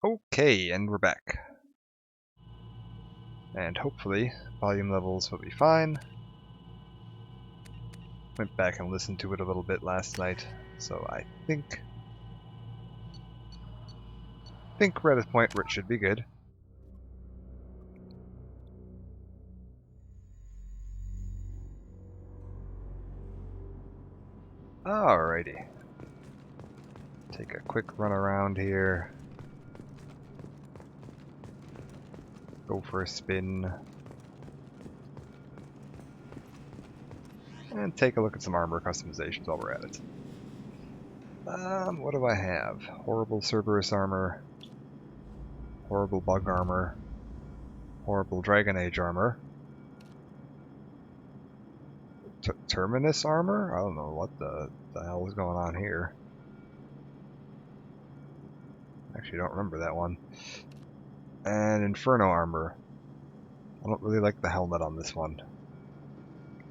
Okay, and we're back. And hopefully, volume levels will be fine. Went back and listened to it a little bit last night, so I think we're at a point where it should be good. Alrighty. Take a quick run around here. Go for a spin. And take a look at some armor customizations while we're at it. What do I have? Horrible Cerberus armor. Horrible Bug armor. Horrible Dragon Age armor. Terminus armor? I don't know what the hell is going on here. Actually, don't remember that one. And Inferno armor. I don't really like the helmet on this one.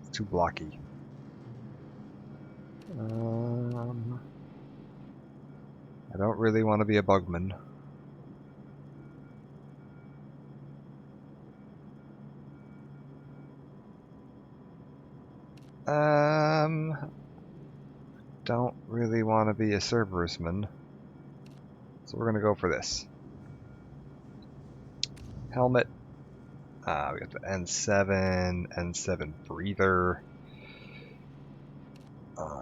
It's too blocky. I don't really want to be a bugman. Don't really want to be a Cerberusman. So we're gonna go for this. Helmet. We got the N7 breather.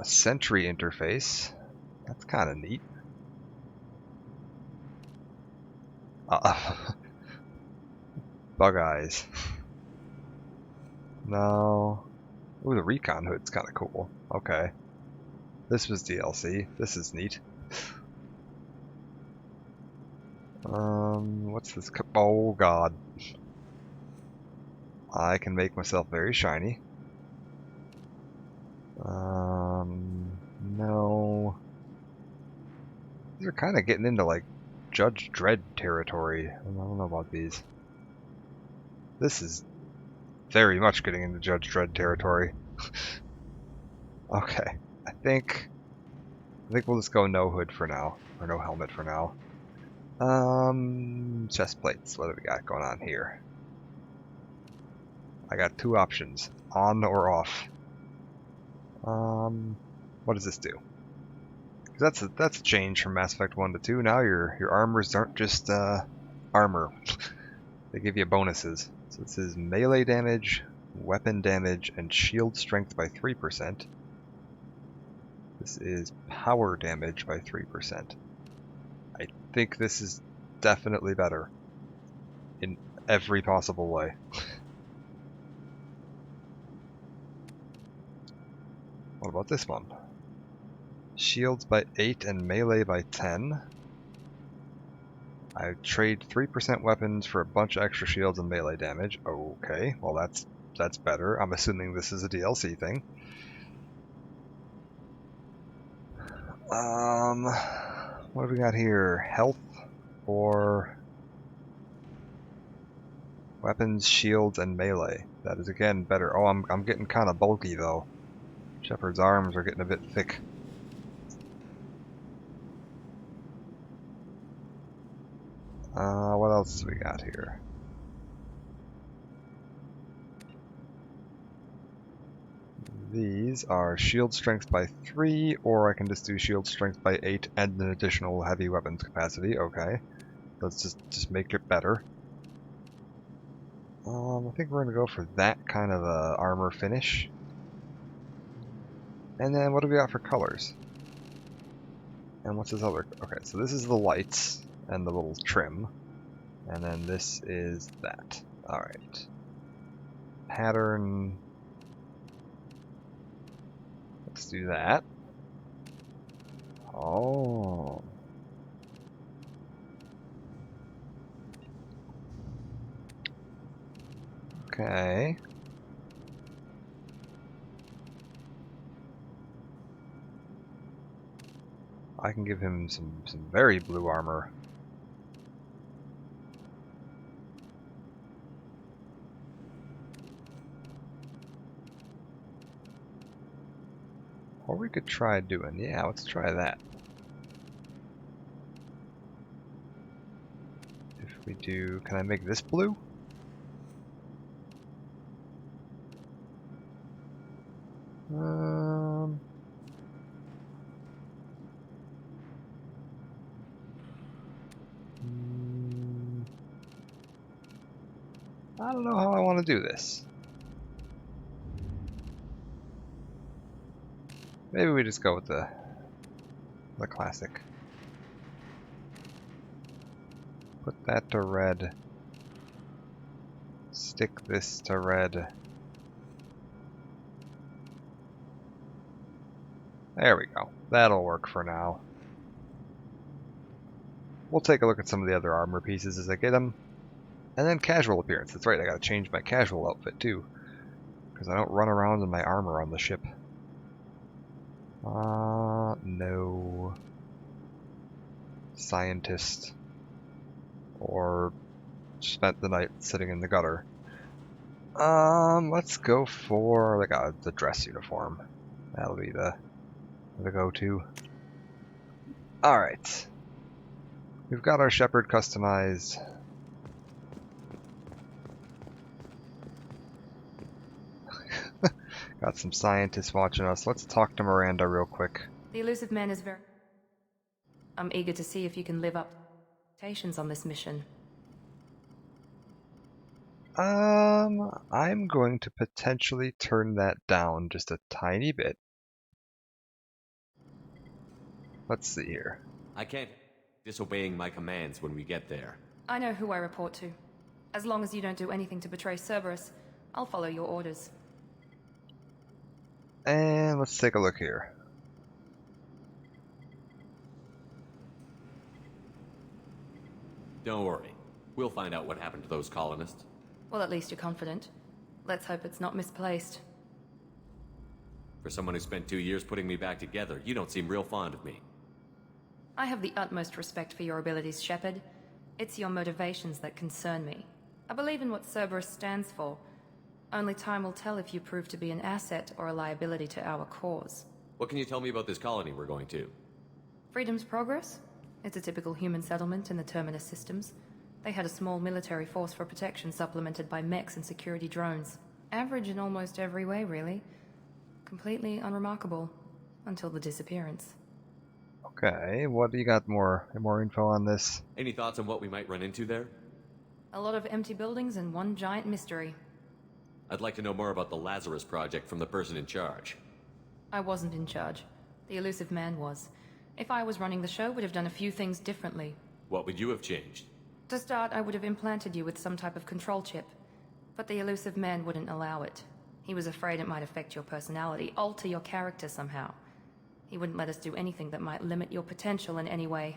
Sentry interface. That's kind of neat. Bug eyes. No. Ooh, the recon hood's kind of cool. Okay. This was DLC. This is neat. What's this? Oh god. I can make myself very shiny. No. These are kind of getting into like Judge Dredd territory. I don't know about these. This is very much getting into Judge Dredd territory. Okay. I think we'll just go no hood for now. Or no helmet for now. Chest plates. What do we got going on here? I got two options. On or off. What does this do? That's a change from Mass Effect 1 to 2. Now your armors aren't just armor. They give you bonuses. So this is melee damage, weapon damage, and shield strength by 3%. This is power damage by 3%. I think this is definitely better in every possible way. What about this one? Shields by 8 and melee by 10. I trade 3% weapons for a bunch of extra shields and melee damage. Okay, well that's better. I'm assuming this is a DLC thing. What have we got here? Health or weapons, shields, and melee. That is again better. Oh, I'm getting kind of bulky though. Shepard's arms are getting a bit thick. What else do we got here? These are shield strength by 3, or I can just do shield strength by 8 and an additional heavy weapons capacity. Okay. Let's just make it better. I think we're going to go for that kind of a armor finish. And then what do we got for colors? And what's this other? Okay, so this is the lights and the little trim. And then this is that. Alright. Pattern. Let's do that. Oh. Okay. I can give him some very blue armor. Or we could try doing, yeah, let's try that. We do. Can I make this blue? Um. I don't know how I want to do this. Maybe we just go with the classic. Put that to red. Stick this to red. There we go. That'll work for now. We'll take a look at some of the other armor pieces as I get them. And then casual appearance. That's right, I gotta change my casual outfit too. Because I don't run around in my armor on the ship. No. Scientist. Or spent the night sitting in the gutter. Let's go for like the dress uniform. That'll be the go-to. Alright. We've got our Shepherd customized. Got some scientists watching us. Let's talk to Miranda real quick. The Illusive Man is very... I'm eager to see if you can live up to expectations on this mission. I'm going to potentially turn that down just a tiny bit. Let's see here. I can't disobeying my commands when we get there. I know who I report to. As long as you don't do anything to betray Cerberus, I'll follow your orders. And let's take a look here. Don't worry. We'll find out what happened to those colonists. Well, at least you're confident. Let's hope it's not misplaced. For someone who spent 2 years putting me back together, you don't seem real fond of me. I have the utmost respect for your abilities, Shepard. It's your motivations that concern me. I believe in what Cerberus stands for. Only time will tell if you prove to be an asset or a liability to our cause. What can you tell me about this colony we're going to? Freedom's Progress? It's a typical human settlement in the Terminus systems. They had a small military force for protection supplemented by mechs and security drones. Average in almost every way, really. Completely unremarkable. Until the disappearance. Okay, what do you got more info on this? Any thoughts on what we might run into there? A lot of empty buildings and one giant mystery. I'd like to know more about the Lazarus Project from the person in charge. I wasn't in charge. The Illusive Man was. If I was running the show, would have done a few things differently. What would you have changed? To start, I would have implanted you with some type of control chip. But the Illusive Man wouldn't allow it. He was afraid it might affect your personality, alter your character somehow. He wouldn't let us do anything that might limit your potential in any way.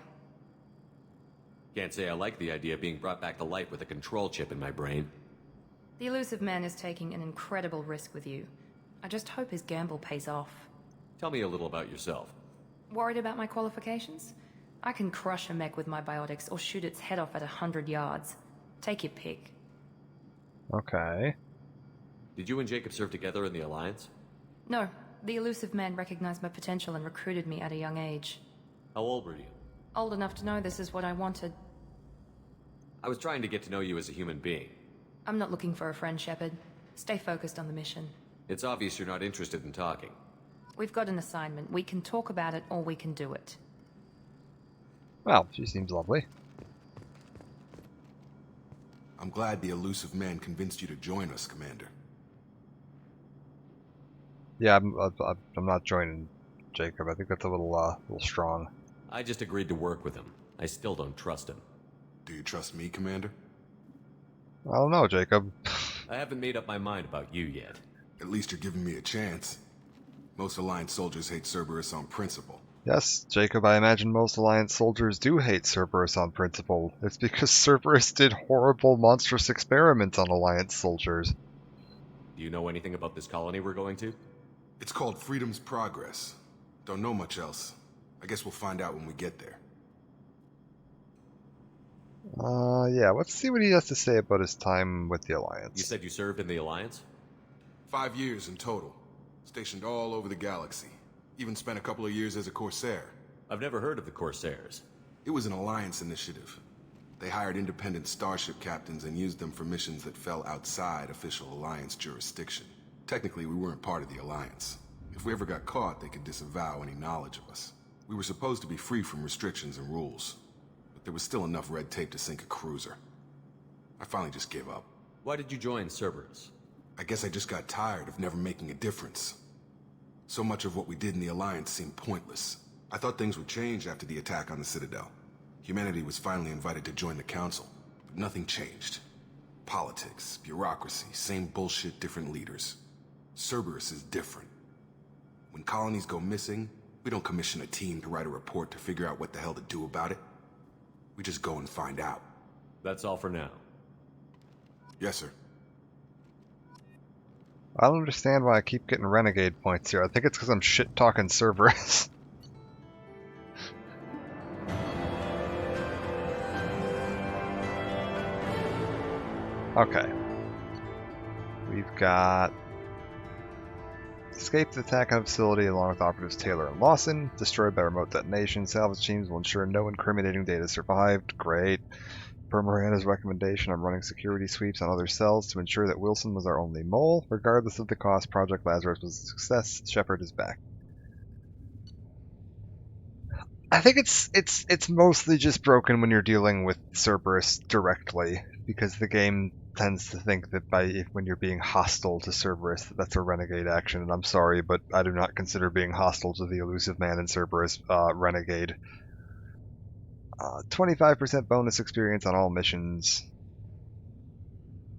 Can't say I like the idea of being brought back to life with a control chip in my brain. The Illusive Man is taking an incredible risk with you. I just hope his gamble pays off. Tell me a little about yourself. Worried about my qualifications? I can crush a mech with my biotics or shoot its head off at 100 yards. Take your pick. Okay. Did you and Jacob serve together in the Alliance? No, the Illusive Man recognized my potential and recruited me at a young age. How old were you? Old enough to know this is what I wanted. I was trying to get to know you as a human being. I'm not looking for a friend, Shepard. Stay focused on the mission. It's obvious you're not interested in talking. We've got an assignment. We can talk about it or we can do it. Well, she seems lovely. I'm glad the Illusive Man convinced you to join us, Commander. Yeah, I'm not joining Jacob. I think that's a little strong. I just agreed to work with him. I still don't trust him. Do you trust me, Commander? I don't know, Jacob. I haven't made up my mind about you yet. At least you're giving me a chance. Most Alliance soldiers hate Cerberus on principle. Yes, Jacob, I imagine most Alliance soldiers do hate Cerberus on principle. It's because Cerberus did horrible, monstrous experiments on Alliance soldiers. Do you know anything about this colony we're going to? It's called Freedom's Progress. Don't know much else. I guess we'll find out when we get there. Yeah, let's see what he has to say about his time with the Alliance. You said you served in the Alliance? 5 years in total. Stationed all over the galaxy. Even spent a couple of years as a Corsair. I've never heard of the Corsairs. It was an Alliance initiative. They hired independent starship captains and used them for missions that fell outside official Alliance jurisdiction. Technically, we weren't part of the Alliance. If we ever got caught, they could disavow any knowledge of us. We were supposed to be free from restrictions and rules, but there was still enough red tape to sink a cruiser. I finally just gave up. Why did you join Cerberus? I guess I just got tired of never making a difference. So much of what we did in the Alliance seemed pointless. I thought things would change after the attack on the Citadel. Humanity was finally invited to join the Council, but nothing changed. Politics, bureaucracy, same bullshit, different leaders. Cerberus is different. When colonies go missing, we don't commission a team to write a report to figure out what the hell to do about it. We just go and find out. That's all for now. Yes, sir. I don't understand why I keep getting renegade points here. I think it's because I'm shit-talking Cerberus. Okay. We've got... Escape the attack on the facility along with operatives Taylor and Lawson. Destroyed by remote detonation. Salvage teams will ensure no incriminating data survived. Great. Per Miranda's recommendation, I'm running security sweeps on other cells to ensure that Wilson was our only mole. Regardless of the cost, Project Lazarus was a success. Shepard is back. I think it's mostly just broken when you're dealing with Cerberus directly, because the game tends to think that when you're being hostile to Cerberus, that's a renegade action. And I'm sorry, but I do not consider being hostile to the elusive man in Cerberus renegade. 25% bonus experience on all missions.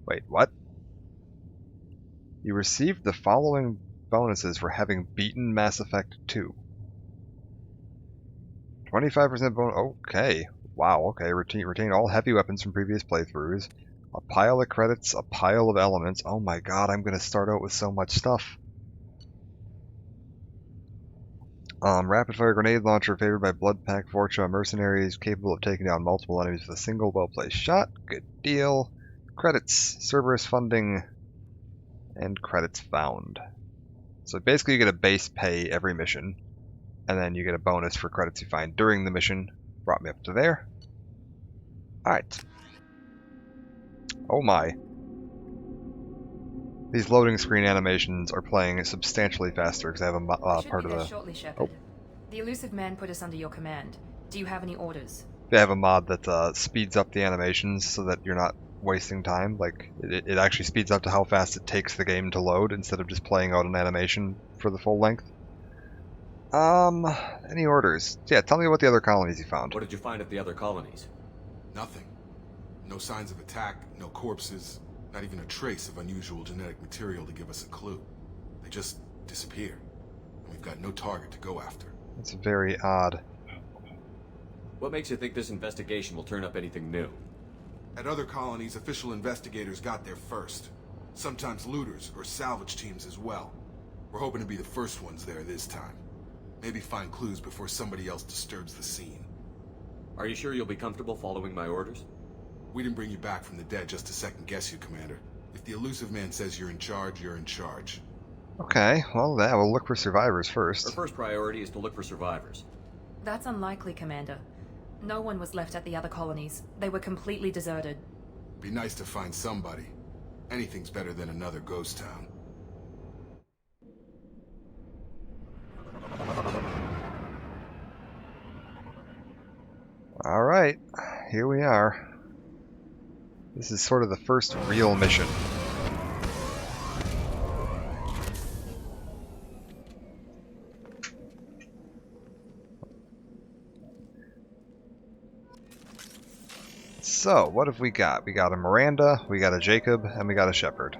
Wait, what? You received the following bonuses for having beaten Mass Effect 2. 25% bonus. Okay. Wow, okay. Retain all heavy weapons from previous playthroughs. A pile of credits, a pile of elements. Oh my god, I'm going to start out with so much stuff. Rapid-fire grenade launcher favored by Bloodpack Vorcha mercenaries, capable of taking down multiple enemies with a single well-placed shot. Good deal. Credits, Cerberus funding, and credits found. So basically you get a base pay every mission, and then you get a bonus for credits you find during the mission. Brought me up to there. Alright. Oh my. These loading screen animations are playing substantially faster because I have a part of the... Shortly, Shepard. Oh. The elusive man put us under your command. Do you have any orders? I have a mod that speeds up the animations so that you're not wasting time. Like, it actually speeds up to how fast it takes the game to load instead of just playing out an animation for the full length. Any orders? Yeah, tell me about the other colonies you found. What did you find at the other colonies? Nothing. No signs of attack, no corpses. Not even a trace of unusual genetic material to give us a clue. They just disappear. And we've got no target to go after. That's very odd. What makes you think this investigation will turn up anything new? At other colonies, official investigators got there first. Sometimes looters or salvage teams as well. We're hoping to be the first ones there this time. Maybe find clues before somebody else disturbs the scene. Are you sure you'll be comfortable following my orders? We didn't bring you back from the dead just to second guess you, Commander. If the elusive man says you're in charge, you're in charge. Okay, well, we'll look for survivors first. Our first priority is to look for survivors. That's unlikely, Commander. No one was left at the other colonies. They were completely deserted. Be nice to find somebody. Anything's better than another ghost town. Alright, here we are. This is sort of the first real mission. So, what have we got? We got a Miranda, we got a Jacob, and we got a Shepard.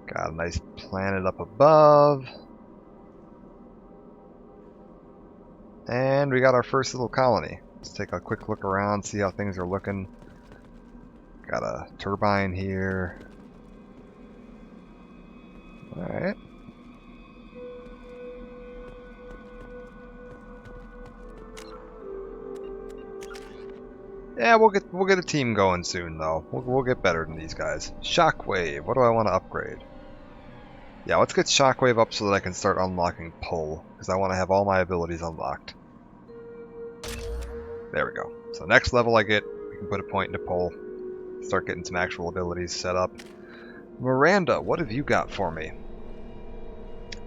Got a nice planet up above. And we got our first little colony. Let's take a quick look around, see how things are looking. Got a turbine here. Alright. Yeah, we'll get a team going soon though. We'll get better than these guys. Shockwave, what do I want to upgrade? Yeah, let's get Shockwave up so that I can start unlocking Pull, because I want to have all my abilities unlocked. There we go. So next level I get we can put a point into pull. Start getting some actual abilities set up. Miranda, what have you got for me?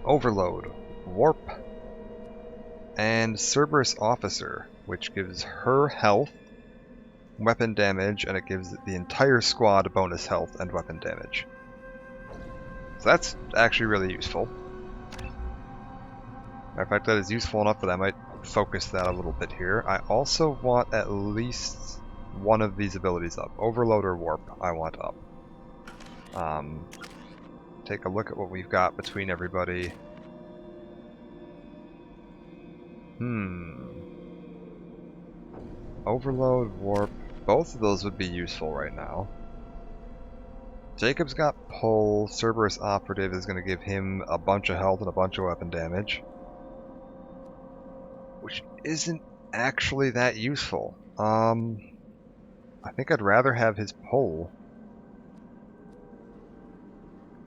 Overload, Warp, and Cerberus Officer, which gives her health, weapon damage, and it gives the entire squad bonus health and weapon damage. So that's actually really useful. Matter of fact, that is useful enough that I might focus that a little bit here. I also want at least one of these abilities up. Overload or Warp, I want up. Take a look at what we've got between everybody. Overload, Warp, both of those would be useful right now. Jacob's got Pull, Cerberus Operative is going to give him a bunch of health and a bunch of weapon damage. Which isn't actually that useful. I think I'd rather have his Pull.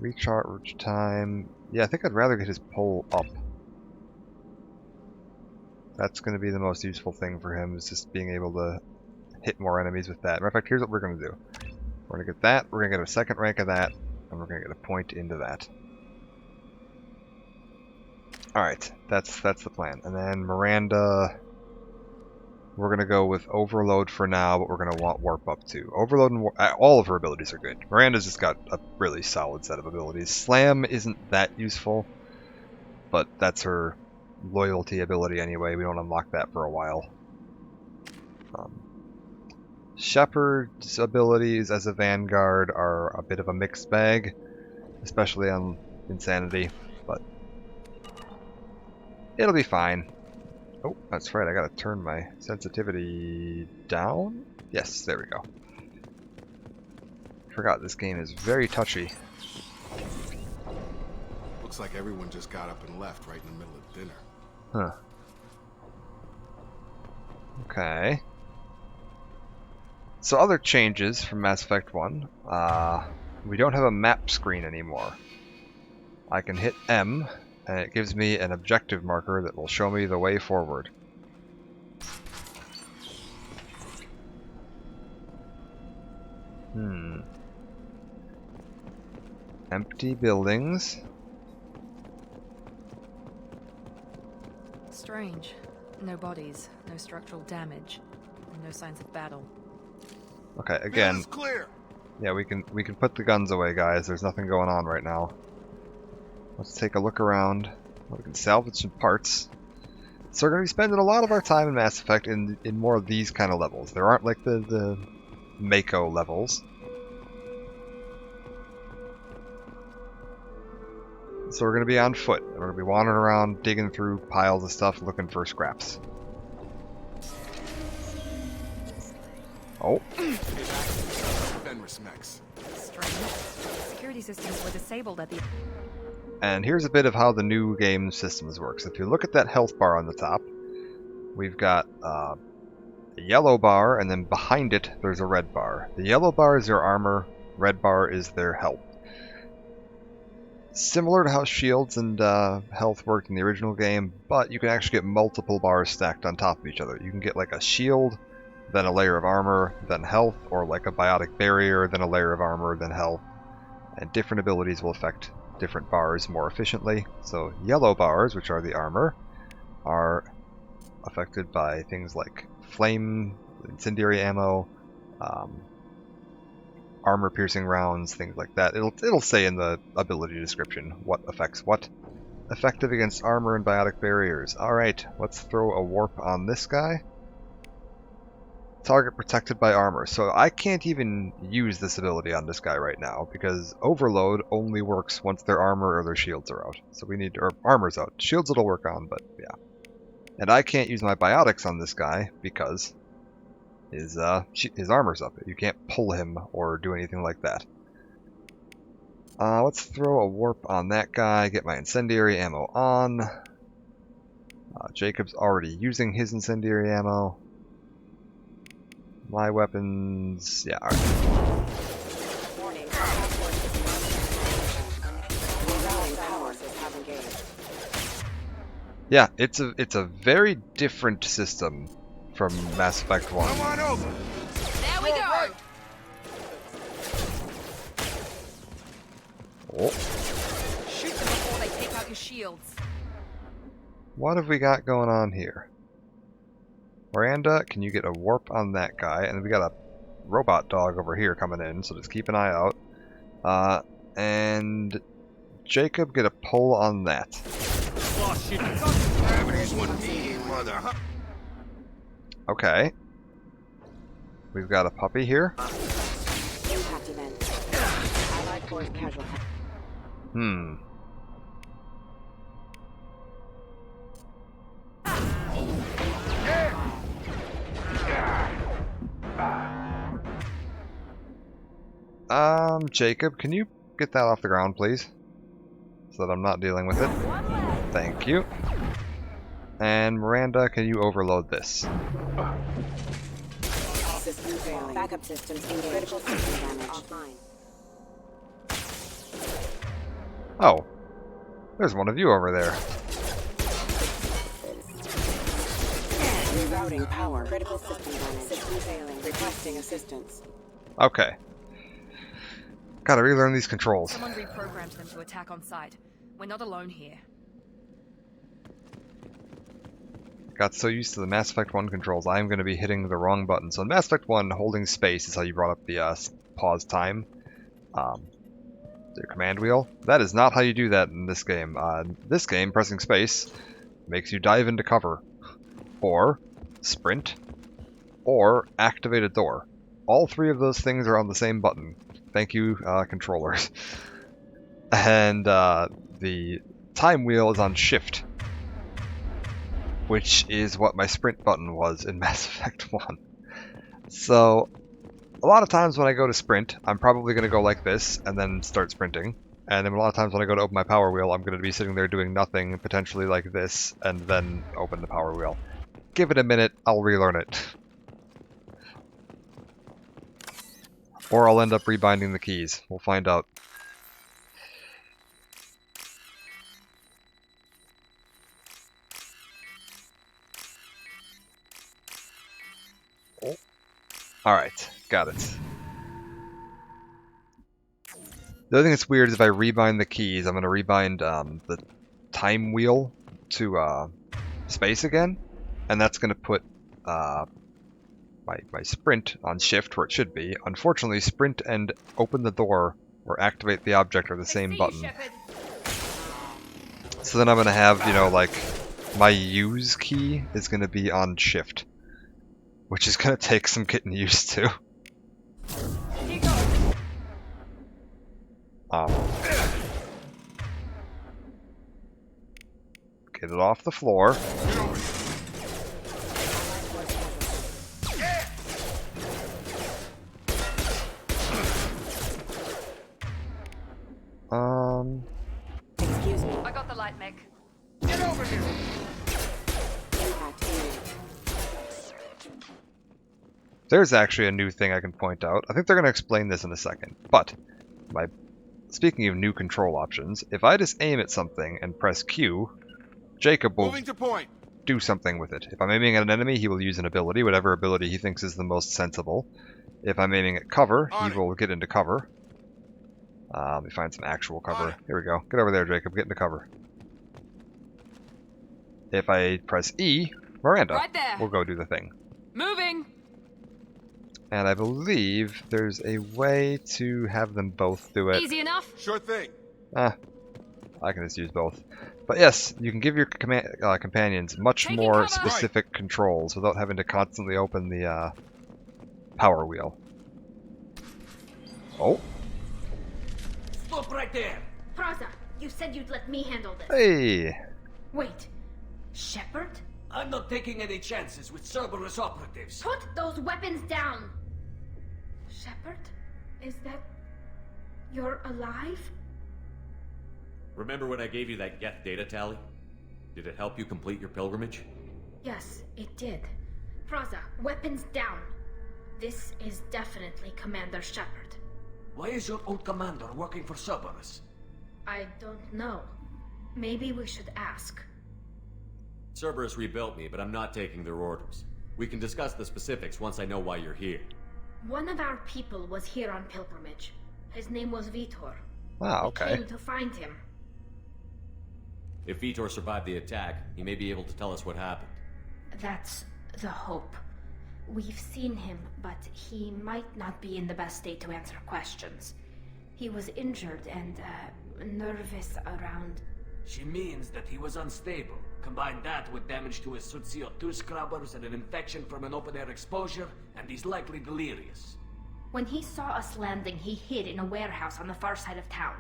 Recharge time. Yeah, I think I'd rather get his Pull up. That's going to be the most useful thing for him, is just being able to hit more enemies with that. Matter of fact, here's what we're going to do. We're going to get that, we're going to get a second rank of that, and we're going to get a point into that. Alright, that's the plan. And then Miranda, we're going to go with Overload for now, but we're going to want Warp up too. Overload and Warp, all of her abilities are good. Miranda's just got a really solid set of abilities. Slam isn't that useful, but that's her loyalty ability anyway. We don't unlock that for a while. Shepard's abilities as a Vanguard are a bit of a mixed bag, especially on Insanity, but it'll be fine. Oh, that's right, I gotta turn my sensitivity down? Yes, there we go. Forgot this game is very touchy. Looks like everyone just got up and left right in the middle of dinner. Huh. Okay. So other changes from Mass Effect 1. We don't have a map screen anymore. I can hit M, and it gives me an objective marker that will show me the way forward. Empty buildings. Strange. No bodies, no structural damage, and no signs of battle. Okay, again. It's clear. Yeah, we can put the guns away, guys. There's nothing going on right now. Let's take a look around. We can salvage some parts. So we're going to be spending a lot of our time in Mass Effect in more of these kind of levels. There aren't like the Mako levels. So we're going to be on foot. We're going to be wandering around, digging through piles of stuff, looking for scraps. Oh. Fenris Mex. Strange. Security systems were disabled at the... And here's a bit of how the new game systems work. So if you look at that health bar on the top, we've got a yellow bar, and then behind it there's a red bar. The yellow bar is their armor, red bar is their health. Similar to how shields and health worked in the original game, but you can actually get multiple bars stacked on top of each other. You can get like a shield, then a layer of armor, then health, or like a biotic barrier, then a layer of armor, then health. And different abilities will affect different bars more efficiently. So yellow bars, which are the armor, are affected by things like flame, incendiary ammo, armor-piercing rounds, things like that. It'll say in the ability description what affects what. Effective against armor and biotic barriers. Alright, let's throw a warp on this guy. Target protected by armor. So I can't even use this ability on this guy right now, because Overload only works once their armor or their shields are out. So we need, or armor's out. Shields it'll work on, but yeah. And I can't use my biotics on this guy because his armor's up. You can't pull him or do anything like that. Let's throw a warp on that guy, get my incendiary ammo on. Jacob's already using his incendiary ammo. My weapons, yeah, alright. Yeah, it's a very different system from Mass Effect 1. Come on over. There we go! Oh. Shoot them before they take out your shields. What have we got going on here? Miranda, can you get a warp on that guy? And we got a robot dog over here coming in, so just keep an eye out. And Jacob, get a pull on that. Okay. We've got a puppy here. Impact event. Allied force casualty. Hmm. Jacob, can you get that off the ground, please? So that I'm not dealing with it. Thank you. And Miranda, can you overload this? System failing. Backup systems engaged. Critical system damage. Offline. Oh. There's one of you over there. Rerouting power. Critical system damage. System failing. Requesting assistance. Okay. Gotta relearn these controls. Someone reprogrammed them to attack on sight. We're not alone here. Got so used to the Mass Effect 1 controls, I am going to be hitting the wrong button. So in Mass Effect 1, holding space is how you brought up the pause time. Your command wheel. That is not how you do that in this game. This game, pressing space makes you dive into cover, or sprint, or activate a door. All three of those things are on the same button. Thank you, controllers. And the time wheel is on shift, which is what my sprint button was in Mass Effect 1. So, a lot of times when I go to sprint, I'm probably going to go like this, and then start sprinting. And then a lot of times when I go to open my power wheel, I'm going to be sitting there doing nothing, potentially like this, and then open the power wheel. Give it a minute, I'll relearn it. Or I'll end up rebinding the keys. We'll find out. Oh. Alright, got it. The other thing that's weird is if I rebind the keys, I'm going to rebind the time wheel to space again. And that's going to put my sprint on shift where it should be. Unfortunately, sprint and open the door or activate the object are the same button. So then I'm going to have, you know, like, my use key is going to be on shift, which is going to take some getting used to. Get it off the floor. Excuse me. I got the light mech. Get over here! Impact imminent. There's actually a new thing I can point out. I think they're going to explain this in a second. But, speaking of new control options, if I just aim at something and press Q, Jacob will Moving to point. do something with it. If I'm aiming at an enemy, he will use an ability, whatever ability he thinks is the most sensible. If I'm aiming at cover, he will get into cover. Let me find some actual cover. Here we go. Get over there, Jacob. Get into cover. If I press E, Miranda Right there. will go do the thing. Moving! And I believe there's a way to have them both do it. Easy enough? Sure thing. I can just use both. But yes, you can give your companions much Taking more cover. specific controls without having to constantly open the power wheel. Oh, Stop right there! Praza, you said you'd let me handle this. hey! Wait, Shepard? I'm not taking any chances with Cerberus operatives. Put those weapons down! Shepard? Is that... you're alive? Remember when I gave you that Geth data tally? Did it help you complete your pilgrimage? Yes, it did. Praza, weapons down. This is definitely Commander Shepard. Why is your old commander working for Cerberus? I don't know. Maybe we should ask. Cerberus rebuilt me, but I'm not taking their orders. We can discuss the specifics once I know why you're here. One of our people was here on pilgrimage. His name was Vitor. Ah, We okay. came to find him. If Vitor survived the attack, he may be able to tell us what happened. That's the hope. We've seen him, but he might not be in the best state to answer questions. He was injured and, nervous around. She means that he was unstable. Combine that with damage to his suit CO2 scrubbers and an infection from an open-air exposure, and he's likely delirious. When he saw us landing, he hid in a warehouse on the far side of town.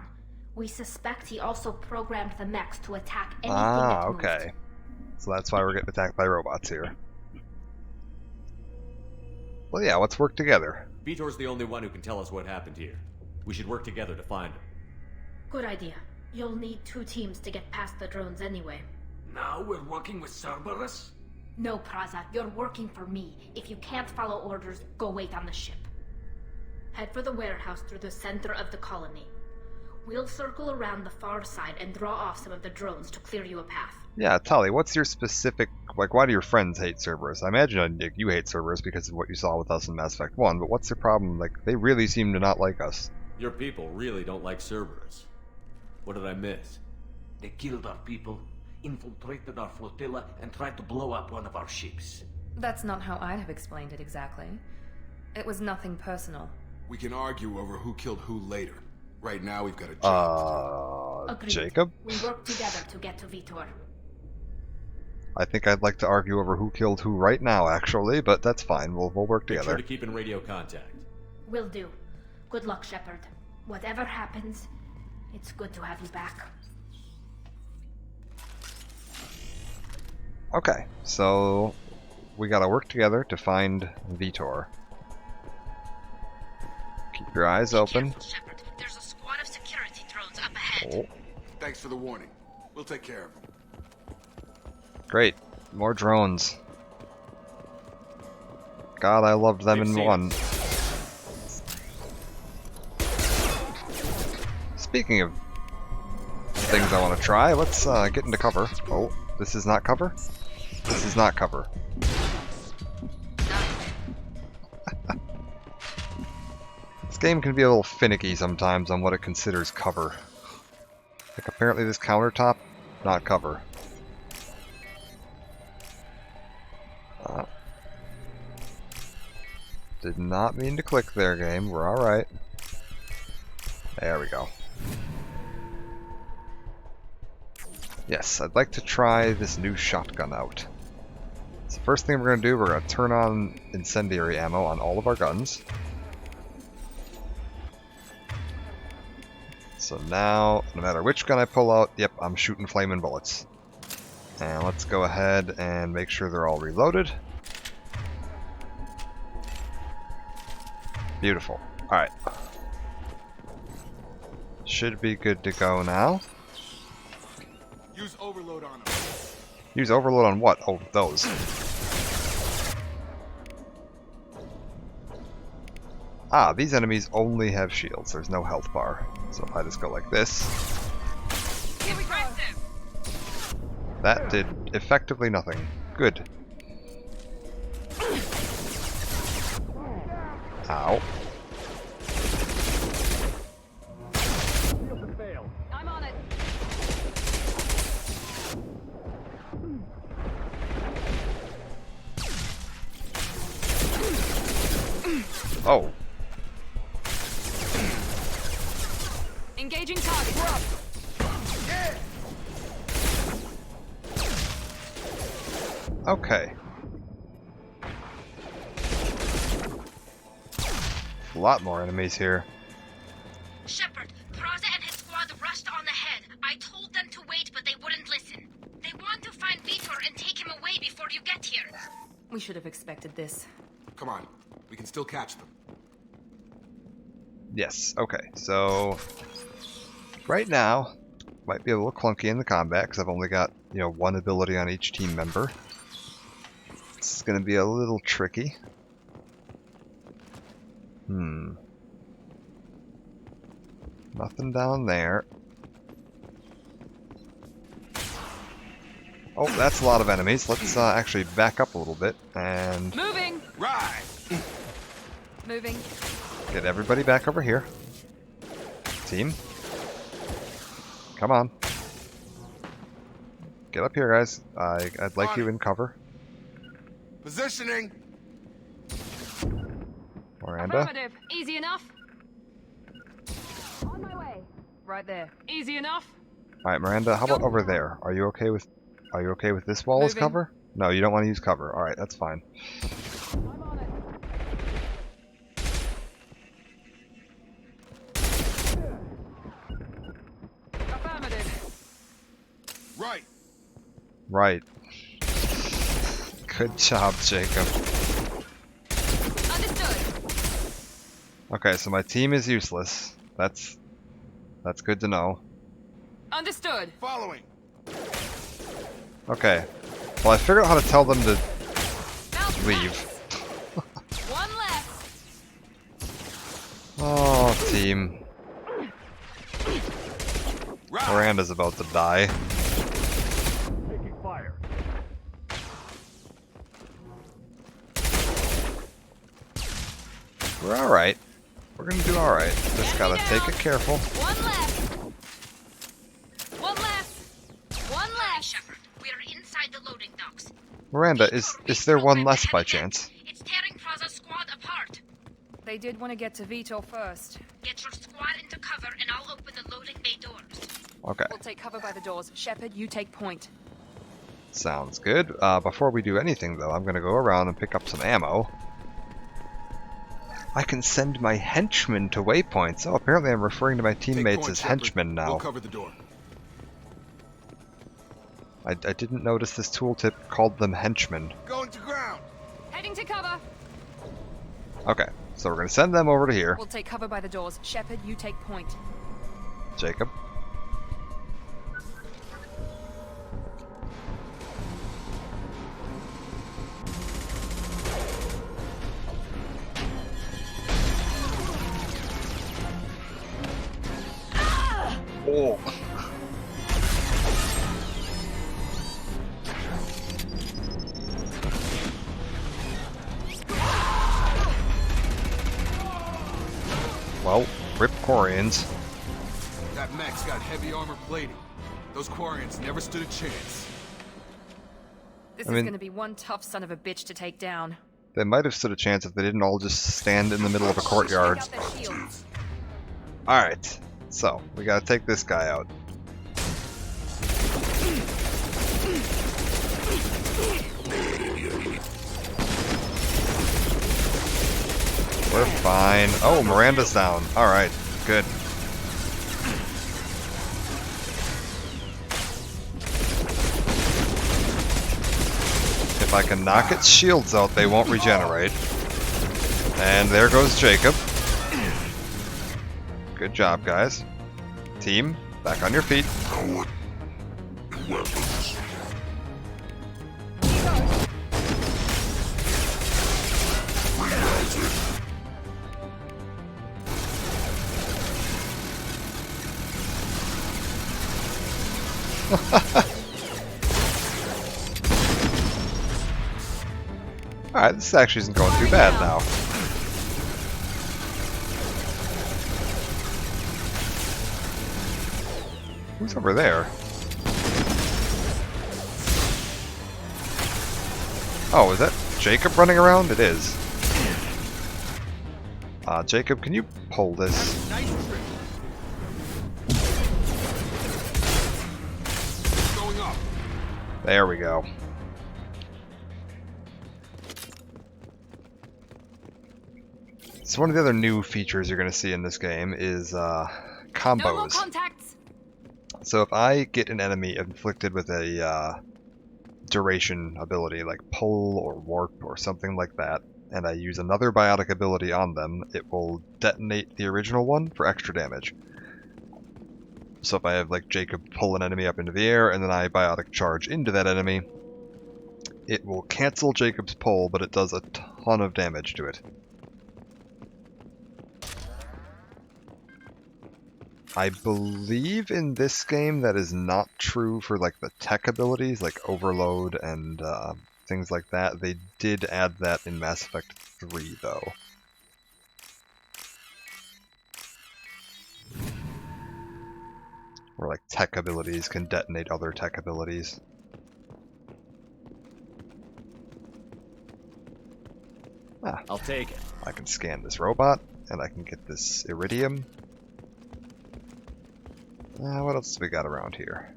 We suspect he also programmed the mechs to attack anything Ah, that moved. okay. So that's why we're getting attacked by robots here. Well, yeah, let's work together. Vitor's the only one who can tell us what happened here. We should work together to find him. Good idea. You'll need 2 teams to get past the drones anyway. Now we're working with Cerberus? No, Praza, you're working for me. If you can't follow orders, go wait on the ship. Head for the warehouse through the center of the colony. We'll circle around the far side and draw off some of the drones to clear you a path. Yeah, Tali, what's your specific... Like, why do your friends hate Cerberus? I imagine Nick, you hate Cerberus because of what you saw with us in Mass Effect 1, but what's their problem? Like, they really seem to not like us. Your people really don't like Cerberus. What did I miss? They killed our people, infiltrated our flotilla, and tried to blow up one of our ships. That's not how I'd have explained it exactly. It was nothing personal. We can argue over who killed who later. Right now, we've got a job to do. Agreed. Jacob? We work together to get to Vitor. I think I'd like to argue over who killed who right now, actually, but that's fine. We'll work Make sure together. to keep in radio contact. Will do. Good luck, Shepard. Whatever happens, it's good to have you back. Okay, so we gotta work together to find Vitor. Keep your eyes open. Careful, Shepard. There's a squad of security drones up ahead. Oh, Thanks for the warning. We'll take care of them. great. More drones. God, I loved them They've in seen 1. Speaking of things I want to try, let's get into cover. Oh, this is not cover? This is not cover. This game can be a little finicky sometimes on what it considers cover. Like, apparently this countertop, not cover. Did not mean to click there, game. We're alright. There we go. Yes, I'd like to try this new shotgun out. So first thing we're going to do, we're going to turn on incendiary ammo on all of our guns. So now, no matter which gun I pull out, yep, I'm shooting flaming bullets. And let's go ahead and make sure they're all reloaded. Beautiful. Alright. Should be good to go now. Use overload on them. Use overload on what? Oh, those. Ah, these enemies only have shields. There's no health bar. So if I just go like this, Here we go. that did effectively nothing. Good. Ow. I'm on it. Oh. Engaging target. We're up. Okay. A lot more enemies here. Shepard, Praza and his squad rushed on ahead. I told them to wait, but they wouldn't listen. They want to find Vitor and take him away before you get here. We should have expected this. Come on. We can still catch them. Yes, okay, so right now might be a little clunky in the combat because I've only got, you know, one ability on each team member. This is going to be a little tricky. Nothing down there. Oh, that's a lot of enemies. Let's actually back up a little bit and... Moving. Right! Moving. Get everybody back over here. Team. Come on. Get up here, guys. I'd like you in cover. Positioning. Miranda. Affirmative. Easy enough. On my way. Right there. Easy enough. Alright, Miranda, how about over there? Are you okay with this wall as Moving. cover? No, you don't want to use cover. Alright, that's fine. I'm on it. Affirmative. Right. Right. Good job, Jacob. Understood. Okay, so my team is useless. That's good to know. Understood. Following. Okay. Well, I figured out how to tell them to Mount leave. One left. Oh, team. Right. Miranda's about to die. Taking fire. We're alright. We're gonna do alright. Just gotta take it careful. One left. One left. One left. Shepard, we are inside the loading docks. Miranda, is there one less by chance? It's tearing Praza's squad apart. They did want to get to Vito first. Get your squad into cover and I'll open the loading bay doors. Okay, We'll take cover by the doors. Shepard, you take point. sounds good. Before we do anything though, I'm gonna go around and pick up some ammo. I can send my henchmen to waypoints. Oh, apparently I'm referring to my Take teammates point, as Shepard. henchmen now. We'll cover the door. I didn't notice this tooltip called them henchmen. Going to ground. Heading to cover. Okay, so we're gonna send them over to here. We'll take cover by the doors. Shepard, you take point. Jacob. Oh. Well, rip Quarians. That mech's got heavy armor plating. Those Quarians never stood a chance. This I is mean- going to be one tough son of a bitch to take down. They might have stood a chance if they didn't all just stand in the middle of a courtyard. Take out their shields. Alright, so we gotta take this guy out. We're fine. Oh, Miranda's down. Alright, good. If I can knock its shields out, they won't regenerate. And there goes Jacob. Good job, guys. Team, back on your feet. Alright, this actually isn't going too bad now. Who's over there? Oh, is that Jacob running around? It is. Jacob, can you pull this? Nice trick. Going up. There we go. So one of the other new features you're going to see in this game is No more combos. contacts. So if I get an enemy inflicted with a duration ability like pull or warp or something like that, and I use another biotic ability on them, it will detonate the original one for extra damage. So if I have like Jacob pull an enemy up into the air and then I biotic charge into that enemy, it will cancel Jacob's pull, but it does a ton of damage to it. I believe in this game that is not true for like the tech abilities like Overload and things like that. They did add that in Mass Effect 3 though. Or like tech abilities can detonate other tech abilities. Ah, I'll take it. I can scan this robot, and I can get this iridium. What else do we got around here?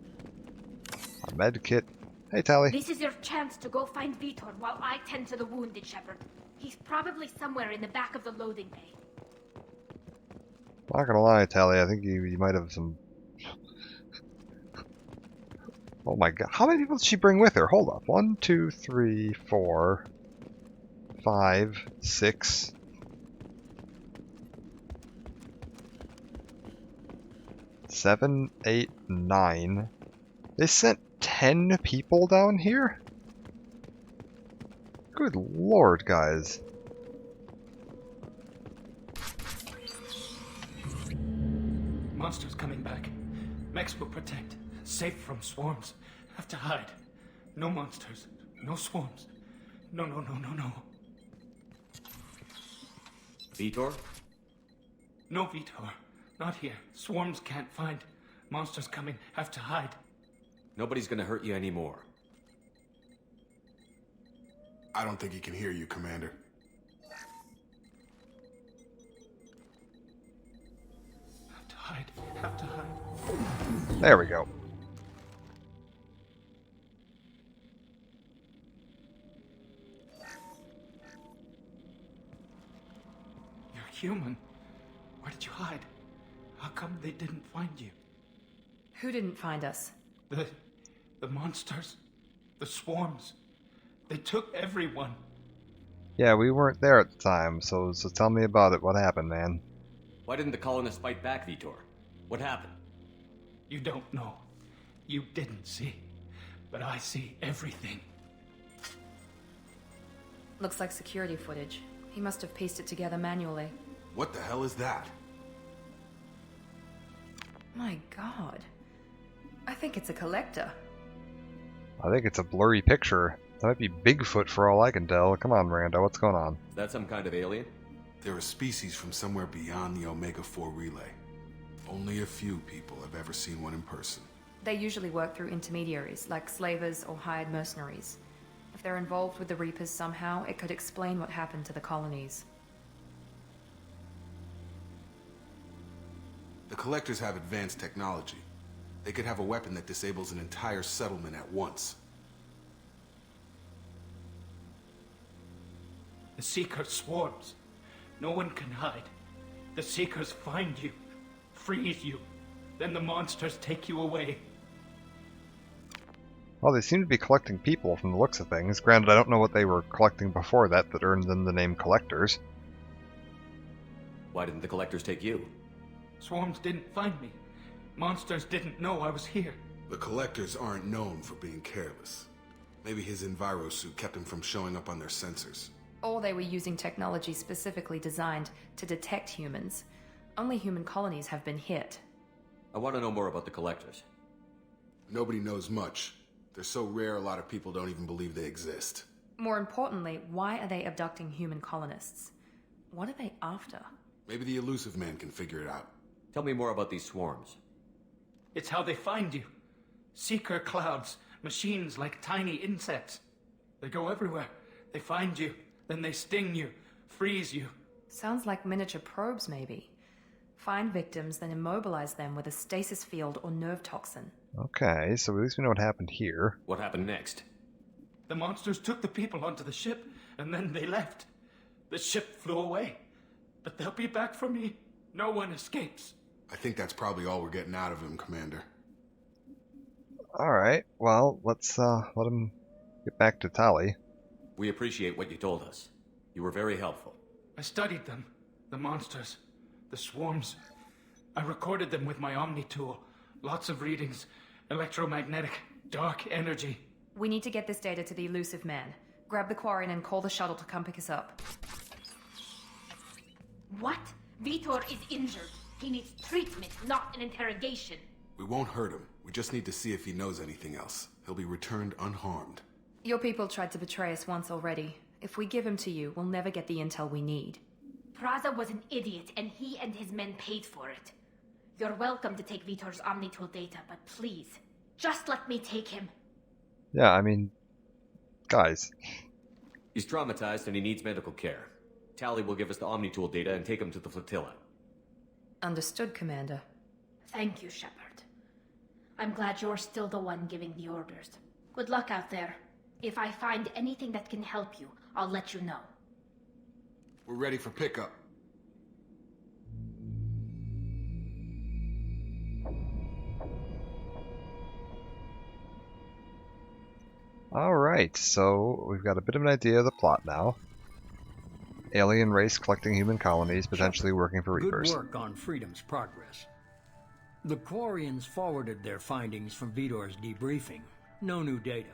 A med kit. Hey, Tally. This is your chance to go find Vitor while I tend to the wounded, Shepard. He's probably somewhere in the back of the loading bay. Not gonna lie, Tally, I think you might have some... Oh my god, how many people did she bring with her? Hold up. 1, 2, 3, 4, 5, 6... 7, 8, 9. They sent 10 people down here? Good lord, guys. Monsters coming back. Mechs will protect. Safe from swarms. Have to hide. No monsters. No swarms. No. Vitor? No Vitor. Not here. Swarms can't find. Monsters coming. Have to hide. Nobody's gonna hurt you anymore. I don't think he can hear you, Commander. Have to hide. Have to hide. There we go. You're human. Where did you hide? How come they didn't find you? Who didn't find us? The monsters. The swarms. They took everyone. Yeah, we weren't there at the time, so tell me about it. What happened, man? Why didn't the colonists fight back, Vitor? What happened? You don't know. You didn't see. But I see everything. Looks like security footage. He must have pieced it together manually. What the hell is that? My god. I think it's a collector. I think it's a blurry picture. That might be Bigfoot for all I can tell. Come on, Rando, what's going on? Is that some kind of alien? They're a species from somewhere beyond the Omega-4 relay. Only a few people have ever seen one in person. They usually work through intermediaries, like slavers or hired mercenaries. If they're involved with the Reapers somehow, it could explain what happened to the colonies. The Collectors have advanced technology. They could have a weapon that disables an entire settlement at once. The Seeker swarms. No one can hide. The Seekers find you, freeze you. Then the monsters take you away. Well, they seem to be collecting people from the looks of things. Granted, I don't know what they were collecting before that earned them the name Collectors. Why didn't the collectors take you? Swarms didn't find me. Monsters didn't know I was here. The Collectors aren't known for being careless. Maybe his Enviro suit kept him from showing up on their sensors. Or they were using technology specifically designed to detect humans. Only human colonies have been hit. I want to know more about the collectors. Nobody knows much. They're so rare a lot of people don't even believe they exist. More importantly, why are they abducting human colonists? What are they after? Maybe the Elusive Man can figure it out. Tell me more about these swarms. It's how they find you. Seeker clouds, machines like tiny insects. They go everywhere. They find you, then they sting you, freeze you. Sounds like miniature probes, maybe. Find victims, then immobilize them with a stasis field or nerve toxin. Okay, so at least we know what happened here. What happened next? The monsters took the people onto the ship, and then they left. The ship flew away. But they'll be back for me. No one escapes. I think that's probably all we're getting out of him, Commander. Alright, well, let's let him get back to Tali. We appreciate what you told us. You were very helpful. I studied them. The monsters. The swarms. I recorded them with my Omni tool. Lots of readings. Electromagnetic. Dark energy. We need to get this data to the Elusive Man. Grab the Quarian and call the shuttle to come pick us up. What? Vitor is injured. He needs treatment, not an interrogation. We won't hurt him. We just need to see if he knows anything else. He'll be returned unharmed. Your people tried to betray us once already. If we give him to you, we'll never get the intel we need. Praza was an idiot, and he and his men paid for it. You're welcome to take Vitor's Omnitool data, but please, just let me take him. Yeah, I mean, guys. He's traumatized and he needs medical care. Tali will give us the Omnitool data and take him to the flotilla. Understood, Commander. Thank you, Shepard. I'm glad you're still the one giving the orders. Good luck out there. If I find anything that can help you, I'll let you know. We're ready for pickup. Alright, so we've got a bit of an idea of the plot now. Alien race collecting human colonies, potentially working for Reapers. Good work on Freedom's progress. The Quarians forwarded their findings from Vitor's debriefing. No new data,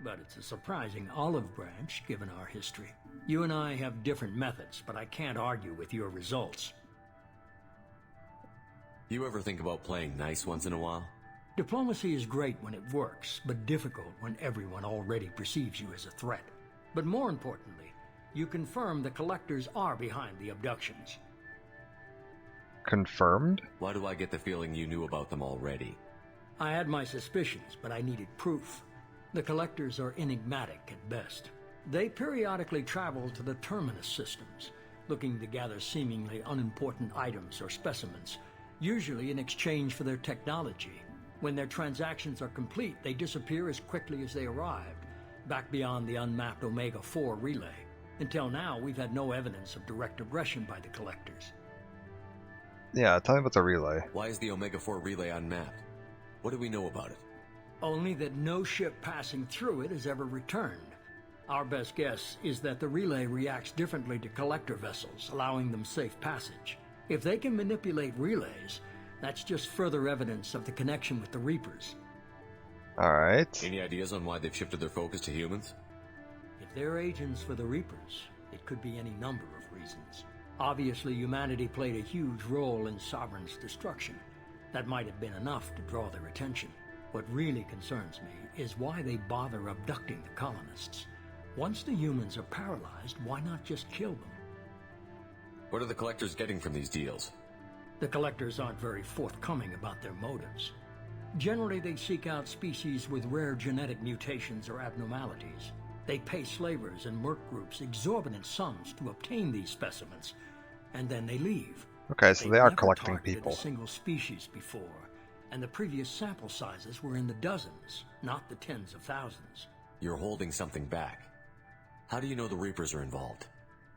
but it's a surprising olive branch given our history. You and I have different methods, but I can't argue with your results. You ever think about playing nice once in a while? Diplomacy is great when it works, but difficult when everyone already perceives you as a threat. But more importantly, you confirm the Collectors are behind the abductions. Confirmed? Why do I get the feeling you knew about them already? I had my suspicions, but I needed proof. The Collectors are enigmatic at best. They periodically travel to the Terminus systems, looking to gather seemingly unimportant items or specimens, usually in exchange for their technology. When their transactions are complete, they disappear as quickly as they arrived, back beyond the unmapped Omega-4 relay. Until now, we've had no evidence of direct aggression by the Collectors. Yeah, tell me about the relay. Why is the Omega-4 relay unmapped? What do we know about it? Only that no ship passing through it has ever returned. Our best guess is that the relay reacts differently to Collector vessels, allowing them safe passage. If they can manipulate relays, that's just further evidence of the connection with the Reapers. Alright. Any ideas on why they've shifted their focus to humans? If they're agents for the Reapers, it could be any number of reasons. Obviously, humanity played a huge role in Sovereign's destruction. That might have been enough to draw their attention. What really concerns me is why they bother abducting the colonists. Once the humans are paralyzed, why not just kill them? What are the Collectors getting from these deals? The Collectors aren't very forthcoming about their motives. Generally, they seek out species with rare genetic mutations or abnormalities. They pay slavers and merc groups exorbitant sums to obtain these specimens, and then they leave. Okay, so They've they are never collecting targeted people. a single species before, and the previous sample sizes were in the dozens, not the tens of thousands. You're holding something back. How do you know the Reapers are involved?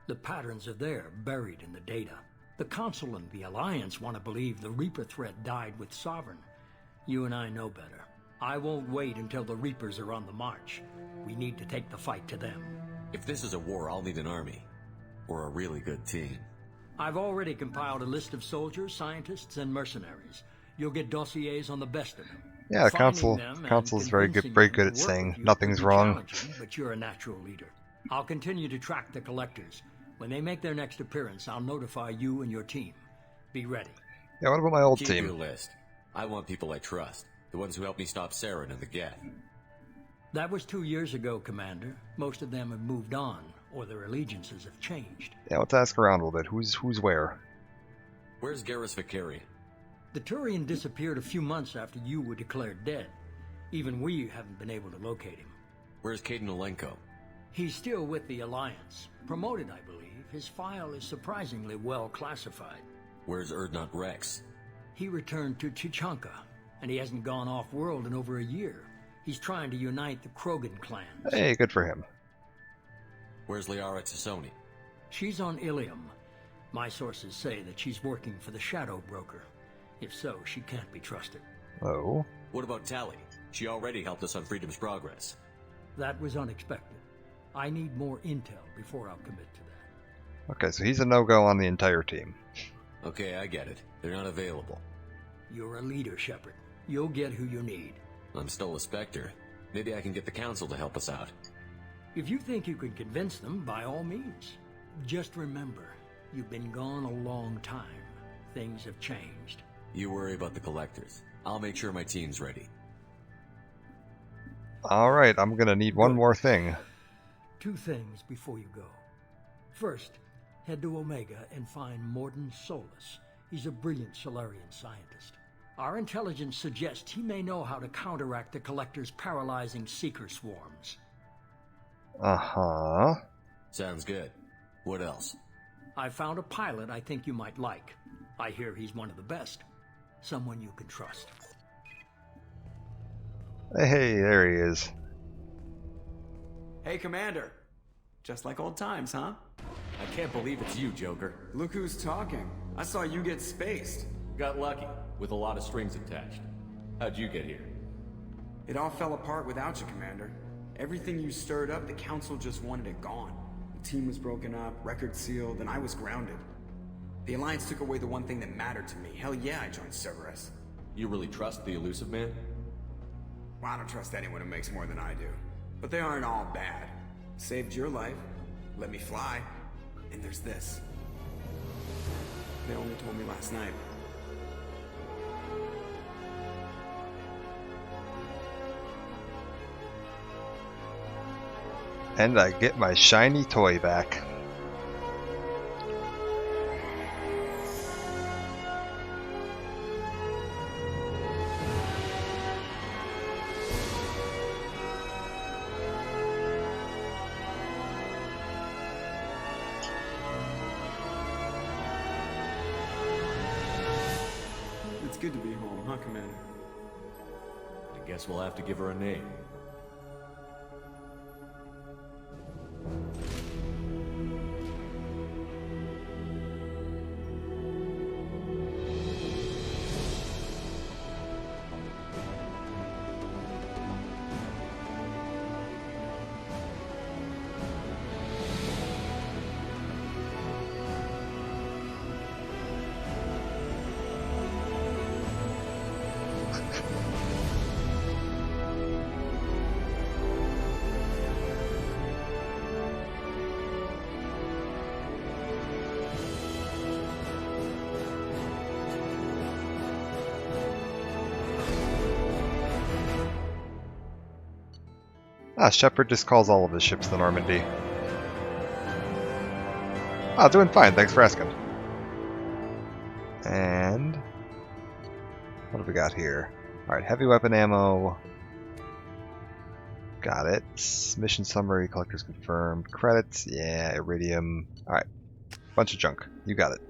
The patterns are there, buried in the data. The Council and the Alliance want to believe the Reaper threat died with Sovereign. You and I know better. I won't wait until the Reapers are on the march. We need to take the fight to them. If this is a war, I'll need an army. Or a really good team. I've already compiled a list of soldiers, scientists, and mercenaries. You'll get dossiers on the best of them. Yeah, the Finding them and council's very convincing good them at to work saying with you nothing's could be wrong. challenging, but you're a natural leader. I'll continue to track the Collectors. When they make their next appearance, I'll notify you and your team. Be ready. Yeah, what about my old Keep team? your list. I want people I trust. The ones who helped me stop Saren and the Geth. That was 2 years ago, Commander. Most of them have moved on, or their allegiances have changed. Yeah, let's ask around a little bit. Who's where? Where's Garrus Vakarian? The Turian disappeared a few months after you were declared dead. Even we haven't been able to locate him. Where's Caden Olenko? He's still with the Alliance. Promoted, I believe. His file is surprisingly well classified. Where's Urdnot Rex? He returned to Chichanka, and he hasn't gone off-world in over a year. He's trying to unite the Krogan clans. Hey, good for him. Where's Liara Tassoni? She's on Ilium. My sources say that she's working for the Shadow Broker. If so, she can't be trusted. Oh. What about Tali? She already helped us on Freedom's Progress. That was unexpected. I need more intel before I'll commit to that. Okay, so he's a no-go on the entire team. Okay, I get it. They're not available. You're a leader, Shepard. You'll get who you need. I'm still a Spectre. Maybe I can get the Council to help us out. If you think you can convince them, by all means. Just remember, you've been gone a long time. Things have changed. You worry about the Collectors. I'll make sure my team's ready. Alright, I'm gonna need one more thing. 2 things before you go. First, head to Omega and find Mordin Solus He's a brilliant Solarian scientist. Our intelligence suggests he may know how to counteract the Collector's paralyzing Seeker swarms. Uh-huh. Sounds good. What else? I found a pilot I think you might like. I hear he's one of the best. Someone you can trust. Hey, there he is. Hey, Commander. Just like old times, huh? I can't believe it's you, Joker. Look who's talking. I saw you get spaced. Got lucky, with a lot of strings attached. How'd you get here? It all fell apart without you, Commander. Everything you stirred up, the Council just wanted it gone. The team was broken up, record sealed, and I was grounded. The Alliance took away the one thing that mattered to me. Hell yeah, I joined Cerberus. You really trust the Illusive Man? Well, I don't trust anyone who makes more than I do. But they aren't all bad. Saved your life, let me fly, and there's this. They only told me last night. And I get my shiny toy back. It's good to be home, huh, Commander? I guess we'll have to give her a name. Ah, Shepard just calls all of his ships the Normandy. Ah, doing fine, thanks for asking. And what have we got here? Alright, heavy weapon ammo. Got it. Mission summary, collectors confirmed. Credits, yeah, iridium. Alright. Bunch of junk. You got it.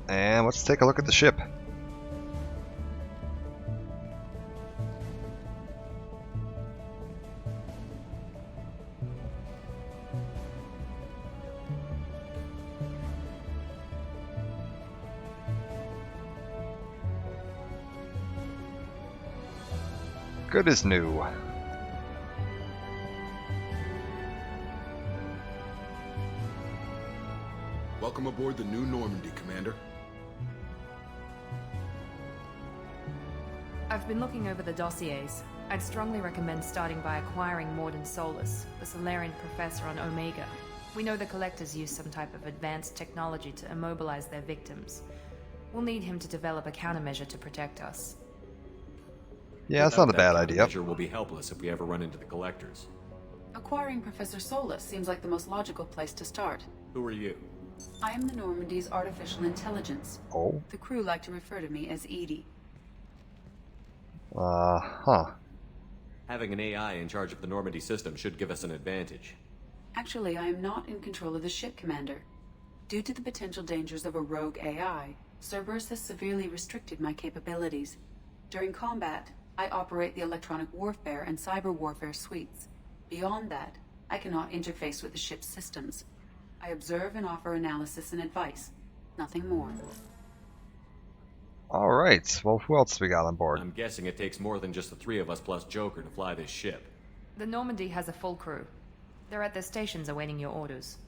And let's take a look at the ship. Good as new. Welcome aboard the new Normandy, Commander. I've been looking over the dossiers. I'd strongly recommend starting by acquiring Mordin Solus, the Solarian professor on Omega. We know the Collectors use some type of advanced technology to immobilize their victims. We'll need him to develop a countermeasure to protect us. Yeah, that's not a bad idea. Countermeasure will be helpless if we ever run into the Collectors. Acquiring Professor Solus seems like the most logical place to start. Who are you? I am the Normandy's artificial intelligence. Oh. The crew like to refer to me as Edie. Huh. Having an AI in charge of the Normandy system should give us an advantage. Actually, I am not in control of the ship, Commander. Due to the potential dangers of a rogue AI, Cerberus has severely restricted my capabilities. During combat, I operate the electronic warfare and cyber warfare suites. Beyond that, I cannot interface with the ship's systems. I observe and offer analysis and advice. Nothing more. Alright, well, who else we got on board? I'm guessing it takes more than just the three of us plus Joker to fly this ship. The Normandy has a full crew. They're at their stations awaiting your orders.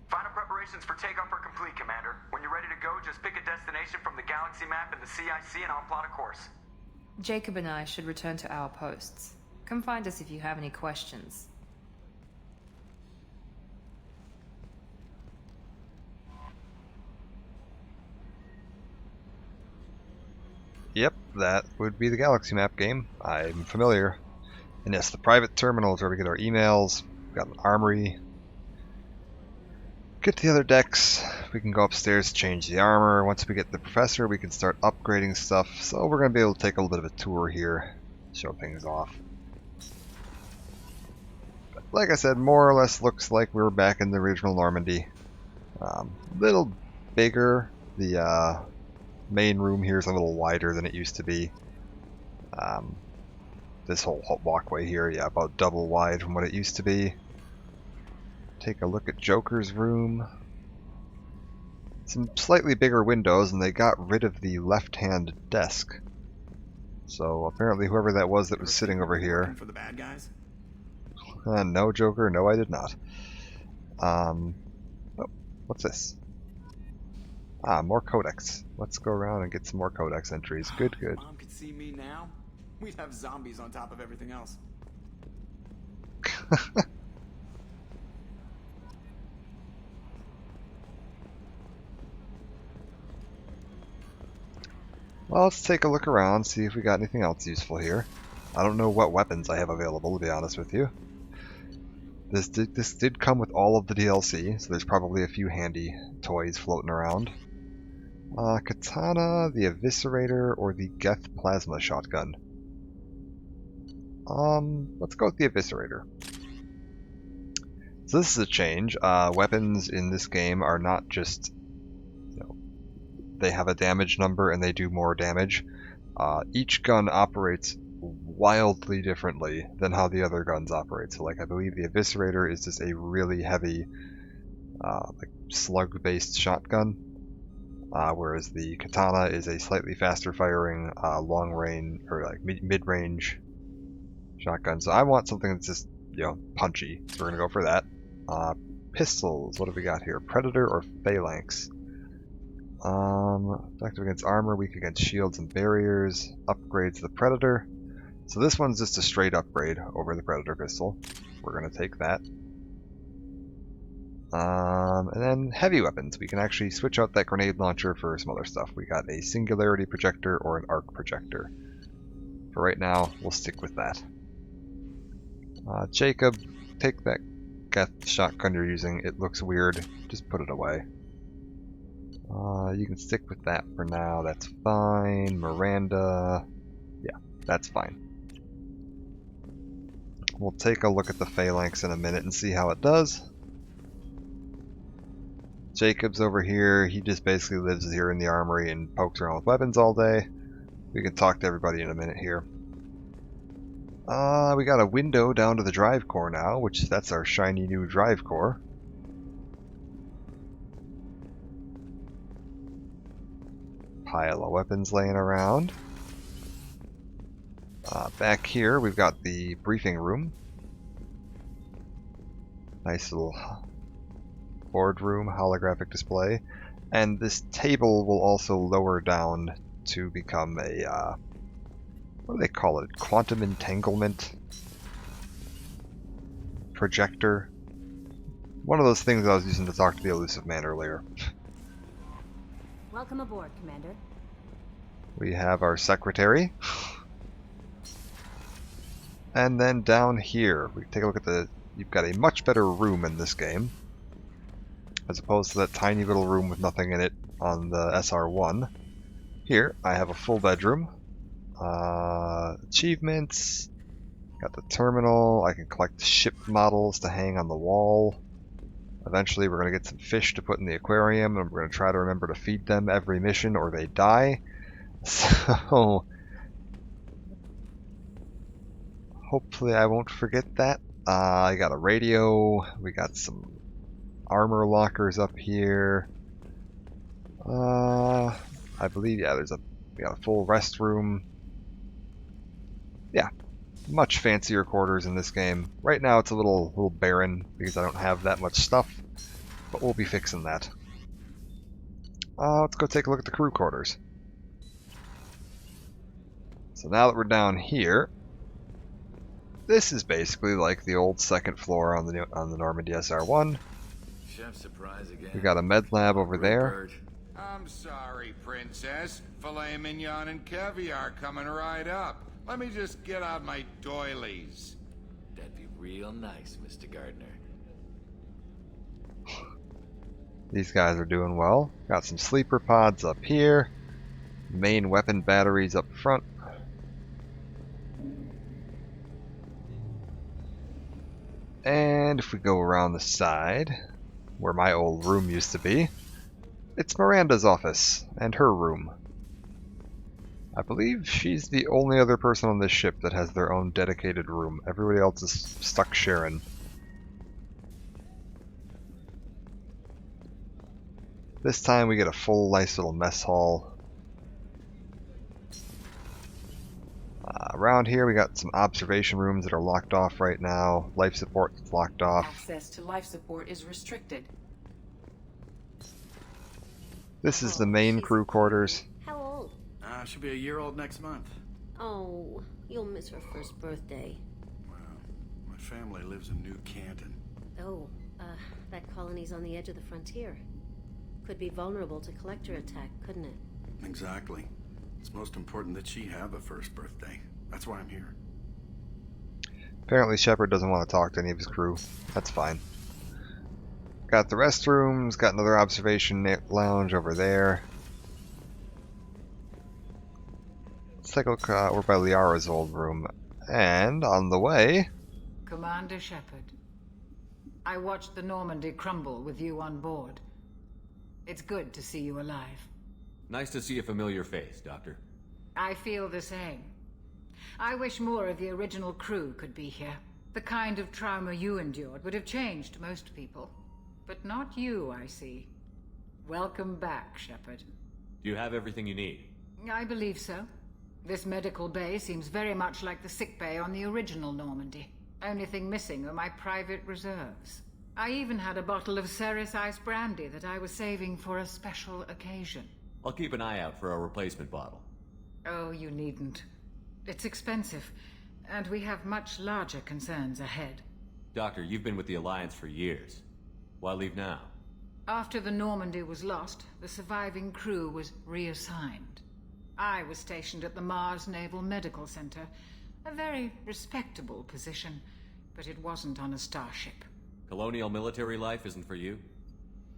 Final preparations for takeoff are complete, Commander. When you're ready to go, just pick a destination from the galaxy map in the CIC and I'll plot a course. Jacob and I should return to our posts. Come find us if you have any questions. Yep, that would be the galaxy map game. I'm familiar. And yes, the private terminal is where we get our emails. We've got an armory. Get to the other decks. We can go upstairs to change the armor. Once we get the professor, we can start upgrading stuff. So we're going to be able to take a little bit of a tour here, show things off. But like I said, more or less looks like we were back in the original Normandy. Little bigger. The main room here is a little wider than it used to be. This whole walkway here, yeah, about double wide from what it used to be. Take a look at Joker's room. Some slightly bigger windows, and they got rid of the left-hand desk. So apparently whoever that was sitting over here... For the bad guys? No, Joker, no I did not. Oh, what's this? Ah, more codex. Let's go around and get some more codex entries. Good, good. Mom could see me now. We'd have zombies on top of everything else. Well, let's take a look around, see if we got anything else useful here. I don't know what weapons I have available, to be honest with you. This did come with all of the DLC, so there's probably a few handy toys floating around. Katana, the Eviscerator, or the Geth Plasma Shotgun. Let's go with the Eviscerator. So this is a change. Weapons in this game are not just, they have a damage number and they do more damage. Each gun operates wildly differently than how the other guns operate. So like I believe the Eviscerator is just a really heavy like slug-based shotgun, whereas the Katana is a slightly faster firing long range or like mid-range shotgun. So I want something that's just, punchy. So we're gonna go for that. Pistols, what have we got here? Predator or Phalanx? Effective against armor, weak against shields and barriers. Upgrades the Predator. So this one's just a straight upgrade over the Predator pistol. We're gonna take that. And then heavy weapons. We can actually switch out that grenade launcher for some other stuff. We got a singularity projector or an arc projector. For right now, we'll stick with that. Jacob, take that Geth shotgun you're using. It looks weird. Just put it away. You can stick with that for now. That's fine. Miranda, yeah, that's fine. We'll take a look at the Phalanx in a minute and see how it does. Jacob's over here. He just basically lives here in the armory and pokes around with weapons all day. We can talk to everybody in a minute here. We got a window down to the drive core now, which that's our shiny new drive core. Pile of weapons laying around. Back here we've got the briefing room. Nice little boardroom, holographic display. And this table will also lower down to become a, what do they call it? Quantum entanglement projector. One of those things I was using to talk to the Elusive Man earlier. Welcome aboard, Commander. We have our secretary. And then down here, we take a look at you've got a much better room in this game, as opposed to that tiny little room with nothing in it on the SR1. Here, I have a full bedroom. Achievements. Got the terminal. I can collect ship models to hang on the wall. Eventually we're going to get some fish to put in the aquarium, and we're going to try to remember to feed them every mission or they die. So hopefully I won't forget that. I got a radio. We got some armor lockers up here. I believe, yeah, we got a full rest room. Yeah, much fancier quarters in this game. Right now it's a little barren because I don't have that much stuff, but we'll be fixing that. Let's go take a look at the crew quarters. So now that we're down here, this is basically like the old second floor on the Normandy SR1. Chef surprise again. We got a med lab over there. I'm sorry, Princess. Filet mignon and caviar coming right up. Let me just get out my doilies. That'd be real nice, Mr. Gardner. These guys are doing well. Got some sleeper pods up here. Main weapon batteries up front. And if we go around the side, where my old room used to be, it's Miranda's office and her room. I believe she's the only other person on this ship that has their own dedicated room. Everybody else is stuck sharing. This time we get a full nice little mess hall. Around here we got some observation rooms that are locked off right now. Life support is locked off. Access to life support is restricted. This is the main crew quarters. How old? She'll be a year old next month. Oh, you'll miss her first birthday. Well, my family lives in New Canton. Oh, that colony's on the edge of the frontier. Could be vulnerable to collector attack, couldn't it? Exactly. It's most important that she have a first birthday. That's why I'm here. Apparently Shepard doesn't want to talk to any of his crew. That's fine. Got the restrooms, got another observation lounge over there. Let's take a look. We're by Liara's old room. And on the way... Commander Shepard, I watched the Normandy crumble with you on board. It's good to see you alive. Nice to see a familiar face, Doctor. I feel the same. I wish more of the original crew could be here. The kind of trauma you endured would have changed most people. But not you, I see. Welcome back, Shepard. Do you have everything you need? I believe so. This medical bay seems very much like the sick bay on the original Normandy. Only thing missing are my private reserves. I even had a bottle of Ceres Ice brandy that I was saving for a special occasion. I'll keep an eye out for a replacement bottle. Oh, you needn't. It's expensive, and we have much larger concerns ahead. Doctor, you've been with the Alliance for years. Why leave now? After the Normandy was lost, the surviving crew was reassigned. I was stationed at the Mars Naval Medical Center, a very respectable position, but it wasn't on a starship. Colonial military life isn't for you?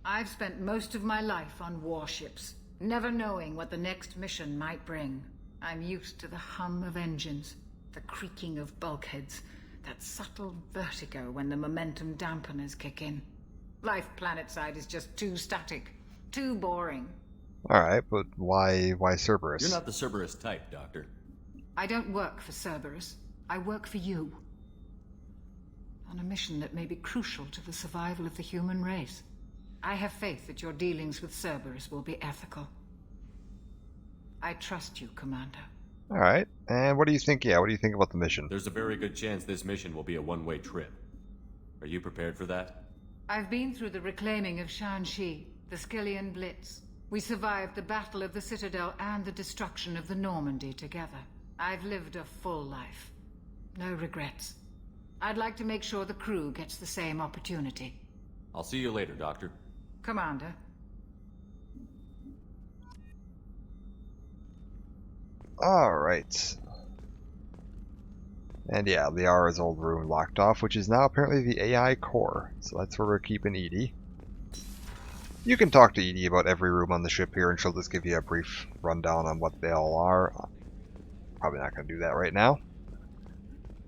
I've spent most of my life on warships, never knowing what the next mission might bring. I'm used to the hum of engines, the creaking of bulkheads, that subtle vertigo when the momentum dampeners kick in. Life planetside is just too static, too boring. Alright, but why Cerberus? You're not the Cerberus type, Doctor. I don't work for Cerberus. I work for you. On a mission that may be crucial to the survival of the human race. I have faith that your dealings with Cerberus will be ethical. I trust you, Commander. Alright, and what do you think? Yeah, what do you think about the mission? There's a very good chance this mission will be a one-way trip. Are you prepared for that? I've been through the reclaiming of Shanxi, the Skillian Blitz. We survived the Battle of the Citadel and the destruction of the Normandy together. I've lived a full life. No regrets. I'd like to make sure the crew gets the same opportunity. I'll see you later, Doctor. Commander. Alright. And yeah, Liara's old room locked off, which is now apparently the AI core. So that's where we're keeping EDI. You can talk to EDI about every room on the ship here, and she'll just give you a brief rundown on what they all are. Probably not going to do that right now.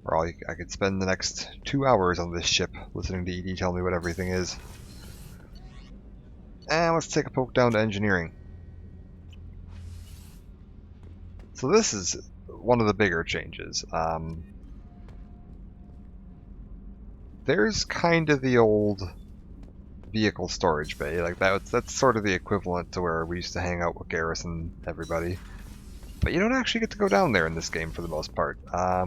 Or I could spend the next 2 hours on this ship listening to EDI tell me what everything is. And let's take a poke down to engineering. So this is one of the bigger changes. There's kind of the old vehicle storage bay, like that's sort of the equivalent to where we used to hang out with Garrus and everybody. But you don't actually get to go down there in this game for the most part.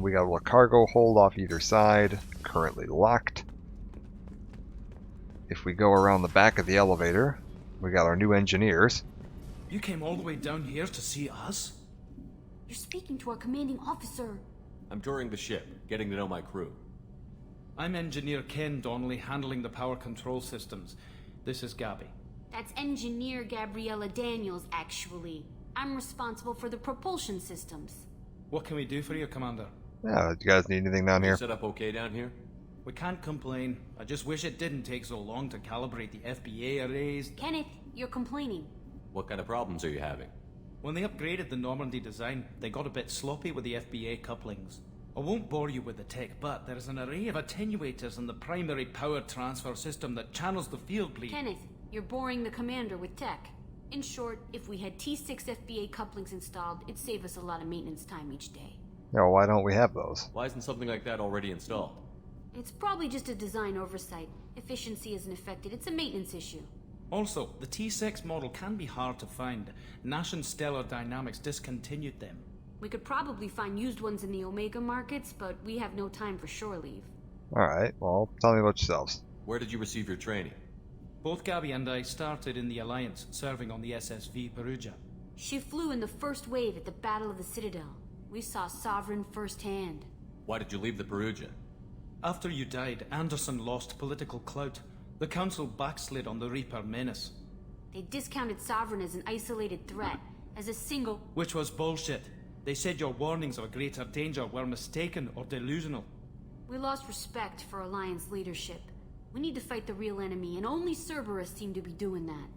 We got a little cargo hold off either side, currently locked. If we go around the back of the elevator, we got our new engineers. You came all the way down here to see us? You're speaking to our commanding officer. I'm touring the ship, getting to know my crew. I'm Engineer Ken Donnelly, handling the power control systems. This is Gabby. That's Engineer Gabriella Daniels, actually. I'm responsible for the propulsion systems. What can we do for you, Commander? Yeah, do you guys need anything down You here? set up okay down here? We can't complain. I just wish it didn't take so long to calibrate the FBA arrays. Kenneth, you're complaining. What kind of problems are you having? When they upgraded the Normandy design, they got a bit sloppy with the FBA couplings. I won't bore you with the tech, but there is an array of attenuators in the primary power transfer system that channels the field bleed. Kenneth, you're boring the commander with tech. In short, if we had T6 FBA couplings installed, it'd save us a lot of maintenance time each day. Yeah, why don't we have those? Why isn't something like that already installed? It's probably just a design oversight. Efficiency isn't affected, it's a maintenance issue. Also, the T6 model can be hard to find. Nash and Stellar Dynamics discontinued them. We could probably find used ones in the Omega markets, but we have no time for shore leave. Alright, well, tell me about yourselves. Where did you receive your training? Both Gabby and I started in the Alliance, serving on the SSV Perugia. She flew in the first wave at the Battle of the Citadel. We saw Sovereign firsthand. Why did you leave the Perugia? After you died, Anderson lost political clout. The Council backslid on the Reaper menace. They discounted Sovereign as an isolated threat, as a single... Which was bullshit. They said your warnings of a greater danger were mistaken or delusional. We lost respect for Alliance leadership. We need to fight the real enemy, and only Cerberus seem to be doing that.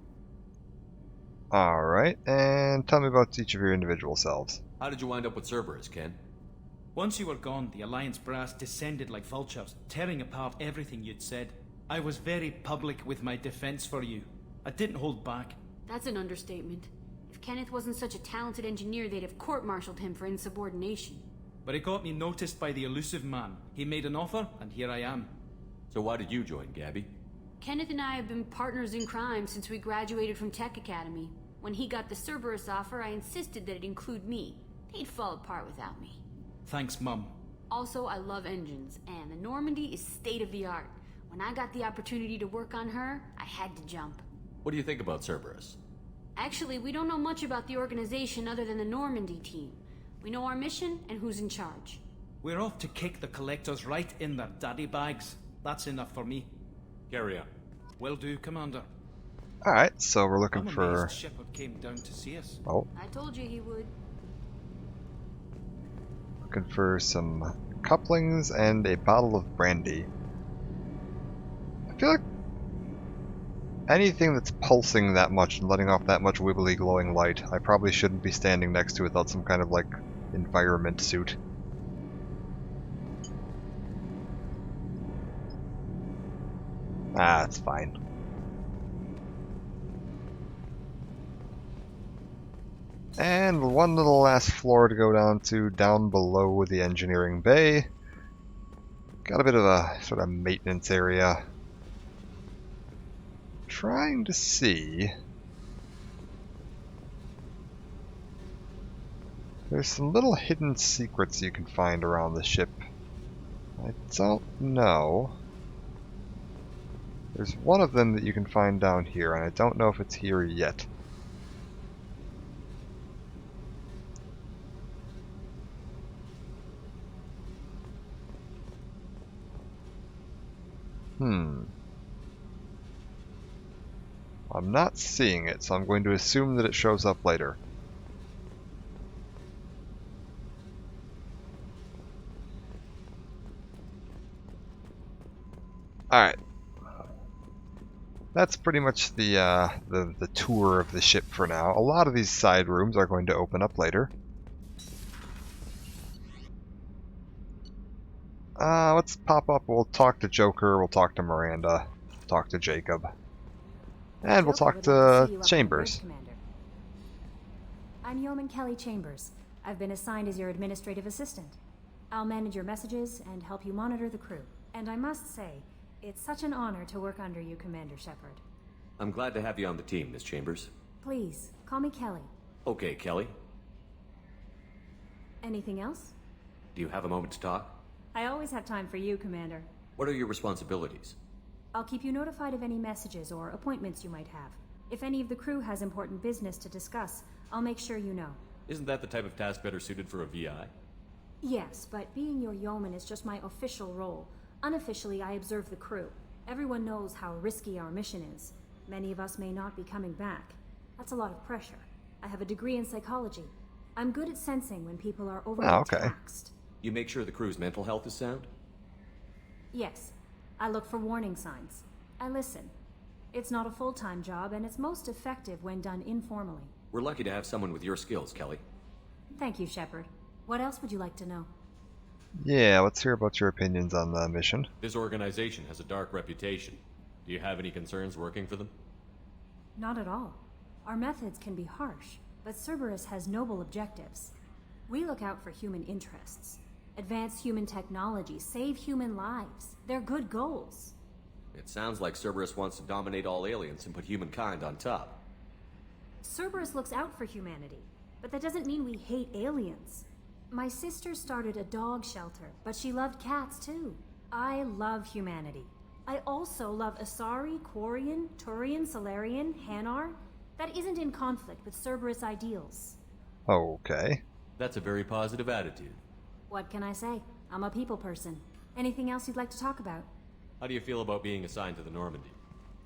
Alright, and tell me about each of your individual selves. How did you wind up with Cerberus, Ken? Once you were gone, the Alliance brass descended like vultures, tearing apart everything you'd said. I was very public with my defense for you. I didn't hold back. That's an understatement. If Kenneth wasn't such a talented engineer, they'd have court-martialed him for insubordination. But it got me noticed by the elusive man. He made an offer, and here I am. So why did you join, Gabby? Kenneth and I have been partners in crime since we graduated from Tech Academy. When he got the Cerberus offer, I insisted that it include me. They'd fall apart without me. Thanks, Mum. Also, I love engines, and the Normandy is state-of-the-art. When I got the opportunity to work on her, I had to jump. What do you think about Cerberus? Actually, we don't know much about the organization other than the Normandy team. We know our mission and who's in charge. We're off to kick the Collectors right in their daddy bags. That's enough for me. Carry on. Will do, Commander. Alright, so we're looking I'm for... amazed Shepard came down to see us. Oh. I told you he would. Looking for some couplings and a bottle of brandy. I feel like anything that's pulsing that much and letting off that much wibbly glowing light, I probably shouldn't be standing next to without some kind of, like, environment suit. Ah, it's fine. And one little last floor to go down to, down below the engineering bay. Got a bit of a sort of maintenance area. Trying to see. There's some little hidden secrets you can find around the ship. I don't know. There's one of them that you can find down here, and I don't know if it's here yet. I'm not seeing it, so I'm going to assume that it shows up later. Alright. That's pretty much the tour of the ship for now. A lot of these side rooms are going to open up later. Let's pop up. We'll talk to Joker, we'll talk to Miranda, talk to Jacob. And we'll talk to Chambers. I'm Yeoman Kelly Chambers. I've been assigned as your administrative assistant. I'll manage your messages and help you monitor the crew. And I must say, it's such an honor to work under you, Commander Shepard. I'm glad to have you on the team, Miss Chambers. Please, call me Kelly. Okay, Kelly. Anything else? Do you have a moment to talk? I always have time for you, Commander. What are your responsibilities? I'll keep you notified of any messages or appointments you might have. If any of the crew has important business to discuss, I'll make sure you know. Isn't that the type of task better suited for a VI? Yes, but being your yeoman is just my official role. Unofficially, I observe the crew. Everyone knows how risky our mission is. Many of us may not be coming back. That's a lot of pressure. I have a degree in psychology. I'm good at sensing when people are overly okay. taxed. You make sure the crew's mental health is sound? Yes. I look for warning signs. I listen. It's not a full-time job, and it's most effective when done informally. We're lucky to have someone with your skills, Kelly. Thank you, Shepard. What else would you like to know? Yeah, let's hear about your opinions on the mission. This organization has a dark reputation. Do you have any concerns working for them? Not at all. Our methods can be harsh, but Cerberus has noble objectives. We look out for human interests. Advance human technology, save human lives. They're good goals. It sounds like Cerberus wants to dominate all aliens and put humankind on top. Cerberus looks out for humanity, but that doesn't mean we hate aliens. My sister started a dog shelter, but she loved cats too. I love humanity. I also love Asari, Quarian, Turian, Salarian, Hanar. That isn't in conflict with Cerberus ideals. Okay. That's a very positive attitude. What can I say? I'm a people person. Anything else you'd like to talk about? How do you feel about being assigned to the Normandy?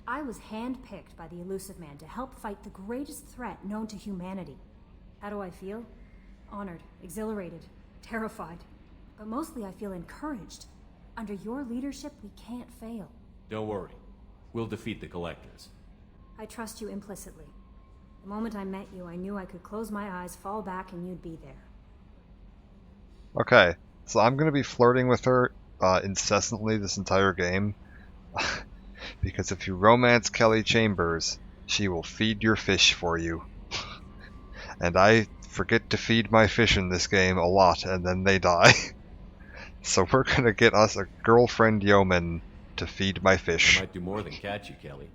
I was handpicked by the Illusive Man to help fight the greatest threat known to humanity. How do I feel? Honored, exhilarated, terrified. But mostly I feel encouraged. Under your leadership, we can't fail. Don't worry. We'll defeat the Collectors. I trust you implicitly. The moment I met you, I knew I could close my eyes, fall back, and you'd be there. Okay, so I'm going to be flirting with her incessantly this entire game. Because if you romance Kelly Chambers, she will feed your fish for you. And I forget to feed my fish in this game a lot, and then they die. So we're going to get us a girlfriend yeoman to feed my fish. I might do more than catch you, Kelly.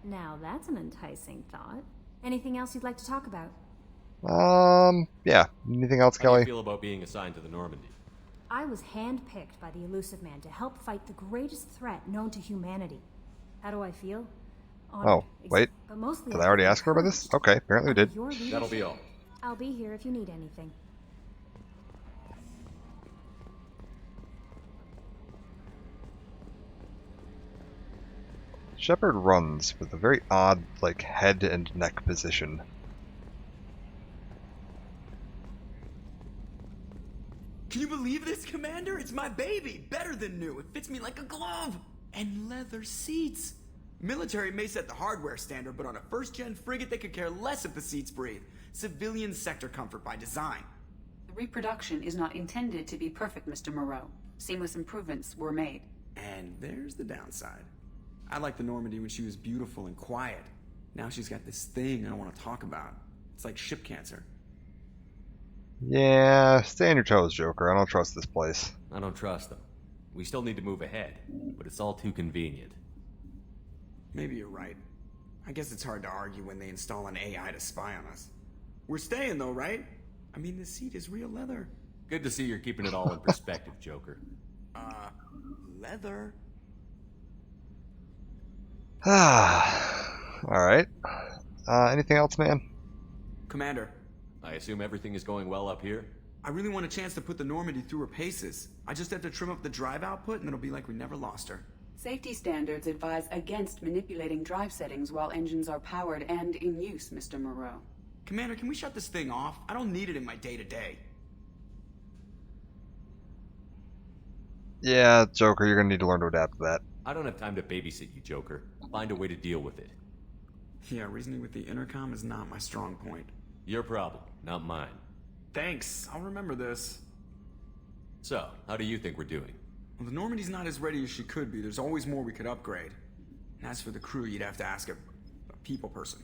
Now that's an enticing thought. Anything else you'd like to talk about? Yeah. Anything else, Kelly? How do you feel about being assigned to the Normandy? I was handpicked by the Illusive Man to help fight the greatest threat known to humanity. How do I feel? Honored, Oh, wait. But mostly Did I already ask her about this? Okay, apparently we did. That'll be all. I'll be here if you need anything. Shepard runs with a very odd, like, head and neck position. Can you believe this, Commander? It's my baby! Better than new. It fits me like a glove! And leather seats! Military may set the hardware standard, but on a first-gen frigate they could care less if the seats breathe. Civilian sector comfort by design. The reproduction is not intended to be perfect, Mr. Moreau. Seamless improvements were made. And there's the downside. I liked the Normandy when she was beautiful and quiet. Now she's got this thing I don't want to talk about. It's like ship cancer. Yeah, stay on your toes, Joker. I don't trust this place. I don't trust them. We still need to move ahead, but it's all too convenient. Maybe you're right. I guess it's hard to argue when they install an AI to spy on us. We're staying though, right? I mean, the seat is real leather. Good to see you're keeping it all in perspective, Joker. Leather? Alright. Anything else, man? Commander. I assume everything is going well up here? I really want a chance to put the Normandy through her paces. I just have to trim up the drive output and it'll be like we never lost her. Safety standards advise against manipulating drive settings while engines are powered and in use, Mr. Moreau. Commander, can we shut this thing off? I don't need it in my day-to-day. Yeah, Joker, you're gonna need to learn to adapt to that. I don't have time to babysit you, Joker. Find a way to deal with it. Yeah, reasoning with the intercom is not my strong point. Your problem, not mine. Thanks, I'll remember this. So, how do you think we're doing? Well, the Normandy's not as ready as she could be. There's always more we could upgrade. And as for the crew, you'd have to ask a people person.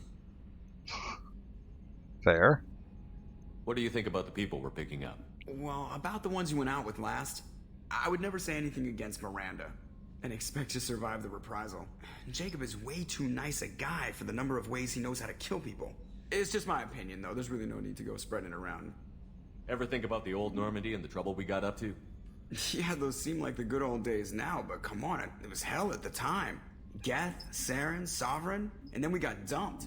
Fair. What do you think about the people we're picking up? Well, about the ones you went out with last, I would never say anything against Miranda. And expect to survive the reprisal. Jacob is way too nice a guy for the number of ways he knows how to kill people. It's just my opinion, though. There's really no need to go spreading it around. Ever think about the old Normandy and the trouble we got up to? Yeah, those seem like the good old days now, but come on, it was hell at the time. Geth, Saren, Sovereign, and then we got dumped.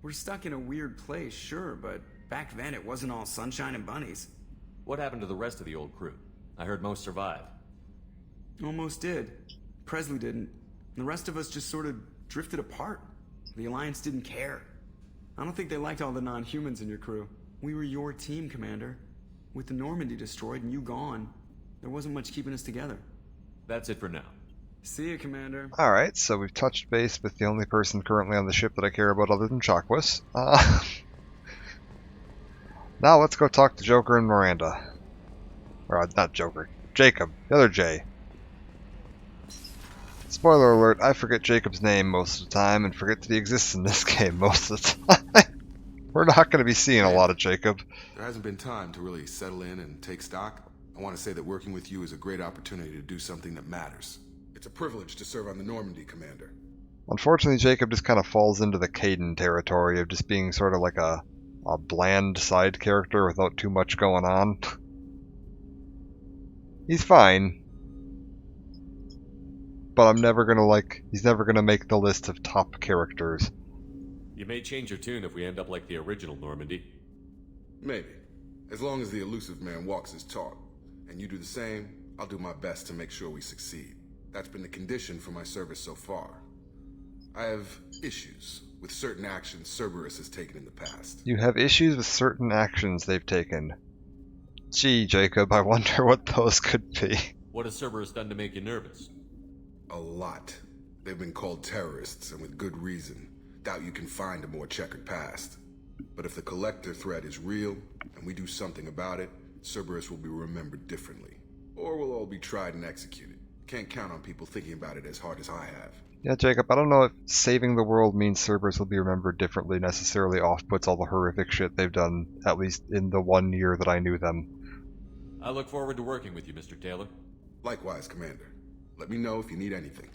We're stuck in a weird place, sure, but back then it wasn't all sunshine and bunnies. What happened to the rest of the old crew? I heard most survived. Almost did. Presley didn't. The rest of us just sort of drifted apart. The Alliance didn't care. I don't think they liked all the non-humans in your crew. We were your team, Commander. With the Normandy destroyed and you gone, there wasn't much keeping us together. That's it for now. See you, Commander. Alright, so we've touched base with the only person currently on the ship that I care about other than Chakwas. Now let's go talk to Joker and Miranda. Or, not Joker. Jacob. The other J. Spoiler alert, I forget Jacob's name most of the time and forget that he exists in this game most of the time. We're not going to be seeing a lot of Jacob. There hasn't been time to really settle in and take stock. I want to say that working with you is a great opportunity to do something that matters. It's a privilege to serve on the Normandy, Commander. Unfortunately, Jacob just kind of falls into the Caden territory of just being sort of like a bland side character without too much going on. He's fine. But I'm never gonna he's never gonna make the list of top characters. You may change your tune if we end up like the original Normandy. Maybe. As long as the elusive man walks his talk, and you do the same, I'll do my best to make sure we succeed. That's been the condition for my service so far. I have issues with certain actions Cerberus has taken in the past. You have issues with certain actions they've taken. Gee, Jacob, I wonder what those could be. What has Cerberus done to make you nervous? A lot. They've been called terrorists, and with good reason. Doubt you can find a more checkered past. But if the Collector threat is real, and we do something about it, Cerberus will be remembered differently. Or we'll all be tried and executed. Can't count on people thinking about it as hard as I have. Yeah, Jacob, I don't know if saving the world means Cerberus will be remembered differently necessarily off-puts all the horrific shit they've done, at least in the 1 year that I knew them. I look forward to working with you, Mr. Taylor. Likewise, Commander. Let me know if you need anything.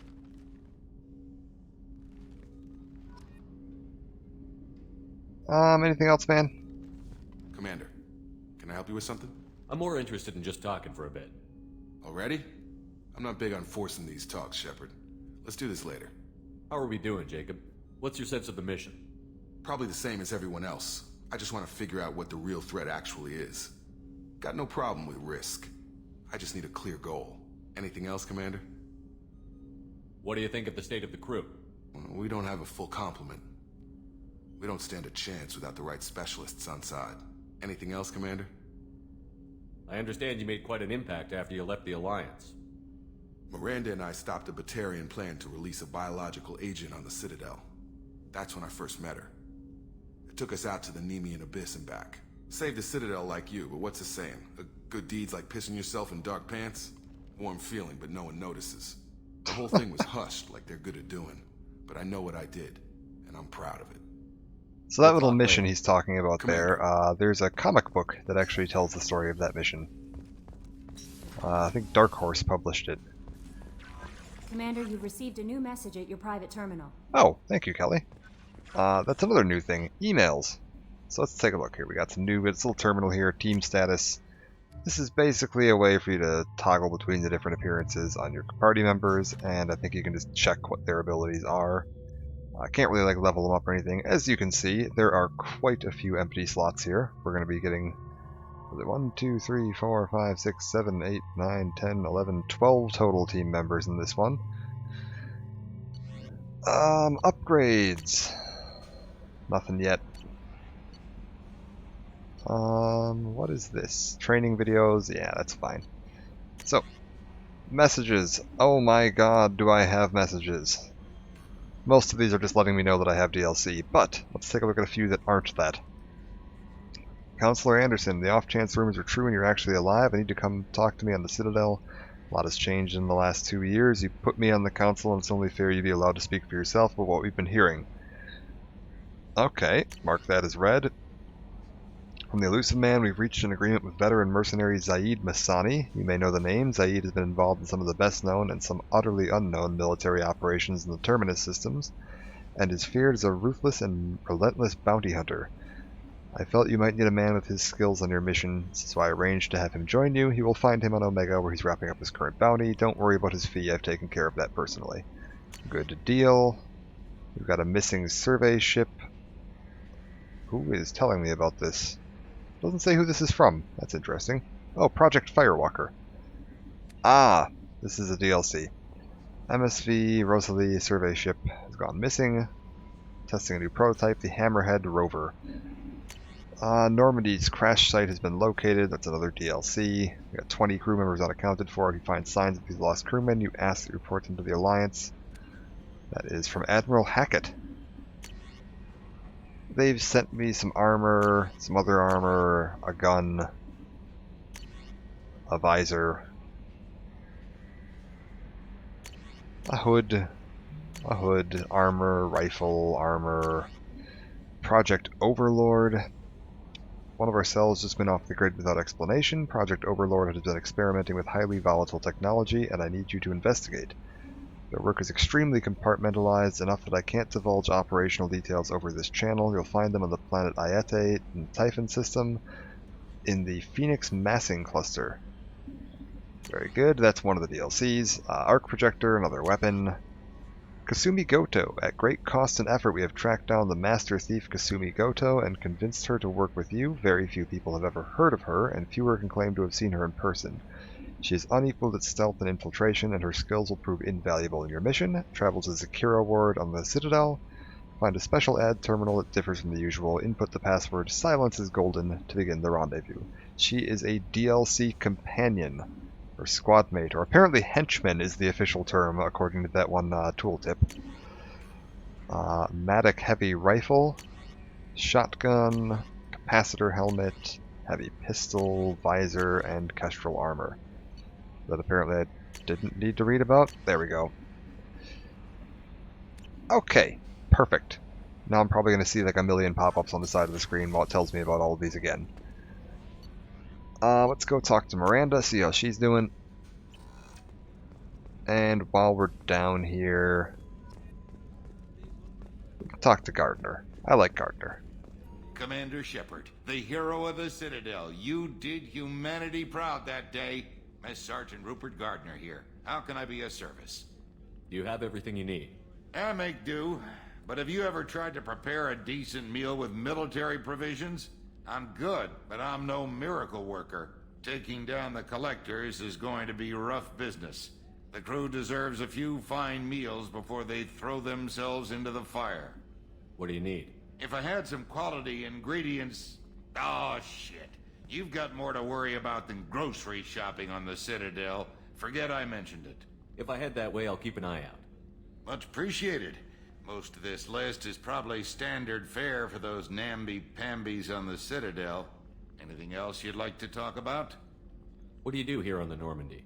Anything else, man? Commander, can I help you with something? I'm more interested in just talking for a bit. Already? I'm not big on forcing these talks, Shepard. Let's do this later. How are we doing, Jacob? What's your sense of the mission? Probably the same as everyone else. I just want to figure out what the real threat actually is. Got no problem with risk. I just need a clear goal. Anything else, Commander? What do you think of the state of the crew? We don't have a full complement. We don't stand a chance without the right specialists on side. Anything else, Commander? I understand you made quite an impact after you left the Alliance. Miranda and I stopped a Batarian plan to release a biological agent on the Citadel. That's when I first met her. It took us out to the Nemean Abyss and back. Saved the Citadel like you, but what's the saying? A good deed's like pissing yourself in dark pants? Warm feeling, but no one notices. The whole thing was hushed like they're good at doing. But I know what I did, and I'm proud of it. So that little mission he's talking about there, there's a comic book that actually tells the story of that mission. I think Dark Horse published it. Commander, you've received a new message at your private terminal. Oh, thank you, Kelly. That's another new thing. Emails. So let's take a look here. We got some new little terminal here, team status. This is basically a way for you to toggle between the different appearances on your party members, and I think you can just check what their abilities are. I can't really level them up or anything. As you can see, there are quite a few empty slots here. We're going to be getting 1, 2, 3, 4, 5, 6, 7, 8, 9, 10, 11, 12 total team members in this one. Upgrades. Nothing yet. What is this? Training videos? Yeah, that's fine. So, messages. Oh my god, do I have messages. Most of these are just letting me know that I have DLC, but let's take a look at a few that aren't that. Counselor Anderson, the off chance rumors are true and you're actually alive. I need to come talk to me on the Citadel. A lot has changed in the last 2 years. You put me on the council and it's only fair you be allowed to speak for yourself about what we've been hearing. Okay, mark that as read. From the Elusive Man, we've reached an agreement with veteran mercenary Zaid Massani. You may know the name. Zaid has been involved in some of the best known and some utterly unknown military operations in the Terminus systems, and is feared as a ruthless and relentless bounty hunter. I felt you might need a man with his skills on your mission, so I arranged to have him join you. You will find him on Omega, where he's wrapping up his current bounty. Don't worry about his fee, I've taken care of that personally. Good deal. We've got a missing survey ship. Who is telling me about this? Doesn't say who this is from. That's interesting. Oh, Project Firewalker. Ah, this is a DLC. MSV Rosalie survey ship has gone missing. Testing a new prototype, the Hammerhead Rover. Normandy's crash site has been located. That's another DLC. We got 20 crew members unaccounted for. If you find signs of these lost crewmen, you ask to report them to the Alliance. That is from Admiral Hackett. They've sent me some armor, some other armor, a gun, a visor, a hood, armor, rifle, armor, Project Overlord. One of our cells just been off the grid without explanation. Project Overlord has been experimenting with highly volatile technology, and I need you to investigate. Their work is extremely compartmentalized, enough that I can't divulge operational details over this channel. You'll find them on the planet Ayete in the Typhon system, in the Phoenix Massing Cluster. Very good, that's one of the DLCs. Arc Projector, another weapon. Kasumi Goto. At great cost and effort, we have tracked down the master thief Kasumi Goto and convinced her to work with you. Very few people have ever heard of her, and fewer can claim to have seen her in person. She is unequaled at stealth and infiltration, and her skills will prove invaluable in your mission. Travel to Zakira Ward on the Citadel. Find a special ad terminal that differs from the usual. Input the password Silence is Golden to begin the rendezvous. She is a DLC companion, or squad mate, or apparently henchman is the official term according to that one tooltip. Matic heavy rifle, shotgun, capacitor helmet, heavy pistol, visor, and kestrel armor. That apparently I didn't need to read about. There we go. Okay, perfect. Now I'm probably going to see like a million pop-ups on the side of the screen while it tells me about all of these again. Let's go talk to Miranda, see how she's doing. And while we're down here, talk to Gardner. I like Gardner. Commander Shepard, the hero of the Citadel. You did humanity proud that day. Mess Sergeant Rupert Gardner here. How can I be of service? You have everything you need. I make do. But have you ever tried to prepare a decent meal with military provisions? I'm good, but I'm no miracle worker. Taking down the collectors is going to be rough business. The crew deserves a few fine meals before they throw themselves into the fire. What do you need? If I had some quality ingredients... Oh, shit. You've got more to worry about than grocery shopping on the Citadel. Forget I mentioned it. If I head that way, I'll keep an eye out. Much appreciated. Most of this list is probably standard fare for those namby-pambies on the Citadel. Anything else you'd like to talk about? What do you do here on the Normandy?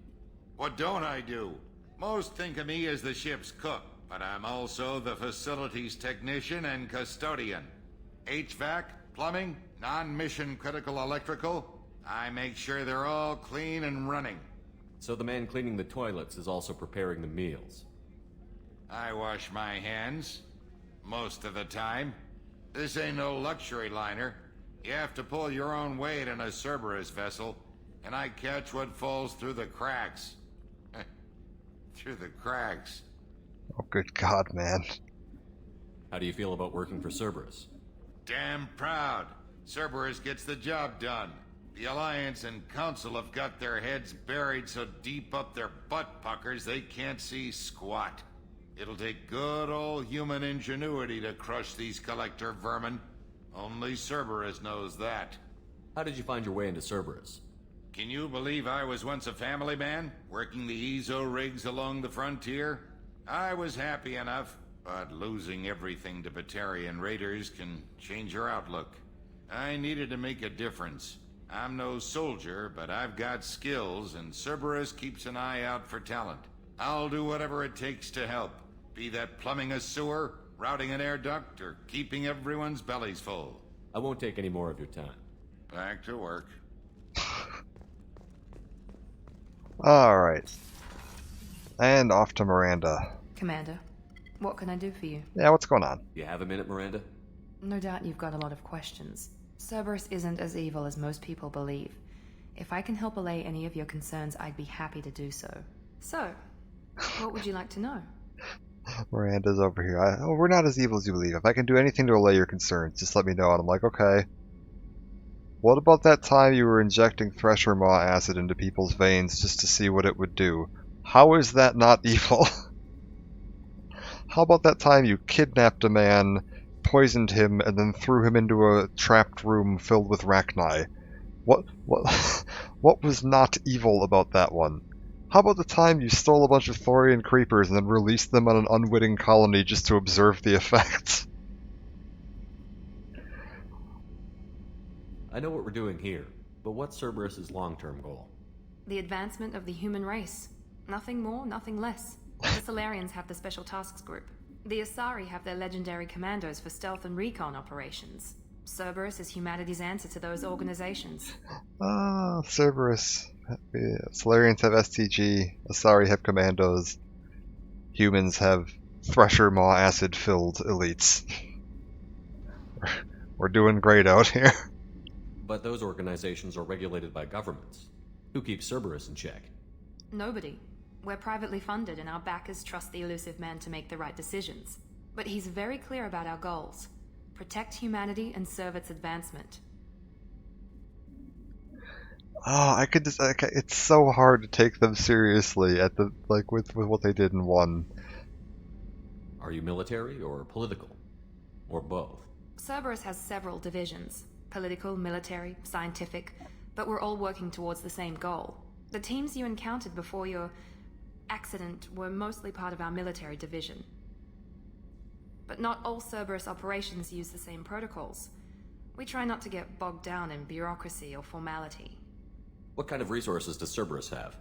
What don't I do? Most think of me as the ship's cook, but I'm also the facilities technician and custodian. HVAC, plumbing, non-mission critical electrical. I make sure they're all clean and running. So the man cleaning the toilets is also preparing the meals. I wash my hands. Most of the time. This ain't no luxury liner. You have to pull your own weight in a Cerberus vessel, and I catch what falls through the cracks. Through the cracks. Oh, good God, man. How do you feel about working for Cerberus? Damn proud. Cerberus gets the job done. The Alliance and Council have got their heads buried so deep up their butt puckers they can't see squat. It'll take good old human ingenuity to crush these collector vermin. Only Cerberus knows that. How did you find your way into Cerberus? Can you believe I was once a family man, working the EZO rigs along the frontier? I was happy enough, but losing everything to Batarian raiders can change your outlook. I needed to make a difference. I'm no soldier, but I've got skills, and Cerberus keeps an eye out for talent. I'll do whatever it takes to help. Be that plumbing a sewer, routing an air duct, or keeping everyone's bellies full. I won't take any more of your time. Back to work. Alright. And off to Miranda. Commander, what can I do for you? Yeah, what's going on? You have a minute, Miranda? No doubt you've got a lot of questions. Cerberus isn't as evil as most people believe. If I can help allay any of your concerns, I'd be happy to do so. So, what would you like to know? Miranda's over here. Oh, we're not as evil as you believe. If I can do anything to allay your concerns, just let me know. And I'm like, okay. What about that time you were injecting Thresher Maw acid into people's veins just to see what it would do? How is that not evil? How about that time you kidnapped a man, poisoned him and then threw him into a trapped room filled with Rachni. What was not evil about that one? How about the time you stole a bunch of Thorian creepers and then released them on an unwitting colony just to observe the effects? I know what we're doing here, but what's Cerberus' long-term goal? The advancement of the human race. Nothing more, nothing less. The Solarians have the Special Tasks Group. The Asari have their legendary commandos for stealth and recon operations. Cerberus is humanity's answer to those organizations. Ah, Cerberus. Yeah, Solarians have STG, Asari have commandos, humans have Thresher Maw acid-filled elites. We're doing great out here. But those organizations are regulated by governments. Who keeps Cerberus in check? Nobody. We're privately funded and our backers trust the Elusive Man to make the right decisions. But he's very clear about our goals. Protect humanity and serve its advancement. Oh, it's so hard to take them seriously at the with what they did in 1. Are you military or political? Or both? Cerberus has several divisions. Political, military, scientific, but we're all working towards the same goal. The teams you encountered before your accident were mostly part of our military division. But not all Cerberus operations use the same protocols. We try not to get bogged down in bureaucracy or formality. What kind of resources does Cerberus have?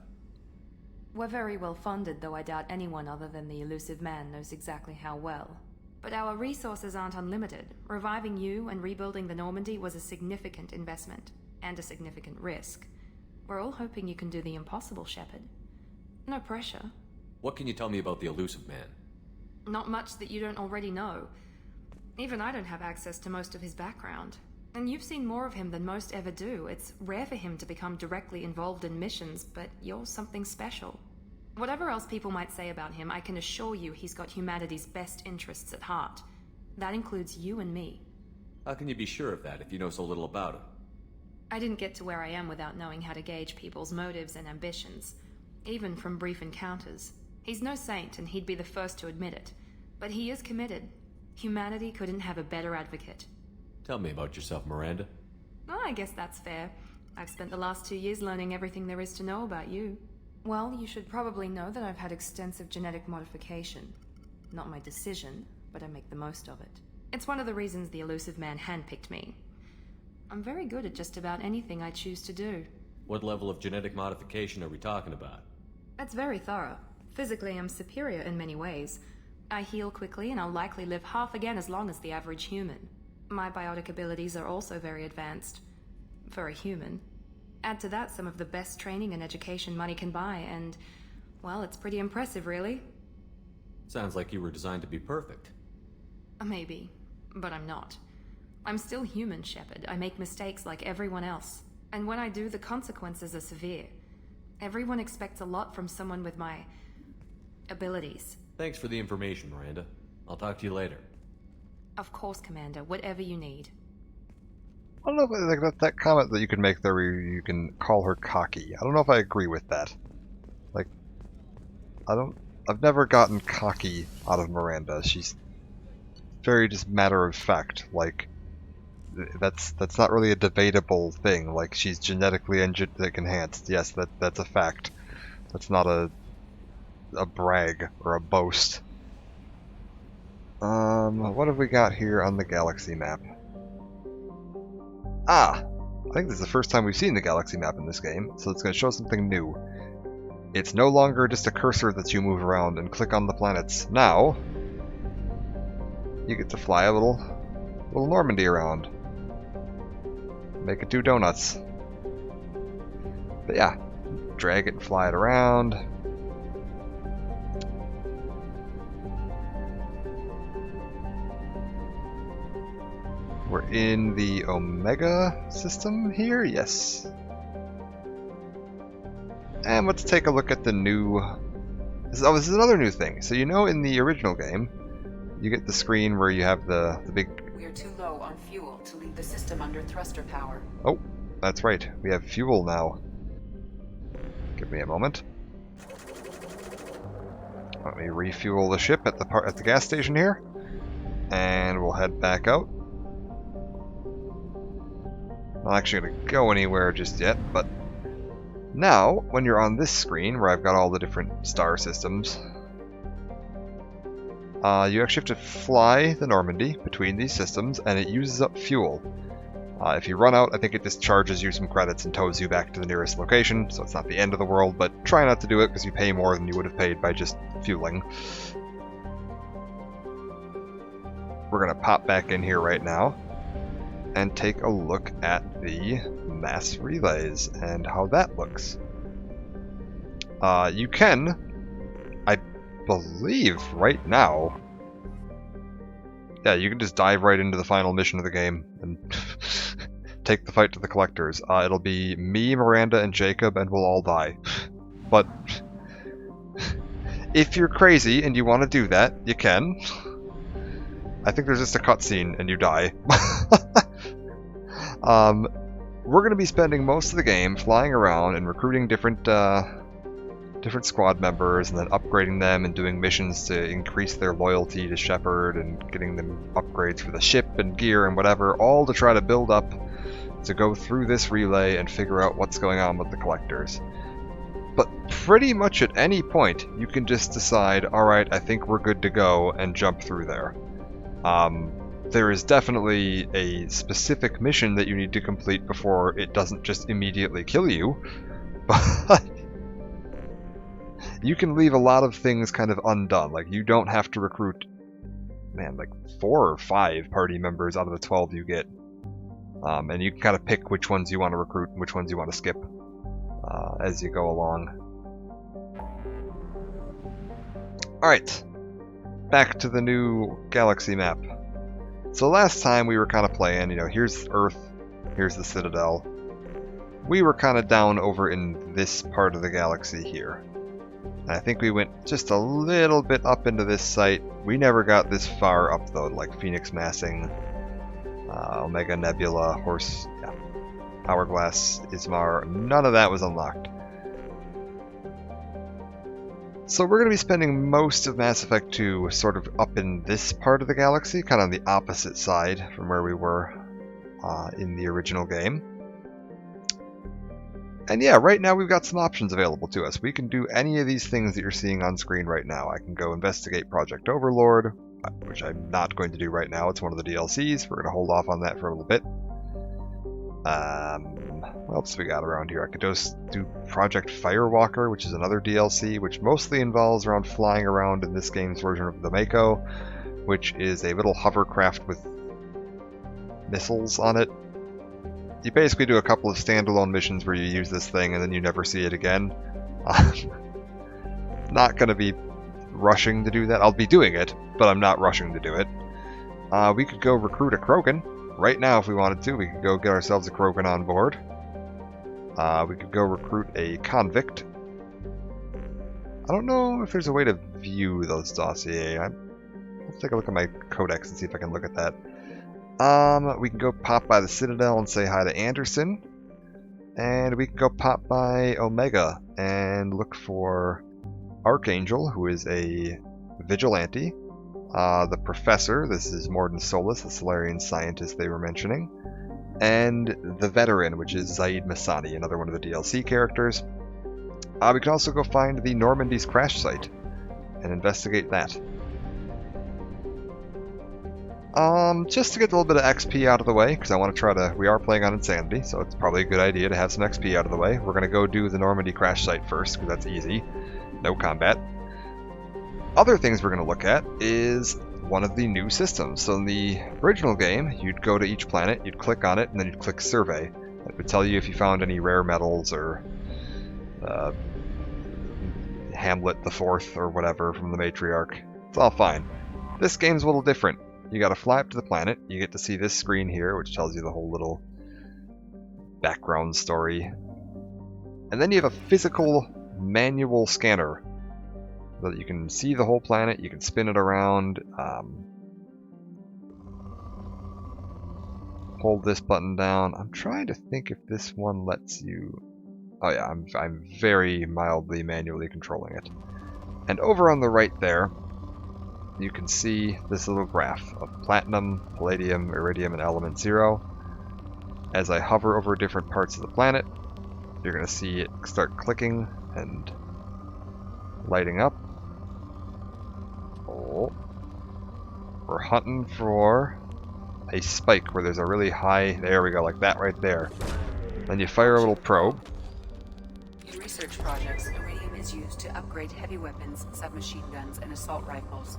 We're very well funded, though I doubt anyone other than the Elusive Man knows exactly how well. But our resources aren't unlimited. Reviving you and rebuilding the Normandy was a significant investment, and a significant risk. We're all hoping you can do the impossible, Shepard. No pressure. What can you tell me about the Elusive Man? Not much that you don't already know. Even I don't have access to most of his background. And you've seen more of him than most ever do. It's rare for him to become directly involved in missions, but you're something special. Whatever else people might say about him, I can assure you he's got humanity's best interests at heart. That includes you and me. How can you be sure of that if you know so little about him? I didn't get to where I am without knowing how to gauge people's motives and ambitions, even from brief encounters. He's no saint, and he'd be the first to admit it. But he is committed. Humanity couldn't have a better advocate. Tell me about yourself, Miranda. Oh, I guess that's fair. I've spent the last 2 years learning everything there is to know about you. Well, you should probably know that I've had extensive genetic modification. Not my decision, but I make the most of it. It's one of the reasons the Elusive Man handpicked me. I'm very good at just about anything I choose to do. What level of genetic modification are we talking about? That's very thorough. Physically, I'm superior in many ways. I heal quickly, and I'll likely live half again as long as the average human. My biotic abilities are also very advanced. For a human. Add to that some of the best training and education money can buy, and, well, it's pretty impressive, really. Sounds like you were designed to be perfect. Maybe, but I'm not. I'm still human, Shepard. I make mistakes like everyone else. And when I do, the consequences are severe. Everyone expects a lot from someone with my abilities. Thanks for the information, Miranda. I'll talk to you later. Of course, Commander. Whatever you need. I don't know if that comment that you can make there where you can call her cocky. I don't know if I agree with that. Like, I've never gotten cocky out of Miranda. She's very just matter of fact. Like, that's not really a debatable thing. Like, she's genetically enhanced. Yes, that's a fact. That's not a brag or a boast. What have we got here on the galaxy map? Ah! I think this is the first time we've seen the galaxy map in this game, so it's going to show something new. It's no longer just a cursor that you move around and click on the planets. Now, you get to fly a little Normandy around. Make it 2 donuts. But yeah, drag it and fly it around. We're in the Omega system here, yes. And let's take a look at the new... this is another new thing. So you know in the original game, you get the screen where you have the big... We are too low on fuel to leave the system under thruster power. Oh, that's right. We have fuel now. Give me a moment. Let me refuel the ship at the gas station here. And we'll head back out. I'm not actually going to go anywhere just yet, but now, when you're on this screen, where I've got all the different star systems, you actually have to fly the Normandy between these systems, and it uses up fuel. If you run out, I think it just charges you some credits and tows you back to the nearest location, so it's not the end of the world, but try not to do it because you pay more than you would have paid by just fueling. We're going to pop back in here right now and take a look at the mass relays and how that looks. You can, I believe right now, yeah, you can just dive right into the final mission of the game and take the fight to the collectors. It'll be me, Miranda, and Jacob, and we'll all die. But if you're crazy and you want to do that, you can. I think there's just a cutscene and you die. We're going to be spending most of the game flying around and recruiting different squad members and then upgrading them and doing missions to increase their loyalty to Shepard and getting them upgrades for the ship and gear and whatever, all to try to build up to go through this relay and figure out what's going on with the collectors. But pretty much at any point, you can just decide, alright, I think we're good to go, and jump through there. There is definitely a specific mission that you need to complete before it doesn't just immediately kill you, but you can leave a lot of things kind of undone. Like, you don't have to recruit, man, like 4 or 5 party members out of the 12 you get. And you can kind of pick which ones you want to recruit and which ones you want to skip as you go along. Alright, back to the new galaxy map. So last time we were kind of playing, you know, here's Earth, here's the Citadel. We were kind of down over in this part of the galaxy here. And I think we went just a little bit up into this site. We never got this far up though, like Phoenix Massing, Omega Nebula, Hourglass, Ismar. None of that was unlocked. So we're going to be spending most of Mass Effect 2 sort of up in this part of the galaxy, kind of on the opposite side from where we were in the original game. And yeah, right now we've got some options available to us. We can do any of these things that you're seeing on screen right now. I can go investigate Project Overlord, which I'm not going to do right now. It's one of the DLCs. We're going to hold off on that for a little bit. What else we got around here? I could just do Project Firewalker, which is another DLC, which mostly involves around flying around in this game's version of the Mako, which is a little hovercraft with missiles on it. You basically do a couple of standalone missions where you use this thing and then you never see it again. Not going to be rushing to do that. I'll be doing it, but I'm not rushing to do it. We could go recruit a Krogan. Right now, if we wanted to, we could go get ourselves a Krogan on board. We could go recruit a convict. I don't know if there's a way to view those dossiers. Let's take a look at my codex and see if I can look at that. We can go pop by the Citadel and say hi to Anderson. And we can go pop by Omega and look for Archangel, who is a vigilante. The Professor, this is Mordin Solus, the Solarian scientist they were mentioning. And the Veteran, which is Zaid Masani, another one of the DLC characters. We can also go find the Normandy's crash site and investigate that. Just to get a little bit of XP out of the way, because I want to try to... We are playing on Insanity, so it's probably a good idea to have some XP out of the way. We're going to go do the Normandy crash site first, because that's easy. No combat. Other things we're going to look at is one of the new systems. So in the original game, you'd go to each planet, you'd click on it, and then you'd click Survey. It would tell you if you found any rare metals or Hamlet the Fourth or whatever from the Matriarch. It's all fine. This game's a little different. You gotta fly up to the planet, you get to see this screen here, which tells you the whole little background story. And then you have a physical manual scanner so that you can see the whole planet, you can spin it around, hold this button down. I'm trying to think if this one lets you... Oh yeah, I'm very mildly manually controlling it. And over on the right there, you can see this little graph of platinum, palladium, iridium, and element 0. As I hover over different parts of the planet, you're going to see it start clicking and lighting up. Oh. We're hunting for a spike where there's a really high... There we go, like that right there. Then you fire a little probe. In research projects, iridium is used to upgrade heavy weapons, submachine guns, and assault rifles.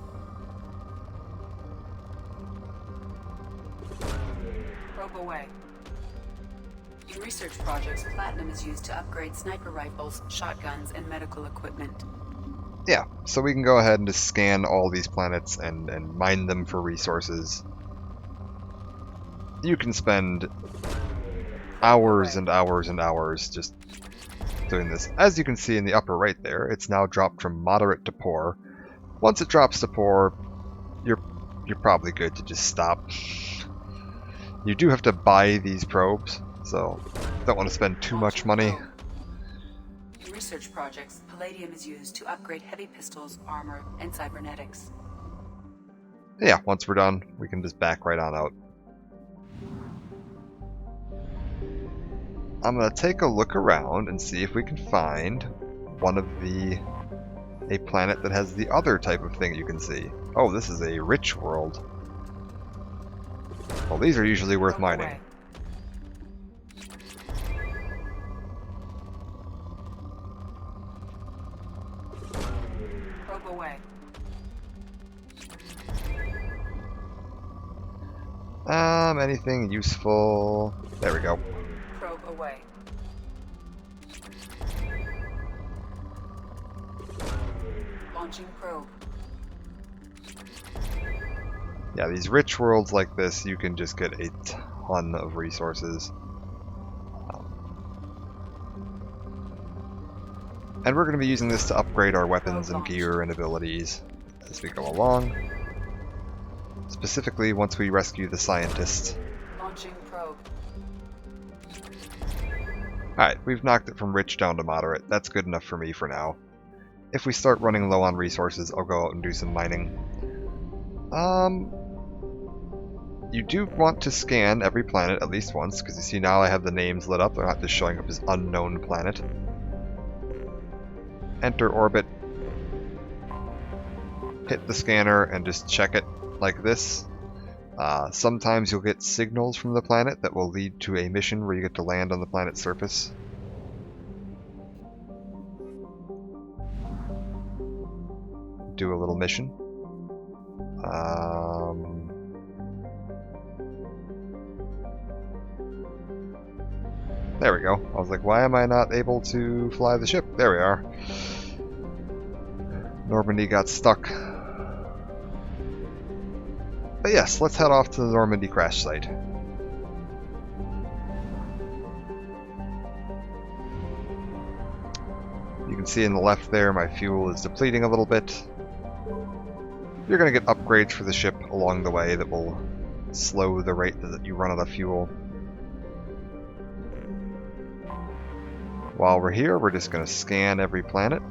Probe away. In research projects, platinum is used to upgrade sniper rifles, shotguns, and medical equipment. Yeah, so we can go ahead and just scan all these planets and mine them for resources. You can spend hours and hours and hours just doing this. As you can see in the upper right there, it's now dropped from moderate to poor. Once it drops to poor, you're probably good to just stop. You do have to buy these probes, so don't want to spend too much money. In research projects, palladium is used to upgrade heavy pistols, armor, and cybernetics. Yeah, once we're done, we can just back right on out. I'm going to take a look around and see if we can find a planet that has the other type of thing you can see. Oh, this is a rich world. Well, these are usually worth mining. Probe away. Anything useful? There we go. Probe away. Launching probe. Yeah, these rich worlds like this, you can just get a ton of resources. And we're going to be using this to upgrade our weapons and gear and abilities as we go along. Specifically, once we rescue the scientist. Launching probe. Alright, we've knocked it from rich down to moderate. That's good enough for me for now. If we start running low on resources, I'll go out and do some mining. You do want to scan every planet at least once, because you see now I have the names lit up. They're not just showing up as unknown planet. Enter orbit. Hit the scanner and just check it like this. Sometimes you'll get signals from the planet that will lead to a mission where you get to land on the planet's surface. Do a little mission. There we go. I was like, why am I not able to fly the ship? There we are. Normandy got stuck. But yes, let's head off to the Normandy crash site. You can see in the left there, my fuel is depleting a little bit. You're going to get upgrades for the ship along the way that will slow the rate that you run out of fuel. While we're here, we're just going to scan every planet.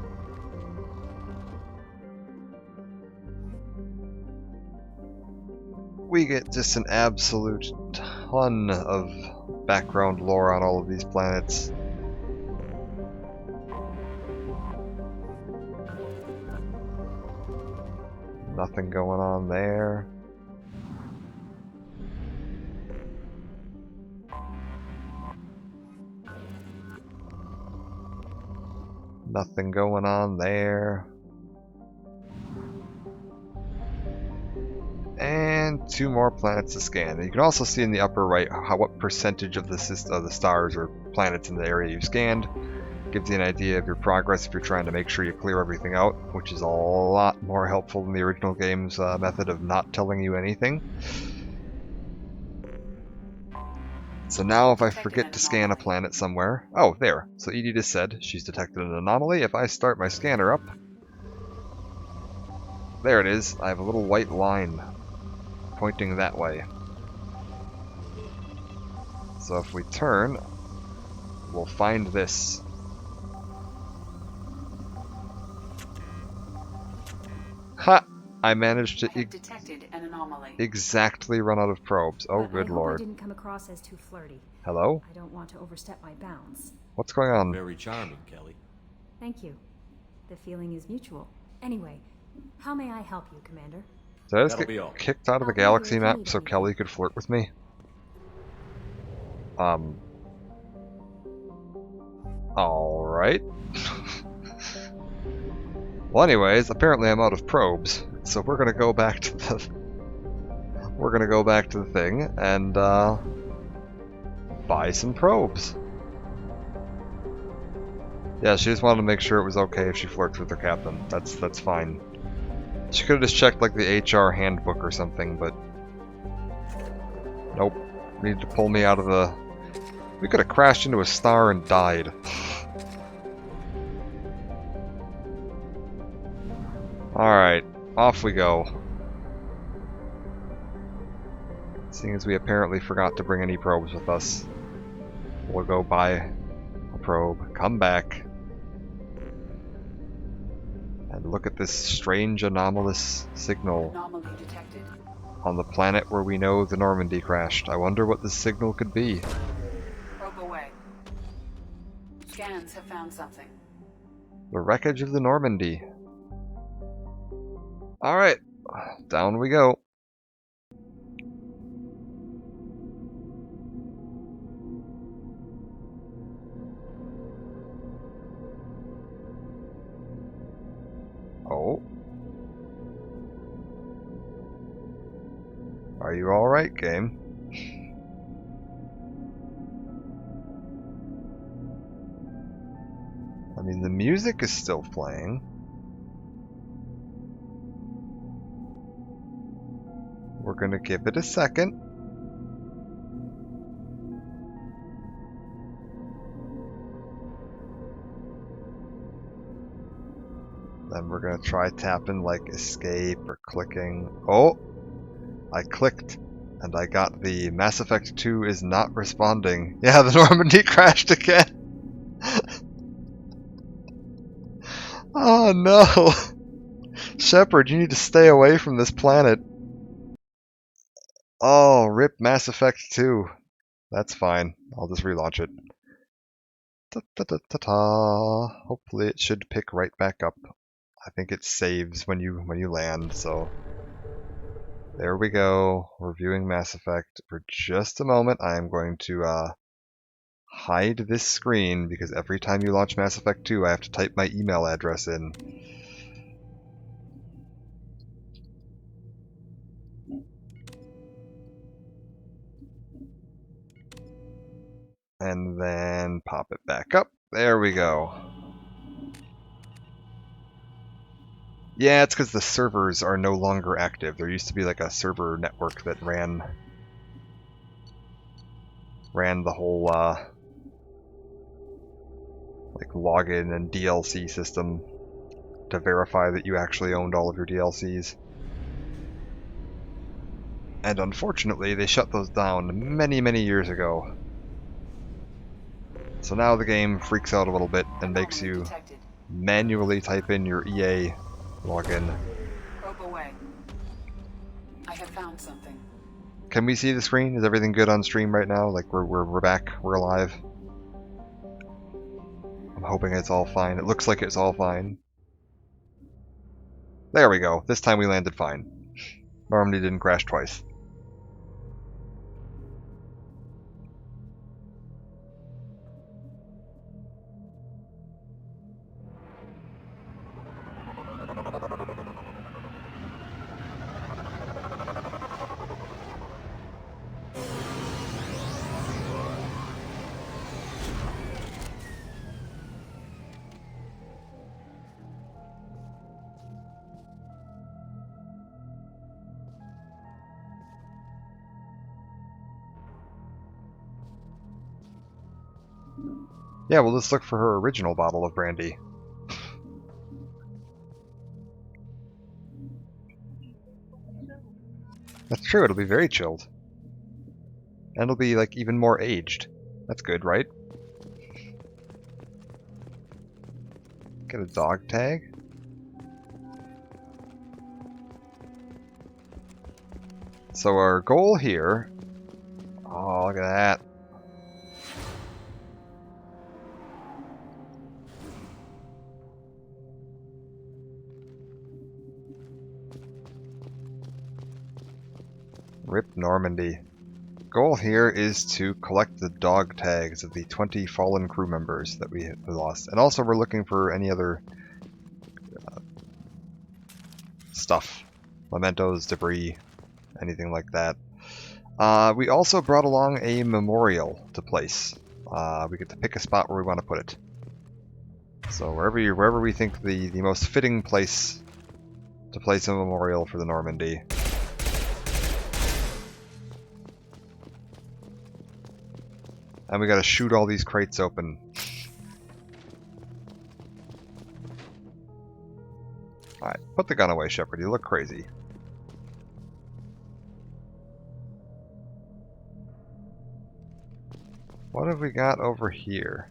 We get just an absolute ton of background lore on all of these planets. Nothing going on there. Nothing going on there. And 2 more planets to scan. And you can also see in the upper right what percentage of the stars or planets in the area you scanned. Gives you an idea of your progress if you're trying to make sure you clear everything out, which is a lot more helpful than the original game's method of not telling you anything. So now if I forget to scan a planet somewhere... Oh, there. So EDI just said she's detected an anomaly. If I start my scanner up... There it is. I have a little white line pointing that way. So if we turn, we'll find this. Ha! I managed to detected an anomaly. exactly run out of probes. Oh, But good I hope lord. I didn't come across as too flirty. Hello? I don't want to overstep my bounds. What's going on? Very charming, Kelly. Thank you. The feeling is mutual. Anyway, how may I help you, Commander? Did I just That'll be get all. kicked out of the I'll be here galaxy if you map need so anything. Kelly could flirt with me? Alright. Well, anyways, apparently I'm out of probes, so we're gonna go back to the... We're gonna go back to the thing and, buy some probes. Yeah, she just wanted to make sure it was okay if she flirts with her captain. That's fine. She could have just checked, like, the HR handbook or something, but... Nope. Needed to pull me out of the... We could have crashed into a star and died. Alright, off we go. Seeing as we apparently forgot to bring any probes with us, we'll go buy a probe, come back, and look at this strange anomalous signal Anomaly detected. on the planet where we know the Normandy crashed. I wonder what this signal could be. Probe away. Scans have found something. The wreckage of the Normandy. Alright, down we go. Oh. Are you alright, game? I mean, the music is still playing. We're gonna give it a second. Then we're gonna try tapping like escape or clicking. Oh! I clicked and I got the Mass Effect 2 is not responding. Yeah, the Normandy crashed again! Oh no! Shepard, you need to stay away from this planet. Oh, rip Mass Effect 2. That's fine. I'll just relaunch it. Ta-ta-ta-ta-ta. Hopefully it should pick right back up. I think it saves when you land, so there we go. We're viewing Mass Effect. For just a moment, I am going to hide this screen because every time you launch Mass Effect 2, I have to type my email address in. And then pop it back up. There we go. Yeah, it's because the servers are no longer active. There used to be like a server network that ran the whole like login and DLC system to verify that you actually owned all of your DLCs. And unfortunately, they shut those down many, many years ago. So now the game freaks out a little bit and makes you manually type in your EA login. Probe away. I have found something. Can we see the screen? Is everything good on stream right now? Like we're back, we're alive. I'm hoping it's all fine. It looks like it's all fine. There we go. This time we landed fine. Normandy didn't crash twice. Yeah, well, let's look for her original bottle of brandy. That's true, it'll be very chilled. And it'll be, like, even more aged. That's good, right? Get a dog tag? So our goal here... Oh, look at that. Rip Normandy. Goal here is to collect the dog tags of the 20 fallen crew members that we lost. And also we're looking for any other stuff. Mementos, debris, anything like that. We also brought along a memorial to place. We get to pick a spot where we want to put it. So wherever we think the most fitting place to place a memorial for the Normandy. And we gotta shoot all these crates open. Alright, put the gun away, Shepard. You look crazy. What have we got over here?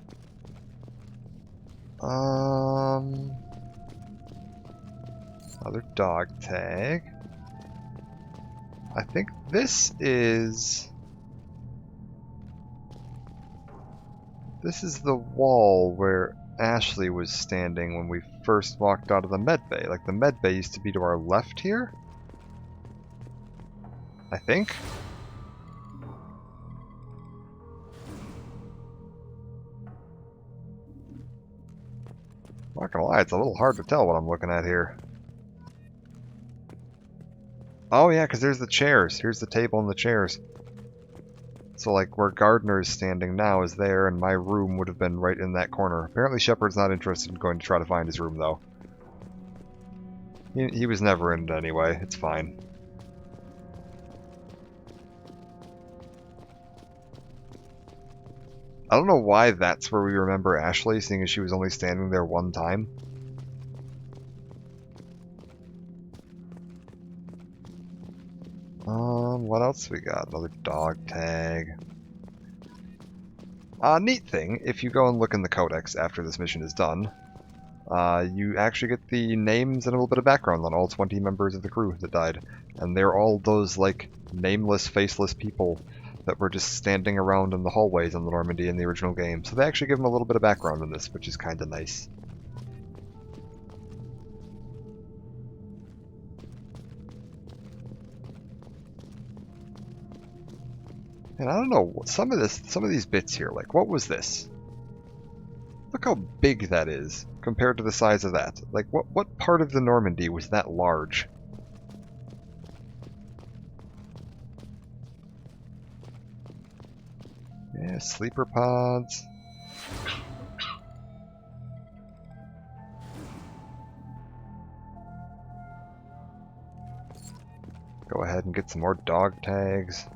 Another dog tag. I think this is... This is the wall where Ashley was standing when we first walked out of the med bay. Like, the med bay used to be to our left here? I think? Not gonna lie, it's a little hard to tell what I'm looking at here. Oh yeah, because there's the chairs. Here's the table and the chairs. So, like, where Gardner is standing now is there, and my room would have been right in that corner. Apparently Shepard's not interested in going to try to find his room, though. He was never in it anyway. It's fine. I don't know why that's where we remember Ashley, seeing as she was only standing there one time. What else we got? Another dog tag. Neat thing, if you go and look in the codex after this mission is done, you actually get the names and a little bit of background on all 20 members of the crew that died. And they're all those, like, nameless, faceless people that were just standing around in the hallways on the Normandy in the original game. So they actually give them a little bit of background in this, which is kind of nice. And I don't know, some of these bits here, like, what was this? Look how big that is compared to the size of that. Like, what part of the Normandy was that large? Yeah, sleeper pods. Go ahead and get some more dog tags.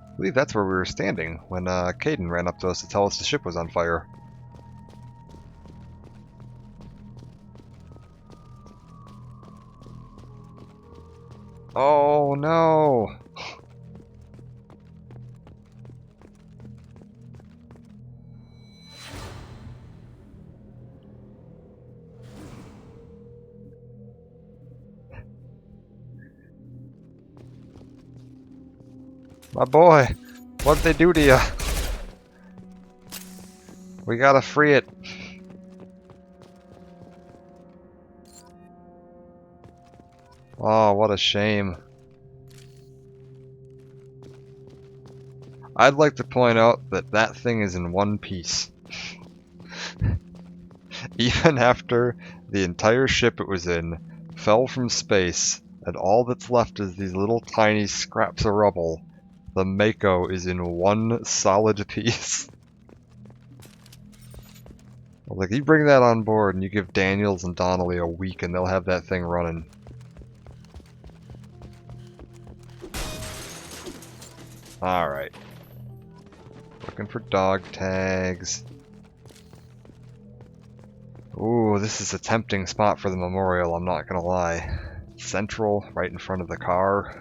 I believe that's where we were standing when Kaidan ran up to us to tell us the ship was on fire. Oh no! My boy, what'd they do to you? We gotta free it. Oh, what a shame. I'd like to point out that that thing is in one piece. Even after the entire ship it was in fell from space, and all that's left is these little tiny scraps of rubble, the Mako is in one solid piece. Like, you bring that on board and you give Daniels and Donnelly a week and they'll have that thing running. Alright. Looking for dog tags. Ooh, this is a tempting spot for the memorial, I'm not gonna lie. Central, right in front of the car.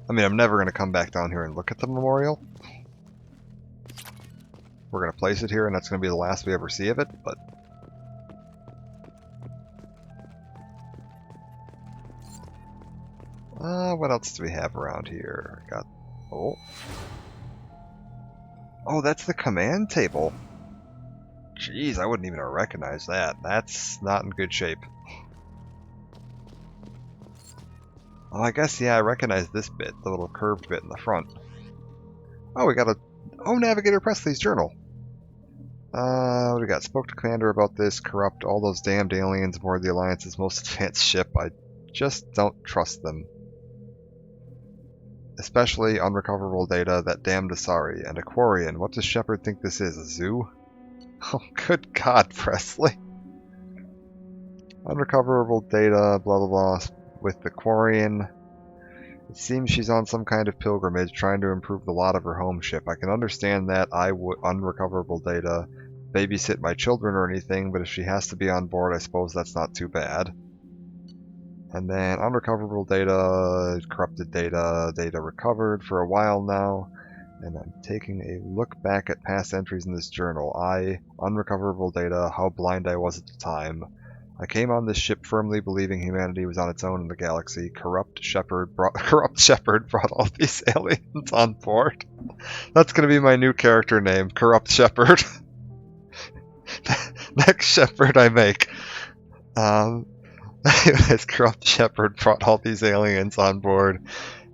I mean, I'm never going to come back down here and look at the memorial. we're going to place it here, and that's going to be the last we ever see of it, but... what else do we have around here? Got... Oh. Oh, that's the command table. Jeez, I wouldn't even have recognized that. That's not in good shape. Oh, I guess, yeah, I recognize this bit, the little curved bit in the front. Oh, we got a... Oh, Navigator Presley's journal. What do we got? Spoke to Commander about this. Corrupt all those damned aliens aboard the Alliance's most advanced ship. I just don't trust them. Especially unrecoverable data, that damned Asari, and Aquarian. What does Shepard think this is, a zoo? Oh, good God, Presley. Unrecoverable data, blah blah blah, with the Quarian. It seems she's on some kind of pilgrimage trying to improve the lot of her home ship. I can understand that I would unrecoverable data, babysit my children or anything, but if she has to be on board, I suppose that's not too bad. And then unrecoverable data, corrupted data, data recovered for a while now. And I'm taking a look back at past entries in this journal. Unrecoverable data, how blind I was at the time. I came on this ship firmly believing humanity was on its own in the galaxy. Corrupt Shepard brought all these aliens on board. That's going to be my new character name, Corrupt Shepard. Next Shepard I make. Anyways, Corrupt Shepard brought all these aliens on board,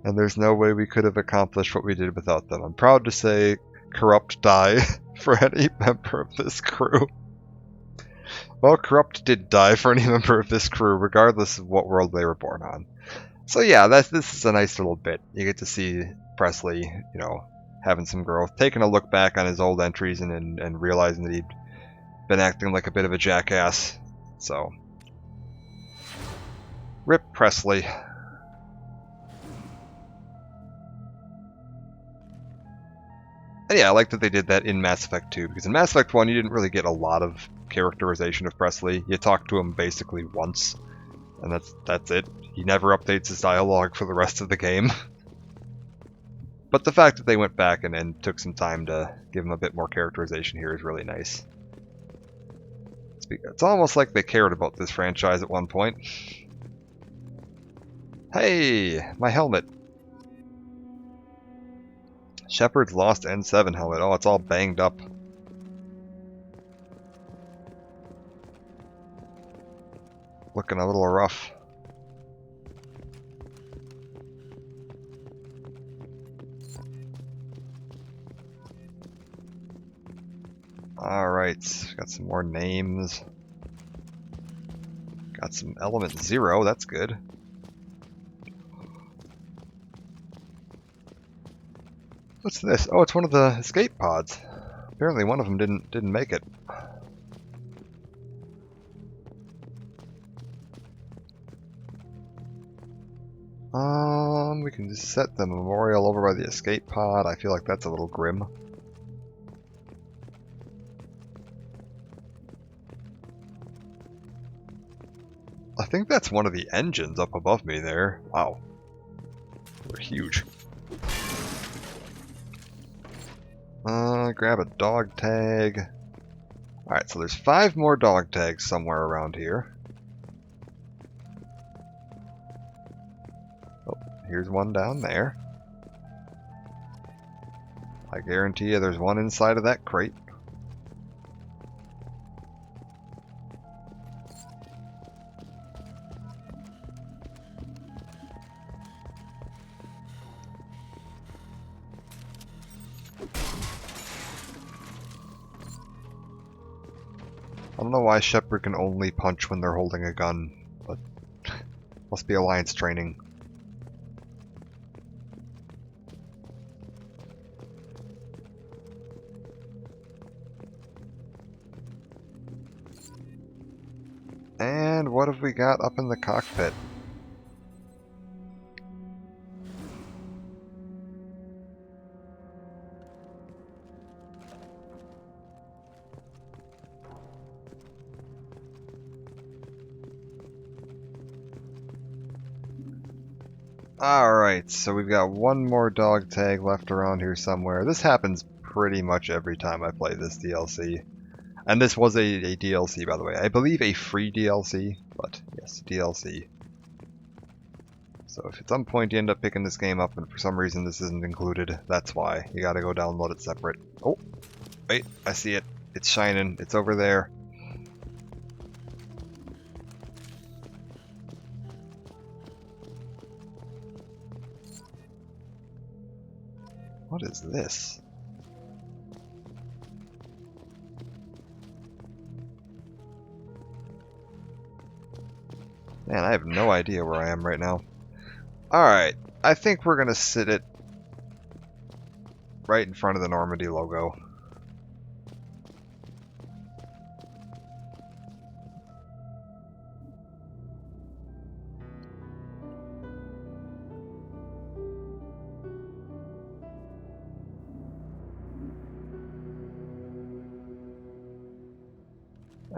and there's no way we could have accomplished what we did without them. I'm proud to say, Corrupt die for any member of this crew. Well, Corrupt did die for any member of this crew, regardless of what world they were born on. So yeah, this is a nice little bit. You get to see Presley, you know, having some growth, taking a look back on his old entries and realizing that he'd been acting like a bit of a jackass. So... Rip Presley. And yeah, I like that they did that in Mass Effect 2, because in Mass Effect 1 you didn't really get a lot of characterization of Presley. You talked to him basically once, and that's it. He never updates his dialogue for the rest of the game. But the fact that they went back and took some time to give him a bit more characterization here is really nice. It's almost like they cared about this franchise at one point. Hey, my helmet. Shepard's lost N7 helmet. Oh, it's all banged up. Looking a little rough. Alright, got some more names. Got some Element 0, that's good. What's this? Oh, it's one of the escape pods. Apparently one of them didn't make it. We can just set the memorial over by the escape pod. I feel like that's a little grim. I think that's one of the engines up above me there. Wow. They're huge. Grab a dog tag. Alright, so there's 5 more dog tags somewhere around here. Oh, here's one down there. I guarantee you there's one inside of that crate. I don't know why Shepard can only punch when they're holding a gun, but must be Alliance training. And what have we got up in the cockpit? Alright, so we've got one more dog tag left around here somewhere. This happens pretty much every time I play this DLC. And this was a DLC, by the way. I believe a free DLC, but yes, DLC. So if at some point you end up picking this game up and for some reason this isn't included, that's why. You gotta go download it separate. Oh, wait, I see it. It's shining. It's over there. What is this? Man, I have no idea where I am right now. Alright, I think we're gonna sit it right in front of the Normandy logo.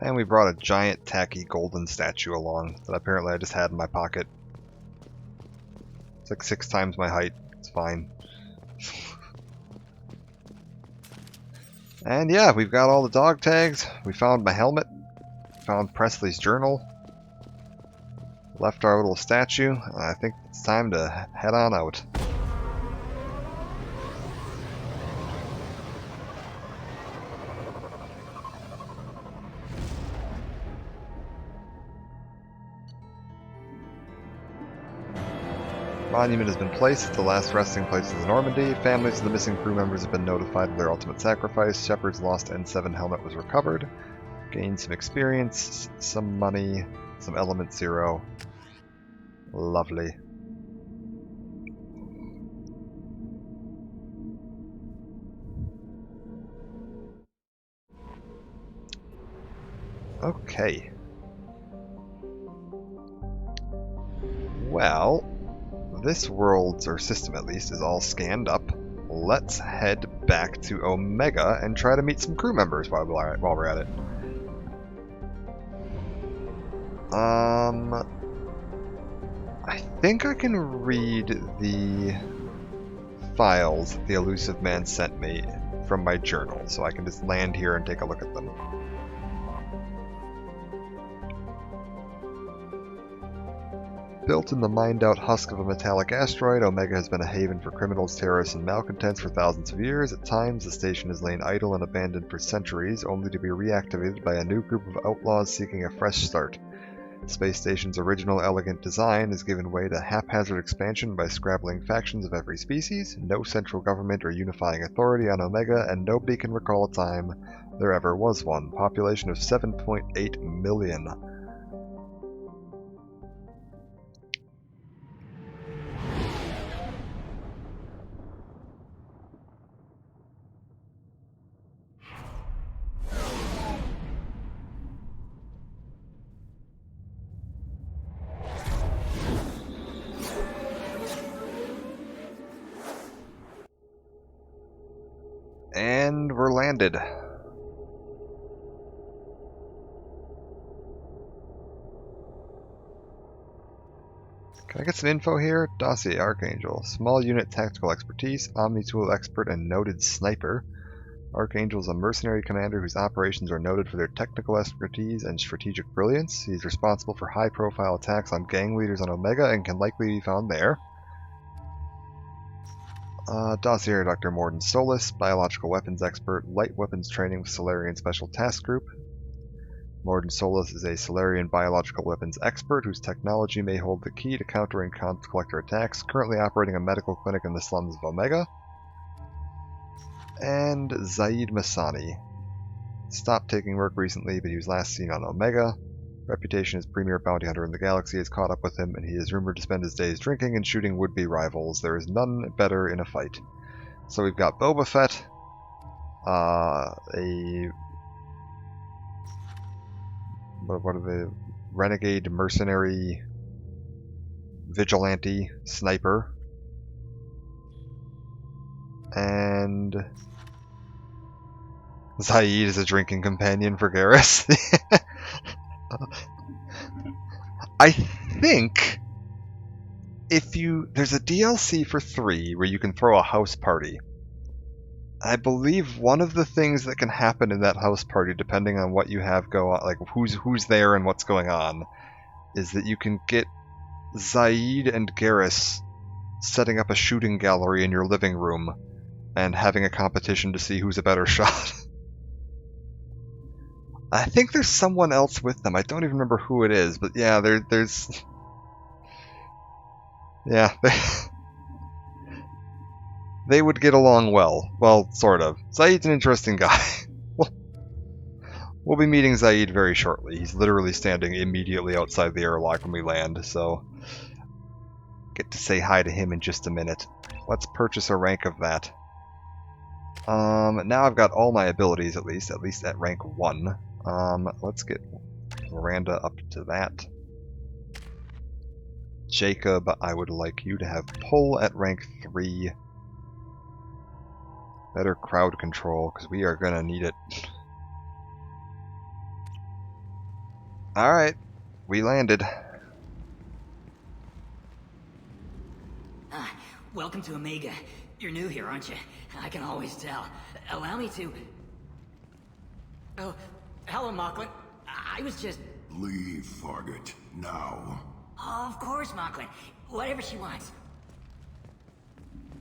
And we brought a giant tacky golden statue along that apparently I just had in my pocket. It's like 6 times my height. It's fine. And yeah, we've got all the dog tags. We found my helmet. Found Presley's journal. Left our little statue. I think it's time to head on out. Monument has been placed at the last resting place of the Normandy. Families of the missing crew members have been notified of their ultimate sacrifice. Shepard's lost N7 helmet was recovered. Gained some experience, some money, some element 0. Lovely. Okay. Well, this world, or system at least, is all scanned up. Let's head back to Omega and try to meet some crew members while we're at it. I think I can read the files the Elusive Man sent me from my journal, so I can just land here and take a look at them. Built in the mined-out husk of a metallic asteroid, Omega has been a haven for criminals, terrorists, and malcontents for thousands of years. At times, the station has lain idle and abandoned for centuries, only to be reactivated by a new group of outlaws seeking a fresh start. The space station's original elegant design has given way to haphazard expansion by scrabbling factions of every species, no central government or unifying authority on Omega, and nobody can recall a time there ever was one. Population of 7.8 million. And we're landed. Can I get some info here? Dossier Archangel. Small unit tactical expertise, omni-tool expert, and noted sniper. Archangel is a mercenary commander whose operations are noted for their technical expertise and strategic brilliance. He's responsible for high-profile attacks on gang leaders on Omega and can likely be found there. Dossier Dr. Morden Solis, biological weapons expert, light weapons training with Solarian Special Task Group. Morden Solis is a Solarian biological weapons expert whose technology may hold the key to countering Khan's Collector attacks, currently operating a medical clinic in the slums of Omega. And Zaid Masani. Stopped taking work recently, but he was last seen on Omega. Reputation as premier bounty hunter in the galaxy has caught up with him, and he is rumored to spend his days drinking and shooting would-be rivals. There is none better in a fight. So we've got Boba Fett, what are the renegade mercenary vigilante sniper, and Zaid is a drinking companion for Garrus. I think there's a DLC for 3 where you can throw a house party. I believe one of the things that can happen in that house party, depending on what you have go on, like who's there and what's going on, is that you can get Zaid and Garrus setting up a shooting gallery in your living room and having a competition to see who's a better shot. I think there's someone else with them. I don't even remember who it is, but yeah, there's... Yeah, they would get along well. Well, sort of. Zaid's an interesting guy. We'll be meeting Zaid very shortly. He's literally standing immediately outside the airlock when we land, so... Get to say hi to him in just a minute. Let's purchase a rank of that. Now I've got all my abilities, at least at rank 1. Let's get Miranda up to that. Jacob, I would like you to have pull at rank 3. Better crowd control, because we are going to need it. Alright, we landed. Welcome to Omega. You're new here, aren't you? I can always tell. Allow me to... Oh, hello, Mocklin. I was just... Leave, Fargate. Now. Of course, Mocklin. Whatever she wants.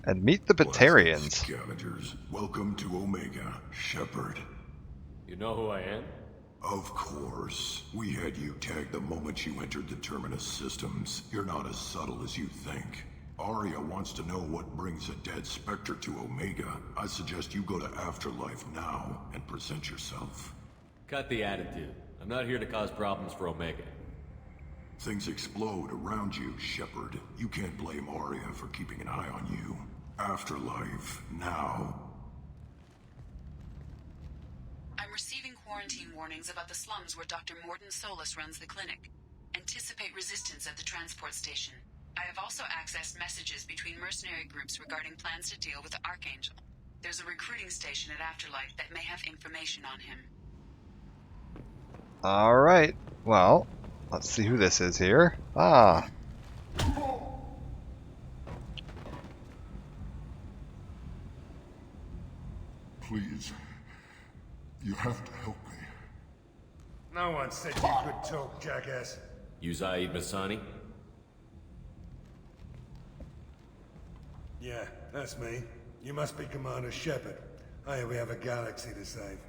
And meet the Batarians. Scavengers, welcome to Omega, Shepard. You know who I am? Of course. We had you tagged the moment you entered the Terminus systems. You're not as subtle as you think. Arya wants to know what brings a dead Spectre to Omega. I suggest you go to Afterlife now and present yourself. Cut the attitude. I'm not here to cause problems for Omega. Things explode around you, Shepard. You can't blame Arya for keeping an eye on you. Afterlife, now. I'm receiving quarantine warnings about the slums where Dr. Mordin Solus runs the clinic. Anticipate resistance at the transport station. I have also accessed messages between mercenary groups regarding plans to deal with the Archangel. There's a recruiting station at Afterlife that may have information on him. Alright, well, let's see who this is here. Ah. Please, you have to help me. No one said you could talk, jackass. You Zaid Masani? Yeah, that's me. You must be Commander Shepard. Hey, we have a galaxy to save.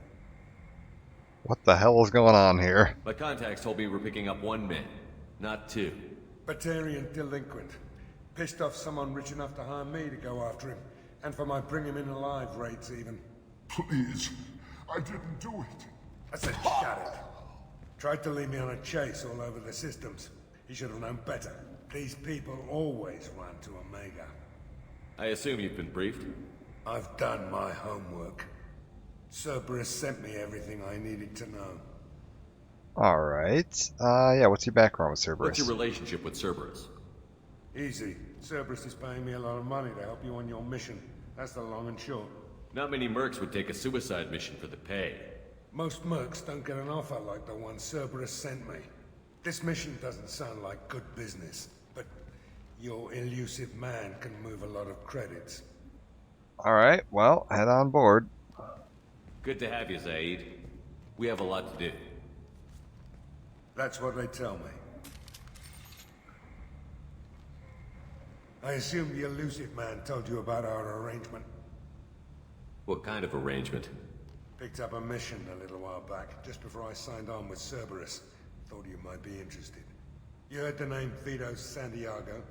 What the hell is going on here? My contacts told me we're picking up 1 man, not 2. Batarian delinquent. Pissed off someone rich enough to hire me to go after him. And for my bring him in alive rates even. Please, I didn't do it. I said shut it. Tried to lead me on a chase all over the systems. He should have known better. These people always run to Omega. I assume you've been briefed? I've done my homework. Cerberus sent me everything I needed to know. Alright. Yeah, what's your background with Cerberus? What's your relationship with Cerberus? Easy. Cerberus is paying me a lot of money to help you on your mission. That's the long and short. Not many mercs would take a suicide mission for the pay. Most mercs don't get an offer like the one Cerberus sent me. This mission doesn't sound like good business, but your elusive man can move a lot of credits. Alright, well, head on board. Good to have you, Zaid. We have a lot to do. That's what they tell me. I assume the elusive man told you about our arrangement. What kind of arrangement? Picked up a mission a little while back, just before I signed on with Cerberus. Thought you might be interested. You heard the name Vito Santiago?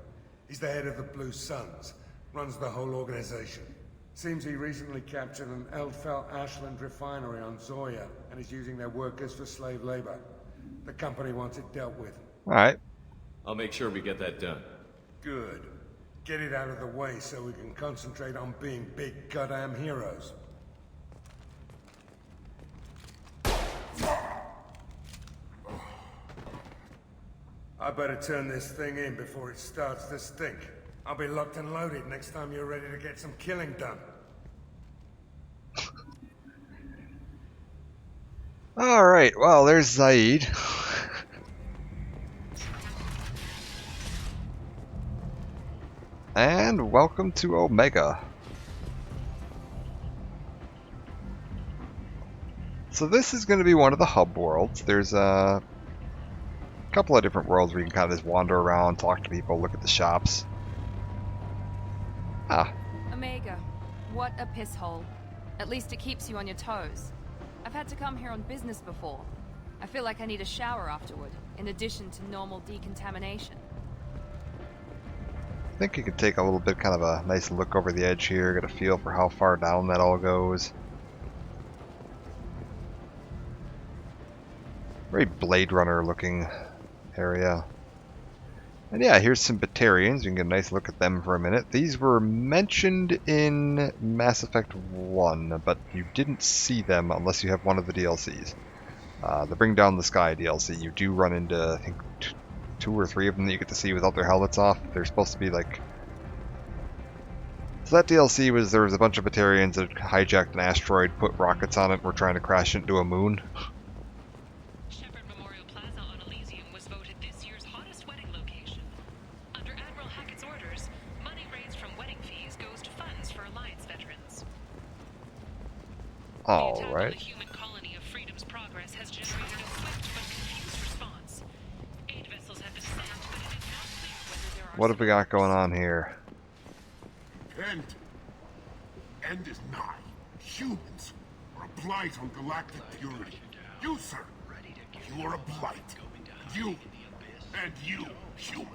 He's the head of the Blue Suns, runs the whole organization. Seems he recently captured an Eldfell Ashland refinery on Zoya, and is using their workers for slave labor. The company wants it dealt with. Alright. I'll make sure we get that done. Good. Get it out of the way so we can concentrate on being big goddamn heroes. I better turn this thing in before it starts to stink. I'll be locked and loaded next time you're ready to get some killing done. Alright, well, there's Zaid. And welcome to Omega. So this is going to be one of the hub worlds. There's a couple of different worlds where you can kind of just wander around, talk to people, look at the shops. Ah. Omega, what a piss hole. At least it keeps you on your toes. I've had to come here on business before. I feel like I need a shower afterward, in addition to normal decontamination. I think you could take a little bit, kind of a nice look over the edge here, get a feel for how far down that all goes. Very Blade Runner looking area. And yeah, here's some Batarians. You can get a nice look at them for a minute. These were mentioned in Mass Effect 1, but you didn't see them unless you have one of the DLCs. The Bring Down the Sky DLC, you do run into, I think, 2 or 3 of them that you get to see without their helmets off. They're supposed to be like... So that DLC was, there was a bunch of Batarians that hijacked an asteroid, put rockets on it, and were trying to crash into a moon. Shepard Memorial Plaza on Elysium was voted this year's hottest wedding location. Under Admiral Hackett's orders, money raised from wedding fees goes to funds for Alliance veterans. Alright. What have we got going on here? End. End is nigh. Humans are a blight on galactic purity. You, sir, you are a blight. You, and you, human.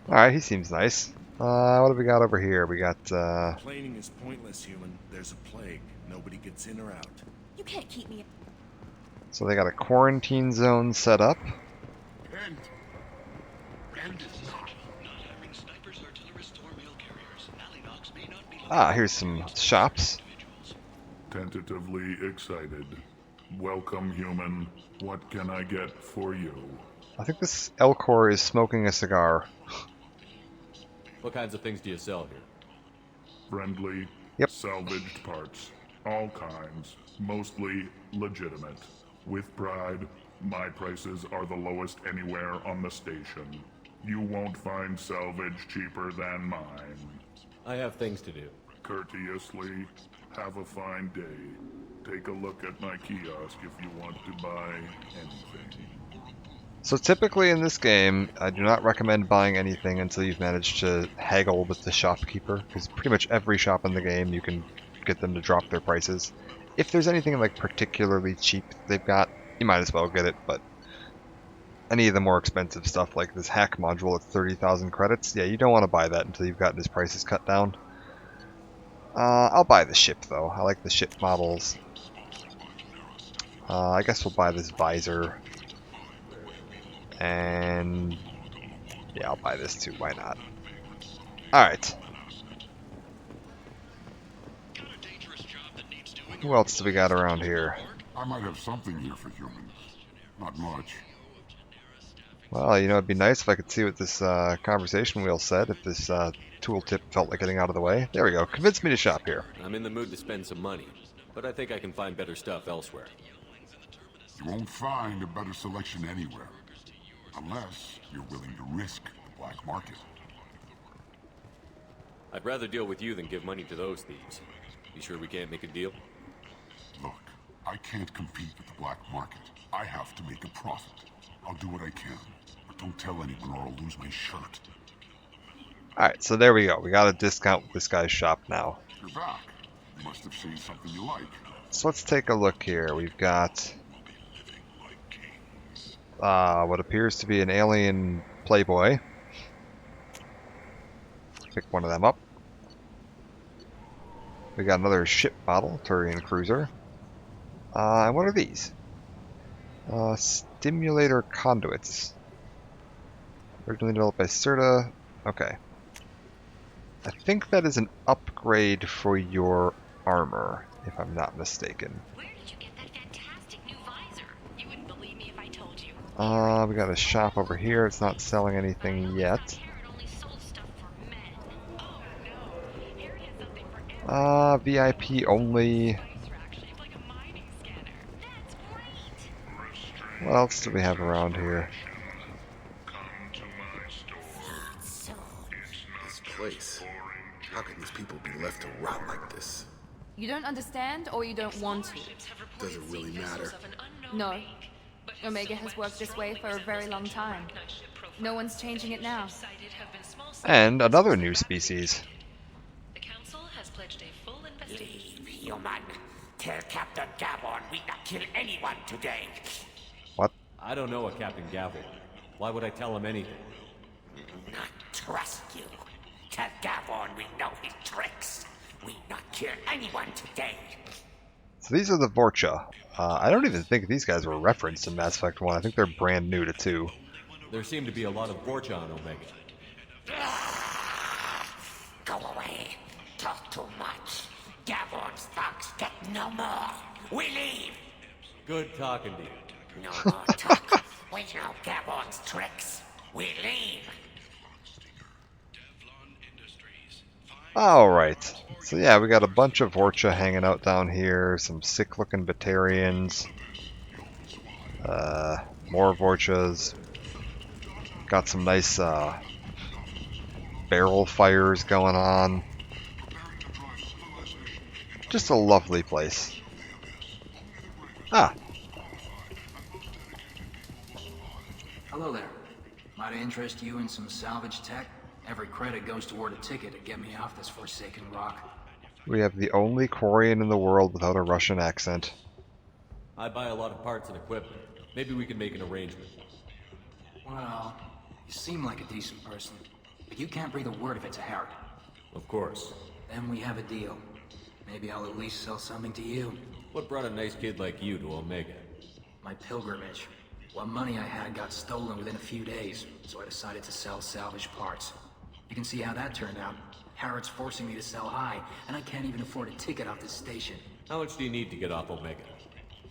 Alright, he seems nice. What have we got over here? We got, Complaining is pointless, human. There's a plague. Nobody gets in or out. You can't keep me. So they got a quarantine zone set up. End. End is not. Ah, here's some shops. Tentatively excited. Welcome, human. What can I get for you? I think this Elcor is smoking a cigar. What kinds of things do you sell here? Friendly, salvaged parts. All kinds. Mostly legitimate. With pride, my prices are the lowest anywhere on the station. You won't find salvage cheaper than mine. I have things to do. Courteously, have a fine day. Take a look at my kiosk if you want to buy anything. So typically in this game, I do not recommend buying anything until you've managed to haggle with the shopkeeper, because pretty much every shop in the game you can get them to drop their prices. If there's anything like particularly cheap they've got, you might as well get it, but any of the more expensive stuff like this hack module at 30,000 credits, yeah, you don't want to buy that until you've gotten his prices cut down. I'll buy the ship though. I like the ship models. I guess we'll buy this visor. And yeah, I'll buy this too, why not? Alright. Who else do we got around here? I might have something here for humans. Not much. Well, you know, it'd be nice if I could see what this conversation wheel said, if this tooltip felt like getting out of the way. There we go. Convince me to shop here. I'm in the mood to spend some money, but I think I can find better stuff elsewhere. You won't find a better selection anywhere. Unless you're willing to risk the black market. I'd rather deal with you than give money to those thieves. You sure we can't make a deal? Look, I can't compete with the black market. I have to make a profit. I'll do what I can, but don't tell anyone or I'll lose my shirt. Alright, so there we go. We got a discount with this guy's shop now. You're back. You must have seen something you like. So let's take a look here. We've got what appears to be an alien Playboy. Pick one of them up. We got another ship model, Turian cruiser. And what are these? Stimulator conduits. Originally developed by Serta. Okay. I think that is an upgrade for your armor, if I'm not mistaken. Where did you get that fantastic new visor? You wouldn't believe me if I told you. We got a shop over here. It's not selling anything yet. VIP only. What else do we have around here? This place. How can these people be left to rot like this? You don't understand, or you don't want to? Does it really matter? No. Omega has worked this way for a very long time. No one's changing it now. And another new species. The council has pledged a full investigation. Leave, human. Tell Captain Gavon we not kill anyone today. What? I don't know a Captain Gavel. Why would I tell him anything? Not trust you. Tell Gavon we know his tricks. We not kill anyone today. So these are the Vorcha. I don't even think these guys were referenced in Mass Effect 1. I think they're brand new to 2. There seem to be a lot of Vorcha on Omega. Go away. Talk too much. Gavon's thugs get no more. We leave. Good talking to you. No more talk. We know Gavon's tricks. We leave. Alright. So yeah, we got a bunch of Vorcha hanging out down here. Some sick-looking Batarians. More Vorchas. Got some nice barrel fires going on. Just a lovely place. Ah. Hello there. Might I interest you in some salvage tech? Every credit goes toward a ticket to get me off this forsaken rock. We have the only Quarian in the world without a Russian accent. I buy a lot of parts and equipment. Maybe we can make an arrangement. Well, you seem like a decent person, but you can't breathe a word of it to Harrod. Of course. Then we have a deal. Maybe I'll at least sell something to you. What brought a nice kid like you to Omega? My pilgrimage. What money I had got stolen within a few days, so I decided to sell salvage parts. You can see how that turned out. Harrod's forcing me to sell high, and I can't even afford a ticket off this station. How much do you need to get off Omega?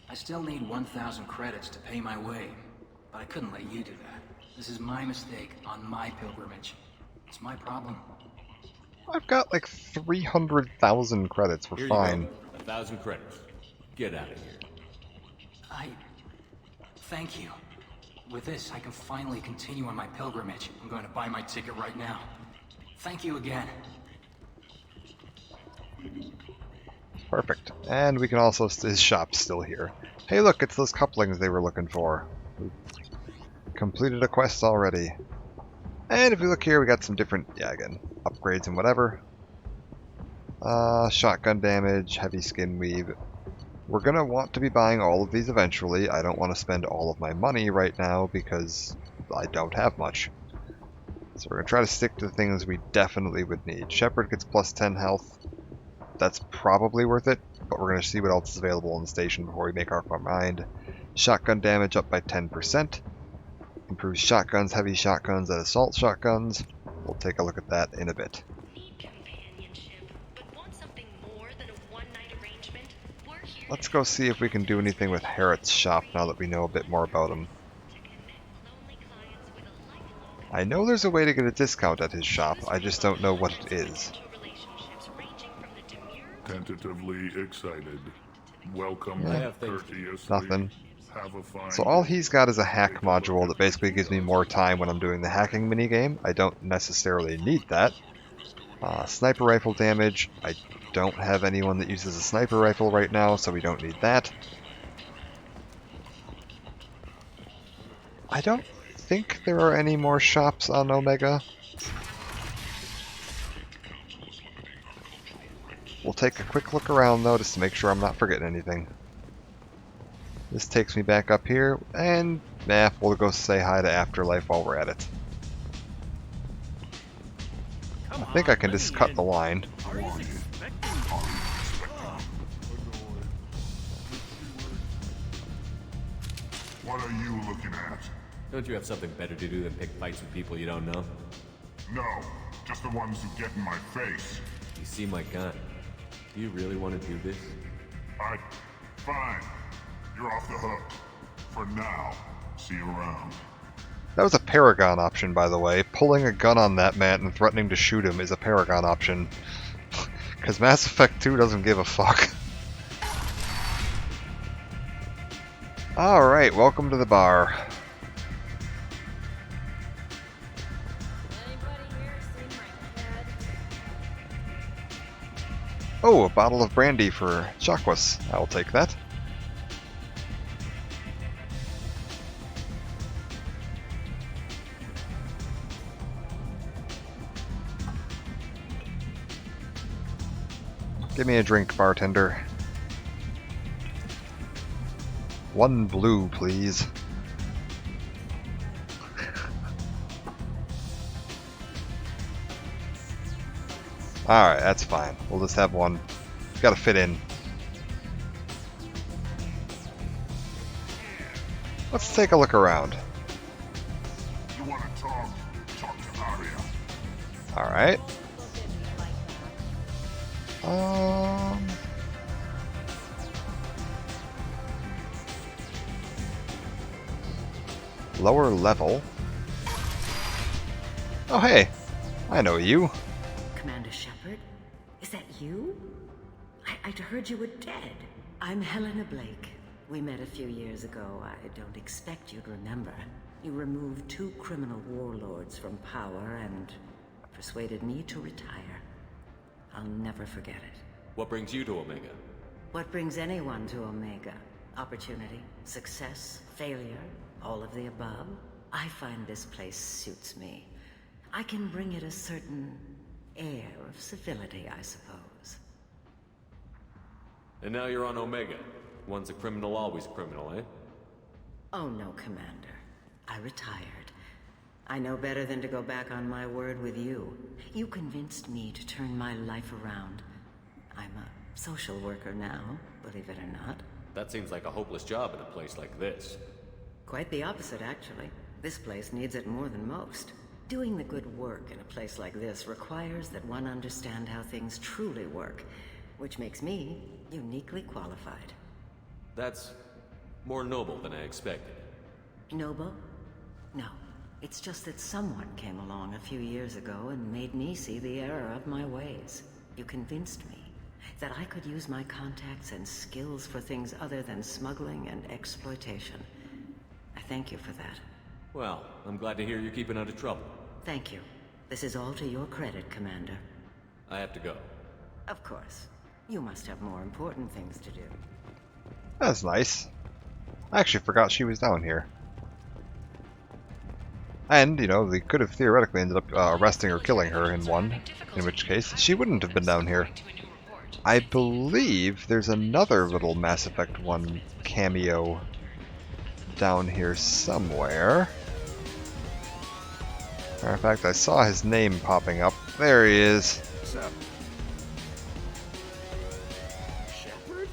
I still need 1,000 credits to pay my way, but I couldn't let you do that. This is my mistake on my pilgrimage. It's my problem. I've got like 300,000 credits. We're Here fine. You go. 1,000 credits. Get out of here. Thank you. With this, I can finally continue on my pilgrimage. I'm going to buy my ticket right now. Thank you again. Perfect. And we can also, his shop's still here. Hey look, it's those couplings they were looking for. We completed a quest already. And if we look here, we got some different, again, upgrades and whatever. Shotgun damage, heavy skin weave. We're gonna want to be buying all of these eventually. I don't want to spend all of my money right now because I don't have much. So we're gonna try to stick to the things we definitely would need. Shepard gets plus 10 health. That's probably worth it, but we're gonna see what else is available in the station before we make up our mind. Shotgun damage up by 10%. Improves shotguns, heavy shotguns, and assault shotguns. We'll take a look at that in a bit. Let's go see if we can do anything with Harrod's shop now that we know a bit more about him. I know there's a way to get a discount at his shop, I just don't know what it is. Tentatively excited. Welcome, courteously. Nothing. Have a fine So all he's got is a hack module that basically gives me more time when I'm doing the hacking minigame. I don't necessarily need that. Sniper rifle damage. I don't have anyone that uses a sniper rifle right now, so we don't need that. I don't think there are any more shops on Omega. We'll take a quick look around though, just to make sure I'm not forgetting anything. This takes me back up here, and we'll go say hi to Afterlife while we're at it. I think I can just cut the line. What are you looking at? Don't you have something better to do than pick fights with people you don't know? No, just the ones who get in my face. You see my gun. Do you really want to do this? Fine. You're off the hook. For now. See you around. That was a Paragon option, by the way. Pulling a gun on that man and threatening to shoot him is a Paragon option. Because Mass Effect 2 doesn't give a fuck. Alright, welcome to the bar. Anybody here seen my dad? Oh, a bottle of brandy for Chakwas. I'll take that. Give me a drink, bartender. 1 blue, please. Alright, that's fine. We'll just have one. Gotta fit in. Let's take a look around. You want to talk? Talk to Arya. Alright. Lower level. Oh hey, I know you. Commander Shepard? Is that you? I'd heard you were dead. I'm Helena Blake. We met a few years ago. I don't expect you'd remember. You removed 2 criminal warlords from power and persuaded me to retire. I'll never forget it. What brings you to Omega? What brings anyone to Omega? Opportunity, success, failure, all of the above. I find this place suits me. I can bring it a certain air of civility, I suppose. And now you're on Omega. Once a criminal, always a criminal, eh? Oh no, Commander. I retired. I know better than to go back on my word with you. You convinced me to turn my life around. I'm a social worker now, believe it or not. That seems like a hopeless job in a place like this. Quite the opposite, actually. This place needs it more than most. Doing the good work in a place like this requires that one understand how things truly work, which makes me uniquely qualified. That's more noble than I expected. Noble? No. It's just that someone came along a few years ago and made me see the error of my ways. You convinced me that I could use my contacts and skills for things other than smuggling and exploitation. I thank you for that. Well, I'm glad to hear you're keeping out of trouble. Thank you. This is all to your credit, Commander. I have to go. Of course. You must have more important things to do. That's nice. I actually forgot she was down here. And, you know, they could have theoretically ended up arresting or killing her in one, in which case she wouldn't have been down here. I believe there's another little Mass Effect 1 cameo down here somewhere. Matter of fact, I saw his name popping up. There he is. What's up? Shepard?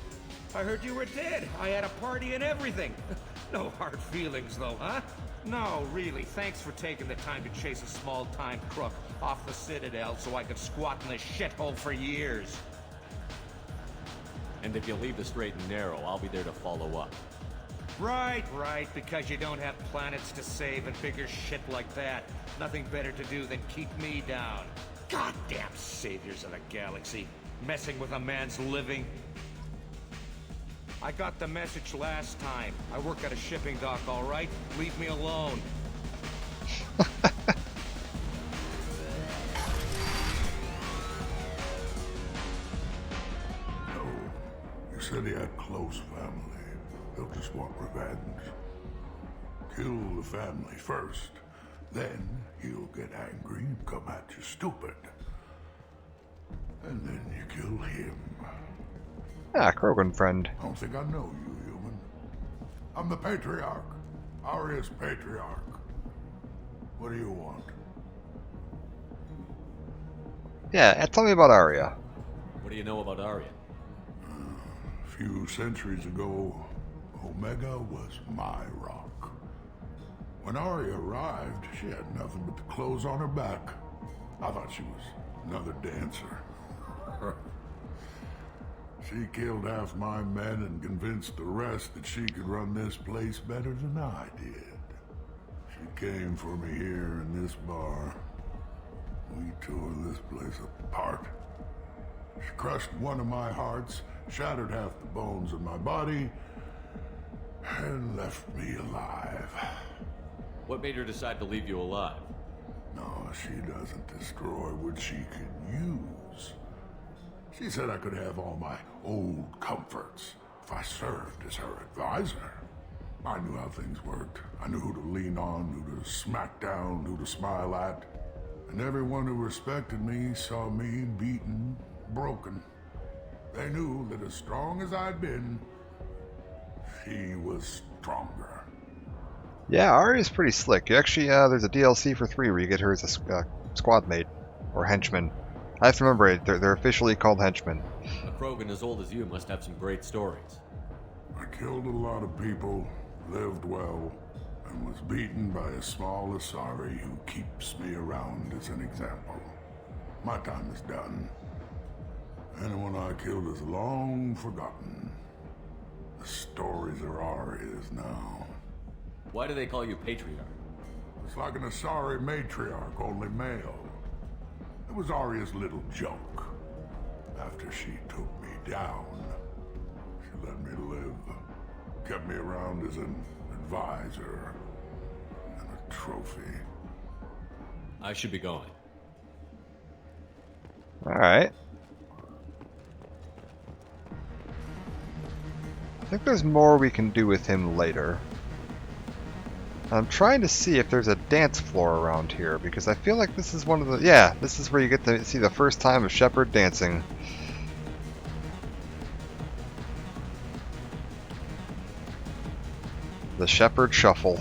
I heard you were dead. I had a party and everything. No hard feelings, though, huh? No, really. Thanks for taking the time to chase a small-time crook off the Citadel so I could squat in this shithole for years. And if you leave the straight and narrow, I'll be there to follow up. Right, because you don't have planets to save and bigger shit like that. Nothing better to do than keep me down. Goddamn saviors of the galaxy, messing with a man's living. I got the message last time. I work at a shipping dock, all right? Leave me alone. You said he had close family. They'll just want revenge. Kill the family first. Then he'll get angry and come at you stupid. And then you kill him. Ah, Krogan friend. I don't think I know you, human. I'm the Patriarch. Arya's Patriarch. What do you want? Yeah, tell me about Arya. What do you know about Arya? A few centuries ago, Omega was my rock. When Arya arrived, she had nothing but the clothes on her back. I thought she was another dancer. She killed half my men and convinced the rest that she could run this place better than I did. She came for me here in this bar. We tore this place apart. She crushed one of my hearts, shattered half the bones in my body, and left me alive. What made her decide to leave you alive? No, she doesn't destroy what she can use. She said I could have all my old comforts if I served as her advisor. I knew how things worked. I knew who to lean on, who to smack down, who to smile at. And everyone who respected me saw me beaten, broken. They knew that as strong as I'd been, she was stronger. Yeah, Arya's pretty slick. You actually, there's a DLC for 3 where you get her as a squad mate, or henchman. I have to remember it, they're officially called henchmen. A Krogan as old as you must have some great stories. I killed a lot of people, lived well, and was beaten by a small Asari who keeps me around as an example. My time is done. Anyone I killed is long forgotten. The stories are Arya's now. Why do they call you Patriarch? It's like an Asari matriarch, only male. It was Arya's little joke. After she took me down, she let me live. Kept me around as an advisor and a trophy. I should be going. Alright. I think there's more we can do with him later. I'm trying to see if there's a dance floor around here, because I feel like this is one of the... Yeah, this is where you get to see the first time of Shepard dancing. The Shepard Shuffle.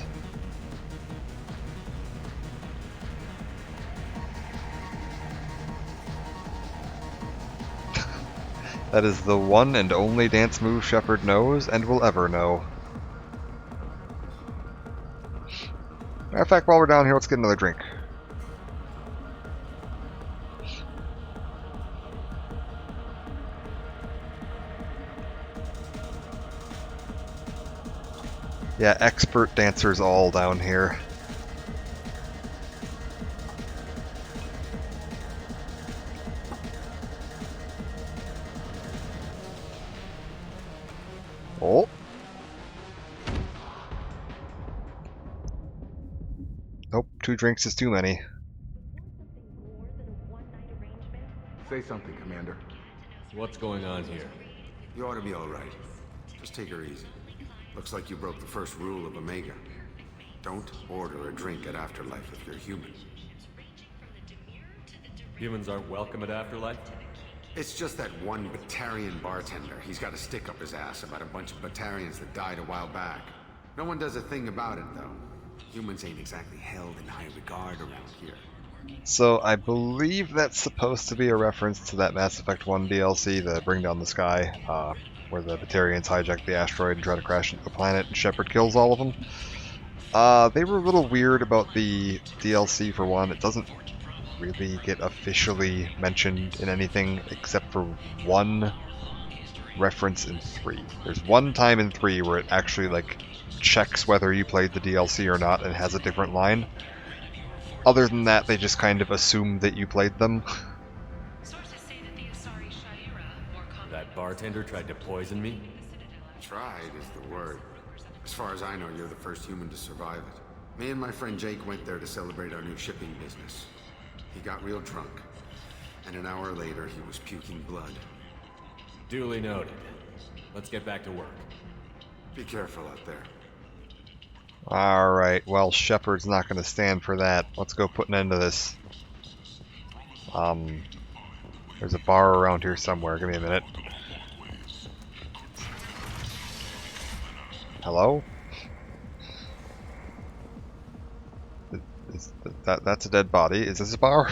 That is the one and only dance move Shepard knows and will ever know. Matter of fact, while we're down here, let's get another drink. Yeah, expert dancers all down here. Oh. Nope, 2 drinks is too many. Say something, Commander. What's going on here? You ought to be all right. Just take her easy. Looks like you broke the first rule of Omega. Don't order a drink at Afterlife if you're human. Humans aren't welcome at Afterlife? It's just that one Batarian bartender. He's got a stick up his ass about a bunch of Batarians that died a while back. No one does a thing about it, though. Humans ain't exactly held in high regard around here. So I believe that's supposed to be a reference to that Mass Effect 1 DLC, the Bring Down the Sky, where the Batarians hijack the asteroid and try to crash into the planet and Shepard kills all of them. They were a little weird about the DLC for 1. It doesn't really get officially mentioned in anything except for one reference in 3. There's one time in 3 where it actually like checks whether you played the DLC or not and has a different line. Other than that, they just kind of assume that you played them. That bartender tried to poison me? Tried is the word. As far as I know, you're the first human to survive it. Me and my friend Jake went there to celebrate our new shipping business. He got real drunk, and an hour later he was puking blood. Duly noted. Let's get back to work. Be careful out there. Alright, well, Shepard's not going to stand for that. Let's go put an end to this. There's a bar around here somewhere. Give me a minute. Hello? That's a dead body. Is this a bar?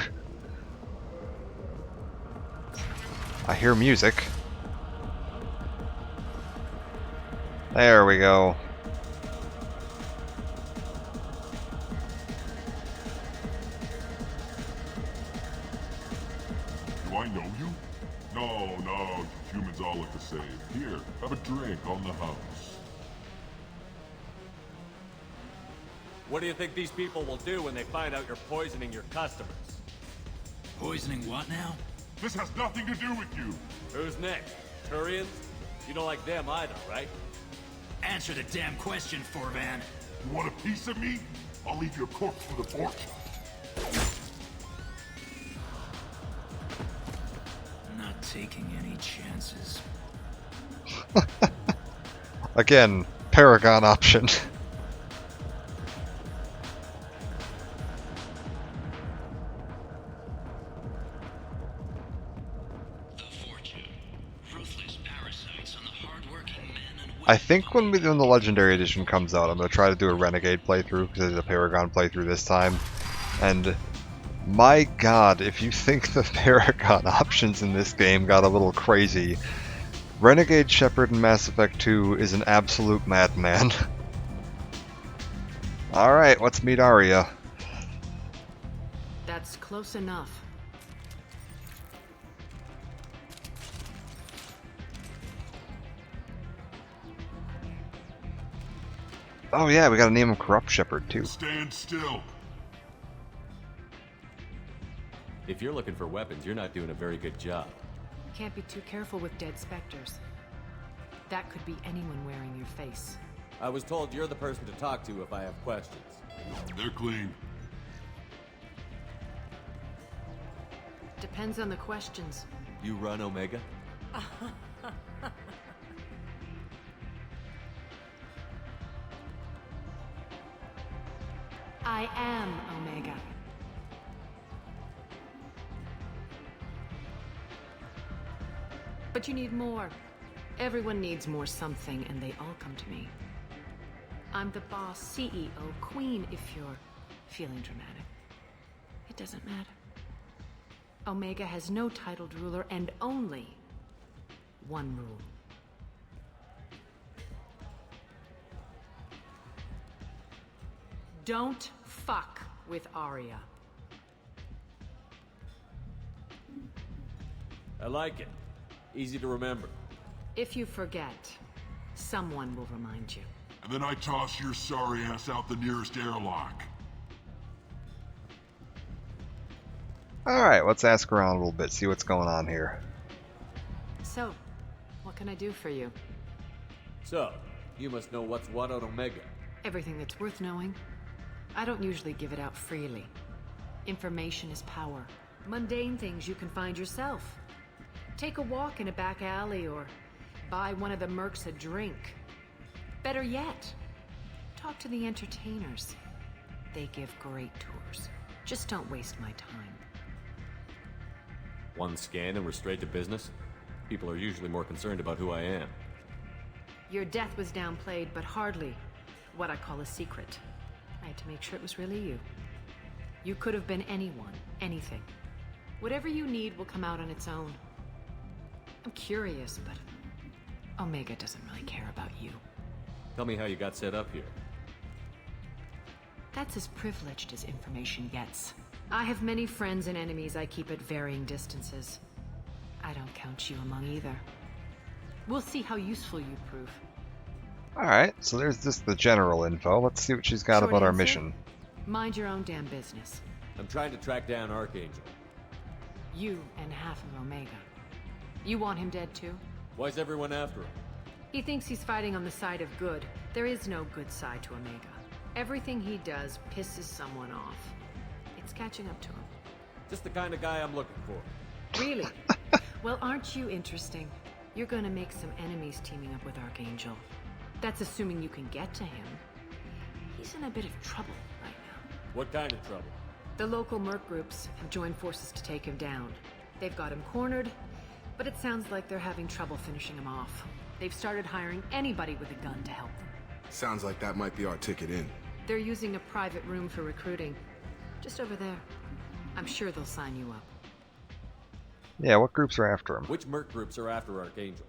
I hear music. There we go. Do I know you? No, humans all look the same. Here, have a drink on the house. What do you think these people will do when they find out you're poisoning your customers? Poisoning what now? This has nothing to do with you. Who's next? Turians? You don't like them either, right? Answer the damn question, Forvan. You want a piece of me? I'll leave your corpse for the fortune. Not taking any chances. Again, Paragon option. I think when the Legendary Edition comes out, I'm going to try to do a Renegade playthrough, because there's a Paragon playthrough this time. And my god, if you think the Paragon options in this game got a little crazy, Renegade Shepard in Mass Effect 2 is an absolute madman. Alright, let's meet Aria. That's close enough. Oh yeah, we gotta name him Corrupt Shepard too. Stand still. If you're looking for weapons, you're not doing a very good job. Can't be too careful with dead specters. That could be anyone wearing your face. I was told you're the person to talk to if I have questions. They're clean. Depends on the questions. You run Omega? I am Omega. But you need more. Everyone needs more something, and they all come to me. I'm the boss, CEO, queen, if you're feeling dramatic. It doesn't matter. Omega has no titled ruler and only one rule. Don't fuck with Aria. I like it. Easy to remember. If you forget, someone will remind you. And then I toss your sorry ass out the nearest airlock. Alright, let's ask around a little bit, see what's going on here. So, what can I do for you? So, you must know what's what on Omega. Everything that's worth knowing. I don't usually give it out freely. Information is power. Mundane things you can find yourself. Take a walk in a back alley or buy one of the mercs a drink. Better yet, talk to the entertainers. They give great tours. Just don't waste my time. One scan and we're straight to business? People are usually more concerned about who I am. Your death was downplayed, but hardly what I call a secret. I had to make sure it was really you. You could have been anyone, anything. Whatever you need will come out on its own. I'm curious, but Omega doesn't really care about you. Tell me how you got set up here. That's as privileged as information gets. I have many friends and enemies I keep at varying distances. I don't count you among either. We'll see how useful you prove. Alright, so there's just the general info. Let's see what she's got Short about our answer? mission. Mind your own damn business. I'm trying to track down Archangel. You and half of Omega. You want him dead too? Why's everyone after him? He thinks he's fighting on the side of good. There is no good side to Omega. Everything he does pisses someone off. It's catching up to him. Just the kind of guy I'm looking for. Really? Well, aren't you interesting? You're gonna make some enemies teaming up with Archangel. That's assuming you can get to him. He's in a bit of trouble right now. What kind of trouble? The local merc groups have joined forces to take him down. They've got him cornered, but it sounds like they're having trouble finishing him off. They've started hiring anybody with a gun to help them. Sounds like that might be our ticket in. They're using a private room for recruiting. Just over there. I'm sure they'll sign you up. Yeah, what groups are after him? Which merc groups are after Archangel?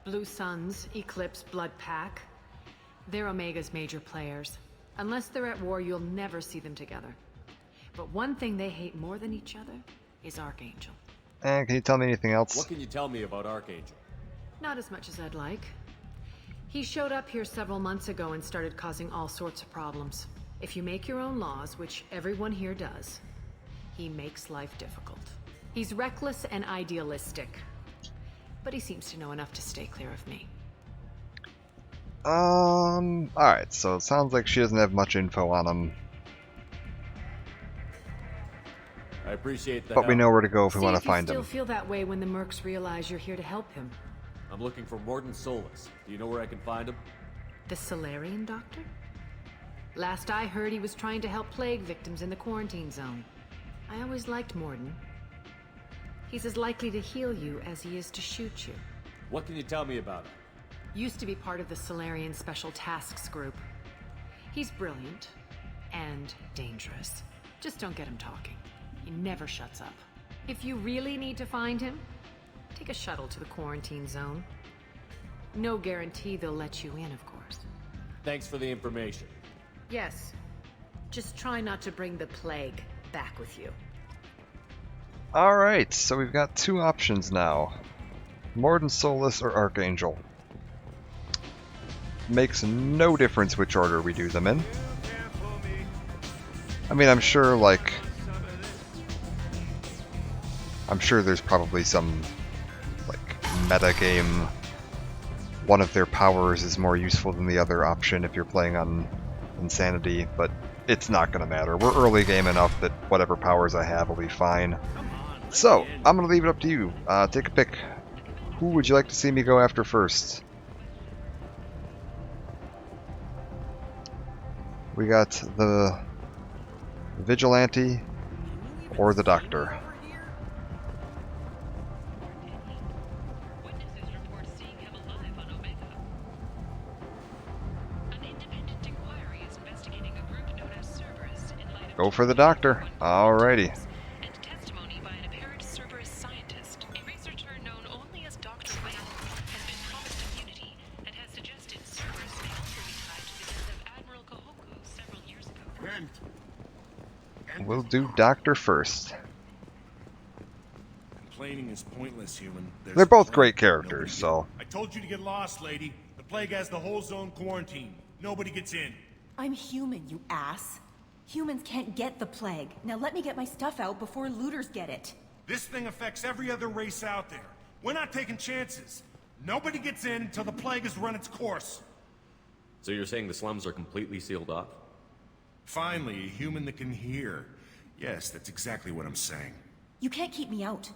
Blue Suns, Eclipse, Blood Pack. They're Omega's major players. Unless they're at war, you'll never see them together. But one thing they hate more than each other is Archangel. And can you tell me anything else? What can you tell me about Archangel? Not as much as I'd like. He showed up here several months ago and started causing all sorts of problems. If you make your own laws, which everyone here does, he makes life difficult. He's reckless and idealistic. But he seems to know enough to stay clear of me. Alright, so it sounds like she doesn't have much info on him. I appreciate that. But we know where to go if we See want to if you find still him. feel that way when the mercs realize you're here to help him. I'm looking for Morden Solus. Do you know where I can find him? The Solarian doctor? Last I heard, he was trying to help plague victims in the quarantine zone. I always liked Morden. He's as likely to heal you as he is to shoot you. What can you tell me about him? Used to be part of the Solarian Special Tasks Group. He's brilliant and dangerous. Just don't get him talking. He never shuts up. If you really need to find him, take a shuttle to the quarantine zone. No guarantee they'll let you in, of course. Thanks for the information. Yes. Just try not to bring the plague back with you. Alright, so we've got two options now. Morden Solus or Archangel. Makes no difference which order we do them in. I mean, I'm sure there's probably some, meta game. One of their powers is more useful than the other option if you're playing on Insanity, but it's not going to matter. We're early game enough that whatever powers I have will be fine. So, I'm going to leave it up to you. Take a pick. Who would you like to see me go after first? We got the Vigilante or the Doctor. Go for the Doctor. Alrighty. We'll do Doctor first. Complaining is pointless, human. They're both great characters, so... I told you to get lost, lady. The plague has the whole zone quarantined. Nobody gets in. I'm human, you ass. Humans can't get the plague. Now let me get my stuff out before looters get it. This thing affects every other race out there. We're not taking chances. Nobody gets in until the plague has run its course. So you're saying the slums are completely sealed off? Finally, a human that can hear. Yes, that's exactly what I'm saying. You can't keep me out.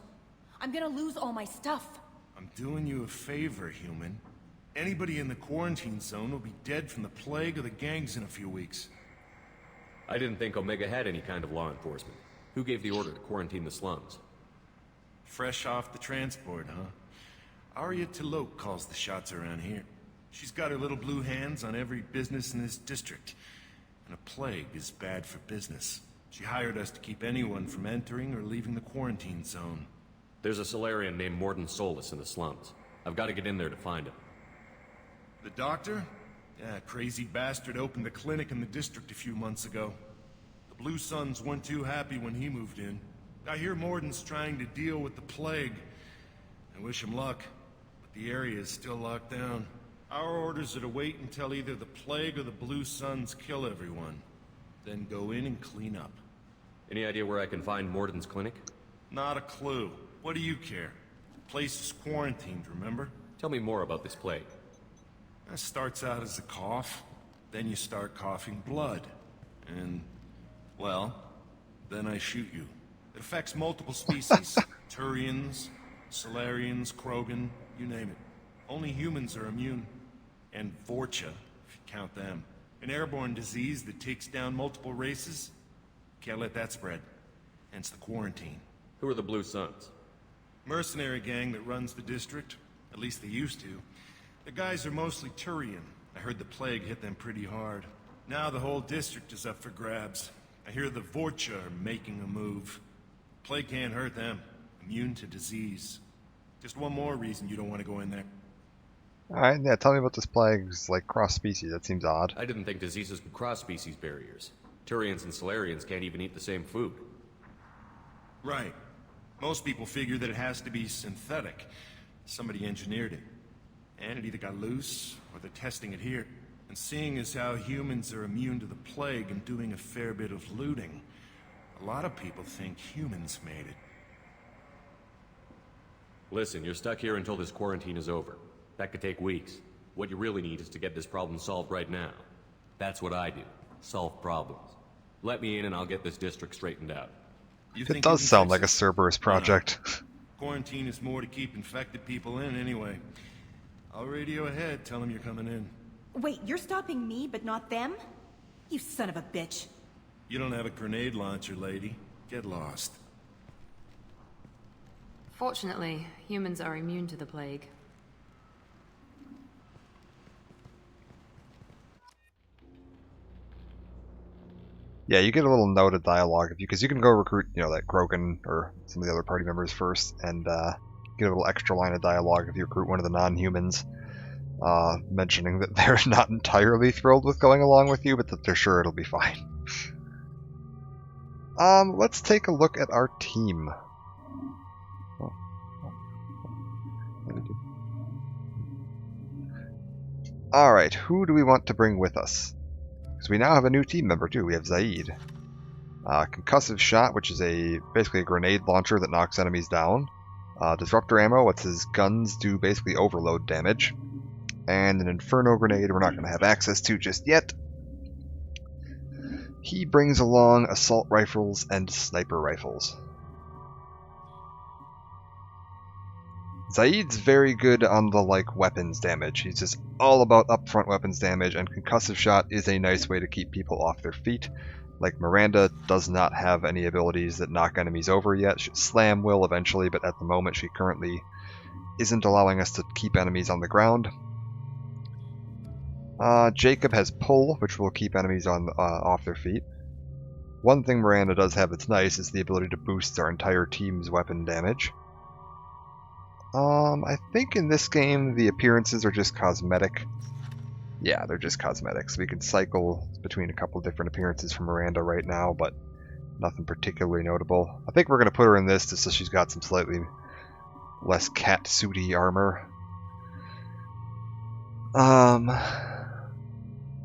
I'm gonna lose all my stuff. I'm doing you a favor, human. Anybody in the quarantine zone will be dead from the plague or the gangs in a few weeks. I didn't think Omega had any kind of law enforcement. Who gave the order to quarantine the slums? Fresh off the transport, huh? Arya T'Loak calls the shots around here. She's got her little blue hands on every business in this district. And a plague is bad for business. She hired us to keep anyone from entering or leaving the quarantine zone. There's a Solarian named Morden Solus in the slums. I've got to get in there to find him. The doctor? Yeah, crazy bastard opened a clinic in the district a few months ago. The Blue Suns weren't too happy when he moved in. I hear Morden's trying to deal with the plague. I wish him luck, but the area is still locked down. Our orders are to wait until either the plague or the Blue Suns kill everyone. Then go in and clean up. Any idea where I can find Morden's clinic? Not a clue. What do you care? The place is quarantined, remember? Tell me more about this plague. It starts out as a cough, then you start coughing blood. And, well, then I shoot you. It affects multiple species. Turians, Solarians, Krogan, you name it. Only humans are immune. And Vorcha, if you count them. An airborne disease that takes down multiple races. Can't let that spread. Hence the quarantine. Who are the Blue Suns? Mercenary gang that runs the district. At least they used to. The guys are mostly Turian. I heard the plague hit them pretty hard. Now the whole district is up for grabs. I hear the Vorcha are making a move. Plague can't hurt them. Immune to disease. Just one more reason you don't want to go in there. Alright, yeah, tell me about this plague's, cross-species. That seems odd. I didn't think diseases could cross species barriers. Turians and Solarians can't even eat the same food. Right. Most people figure that it has to be synthetic. Somebody engineered it. And it either got loose, or they're testing it here. And seeing as how humans are immune to the plague and doing a fair bit of looting, a lot of people think humans made it. Listen, you're stuck here until this quarantine is over. That could take weeks. What you really need is to get this problem solved right now. That's what I do. Solve problems. Let me in and I'll get this district straightened out. You It think does you can sound fix like a Cerberus project. Quarantine is more to keep infected people in anyway. I'll radio ahead, tell them you're coming in. Wait, you're stopping me, but not them? You son of a bitch. You don't have a grenade launcher, lady. Get lost. Fortunately, humans are immune to the plague. Yeah, you get a little note of dialogue because you can go recruit, you know, that Krogan or some of the other party members first, and get a little extra line of dialogue if you recruit one of the non-humans, mentioning that they're not entirely thrilled with going along with you, but that they're sure it'll be fine. Let's take a look at our team. Alright, who do we want to bring with us? Because we now have a new team member too. We have Zaid. Concussive Shot, which is basically a grenade launcher that knocks enemies down. Disruptor Ammo, lets his guns do basically overload damage. And an Inferno Grenade we're not going to have access to just yet. He brings along Assault Rifles and Sniper Rifles. Zaid's very good on the, weapons damage. He's just all about upfront weapons damage, and Concussive Shot is a nice way to keep people off their feet. Like, Miranda does not have any abilities that knock enemies over yet. Slam will eventually, but at the moment she currently isn't allowing us to keep enemies on the ground. Jacob has Pull, which will keep enemies off their feet. One thing Miranda does have that's nice is the ability to boost our entire team's weapon damage. I think in this game the appearances are just cosmetic. Yeah, they're just cosmetics. We can cycle between a couple different appearances from Miranda right now, but nothing particularly notable. I think we're going to put her in this just so she's got some slightly less cat-suity armor.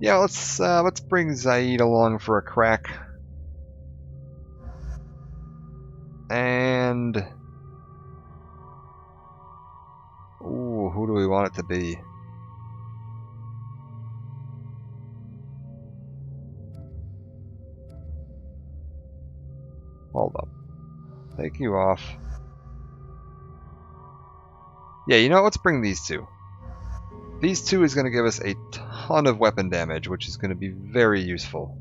Yeah, let's bring Zaid along for a crack. And ooh, who do we want it to be? Hold up. Take you off. Yeah, you know what? Let's bring these two. These two is going to give us a ton of weapon damage, which is going to be very useful.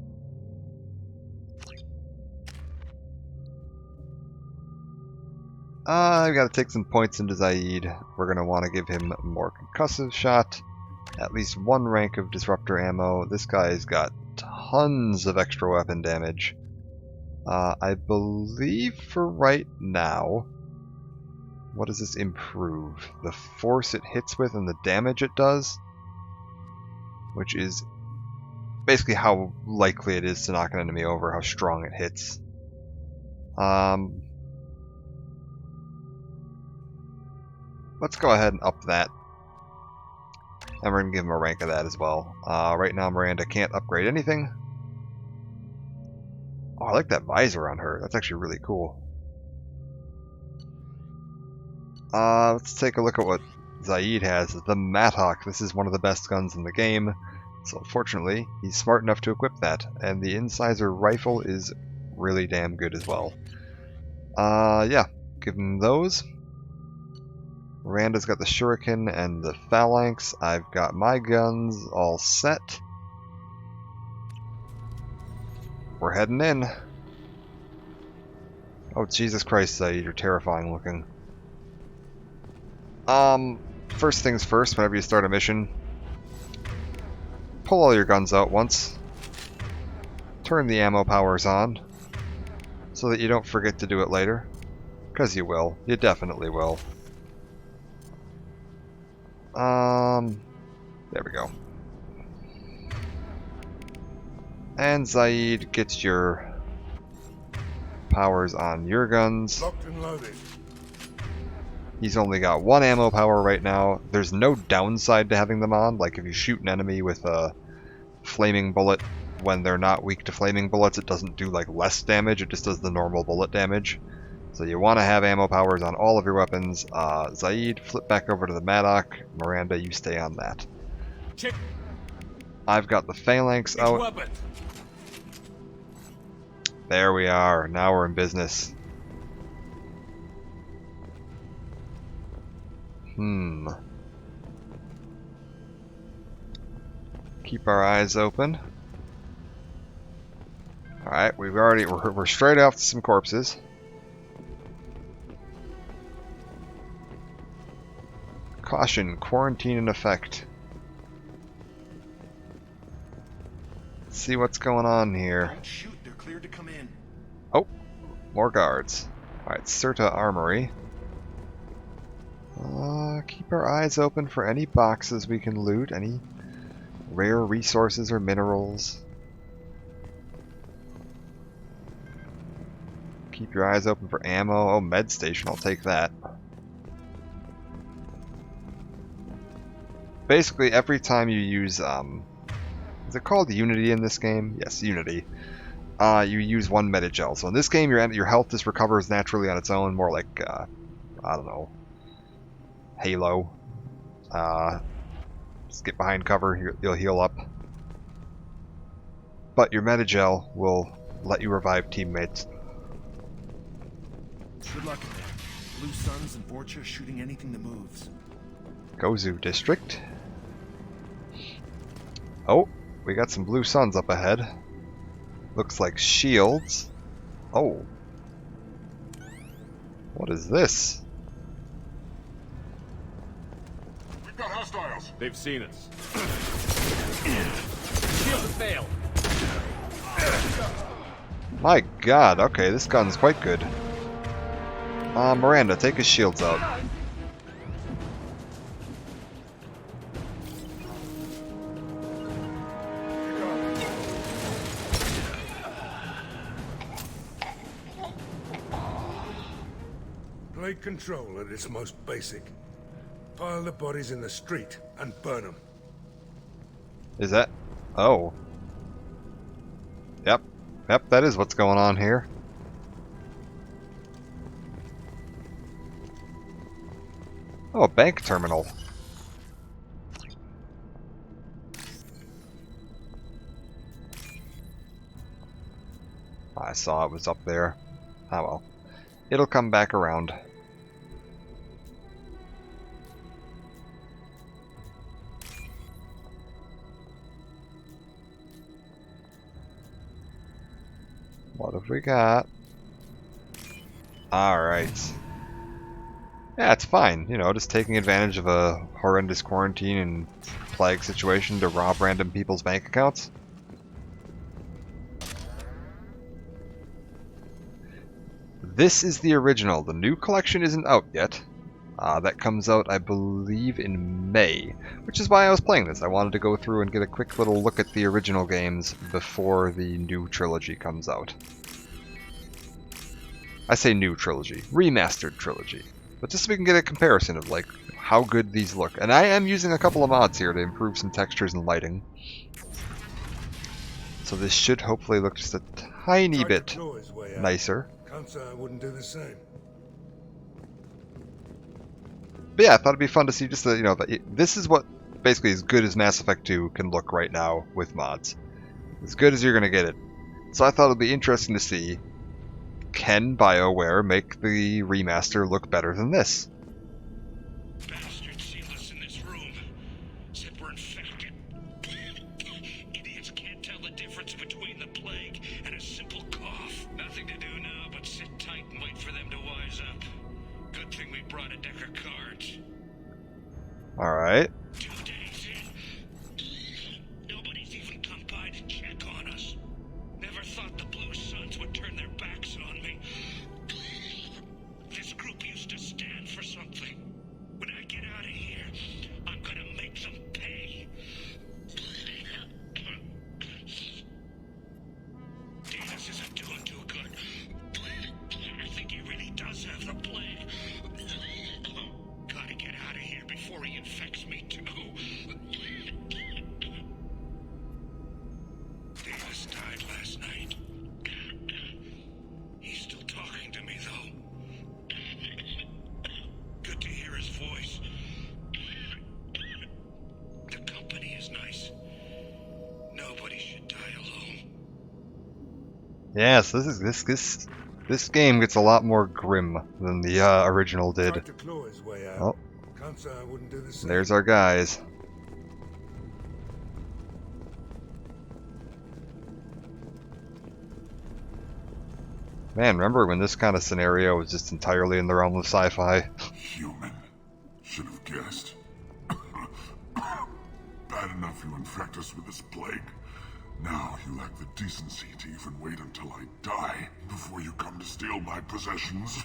I've got to take some points into Zaid. We're going to want to give him more Concussive Shot, at least one rank of Disruptor Ammo. This guy's got tons of extra weapon damage. I believe for right now, what does this improve? The force it hits with and the damage it does? Which is basically how likely it is to knock an enemy over, how strong it hits. Let's go ahead and up that. And we're going to give him a rank of that as well. Right now Miranda can't upgrade anything. Oh, I like that visor on her. That's actually really cool. Let's take a look at what Zaid has. The Mattock. This is one of the best guns in the game. So fortunately, he's smart enough to equip that. And the Incisor Rifle is really damn good as well. Yeah, give him those. Miranda's got the Shuriken and the Phalanx. I've got my guns all set. We're heading in. Oh, Jesus Christ, Zaid, you're terrifying looking. First things first, whenever you start a mission, pull all your guns out once. Turn the ammo powers on, so that you don't forget to do it later. Because you will. You definitely will. There we go. And Zaid gets your powers on your guns. Locked and loaded. He's only got one ammo power right now. There's no downside to having them on. Like if you shoot an enemy with a flaming bullet when they're not weak to flaming bullets, it doesn't do like less damage, it just does the normal bullet damage. So you want to have ammo powers on all of your weapons. Zaid, flip back over to the Mattock. Miranda, you stay on that. I've got the Phalanx out. There we are. Now we're in business. Keep our eyes open. Alright, we're straight off to some corpses. Caution, quarantine in effect. Let's see what's going on here. Don't shoot, they're cleared to come in. Oh, more guards. Alright, Serta Armory. Keep our eyes open for any boxes we can loot, any rare resources or minerals. Keep your eyes open for ammo. Oh, med station, I'll take that. Basically, every time you use, is it called Unity in this game? Yes, Unity. You use one Medigel. So in this game, your health just recovers naturally on its own, more like, I don't know, Halo. Just get behind cover, you'll heal up. But your Medigel will let you revive teammates. Good luck in there. Blue Suns and Vorcha shooting anything that moves. Gozu District. Oh, we got some Blue Suns up ahead. Looks like shields. Oh. What is this? We've got hostiles. They've seen us. Shield has failed. My god, okay, this gun's quite good. Miranda, take his shields out. Plague control at its most basic. Pile the bodies in the street and burn them. Is that? Oh. Yep. Yep, that is what's going on here. Oh, a bank terminal. I saw it was up there. Ah well. It'll come back around. What have we got? Alright. Yeah, it's fine. You know, just taking advantage of a horrendous quarantine and plague situation to rob random people's bank accounts. This is the original. The new collection isn't out yet. That comes out, I believe, in May, which is why I was playing this. I wanted to go through and get a quick little look at the original games before the new trilogy comes out. I say new trilogy, remastered trilogy. But just so we can get a comparison of like how good these look. And I am using a couple of mods here to improve some textures and lighting. So this should hopefully look just a tiny bit nicer. Can't say I wouldn't do the same. But yeah, I thought it'd be fun to see just the, you know, this is what basically as good as Mass Effect 2 can look right now with mods. As good as you're gonna get it. So I thought it'd be interesting to see, can BioWare make the remaster look better than this? Bastards sealed us in this room. Said we're infected. Idiots can't tell the difference between the plague and a simple cough. Nothing to do now but sit tight and wait for them to wise up. Good thing we brought a deck of cards. Alright. 2 days in. Nobody's even come by to check on us. Never thought the Blue Suns would turn their backs on me. This group used to stand for something. When I get Yes, this game gets a lot more grim than the original did. Tried to claw his way out. Oh, Can't say I wouldn't do the same. there's our guys. Man, remember when this kind of scenario was just entirely in the realm of sci-fi? Human. Should have guessed. Bad enough you infect us with this plague. Now you lack the decency to even wait until I die before you come to steal my possessions.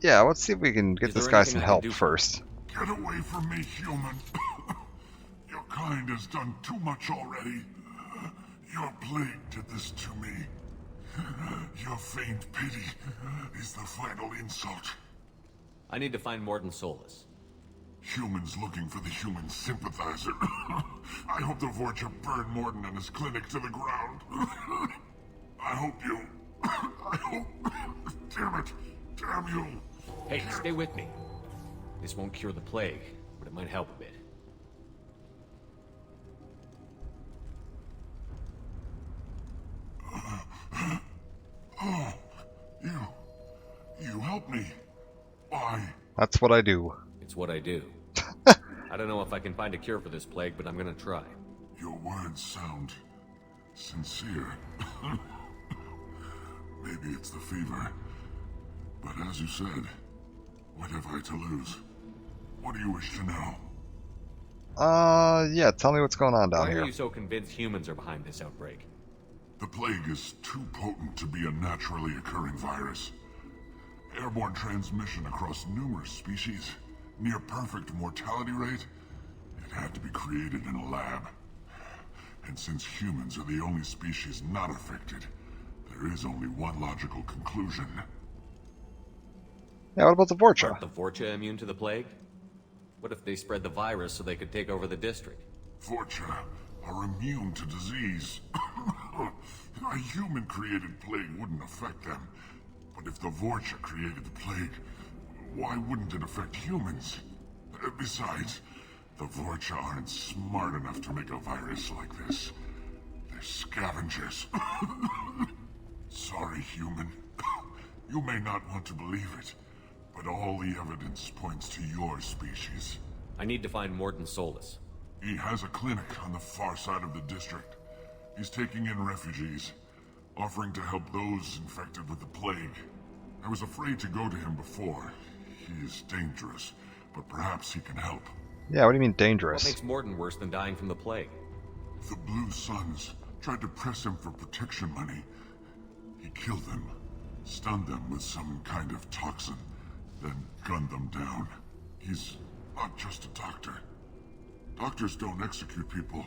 Yeah, let's see if we can get this guy some help first. Get away from me, human. Your kind has done too much already. Your plague did this to me. Your feigned pity is the final insult. I need to find Mordin Solus. Humans looking for the human sympathizer. I hope the Vorcha burn Mordin and his clinic to the ground. I hope you... I hope... Damn it. Damn you. Hey, stay with me. This won't cure the plague, but it might help a bit. Oh, you help me. Why? That's what I do. It's what I do. I don't know if I can find a cure for this plague, but I'm gonna try. Your words sound sincere. Maybe it's the fever. But as you said, what have I to lose? What do you wish to know? Yeah, tell me what's going on down Why here. are you so convinced humans are behind this outbreak? The plague is too potent to be a naturally occurring virus. Airborne transmission across numerous species, near perfect mortality rate. It had to be created in a lab. And since humans are the only species not affected, there is only one logical conclusion. Yeah, what about the Vorcha? Aren't the Vorcha immune to the plague? What if they spread the virus so they could take over the district? Vorcha are immune to disease. A human-created plague wouldn't affect them. But if the Vorcha created the plague, why wouldn't it affect humans? Besides, the Vorcha aren't smart enough to make a virus like this. They're scavengers. Sorry, human. You may not want to believe it, but all the evidence points to your species. I need to find Mordin Solus. He has a clinic on the far side of the district. He's taking in refugees, offering to help those infected with the plague. I was afraid to go to him before. He is dangerous, but perhaps he can help. Yeah, what do you mean dangerous? What makes Mordin worse than dying from the plague? The Blue Suns tried to press him for protection money. He killed them, stunned them with some kind of toxin, then gunned them down. He's not just a doctor. Doctors don't execute people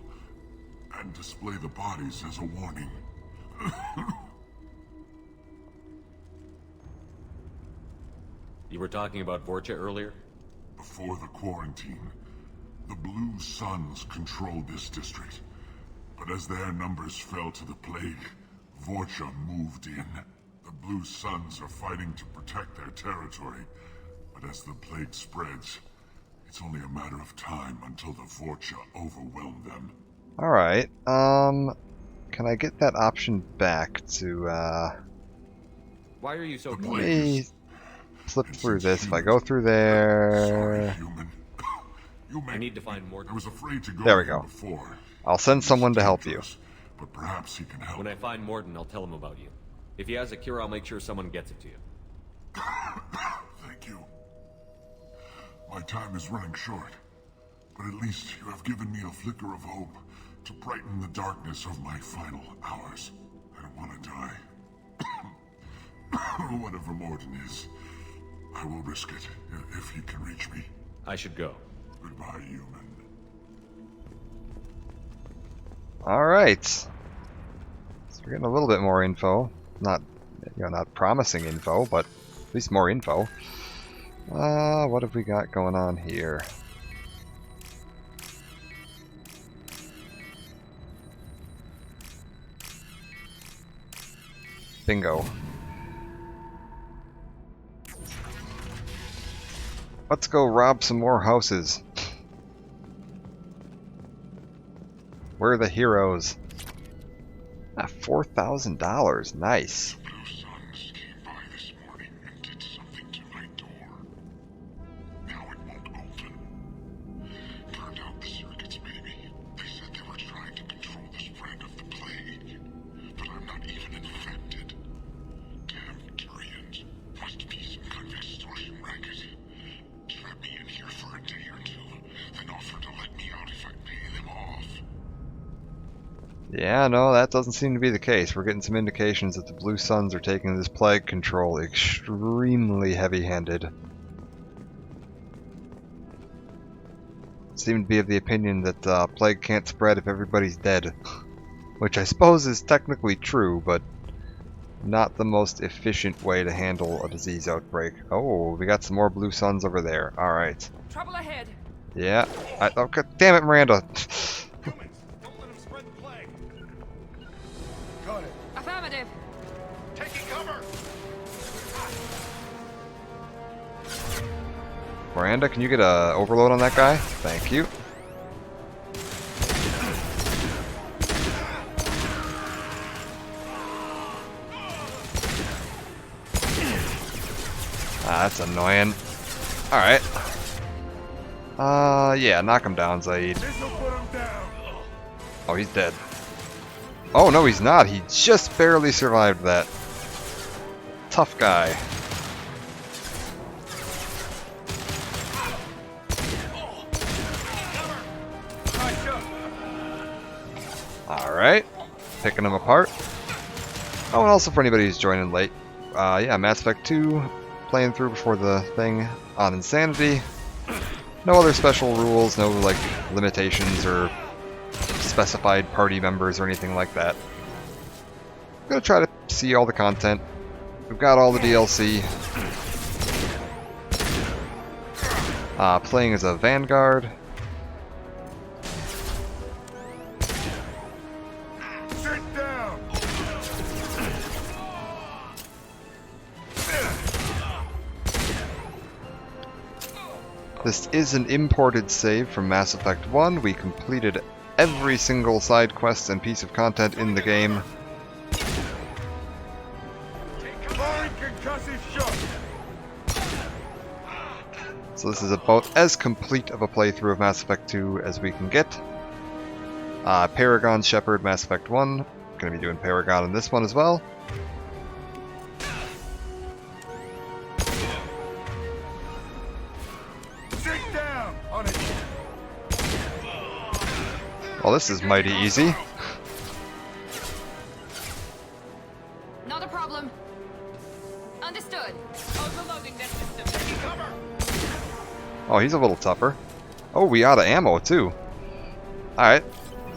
and display the bodies as a warning. You were talking about Vorcha earlier? Before the quarantine, the Blue Suns controlled this district. But as their numbers fell to the plague, Vorcha moved in. The Blue Suns are fighting to protect their territory. But as the plague spreads, it's only a matter of time until the Vorcha overwhelm them. Alright, can I get that option back to, Why are you so let me flip through this. If I go through Sorry, there... human. I need to find Mordin. I was afraid to go There we to him go. before. I'll send someone to help you. But perhaps he can help. When I find Mordin, I'll tell him about you. If he has a cure, I'll make sure someone gets it to you. Thank you. My time is running short, but at least you have given me a flicker of hope to brighten the darkness of my final hours. I don't want to die. Whatever Mordin is, I will risk it if he can reach me. I should go. Goodbye, human. Alright. So we're getting a little bit more info. Not, not promising info, but at least more info. What have we got going on here? Bingo. Let's go rob some more houses. We're the heroes. Ah, $4,000. Nice. Yeah, no, that doesn't seem to be the case. We're getting some indications that the Blue Suns are taking this plague control extremely heavy-handed. Seem to be of the opinion that plague can't spread if everybody's dead. Which I suppose is technically true, but not the most efficient way to handle a disease outbreak. Oh, we got some more Blue Suns over there. Alright. Trouble ahead. Yeah. Oh, God damn it, Miranda. Affirmative. Taking cover. Miranda, can you get a overload on that guy? Thank you. Ah, that's annoying. Alright. Yeah, knock him down, Zaid. Oh, he's dead. Oh, no, he's not. He just barely survived that. Tough guy. Alright. Picking them apart. Oh, and also for anybody who's joining late. Yeah, Mass Effect 2. Playing through before the thing on Insanity. No other special rules, no, like, limitations or specified party members or anything like that. I'm gonna try to see all the content. We've got all the DLC. Playing as a Vanguard. Sit down. This is an imported save from Mass Effect 1. We completed every single side quest and piece of content in the game. So this is about as complete of a playthrough of Mass Effect 2 as we can get. Paragon Shepard, Mass Effect 1. Gonna be doing Paragon in this one as well. Sit down on it. Well, this is mighty easy. Not a problem. Understood. Overloading that system. Taking cover. Oh, he's a little tougher. Oh, we out of ammo too. Alright.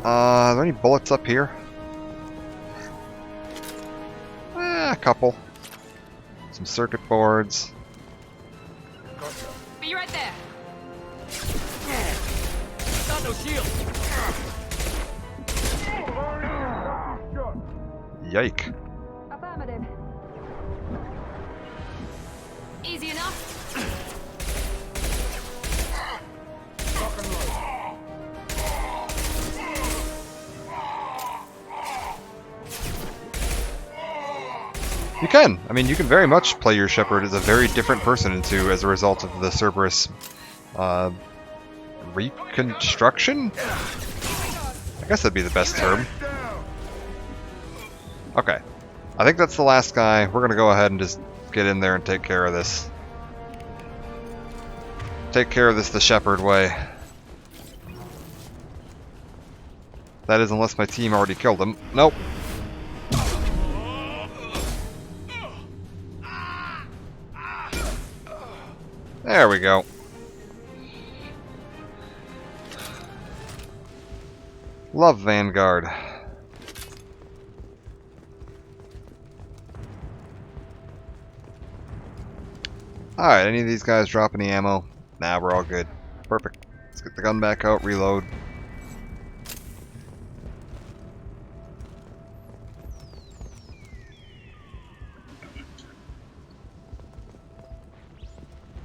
Are there any bullets up here? A couple. Some circuit boards. Be right there. Got no shield. Yike. Affirmative. Easy enough. You can. I mean, you can very much play your Shepard as a very different person in 2 as a result of the Cerberus reconstruction? I guess that'd be the best term. Okay. I think that's the last guy. We're gonna go ahead and just get in there and take care of this. Take care of this the Shepard way. That is, unless my team already killed him. Nope. There we go. Love Vanguard. Alright, any of these guys drop any ammo? Nah, we're all good. Perfect. Let's get the gun back out, reload.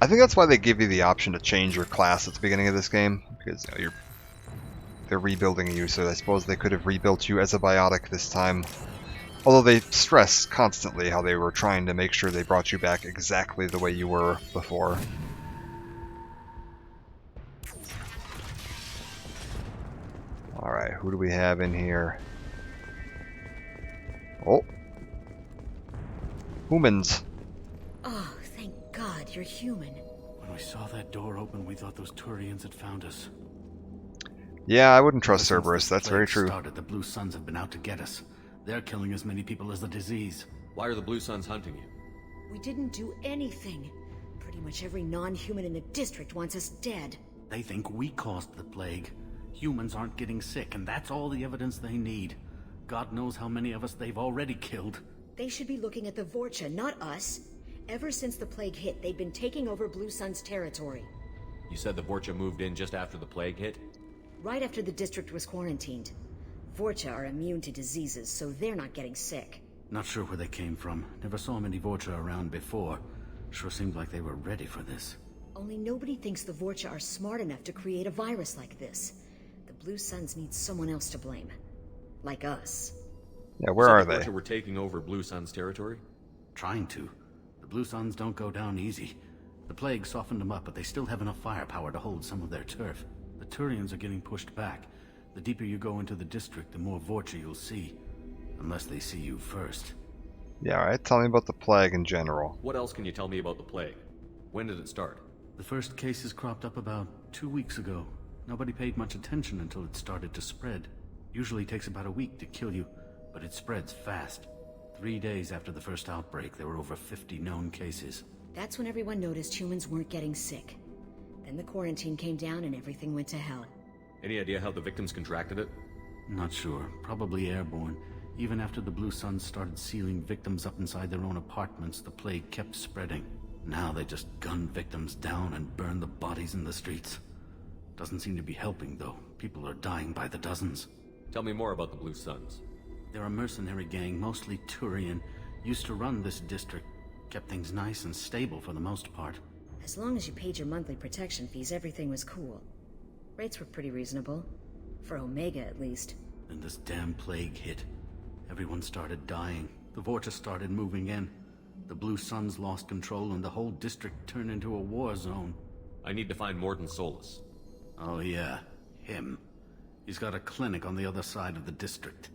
I think that's why they give you the option to change your class at the beginning of this game, because you know, they're rebuilding you, so I suppose they could have rebuilt you as a biotic this time. Although they stress constantly how they were trying to make sure they brought you back exactly the way you were before. Alright, who do we have in here? Oh. Humans. Oh, thank God you're human. When we saw that door open, we thought those Turians had found us. Yeah, I wouldn't trust Cerberus, that's very true. Started, the Blue Suns have been out to get us. They're killing as many people as the disease. Why are the Blue Suns hunting you? We didn't do anything. Pretty much every non-human in the district wants us dead. They think we caused the plague. Humans aren't getting sick, and that's all the evidence they need. God knows how many of us they've already killed. They should be looking at the Vorcha, not us. Ever since the plague hit, they've been taking over Blue Sun's territory. You said the Vorcha moved in just after the plague hit? Right after the district was quarantined. Vorcha are immune to diseases, so they're not getting sick. Not sure where they came from. Never saw many Vorcha around before. Sure seemed like they were ready for this. Only nobody thinks the Vorcha are smart enough to create a virus like this. The Blue Suns need someone else to blame. Like us. Yeah, where are the they? Vorcha were taking over Blue Sun's territory? Trying to. The Blue Suns don't go down easy. The plague softened them up, but they still have enough firepower to hold some of their turf. The Turians are getting pushed back. The deeper you go into the district, the more Vorcha you'll see. Unless they see you first. Yeah, alright, tell me about the plague in general. What else can you tell me about the plague? When did it start? The first cases cropped up about 2 weeks ago. Nobody paid much attention until it started to spread. Usually takes about a week to kill you, but it spreads fast. 3 days after the first outbreak, there were over 50 known cases. That's when everyone noticed humans weren't getting sick. Then the quarantine came down and everything went to hell. Any idea how the victims contracted it? Not sure. Probably airborne. Even after the Blue Suns started sealing victims up inside their own apartments, the plague kept spreading. Now they just gun victims down and burn the bodies in the streets. Doesn't seem to be helping, though. People are dying by the dozens. Tell me more about the Blue Suns. They're a mercenary gang, mostly Turian. Used to run this district. Kept things nice and stable for the most part. As long as you paid your monthly protection fees, everything was cool. Rates were pretty reasonable. For Omega, at least. Then this damn plague hit. Everyone started dying. The Vorcha started moving in. The Blue Suns lost control and the whole district turned into a war zone. I need to find Mordin Solus. Oh yeah, him. He's got a clinic on the other side of the district.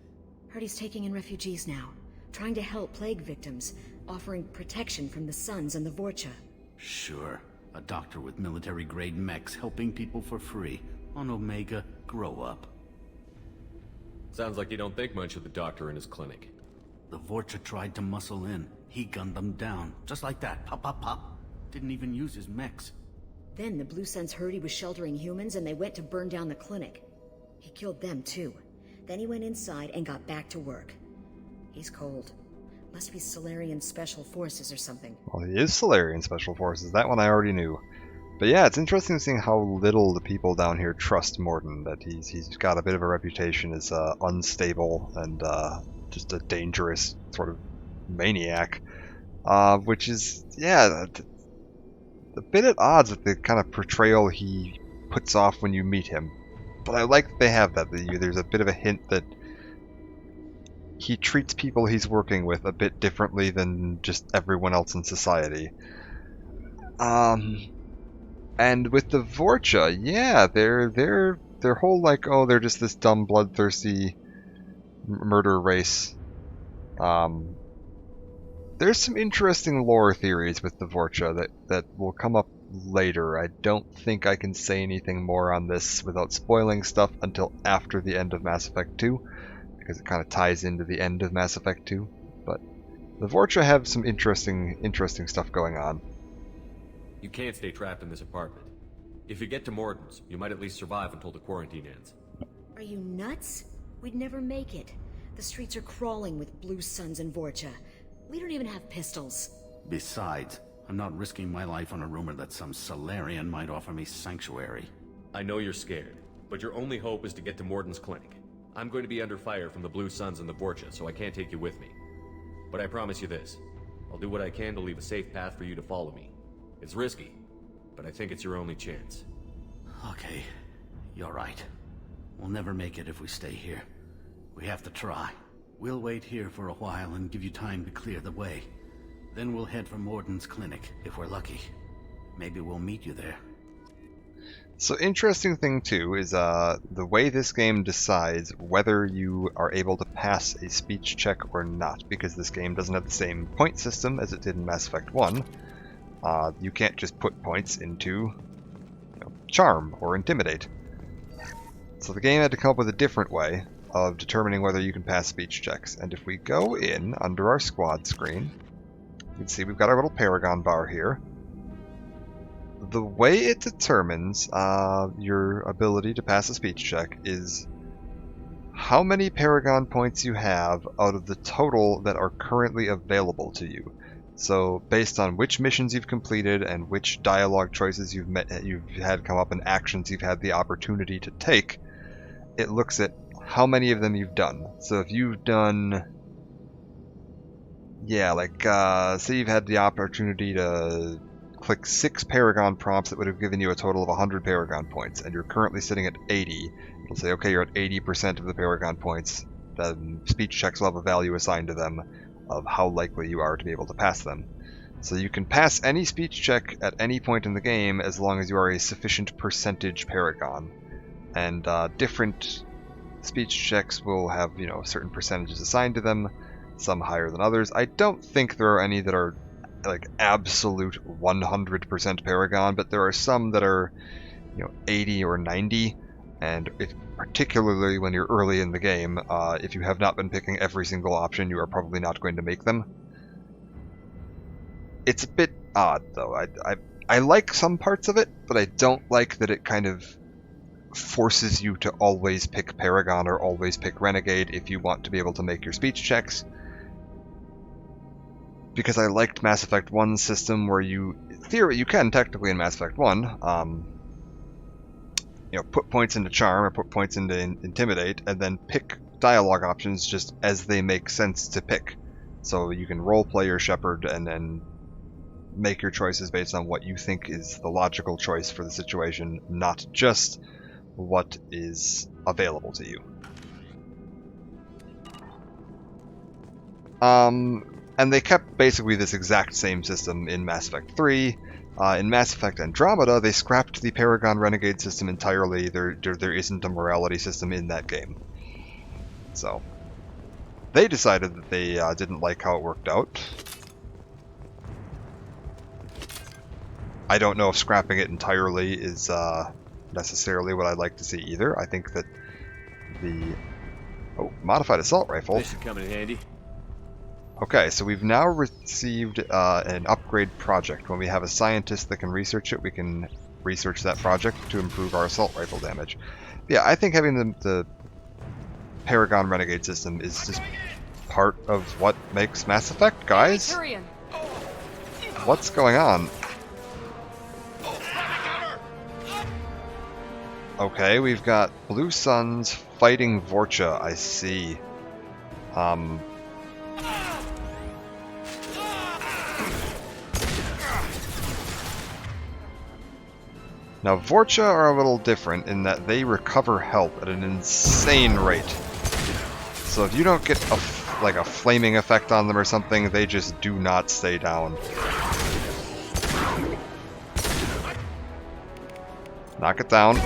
Heard he's taking in refugees now. Trying to help plague victims. Offering protection from the Suns and the Vorcha. Sure. A doctor with military-grade mechs helping people for free. On Omega, grow up. Sounds like you don't think much of the doctor in his clinic. The Vorcha tried to muscle in. He gunned them down. Just like that. Pop, pop, pop. Didn't even use his mechs. Then the Blue Suns heard he was sheltering humans and they went to burn down the clinic. He killed them too. Then he went inside and got back to work. He's cold. Must be Solarian Special Forces or something. Well, he is Solarian Special Forces. That one I already knew. But yeah, it's interesting seeing how little the people down here trust Mordin. That he's got a bit of a reputation as unstable and just a dangerous sort of maniac. Which is, yeah, a bit at odds with the kind of portrayal he puts off when you meet him. But I like that they have that. There's a bit of a hint that he treats people he's working with a bit differently than just everyone else in society. And with the Vorcha, yeah, their whole like, oh, they're just this dumb, bloodthirsty murder race. There's some interesting lore theories with the Vorcha that will come up later. I don't think I can say anything more on this without spoiling stuff until after the end of Mass Effect 2, because it kind of ties into the end of Mass Effect 2. But the Vorcha have some interesting stuff going on. You can't stay trapped in this apartment. If you get to Mordin's, you might at least survive until the quarantine ends. Are you nuts? We'd never make it. The streets are crawling with Blue Suns and Vorcha. We don't even have pistols. Besides, I'm not risking my life on a rumor that some Solarian might offer me sanctuary. I know you're scared, but your only hope is to get to Mordin's clinic. I'm going to be under fire from the Blue Suns and the Vorcha, so I can't take you with me. But I promise you this. I'll do what I can to leave a safe path for you to follow me. It's risky, but I think it's your only chance. Okay, you're right. We'll never make it if we stay here. We have to try. We'll wait here for a while and give you time to clear the way. Then we'll head for Morden's clinic, if we're lucky. Maybe we'll meet you there. So interesting thing too is the way this game decides whether you are able to pass a speech check or not, because this game doesn't have the same point system as it did in Mass Effect 1. You can't just put points into Charm or Intimidate. So the game had to come up with a different way of determining whether you can pass speech checks. And if we go in under our squad screen, you can see we've got our little Paragon bar here. The way it determines your ability to pass a speech check is how many Paragon points you have out of the total that are currently available to you. So based on which missions you've completed and which dialogue choices you've had come up and actions you've had the opportunity to take, it looks at how many of them you've done. So if you've done, say you've had the opportunity to click 6 Paragon prompts that would have given you a total of 100 Paragon points, and you're currently sitting at 80, it'll say, okay, you're at 80% of the Paragon points. The speech checks will have a value assigned to them of how likely you are to be able to pass them. So you can pass any speech check at any point in the game as long as you are a sufficient percentage Paragon. And different speech checks will have, certain percentages assigned to them, some higher than others. I don't think there are any that are like absolute 100% Paragon, but there are some that are 80 or 90, and particularly when you're early in the game, if you have not been picking every single option, you are probably not going to make them. It's a bit odd though. I like some parts of it, but I don't like that it kind of forces you to always pick Paragon or always pick Renegade if you want to be able to make your speech checks. Because I liked Mass Effect 1's system where you can technically in Mass Effect 1, put points into Charm or put points into Intimidate and then pick dialogue options just as they make sense to pick. So you can roleplay your Shepard and then make your choices based on what you think is the logical choice for the situation, not just what is available to you. And they kept basically this exact same system in Mass Effect 3. In Mass Effect Andromeda, they scrapped the Paragon Renegade system entirely. There isn't a morality system in that game. So, they decided that they didn't like how it worked out. I don't know if scrapping it entirely is necessarily what I'd like to see either. I think that the... Oh, modified assault rifle. This should come in handy. Okay, so we've now received an upgrade project. When we have a scientist that can research it, we can research that project to improve our assault rifle damage. Yeah, I think having the Paragon Renegade system is just part of what makes Mass Effect, guys. What's going on? Okay, we've got Blue Suns fighting Vorcha, I see. Now, Vorcha are a little different in that they recover health at an insane rate. So if you don't get a flaming effect on them or something, they just do not stay down. Knock it down.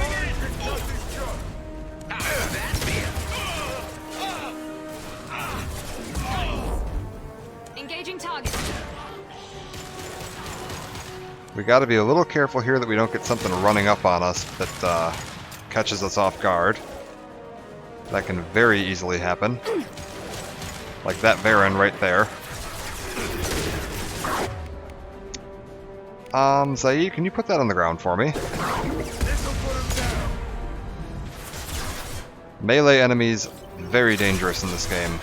Engaging target. We gotta be a little careful here that we don't get something running up on us that catches us off guard. That can very easily happen. Like that Varen right there. Zaid, can you put that on the ground for me? Melee enemies, very dangerous in this game.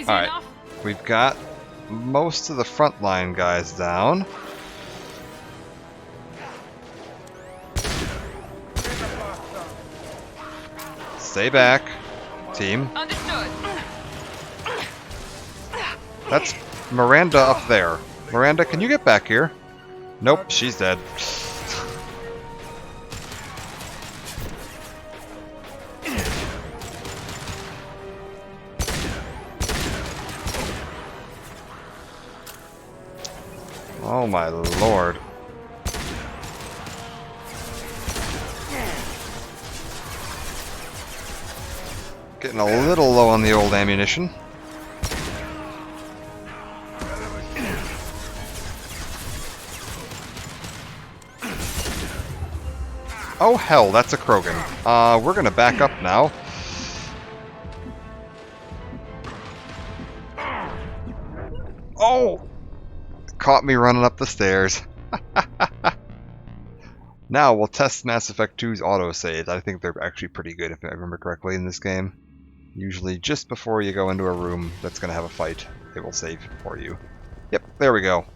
Alright, we've got most of the frontline guys down. Stay back, team. Understood. That's Miranda up there. Miranda, can you get back here? Nope, she's dead. Oh my lord. Getting a little low on the old ammunition. Oh hell, that's a Krogan. We're gonna back up now. Oh! Caught me running up the stairs. Now we'll test Mass Effect 2's autosaves. I think they're actually pretty good if I remember correctly in this game. Usually just before you go into a room that's going to have a fight, they will save for you. Yep, there we go.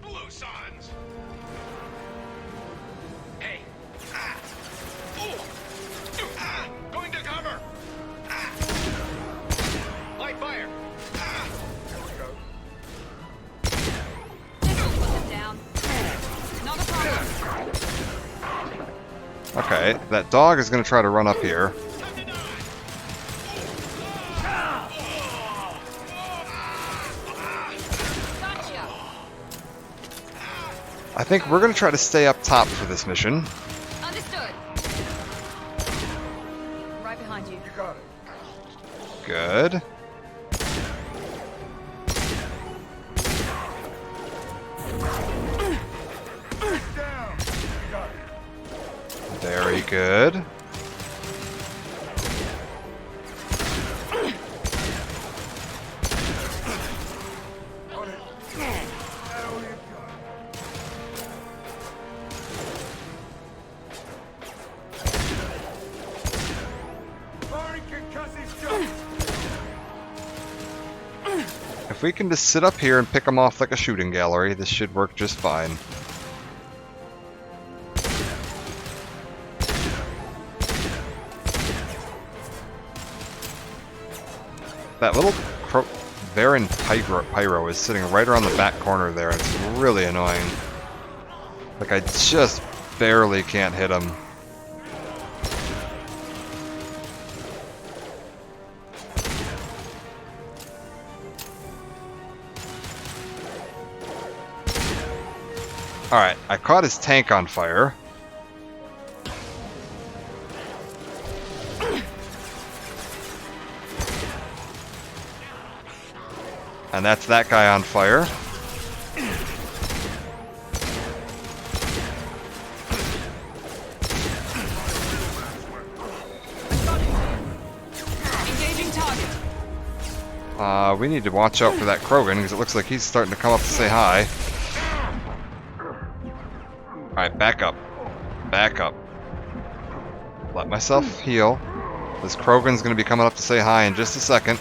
Blue Suns! Hey! Going to cover! Light fire! Okay, that dog is going to try to run up here. I think we're going to try to stay up top for this mission. Understood. Right behind you. You got it. Good. Very good. If we can just sit up here and pick them off like a shooting gallery, this should work just fine. That little Varen Pyro is sitting right around the back corner there, and it's really annoying. Like, I just barely can't hit him. Alright, I caught his tank on fire. And that's that guy on fire. Engaging target. We need to watch out for that Krogan because it looks like he's starting to come up to say hi. Alright, back up. Back up. Let myself heal. This Krogan's going to be coming up to say hi in just a second.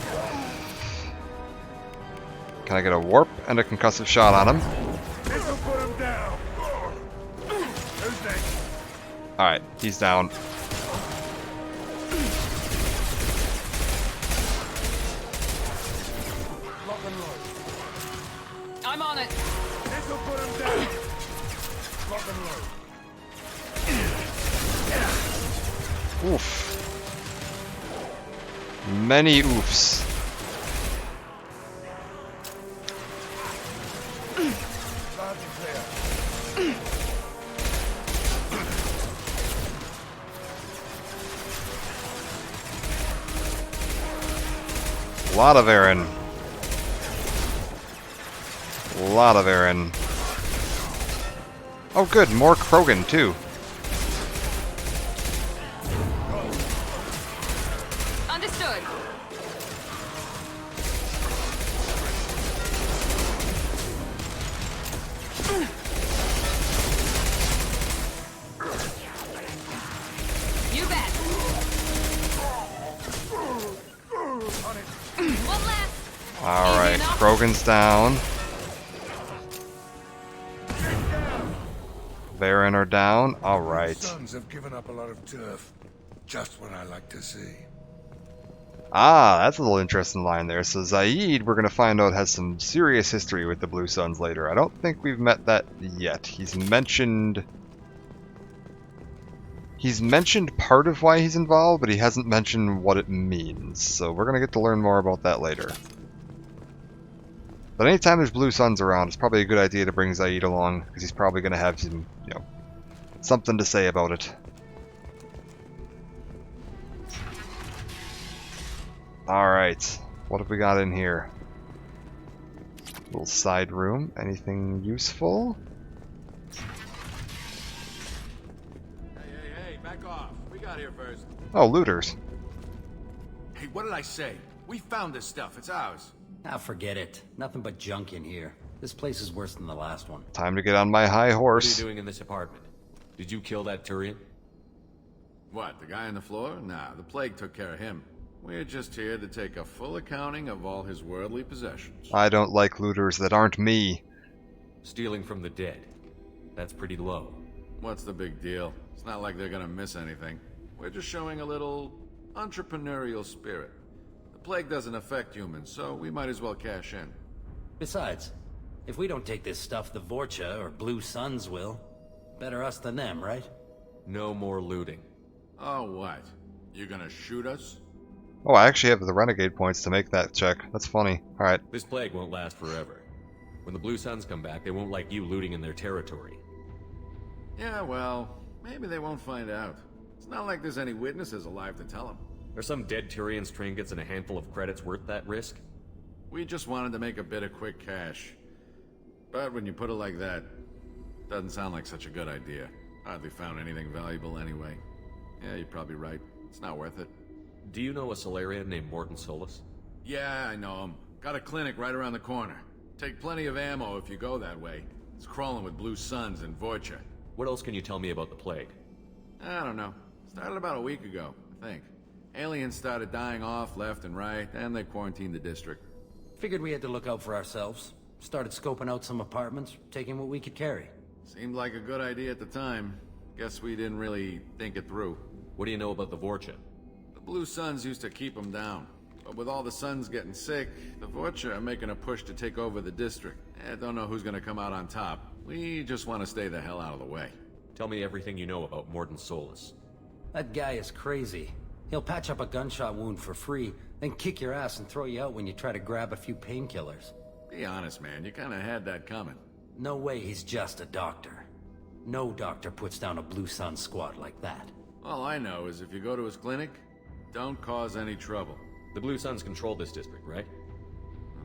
Can I get a warp and a concussive shot on him? Alright, he's down. I'm on it. Oof. Many oofs. A lot of Aaron. A lot of Aaron. Oh good, more Krogan too. Understood. You bet. One left. Alright, Krogan's down. Varen are down. Alright. Sons have given up a lot of turf. Just what I like to see. Ah, that's a little interesting line there. So Zaid, we're going to find out, has some serious history with the Blue Suns later. I don't think we've met that yet. He's mentioned part of why he's involved, but he hasn't mentioned what it means. So we're going to get to learn more about that later. But anytime there's Blue Suns around, it's probably a good idea to bring Zaid along, because he's probably going to have some, you know, something to say about it. Alright, what have we got in here? Little side room. Anything useful? Hey, back off. We got here first. Oh, looters. Hey, what did I say? We found this stuff. It's ours. Ah, forget it. Nothing but junk in here. This place is worse than the last one. Time to get on my high horse. What are you doing in this apartment? Did you kill that Turian? What, the guy on the floor? Nah, the plague took care of him. We're just here to take a full accounting of all his worldly possessions. I don't like looters that aren't me. Stealing from the dead. That's pretty low. What's the big deal? It's not like they're gonna miss anything. We're just showing a little entrepreneurial spirit. The plague doesn't affect humans, so we might as well cash in. Besides, if we don't take this stuff, the Vorcha or Blue Suns will. Better us than them, right? No more looting. Oh, what? You gonna shoot us? Oh, I actually have the renegade points to make that check. That's funny. Alright. This plague won't last forever. When the Blue Suns come back, they won't like you looting in their territory. Yeah, well, maybe they won't find out. It's not like there's any witnesses alive to tell them. Are some dead Turian's trinkets and a handful of credits worth that risk? We just wanted to make a bit of quick cash. But when you put it like that, doesn't sound like such a good idea. Hardly found anything valuable anyway. Yeah, you're probably right. It's not worth it. Do you know a Solarian named Mordin Solus? Yeah, I know him. Got a clinic right around the corner. Take plenty of ammo if you go that way. It's crawling with Blue Suns and Vorcha. What else can you tell me about the plague? I don't know. Started about a week ago, I think. Aliens started dying off left and right, and they quarantined the district. Figured we had to look out for ourselves. Started scoping out some apartments, taking what we could carry. Seemed like a good idea at the time. Guess we didn't really think it through. What do you know about the Vorcha? The Blue Suns used to keep them down. But with all the Suns getting sick, the Vorcha are making a push to take over the district. Don't know who's gonna come out on top. We just want to stay the hell out of the way. Tell me everything you know about Mordin Solus. That guy is crazy. He'll patch up a gunshot wound for free, then kick your ass and throw you out when you try to grab a few painkillers. Be honest, man. You kinda had that coming. No way he's just a doctor. No doctor puts down a Blue Sun squad like that. All I know is if you go to his clinic, don't cause any trouble. The Blue Suns control this district, right?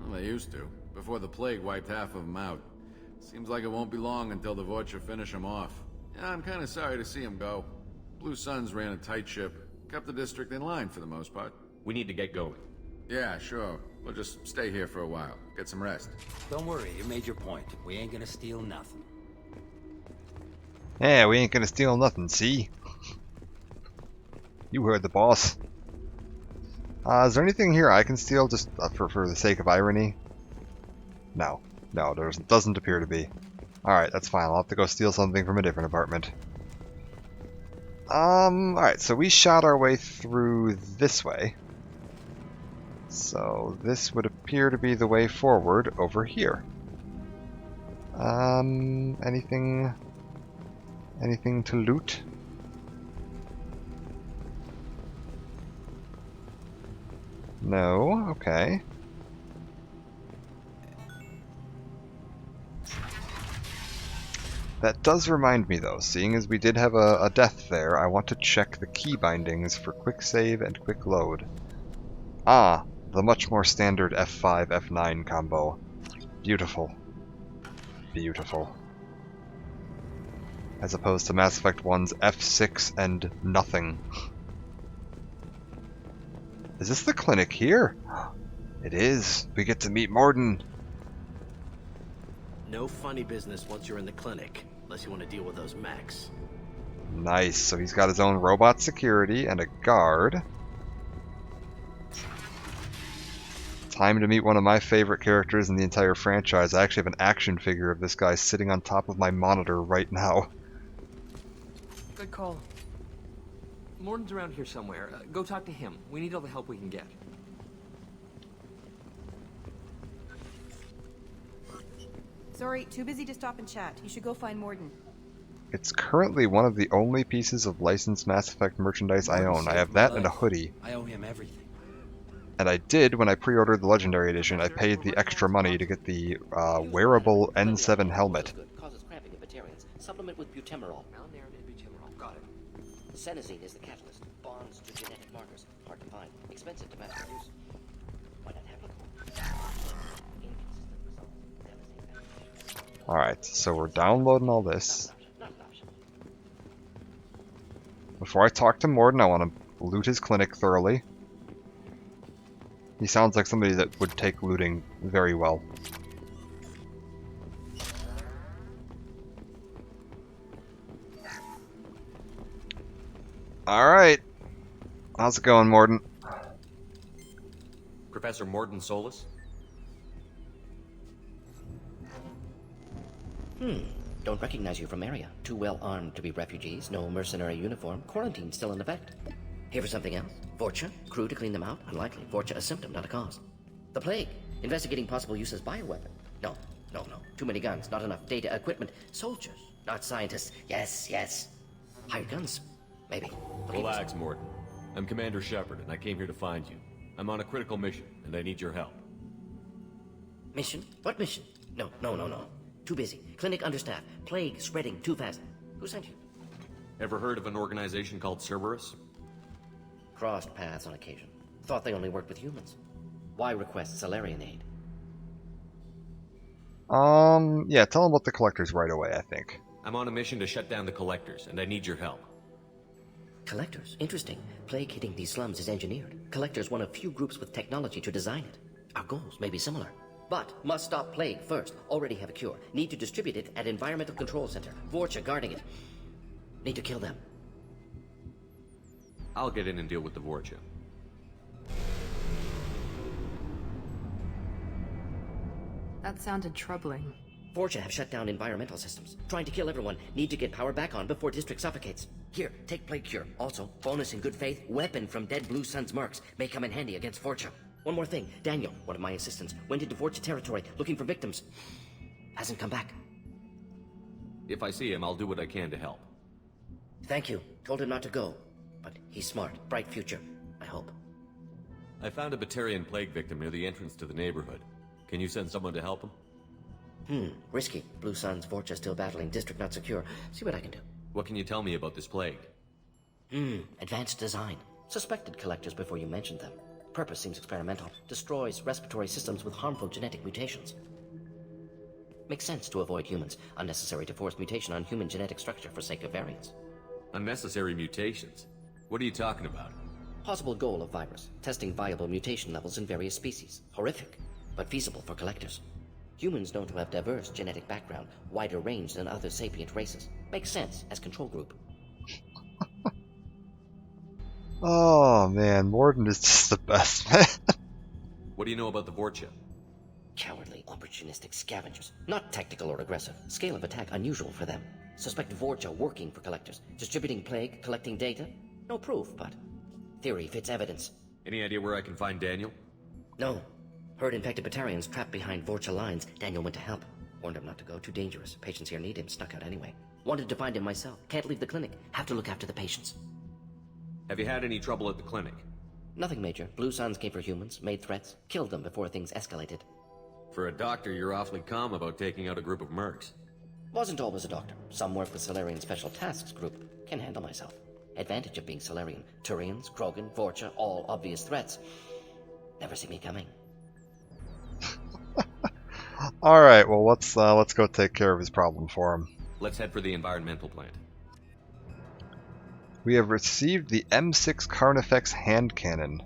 Well, they used to, before the plague wiped half of them out. Seems like it won't be long until the Vorcha finish them off. Yeah, I'm kinda sorry to see him go. Blue Suns ran a tight ship, kept the district in line for the most part. We need to get going. Yeah, sure. We'll just stay here for a while. Get some rest. Don't worry, you made your point. We ain't gonna steal nothing. Yeah, we ain't gonna steal nothing, see? You heard the boss. Is there anything here I can steal just for the sake of irony? No. No, there doesn't appear to be. Alright, that's fine. I'll have to go steal something from a different apartment. Alright, so we shot our way through this way. So this would appear to be the way forward over here. Anything to loot? No, okay. That does remind me though, seeing as we did have a death there, I want to check the key bindings for quick save and quick load. Ah, the much more standard F5, F9 combo. Beautiful. Beautiful. As opposed to Mass Effect 1's F6 and nothing. Is this the clinic here? It is. We get to meet Mordin. No funny business once you're in the clinic, unless you want to deal with those mechs. Nice. So he's got his own robot security and a guard. Time to meet one of my favorite characters in the entire franchise. I actually have an action figure of this guy sitting on top of my monitor right now. Good call. Morden's around here somewhere. Go talk to him. We need all the help we can get. Sorry, too busy to stop and chat. You should go find Morden. It's currently one of the only pieces of licensed Mass Effect merchandise I own. I have that and a hoodie. I owe him everything. And I did, when I pre-ordered the Legendary Edition, I paid the extra money to get the wearable N7 helmet. Causes cramping in Batarians. Supplement with butemerol. Malnarin and butemerol. Got it. Senesine is the catalyst. Bonds to genetic markers. Hard to find. Expensive to mass produce. Why not have it? Alright, so we're downloading all this. Before I talk to Morden, I want to loot his clinic thoroughly. He sounds like somebody that would take looting very well. Alright. How's it going, Morden? Professor Morden Solus? Don't recognize you from area. Too well armed to be refugees, no mercenary uniform, quarantine still in effect. Here for something else? Vorcha? Crew to clean them out? Unlikely. Vorcha a symptom, not a cause. The plague? Investigating possible use as bioweapon? No. Too many guns, not enough data, equipment. Soldiers, not scientists. Yes. Hired guns? Maybe. Relax, Morden. I'm Commander Shepard, and I came here to find you. I'm on a critical mission, and I need your help. Mission? What mission? No. Too busy. Clinic understaffed. Plague spreading too fast. Who sent you? Ever heard of an organization called Cerberus? Crossed paths on occasion. Thought they only worked with humans. Why request Salarian aid? Yeah, tell him about the Collectors right away, I think. I'm on a mission to shut down the Collectors, and I need your help. Collectors? Interesting. Plague hitting these slums is engineered. Collectors one of few groups with technology to design it. Our goals may be similar. But must stop plague first. Already have a cure. Need to distribute it at Environmental Control Center. Vorcha guarding it. Need to kill them. I'll get in and deal with the Vorcha. That sounded troubling. Vorcha have shut down environmental systems. Trying to kill everyone. Need to get power back on before District suffocates. Here, take Plague Cure. Also, bonus in good faith, weapon from dead Blue Sun's mercs. May come in handy against Vorcha. One more thing. Daniel, one of my assistants, went into Vorcha territory looking for victims. Hasn't come back. If I see him, I'll do what I can to help. Thank you. Told him not to go. But he's smart. Bright future. I hope. I found a Batarian plague victim near the entrance to the neighborhood. Can you send someone to help him? Risky. Blue Sun's Vorcha still battling. District not secure. See what I can do. What can you tell me about this plague? Advanced design. Suspected Collectors before you mentioned them. Purpose seems experimental. Destroys respiratory systems with harmful genetic mutations. Makes sense to avoid humans. Unnecessary to force mutation on human genetic structure for sake of variants. Unnecessary mutations? What are you talking about? Possible goal of virus. Testing viable mutation levels in various species. Horrific, but feasible for Collectors. Humans known to have diverse genetic background, wider range than other sapient races. Makes sense as control group. Oh man, Morden is just the best, man. What do you know about the Vorcha? Cowardly, opportunistic scavengers. Not tactical or aggressive. Scale of attack unusual for them. Suspect Vorcha working for Collectors. Distributing plague, collecting data. No proof, but theory fits evidence. Any idea where I can find Daniel? No. Heard infected Batarians trapped behind Vorcha lines. Daniel went to help. Warned him not to go. Too dangerous. Patients here need him. Snuck out anyway. Wanted to find him myself. Can't leave the clinic. Have to look after the patients. Have you had any trouble at the clinic? Nothing major. Blue Suns came for humans, made threats, killed them before things escalated. For a doctor, you're awfully calm about taking out a group of mercs. Wasn't always a doctor. Some work with Salarian Special Tasks Group. Can handle myself. Advantage of being Salarian. Turians, Krogan, Vorcha, all obvious threats. Never see me coming. Alright, well let's go take care of his problem for him. Let's head for the environmental plant. We have received the M6 Carnifex hand cannon.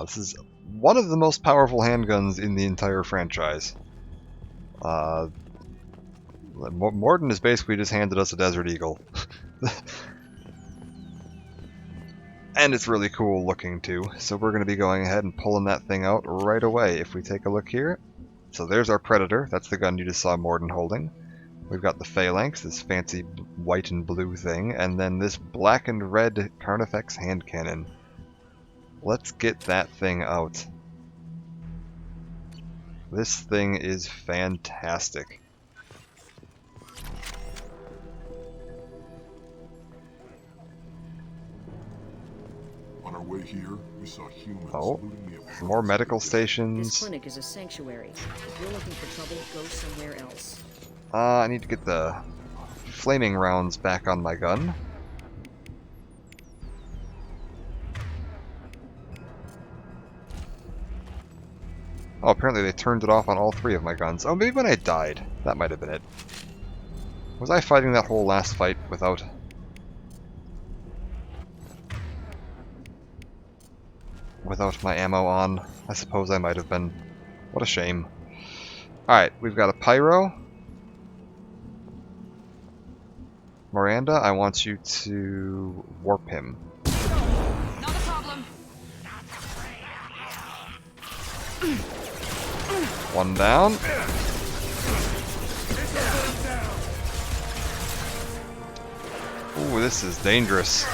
This is one of the most powerful handguns in the entire franchise. Morden has basically just handed us a Desert Eagle. And it's really cool looking too, so we're going to be going ahead and pulling that thing out right away. If we take a look here, so there's our Predator, that's the gun you just saw Morden holding. We've got the Phalanx, this fancy white and blue thing, and then this black and red Carnifex hand cannon. Let's get that thing out. This thing is fantastic. On our way here, we saw humans Oh, looting the some more medical This stations. clinic is a sanctuary. If you're looking for trouble, go somewhere else. I need to get the flaming rounds back on my gun. Oh, apparently they turned it off on all 3 of my guns. Oh, maybe when I died. That might have been it. Was I fighting that whole last fight without... without my ammo on? I suppose I might have been. What a shame. Alright, we've got a pyro. Miranda, I want you to warp him. Not a problem. One down. Ooh, this is dangerous.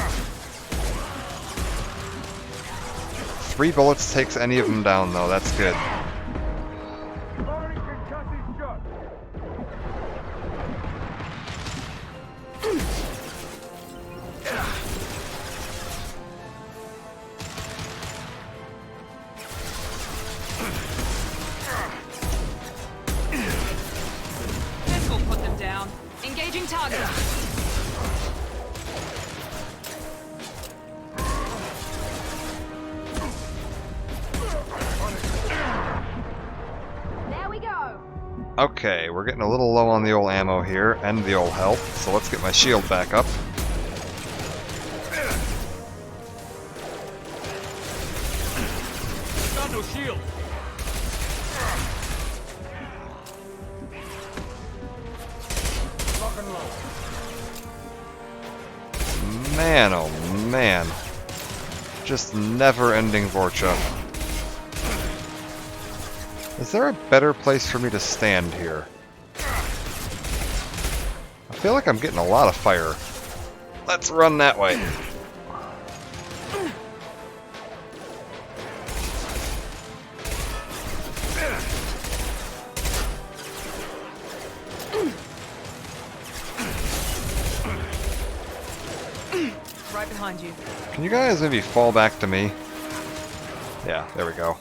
3 bullets takes any of them down, though. That's good. This will put them down. Engaging target. There we go. Okay, we're getting a little low on the old ammo here, and the old health, so let's get my shield back up. Got no shield. Man, oh man. Just never-ending Vorcha. Is there a better place for me to stand here? I feel like I'm getting a lot of fire. Let's run that way. Right behind you. Can you guys maybe fall back to me? Yeah, there we go.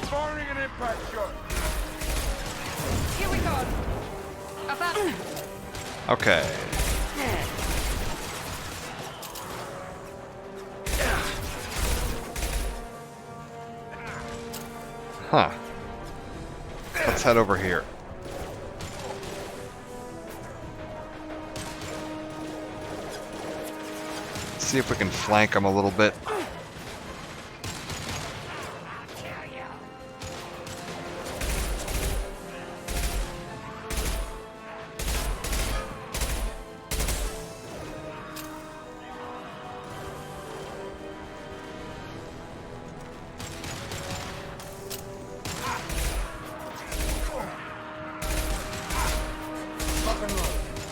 Firing an impact shot. Here we go. About. Okay. Huh. Let's head over here. See if we can flank them a little bit.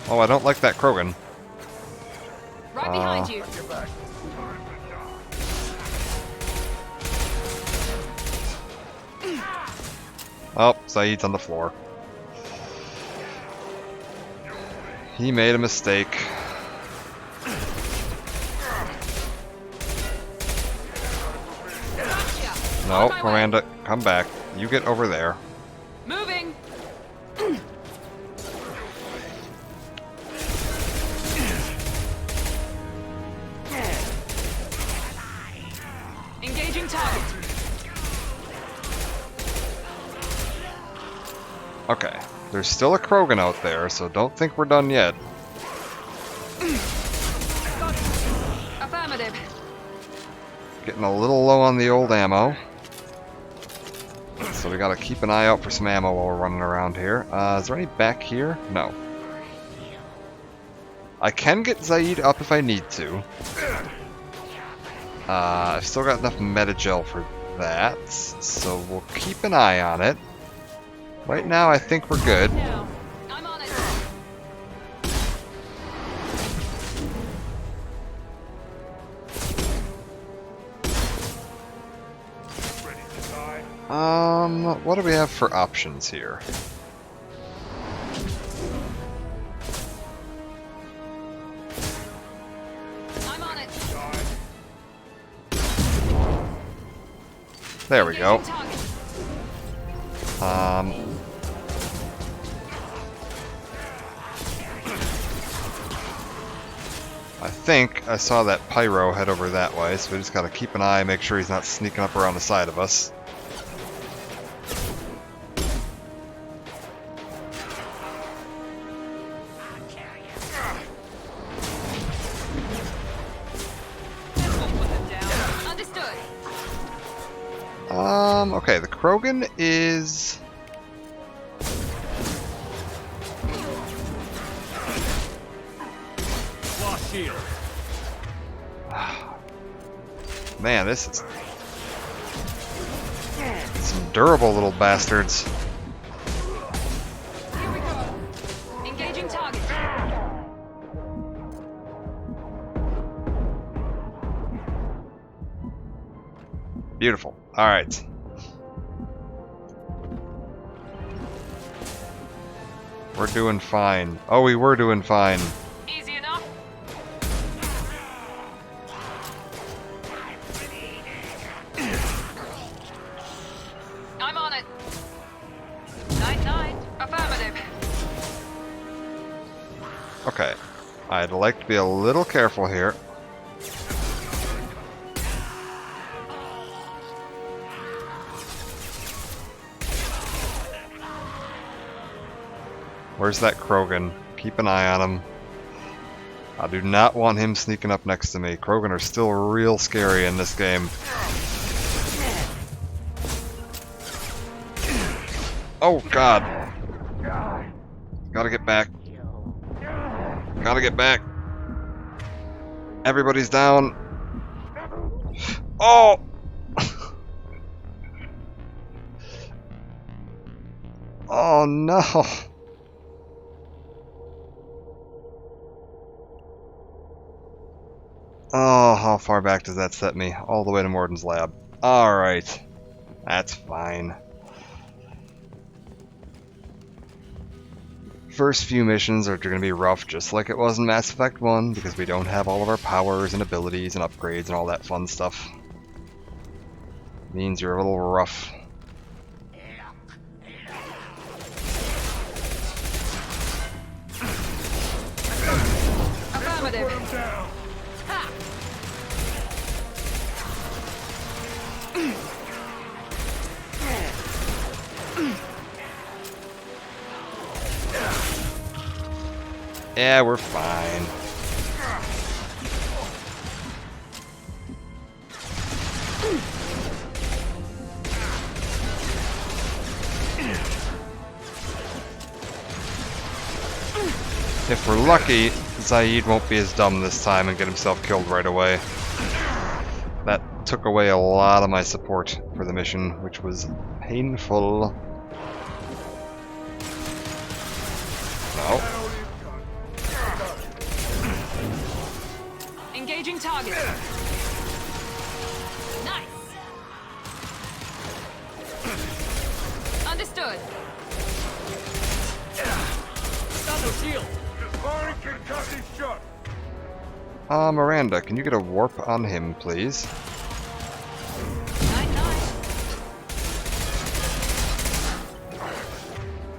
Oh, I don't like that Krogan. Right behind you. Oh, Zaid's on the floor. He made a mistake. No, Miranda, come back. You get over there. Moving. Engaging target. Okay, there's still a Krogan out there, so don't think we're done yet. Affirmative. Getting a little low on the old ammo. So we gotta keep an eye out for some ammo while we're running around here. Is there any back here? No. I can get Zaid up if I need to. I've still got enough Metagel for that, so we'll keep an eye on it. Right now, I think we're good. I'm on it. What do we have for options here? I'm on it. There we go. I think I saw that Pyro head over that way, so we just gotta keep an eye, make sure he's not sneaking up around the side of us. Okay, the Krogan is... Lost shield. Man, this is... some durable little bastards. Here we go. Engaging target. Beautiful. Alright. We're doing fine. Oh, we were doing fine. Easy enough. I'm on it. Night. Affirmative. Okay. I'd like to be a little careful here. Where's that Krogan? Keep an eye on him. I do not want him sneaking up next to me. Krogan are still real scary in this game. Oh god! Gotta get back. Gotta get back. Everybody's down. Oh! Oh no! Oh, how far back does that set me? All the way to Morden's lab. Alright. That's fine. First few missions are going to be rough, just like it was in Mass Effect 1, because we don't have all of our powers and abilities and upgrades and all that fun stuff. Means you're a little rough. Affirmative. Yeah, we're fine. If we're lucky, Zaid won't be as dumb this time and get himself killed right away. That took away a lot of my support for the mission, which was painful. No. Engaging target. Nice. Understood. Stop the shield. Miranda, can you get a warp on him, please?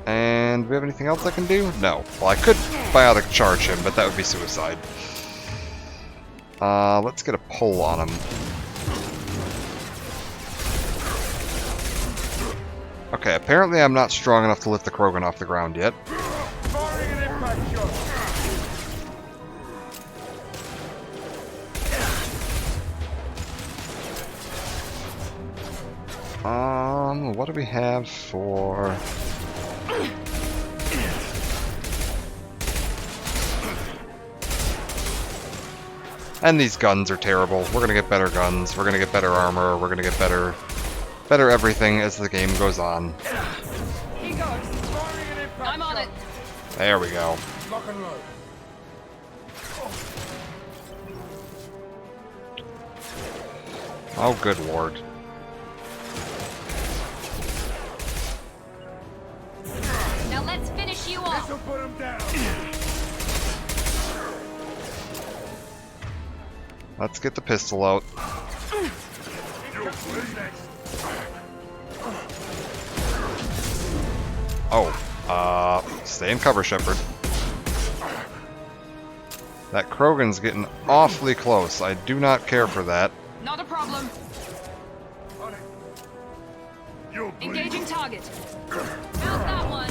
And do we have anything else I can do? No. Well, I could biotic charge him, but that would be suicide. Let's get a pull on him. Okay, apparently I'm not strong enough to lift the Krogan off the ground yet. What do we have for... And these guns are terrible. We're gonna get better guns, we're gonna get better armor, we're gonna get better everything as the game goes on. I'm on it. There we go. Lock and load. Oh, good lord. Now let's finish you off. This'll put him down. Let's get the pistol out. Oh, stay in cover, Shepard. That Krogan's getting awfully close. I do not care for that. Not a problem. Engaging target. Found that one.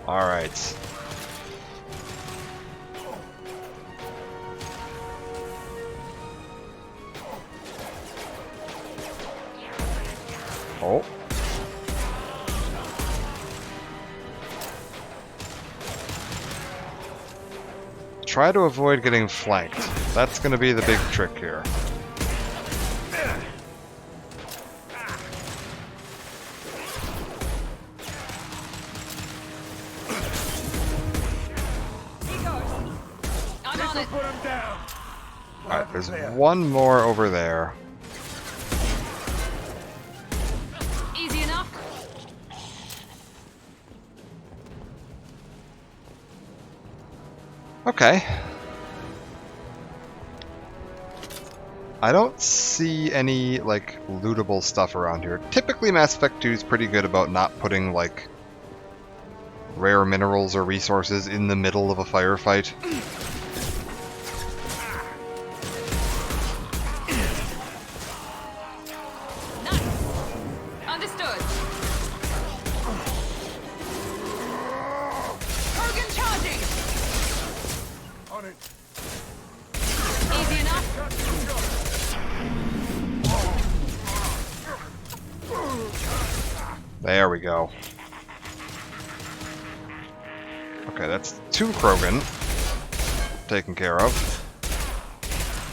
Alright. Oh. Try to avoid getting flanked. That's going to be the big trick here. I'm on it. Alright, there's one more over there. Easy enough. Okay. I don't see any, like, lootable stuff around here. Typically Mass Effect 2 is pretty good about not putting, like, rare minerals or resources in the middle of a firefight. Understood. Krogan charging. On it. Easy enough. There we go. Okay, that's 2 Krogan taken care of.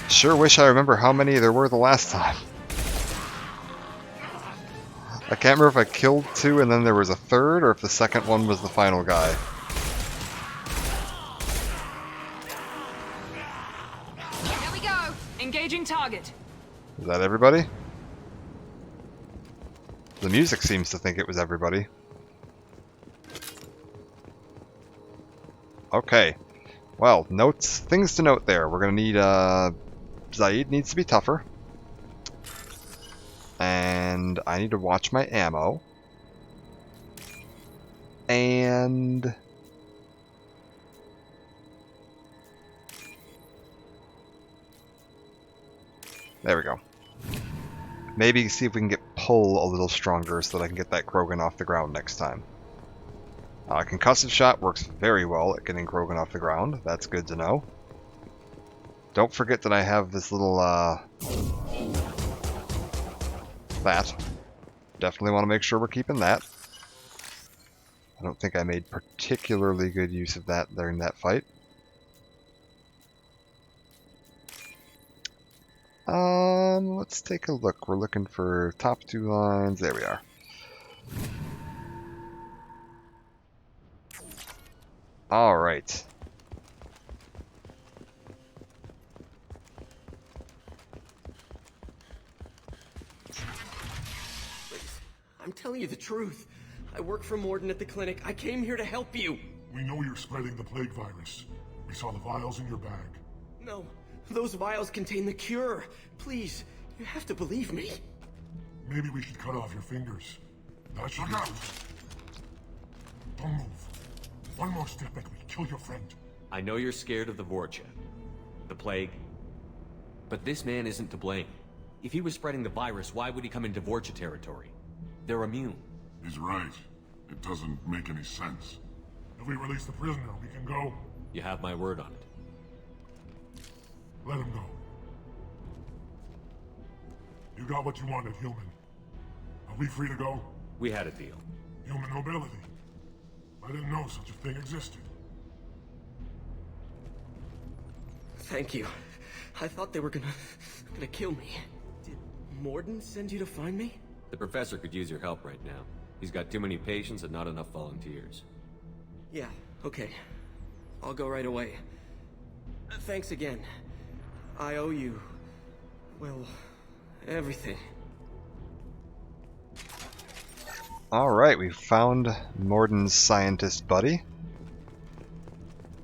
Sure wish I remember how many there were the last time. I can't remember if I killed 2 and then there was a third, or if the second one was the final guy. Here we go. Engaging target. Is that everybody? The music seems to think it was everybody. Okay. Well, notes, things to note there. We're gonna need, Zaid needs to be tougher. And I need to watch my ammo. And... there we go. Maybe see if we can get pull a little stronger so that I can get that Krogan off the ground next time. Concussive shot works very well at getting Krogan off the ground. That's good to know. Don't forget that I have this little, that. Definitely want to make sure we're keeping that. I don't think I made particularly good use of that during that fight. Let's take a look. We're looking for top 2 lines. There we are. Alright. I'm telling you the truth. I work for Mordin at the clinic. I came here to help you. We know you're spreading the plague virus. We saw the vials in your bag. No, those vials contain the cure. Please, you have to believe me. Maybe we should cut off your fingers. That should out. Don't move. One more step and we kill your friend. I know you're scared of the Vorcha, the plague, but this man isn't to blame. If he was spreading the virus, why would he come into Vorcha territory? They're immune. He's right. It doesn't make any sense. If we release the prisoner, we can go. You have my word on it. Let him go. You got what you wanted, human. Are we free to go? We had a deal. Human nobility. I didn't know such a thing existed. Thank you. I thought they were gonna kill me. Did Morden send you to find me? The professor could use your help right now. He's got too many patients and not enough volunteers. Yeah, okay. I'll go right away. Thanks again. I owe you... well, everything. Alright, we found Morden's scientist buddy.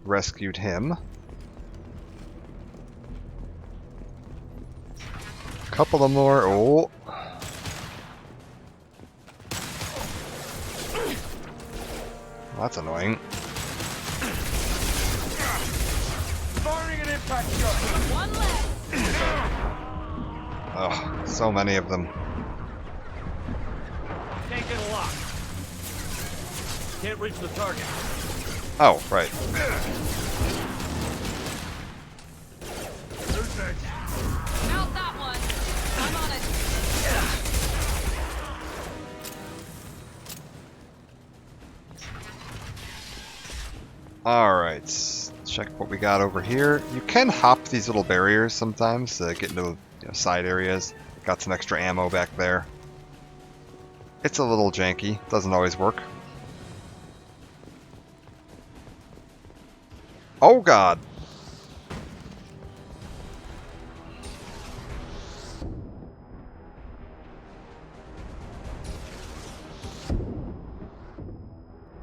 Rescued him. Couple of more. Oh. That's annoying. Firing an impact shot. One left. Oh, so many of them. Can't get a lock. Can't reach the target. Oh, right. Mount that one. I'm on it. Alright, check what we got over here. You can hop these little barriers sometimes to get into side areas. Got some extra ammo back there. It's a little janky, doesn't always work. Oh god!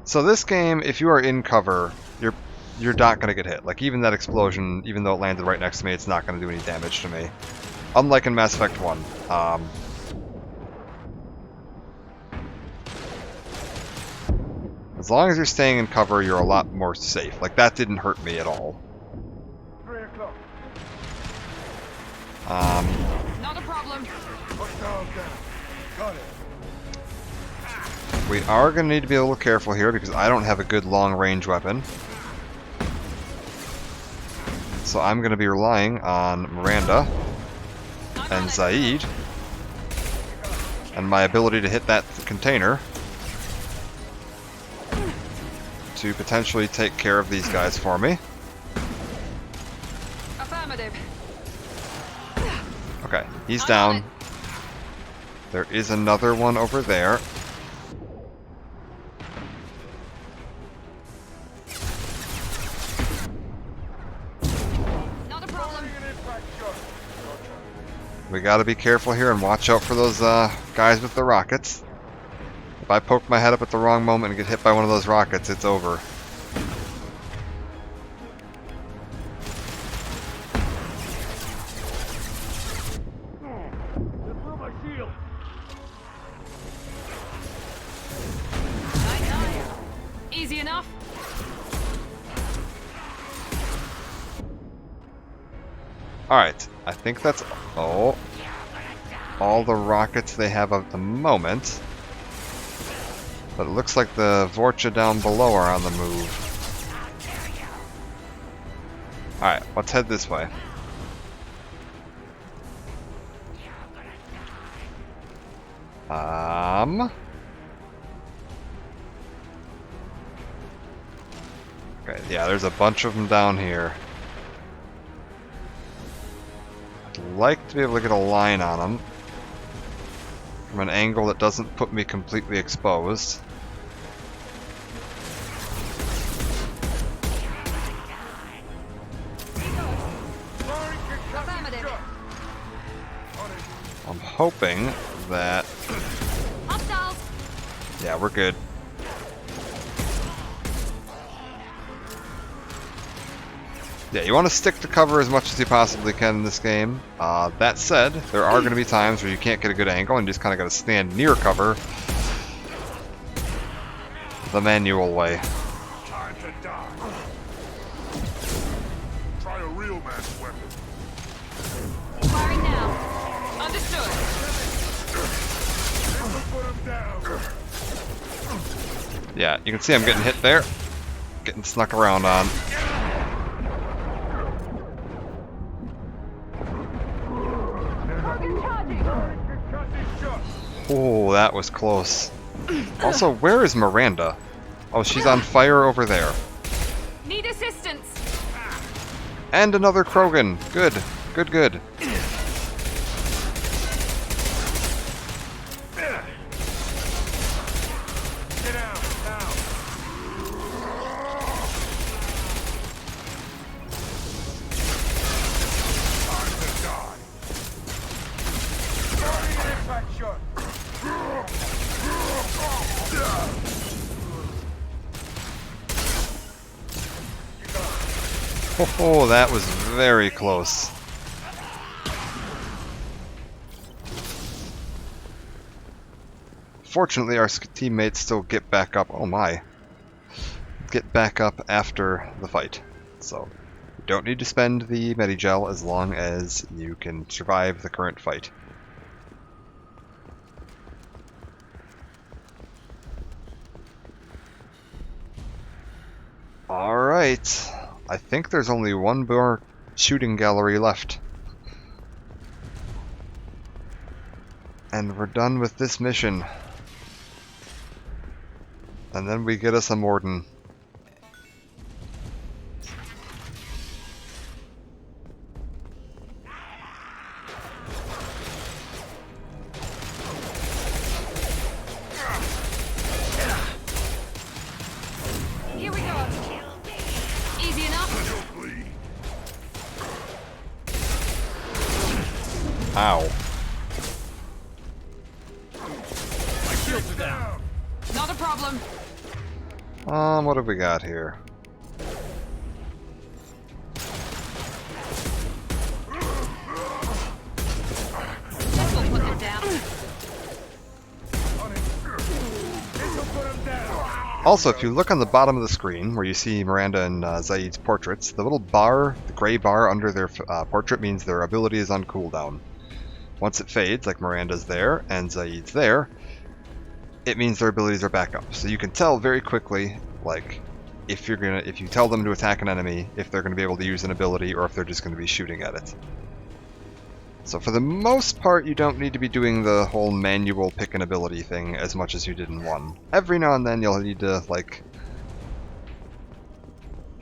So this game, if you are in cover, you're not going to get hit. Like, even that explosion, even though it landed right next to me, it's not going to do any damage to me. Unlike in Mass Effect 1. As long as you're staying in cover, you're a lot more safe. Like, that didn't hurt me at all. 3 o'clock. Not a problem. Got it. We are going to need to be a little careful here because I don't have a good long-range weapon. So I'm going to be relying on Miranda and Zaid and my ability to hit that container to potentially take care of these guys for me. Affirmative. Okay, he's down. There is another one over there. We gotta be careful here and watch out for those guys with the rockets. If I poke my head up at the wrong moment and get hit by one of those rockets, it's over. Easy enough. Alright, I think that's all the rockets they have at the moment. But it looks like the Vorcha down below are on the move. Alright, let's head this way. Okay, yeah, there's a bunch of them down here. I'd like to be able to get a line on them from an angle that doesn't put me completely exposed. I'm hoping that... Yeah, we're good. Yeah, you want to stick to cover as much as you possibly can in this game. That said, there are going to be times where you can't get a good angle and you just kind of got to stand near cover the manual way. Time to die. Try a real mass weapon. Firing now. Understood. Put him down. Yeah, you can see I'm getting hit there. Getting snuck around on. Oh, that was close. Also, where is Miranda? Oh, she's on fire over there. Need assistance. And another Krogan. Good. Good, good. Oh, that was very close. Fortunately, our teammates still get back up. Oh my. Get back up after the fight. So, you don't need to spend the Medigel as long as you can survive the current fight. Alright. I think there's only one more shooting gallery left. And we're done with this mission. And then we get us a Morden. Here we go. Easy enough. Ow. My shields are down. Not a problem. What have we got here? This will put them down. Also, if you look on the bottom of the screen, where you see Miranda and Zaid's portraits, the little bar, the gray bar under their portrait means their ability is on cooldown. Once it fades, like Miranda's there and Zaid's there, it means their abilities are back up. So you can tell very quickly, like, if you tell them to attack an enemy, if they're gonna be able to use an ability or if they're just gonna be shooting at it. So for the most part, you don't need to be doing the whole manual pick an ability thing as much as you did in 1. Every now and then you'll need to, like,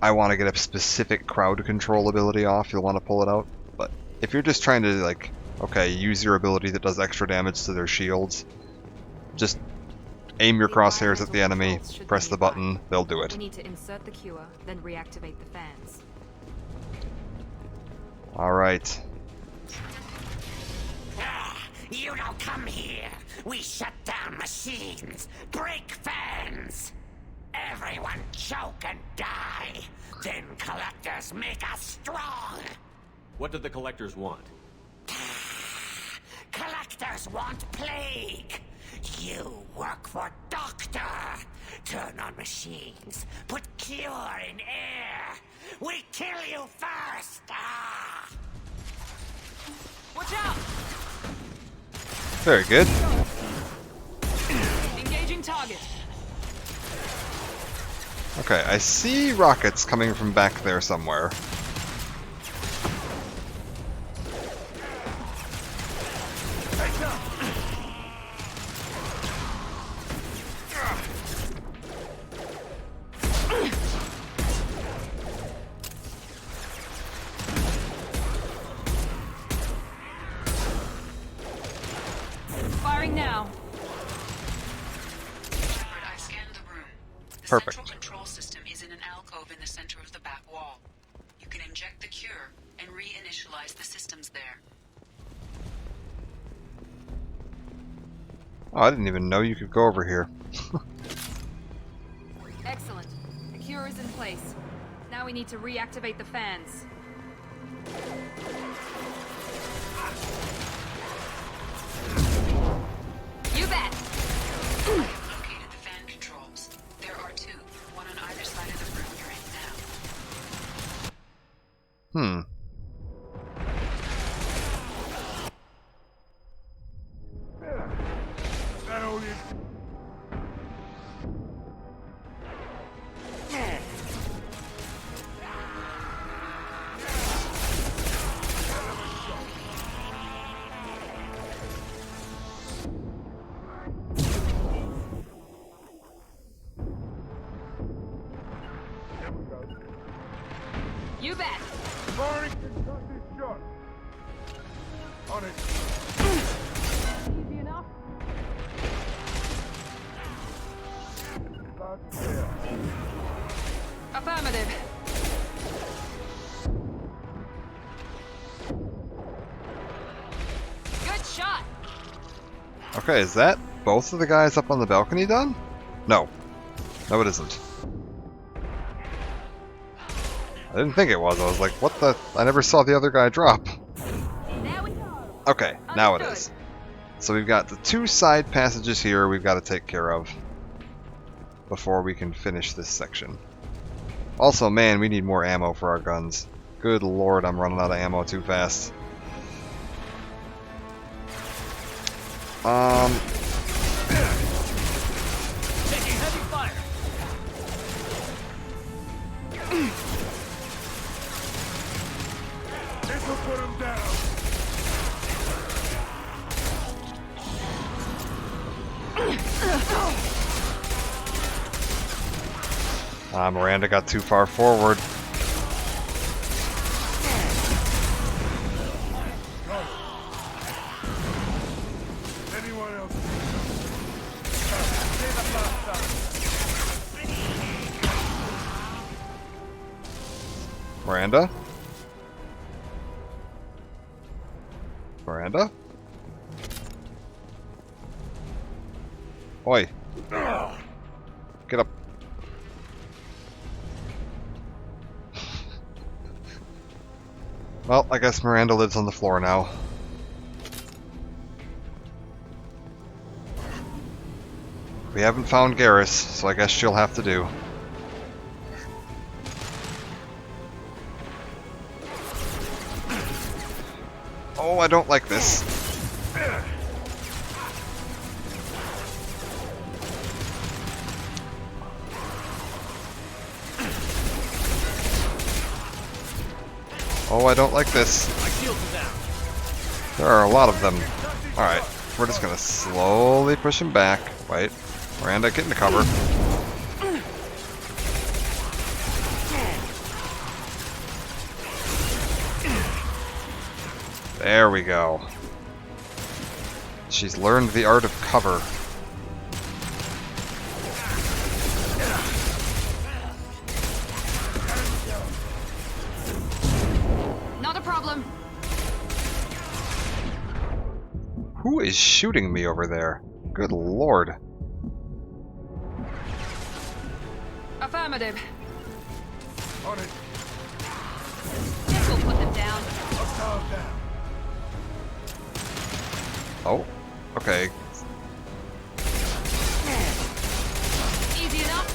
I want to get a specific crowd control ability off, you'll want to pull it out. But if you're just trying to, like, okay, use your ability that does extra damage to their shields, just aim your crosshairs at the enemy, press the button, they'll do it. We need to insert the cure, then reactivate the fans. Alright. You don't come here. We shut down machines, break fans. Everyone choke and die. Then collectors make us strong. What did the collectors want? Collectors want plague. You work for Doctor. Turn on machines. Put cure in air. We kill you first. Watch out! Very good. Engaging target. Okay, I see rockets coming from back there somewhere. Firing now. I scanned the room. The Perfect. central control system is in an alcove in the center of the back wall. You can inject the cure and reinitialize the systems there. Oh, I didn't even know you could go over here. Excellent. The cure is in place. Now we need to reactivate the fans. You bet. I've located the fan controls. There are two, one on either side of the room you're in now. You bet. Firing concussive shot. On it. Easy enough. Affirmative. Good shot. Okay, is that both of the guys up on the balcony done? No. No, it isn't. I didn't think it was. I was like, what the? I never saw the other guy drop. Okay, now it is. So we've got the 2 side passages here we've got to take care of before we can finish this section. Also, man, we need more ammo for our guns. Good lord, I'm running out of ammo too fast. Taking heavy fire. This will put him down. Miranda got too far forward. Anyone else? Miranda? Miranda? Oi. Get up. Well, I guess Miranda lives on the floor now. We haven't found Garrus, so I guess she'll have to do. Oh, I don't like this. Oh, I don't like this. There are a lot of them. Alright, we're just gonna slowly push him back. Wait, Miranda, get into cover. There we go. She's learned the art of cover. Not a problem. Who is shooting me over there? Good lord. Affirmative. On it. This will put them down. Oh, okay. Easy enough.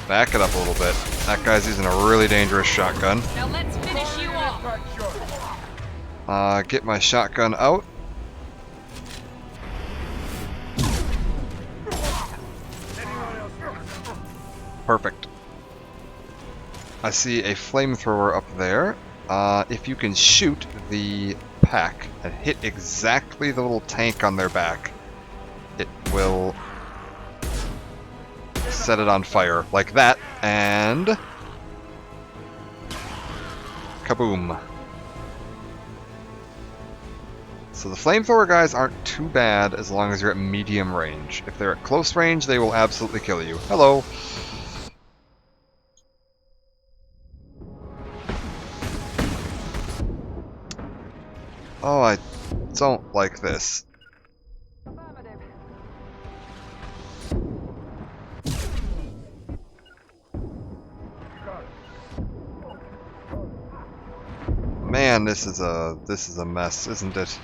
Back it up a little bit. That guy's using a really dangerous shotgun. Now let's finish you off. Get my shotgun out. Perfect. I see a flamethrower up there. If you can shoot the pack and hit exactly the little tank on their back, it will set it on fire like that, and kaboom. So the flamethrower guys aren't too bad as long as you're at medium range. If they're at close range, they will absolutely kill you. Hello. Oh, I don't like this. Man, this is a mess, isn't it?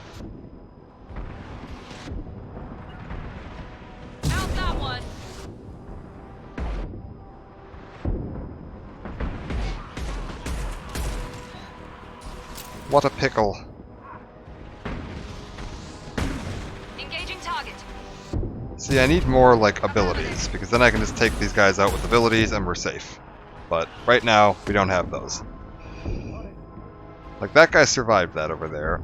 How's that one? What a pickle. Engaging target. See, I need more, like, abilities, because then I can just take these guys out with abilities and we're safe. But right now, we don't have those. Like, that guy survived that over there.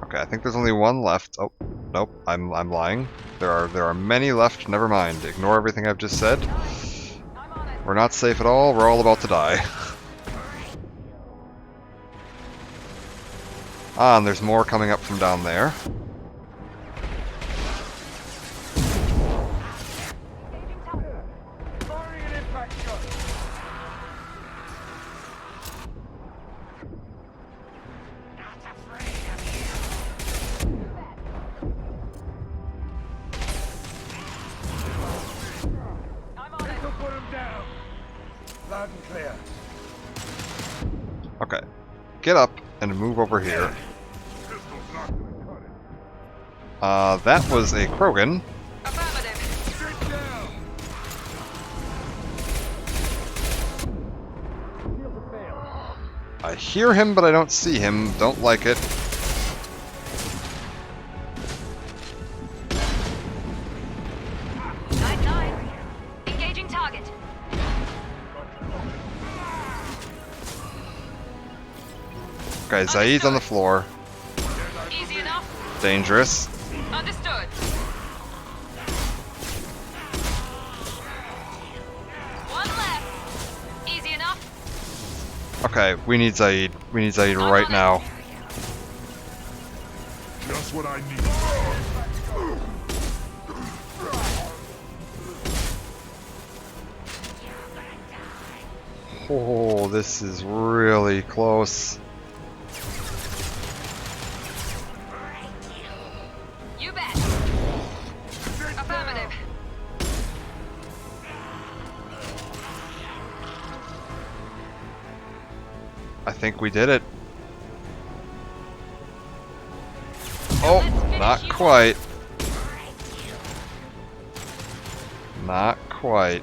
Okay, I think there's only one left. Oh, nope, I'm lying. There are many left. Never mind. Ignore everything I've just said. We're not safe at all. We're all about to die. Ah, and there's more coming up from down there. Okay. Get up and move over here. That was a Krogan. I hear him, but I don't see him. Don't like it. Engaging target. Okay, Zaid's on the floor. Easy enough. Dangerous. Understood. One left. Easy enough. Okay, we need Zaid. We need Zaid right now. Just what I need. Oh, this is really close. You bet. Affirmative. I think we did it. Oh, not quite. Not quite.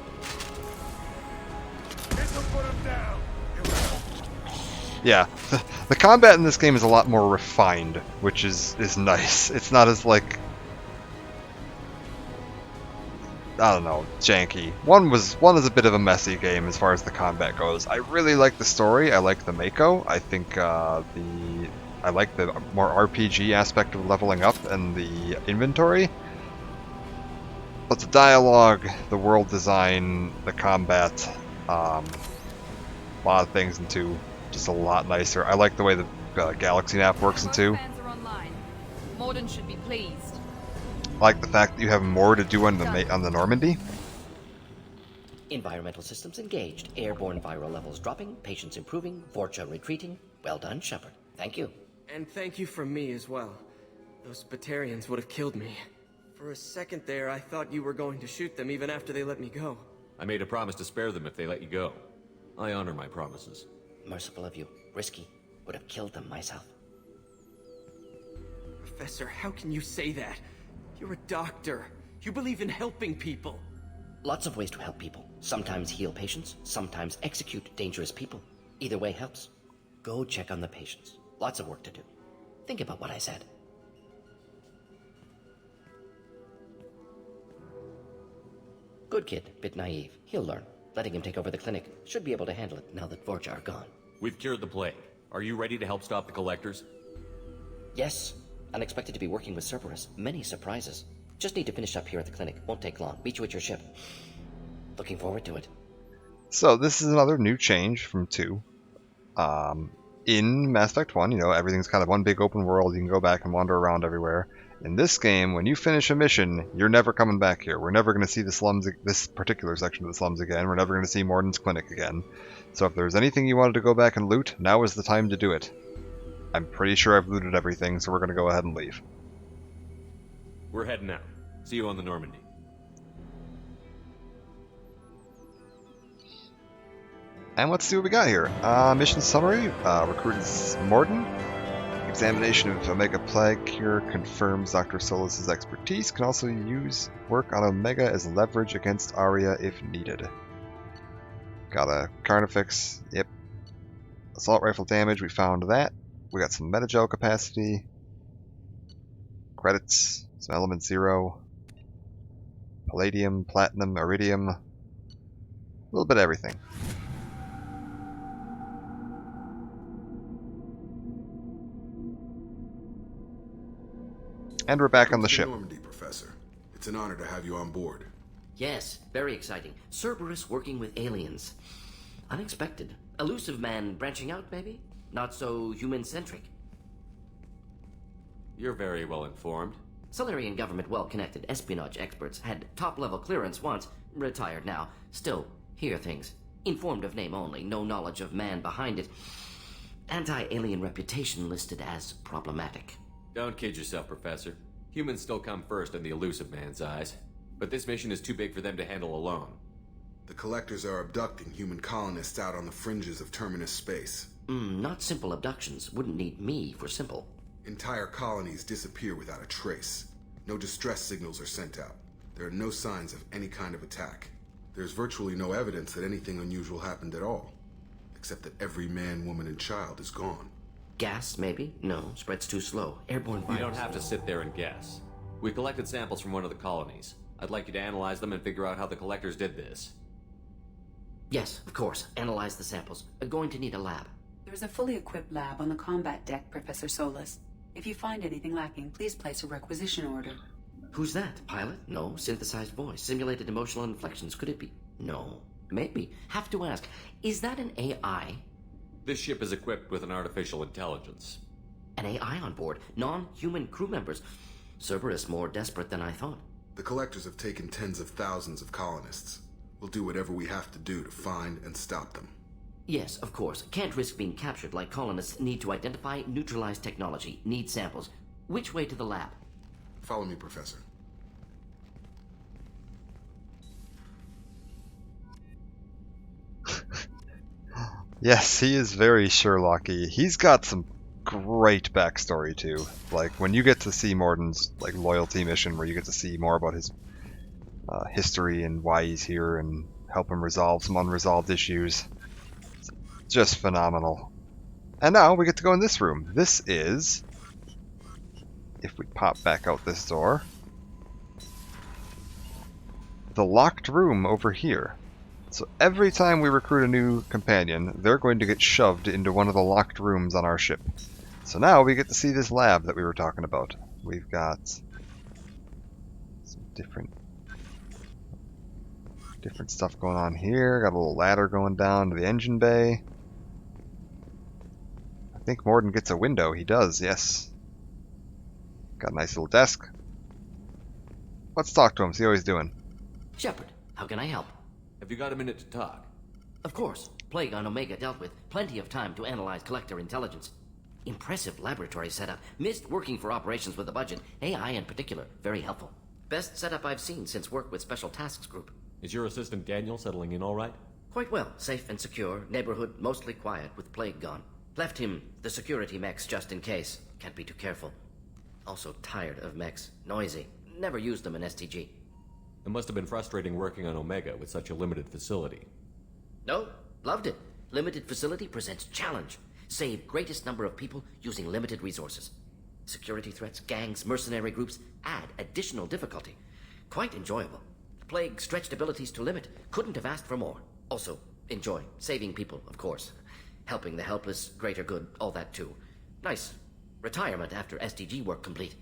Yeah, the combat in this game is a lot more refined, which is nice. It's not as, like, I don't know, janky. One is a bit of a messy game as far as the combat goes. I really like the story. I like the Mako. I think I like the more RPG aspect of leveling up and the inventory. But the dialogue, the world design, the combat, a lot of things in 2. Just a lot nicer. I like the way the Galaxy map works in 2. Morden should be pleased. I like the fact that you have more to do on the Normandy. Environmental systems engaged. Airborne viral levels dropping. Patients improving. Vorcha retreating. Well done, Shepard. Thank you. And thank you from me as well. Those Batarians would have killed me. For a second there, I thought you were going to shoot them even after they let me go. I made a promise to spare them if they let you go. I honor my promises. Merciful of you. Risky. Would have killed them myself. Professor, how can you say that? You're a doctor. You believe in helping people. Lots of ways to help people. Sometimes heal patients, sometimes execute dangerous people. Either way helps. Go check on the patients. Lots of work to do. Think about what I said. Good kid, bit naive. He'll learn. Letting him take over the clinic. Should be able to handle it now that Vorcha are gone. We've cured the plague. Are you ready to help stop the Collectors? Yes. Unexpected to be working with Cerberus. Many surprises. Just need to finish up here at the clinic. Won't take long. Meet you at your ship. Looking forward to it. So this is another new change from 2. In Mass Effect 1, you know, everything's kind of one big open world. You can go back and wander around everywhere. In this game, when you finish a mission, you're never coming back here. We're never going to see the slums, this particular section of the slums again. We're never going to see Morden's clinic again. So if there's anything you wanted to go back and loot, now is the time to do it. I'm pretty sure I've looted everything, so we're going to go ahead and leave. We're heading out. See you on the Normandy. And let's see what we got here. Mission summary. Recruit is Morden. Examination of Omega Plague Cure confirms Dr. Solis' expertise. Can also use work on Omega as leverage against Aria if needed. Got a Carnifex. Yep. Assault rifle damage. We found that. We got some Metagel capacity. Credits. Some element 0. Palladium, platinum, iridium. A little bit of everything. And we're back on the ship. Normandy, Professor. It's It's an honor to have you on board. Yes, very exciting. Cerberus working with aliens. Unexpected. Elusive man branching out, maybe? Not so human-centric. You're very well informed. Solarian government well-connected espionage experts had top-level clearance once, retired now. Still, hear things. Informed of name only, no knowledge of man behind it. Anti-alien reputation listed as problematic. Don't kid yourself, Professor. Humans still come first in the elusive man's eyes. But this mission is too big for them to handle alone. The Collectors are abducting human colonists out on the fringes of Terminus space. Not simple abductions. Wouldn't need me for simple. Entire colonies disappear without a trace. No distress signals are sent out. There are no signs of any kind of attack. There's virtually no evidence that anything unusual happened at all. Except that every man, woman, and child is gone. Gas, maybe? No, spreads too slow. Airborne virus. You don't have to sit there and guess. We collected samples from one of the colonies. I'd like you to analyze them and figure out how the Collectors did this. Yes, of course. Analyze the samples. Going to need a lab. There's a fully equipped lab on the combat deck, Professor Solis. If you find anything lacking, please place a requisition order. Who's that? Pilot? No. Synthesized voice. Simulated emotional inflections. Could it be? No. Maybe. Have to ask. Is that an AI? This ship is equipped with an artificial intelligence. An AI on board? Non-human crew members? Cerberus more desperate than I thought. The Collectors have taken tens of thousands of colonists. We'll do whatever we have to do to find and stop them. Yes, of course. Can't risk being captured like colonists. Need to identify, neutralize technology. Need samples. Which way to the lab? Follow me, Professor. Yes, he is very Sherlocky. He's got some great backstory too. Like when you get to see Morden's like loyalty mission, where you get to see more about his history and why he's here, and help him resolve some unresolved issues. It's just phenomenal. And now we get to go in this room. This is, if we pop back out this door, the locked room over here. So every time we recruit a new companion, they're going to get shoved into one of the locked rooms on our ship. So now we get to see this lab that we were talking about. We've got some different stuff going on here. Got a little ladder going down to the engine bay. I think Morden gets a window. He does, yes. Got a nice little desk. Let's talk to him, see how he's doing. Shepard, how can I help? Have you got a minute to talk? Of course. Plague on Omega dealt with. Plenty of time to analyze Collector intelligence. Impressive laboratory setup. Missed working for operations with a budget. AI in particular. Very helpful. Best setup I've seen since work with Special Tasks Group. Is your assistant Daniel settling in all right? Quite well. Safe and secure. Neighborhood mostly quiet with Plague gone. Left him the security mechs just in case. Can't be too careful. Also tired of mechs. Noisy. Never used them in STG. It must have been frustrating working on Omega with such a limited facility. No, loved it. Limited facility presents challenge. Save greatest number of people using limited resources. Security threats, gangs, mercenary groups add additional difficulty. Quite enjoyable. Plague stretched abilities to limit. Couldn't have asked for more. Also, enjoy. Saving people, of course. Helping the helpless, greater good, all that too. Nice. Retirement after SDG work complete.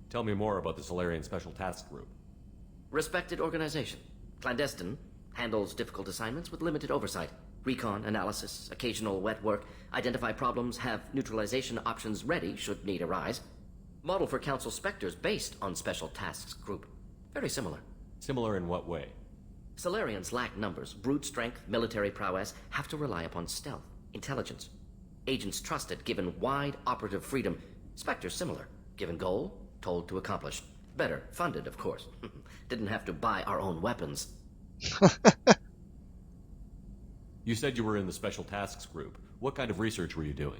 Tell me more about the Solarian Special Task Group. Respected organization. Clandestine. Handles difficult assignments with limited oversight. Recon, analysis, occasional wet work. Identify problems, have neutralization options ready should need arise. Model for Council Spectres based on Special Tasks Group. Very similar. Similar in what way? Solarians lack numbers, brute strength, military prowess, have to rely upon stealth, intelligence. Agents trusted, given wide operative freedom. Spectres similar, given goal, told to accomplish. Better, funded, of course. Didn't have to buy our own weapons. You said you were in the Special Tasks Group. What kind of research were you doing?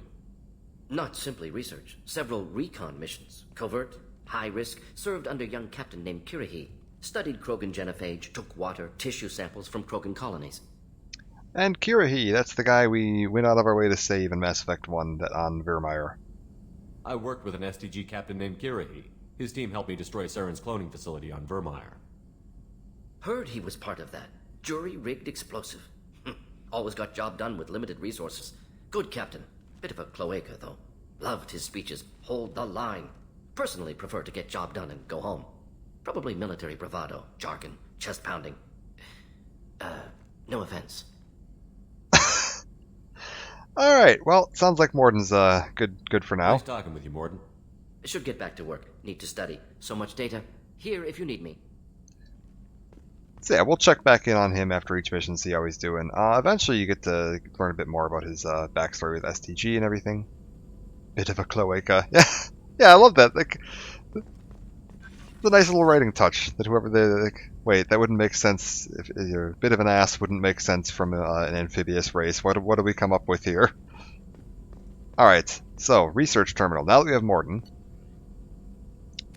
Not simply research. Several recon missions. Covert, high risk, served under a young captain named Kirahi. Studied Krogan genophage, took water, tissue samples from Krogan colonies. And Kirahi, that's the guy we went out of our way to save in Mass Effect 1 on Virmire. I worked with an STG captain named Kirahi. His team helped me destroy Saren's cloning facility on Virmire. Heard he was part of that. Jury-rigged explosive. Always got job done with limited resources. Good captain. Bit of a cloaca, though. Loved his speeches. Hold the line. Personally prefer to get job done and go home. Probably military bravado, jargon, chest pounding. No offense. Alright, well, sounds like Morden's good for now. Nice talking with you, Morden. Should get back to work. Need to study. So much data. Here if you need me. So yeah, we'll check back in on him after each mission, see how he's doing. Eventually you get to learn a bit more about his backstory with STG and everything. Bit of a cloaca. Yeah, I love that. Like, the nice little writing touch that whoever they like. Wait, that wouldn't make sense. If you're a bit of an ass, wouldn't make sense from an amphibious race. What do we come up with here? All right, so research terminal. Now that we have Morden,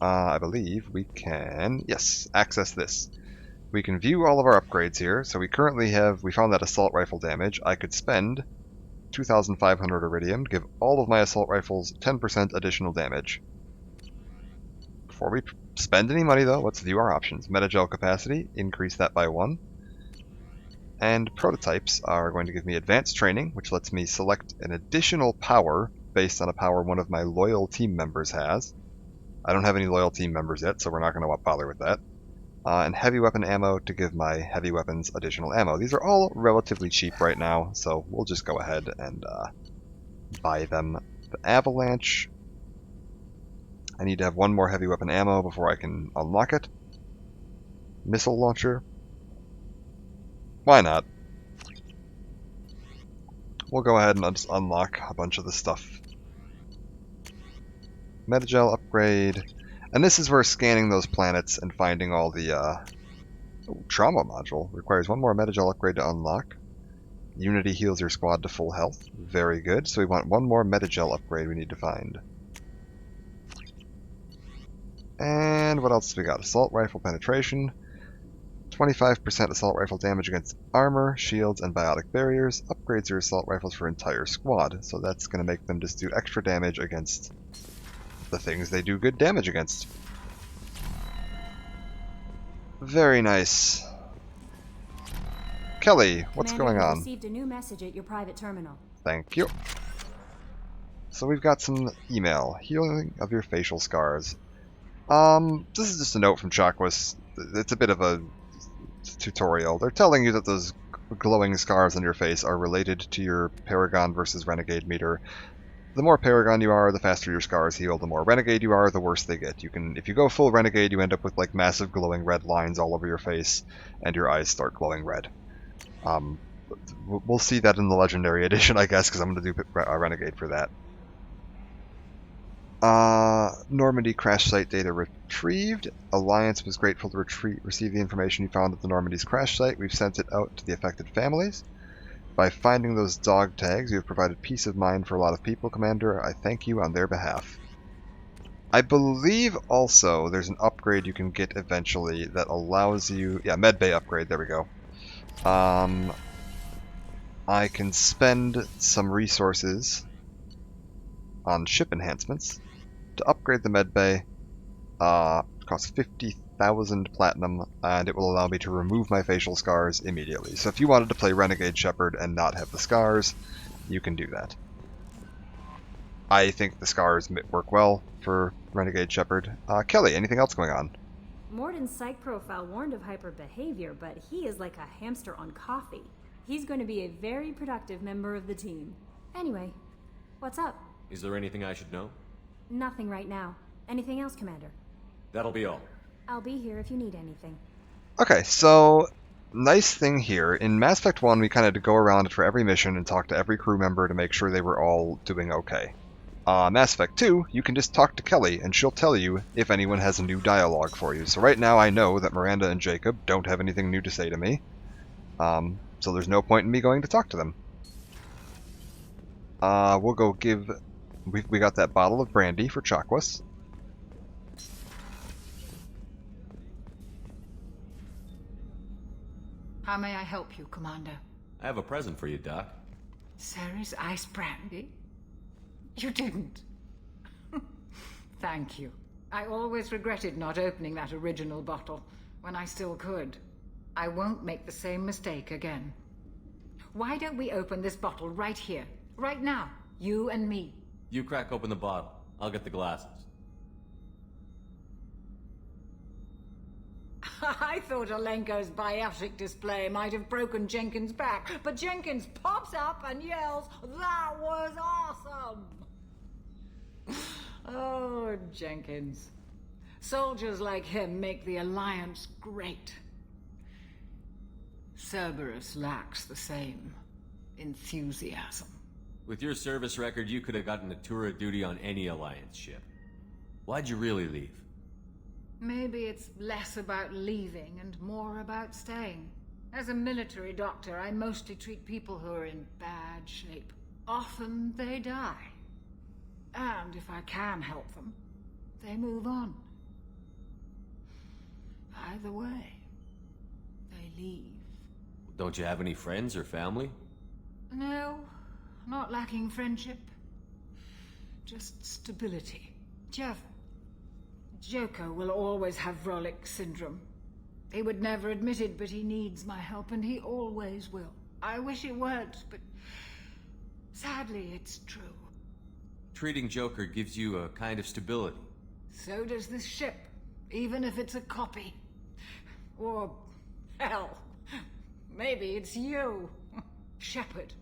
I believe we can access this. We can view all of our upgrades here. So we found that assault rifle damage. I could spend 2,500 iridium to give all of my assault rifles 10% additional damage. Before we spend any money though, let's view our options. Metagel capacity, increase that by 1. And prototypes are going to give me advanced training, which lets me select an additional power based on a power one of my loyal team members has. I don't have any loyal team members yet, so we're not going to bother with that. And heavy weapon ammo to give my heavy weapons additional ammo. These are all relatively cheap right now, so we'll just go ahead and buy them. The Avalanche. I need to have one more heavy weapon ammo before I can unlock it. Missile launcher. Why not? We'll go ahead and just unlock a bunch of the stuff. Metagel upgrade. And this is where scanning those planets and finding all the trauma module requires one more Metagel upgrade to unlock. Unity heals your squad to full health. Very good. So we want one more Metagel upgrade we need to find. And what else do we got? Assault rifle penetration. 25% assault rifle damage against armor, shields, and biotic barriers. Upgrades your assault rifles for entire squad. So that's going to make them just do extra damage against the things they do good damage against. Very nice. Kelly, what's going on? Received a new message at your private terminal. Thank you. So we've got some email. Healing of your facial scars. This is just a note from Chakwas. It's a bit of a tutorial. They're telling you that those glowing scars on your face are related to your Paragon versus Renegade meter. The more Paragon you are, the faster your scars heal. The more Renegade you are, the worse they get. If you go full Renegade, you end up with like massive glowing red lines all over your face, and your eyes start glowing red. We'll see that in the Legendary Edition, I guess, because I'm going to do Renegade for that. Normandy crash site data retrieved. Alliance was grateful to receive the information you found at the Normandy's crash site. We've sent it out to the affected families. By finding those dog tags, you have provided peace of mind for a lot of people, Commander. I thank you on their behalf. I believe also there's an upgrade you can get eventually that allows you... Yeah, medbay upgrade, there we go. I can spend some resources on ship enhancements to upgrade the medbay. It costs 50,000 platinum, and it will allow me to remove my facial scars immediately. So if you wanted to play Renegade Shepard and not have the scars, you can do that. I think the scars work well for Renegade Shepard. Kelly, anything else going on? Morden's psych profile warned of hyper behavior, but he is like a hamster on coffee. He's going to be a very productive member of the team. Anyway, what's up? Is there anything I should know? Nothing right now. Anything else, Commander? That'll be all. I'll be here if you need anything. Okay, so nice thing here. In Mass Effect 1, we kind of had to go around for every mission and talk to every crew member to make sure they were all doing okay. Mass Effect 2, you can just talk to Kelly, and she'll tell you if anyone has a new dialogue for you. So right now I know that Miranda and Jacob don't have anything new to say to me. So there's no point in me going to talk to them. We'll go give... We got that bottle of brandy for Chakwas. How may I help you, Commander? I have a present for you, Doc. Ceres ice brandy? You didn't. Thank you. I always regretted not opening that original bottle when I still could. I won't make the same mistake again. Why don't we open this bottle right here, right now, you and me? You crack open the bottle. I'll get the glasses. I thought Alenko's biotic display might have broken Jenkins' back, but Jenkins pops up and yells, "That was awesome!" Oh, Jenkins. Soldiers like him make the Alliance great. Cerberus lacks the same enthusiasm. With your service record, you could have gotten a tour of duty on any Alliance ship. Why'd you really leave? Maybe it's less about leaving and more about staying. As a military doctor, I mostly treat people who are in bad shape. Often they die. And if I can help them, they move on. Either way, they leave. Don't you have any friends or family? No, not lacking friendship. Just stability. Joker will always have Vrolic syndrome. He would never admit it, but he needs my help, and he always will. I wish it weren't, but sadly it's true. Treating Joker gives you a kind of stability. So does this ship, even if it's a copy. Or, hell, maybe it's you, Shepard.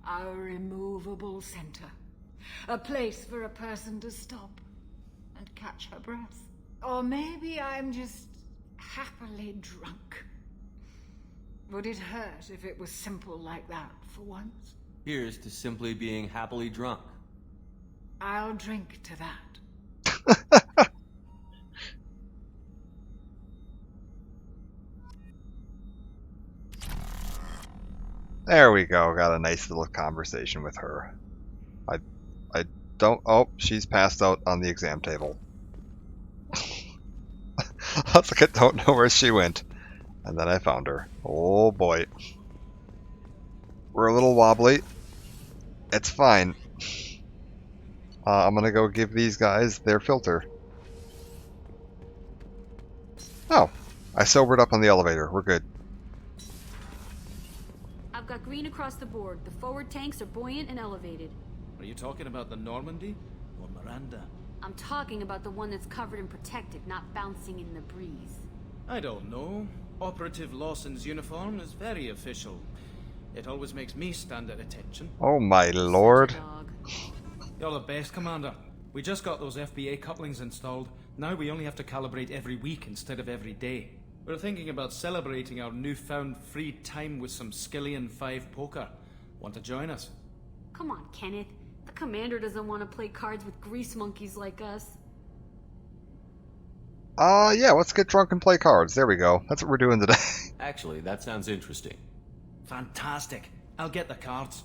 Our immovable center. A place for a person to stop and catch her breath. Or maybe I'm just happily drunk. Would it hurt if it was simple like that for once? Here's to simply being happily drunk. I'll drink to that. There we go. Got a nice little conversation with her. I don't... Oh, she's passed out on the exam table. I was like, I don't know where she went. And then I found her. Oh boy. We're a little wobbly. It's fine. I'm gonna go give these guys their filter. Oh, I sobered up on the elevator. We're good. I've got green across the board. The forward tanks are buoyant and elevated. Are you talking about the Normandy or Miranda? I'm talking about the one that's covered and protected, not bouncing in the breeze. I don't know. Operative Lawson's uniform is very official. It always makes me stand at attention. Oh my lord. You're the best, Commander. We just got those FBA couplings installed. Now we only have to calibrate every week instead of every day. We're thinking about celebrating our newfound free time with some Skillian 5 poker. Want to join us? Come on, Kenneth. The commander doesn't want to play cards with grease monkeys like us. Yeah, let's get drunk and play cards. There we go. That's what we're doing today. Actually, that sounds interesting. Fantastic. I'll get the cards.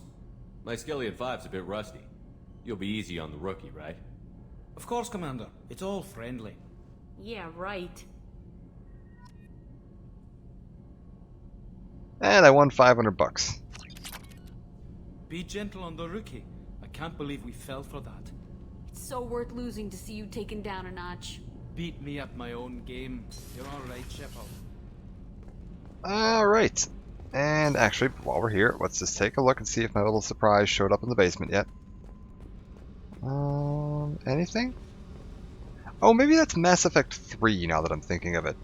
My Skillian 5's a bit rusty. You'll be easy on the rookie, right? Of course, Commander. It's all friendly. Yeah, right. And I won $500. Be gentle on the rookie. I can't believe we fell for that. It's so worth losing to see you taken down a notch. Beat me at my own game. You're alright, Shepard. Alright. And actually, while we're here, let's just take a look and see if my little surprise showed up in the basement yet. Anything? Oh, maybe that's Mass Effect 3 now that I'm thinking of it.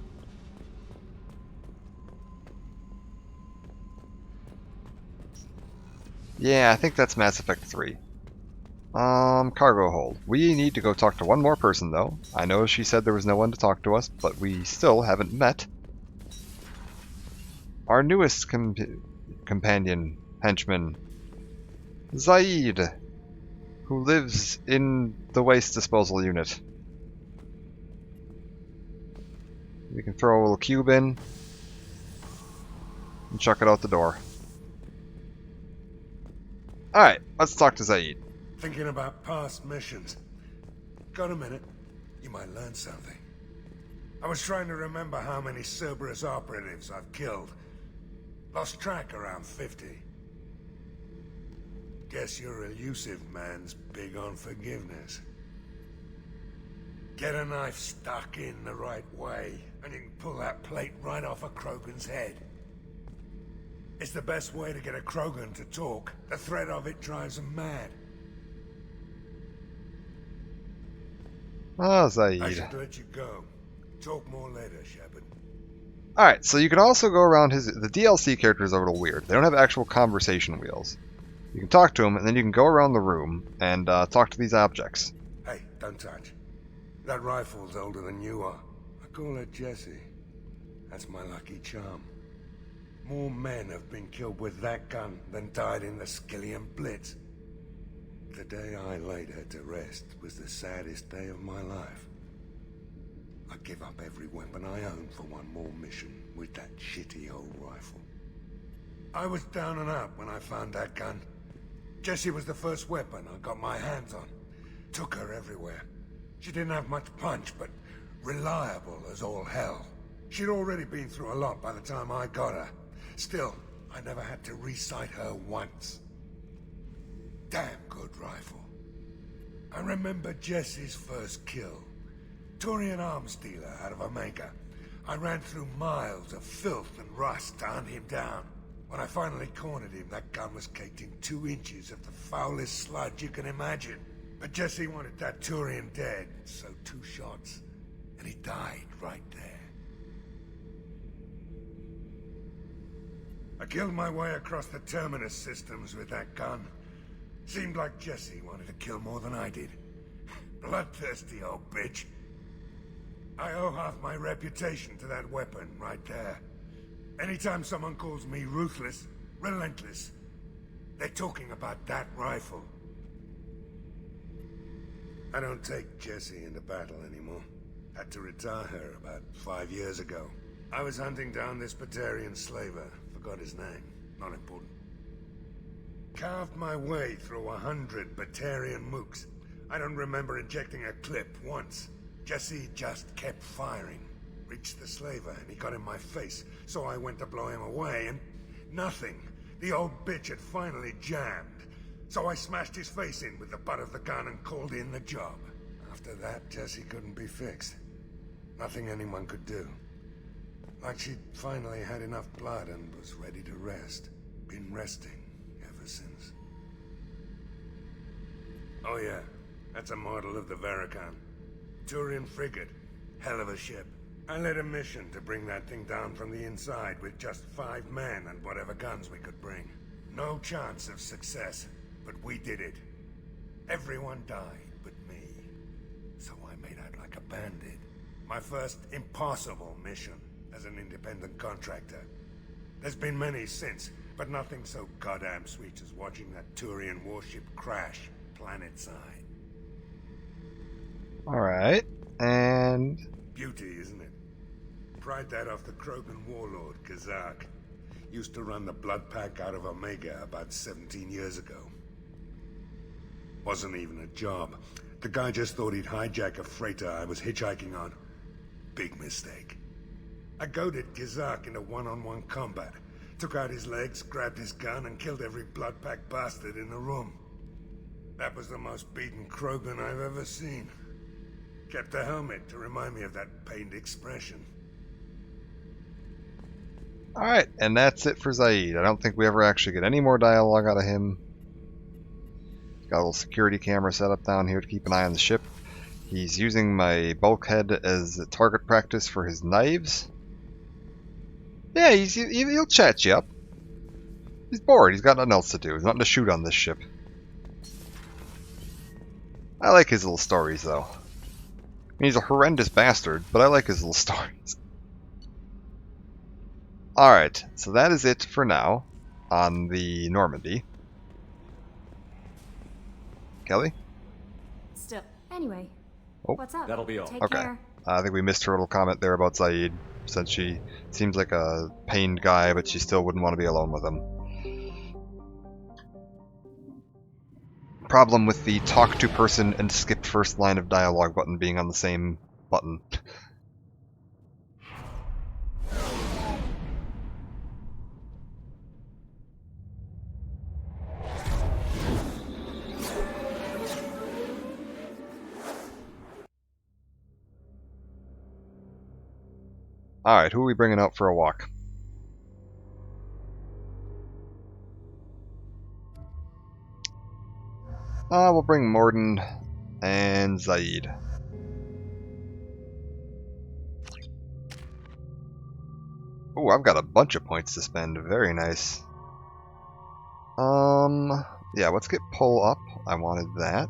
Yeah, I think that's Mass Effect 3. Cargo hold. We need to go talk to one more person, though. I know she said there was no one to talk to us, but we still haven't met our newest companion, henchman, Zaid, who lives in the waste disposal unit. We can throw a little cube in and chuck it out the door. Alright, let's talk to Zaid. Thinking about past missions. Got a minute? You might learn something. I was trying to remember how many Cerberus operatives I've killed. Lost track around 50. Guess your elusive man's big on forgiveness. Get a knife stuck in the right way, and you can pull that plate right off a Krogan's head. It's the best way to get a Krogan to talk. The threat of it drives him mad. Oh, Zaid. I should let you go. Talk more later, Shepard. Alright, so you can also go around the DLC characters are a little weird. They don't have actual conversation wheels. You can talk to them, and then you can go around the room and talk to these objects. Hey, don't touch. That rifle's older than you are. I call her Jessie. That's my lucky charm. More men have been killed with that gun than died in the Skillian Blitz. The day I laid her to rest was the saddest day of my life. I'd give up every weapon I owned for one more mission with that shitty old rifle. I was down and out when I found that gun. Jessie was the first weapon I got my hands on. Took her everywhere. She didn't have much punch, but reliable as all hell. She'd already been through a lot by the time I got her. Still, I never had to re-sight her once. Damn good rifle. I remember Jessie's first kill. Turian arms dealer out of Omega. I ran through miles of filth and rust to hunt him down. When I finally cornered him, that gun was caked in 2 inches of the foulest sludge you can imagine. But Jessie wanted that Turian dead, so 2 shots, and he died right there. I killed my way across the Terminus systems with that gun. Seemed like Jessie wanted to kill more than I did. Bloodthirsty old bitch. I owe half my reputation to that weapon right there. Anytime someone calls me ruthless, relentless, they're talking about that rifle. I don't take Jessie into battle anymore. Had to retire her about 5 years ago. I was hunting down this Batarian slaver. Forgot his name. Not important. Carved my way through 100 Batarian mooks. I don't remember injecting a clip once. Jessie just kept firing. Reached the slaver and he got in my face, so I went to blow him away and nothing. The old bitch had finally jammed. So I smashed his face in with the butt of the gun and called in the job. After that, Jessie couldn't be fixed. Nothing anyone could do. Like she'd finally had enough blood and was ready to rest. Been resting ever since. Oh yeah, that's a model of the Veracon. Turian frigate. Hell of a ship. I led a mission to bring that thing down from the inside with just 5 men and whatever guns we could bring. No chance of success, but we did it. Everyone died but me. So I made out like a bandit. My first impossible mission as an independent contractor. There's been many since, but nothing so goddamn sweet as watching that Turian warship crash planet-side. Alright, and... Beauty, isn't it? Pried that off the Krogan warlord, Kazak. Used to run the Blood Pack out of Omega about 17 years ago. Wasn't even a job. The guy just thought he'd hijack a freighter I was hitchhiking on. Big mistake. I goaded Kazak into one-on-one combat. Took out his legs, grabbed his gun, and killed every Blood Pack bastard in the room. That was the most beaten Krogan I've ever seen. Kept a helmet to remind me of that pained expression. Alright, and that's it for Zaid. I don't think we ever actually get any more dialogue out of him. Got a little security camera set up down here to keep an eye on the ship. He's using my bulkhead as a target practice for his knives. Yeah, he'll chat you up. He's bored. He's got nothing else to do. There's nothing to shoot on this ship. I like his little stories, though. I mean, he's a horrendous bastard, but I like his little stories. Alright, so that is it for now on the Normandy. Kelly? Still. Anyway, Oh. what's up? That'll be all. Take Okay. care. I think we missed her little comment there about Zaid. Said she seems like a pained guy, but she still wouldn't want to be alone with him. Problem with the talk to person and skip first line of dialogue button being on the same button. Alright, who are we bringing out for a walk? We'll bring Mordin and Zaid. Oh, I've got a bunch of points to spend. Very nice. Yeah, let's get pull up. I wanted that.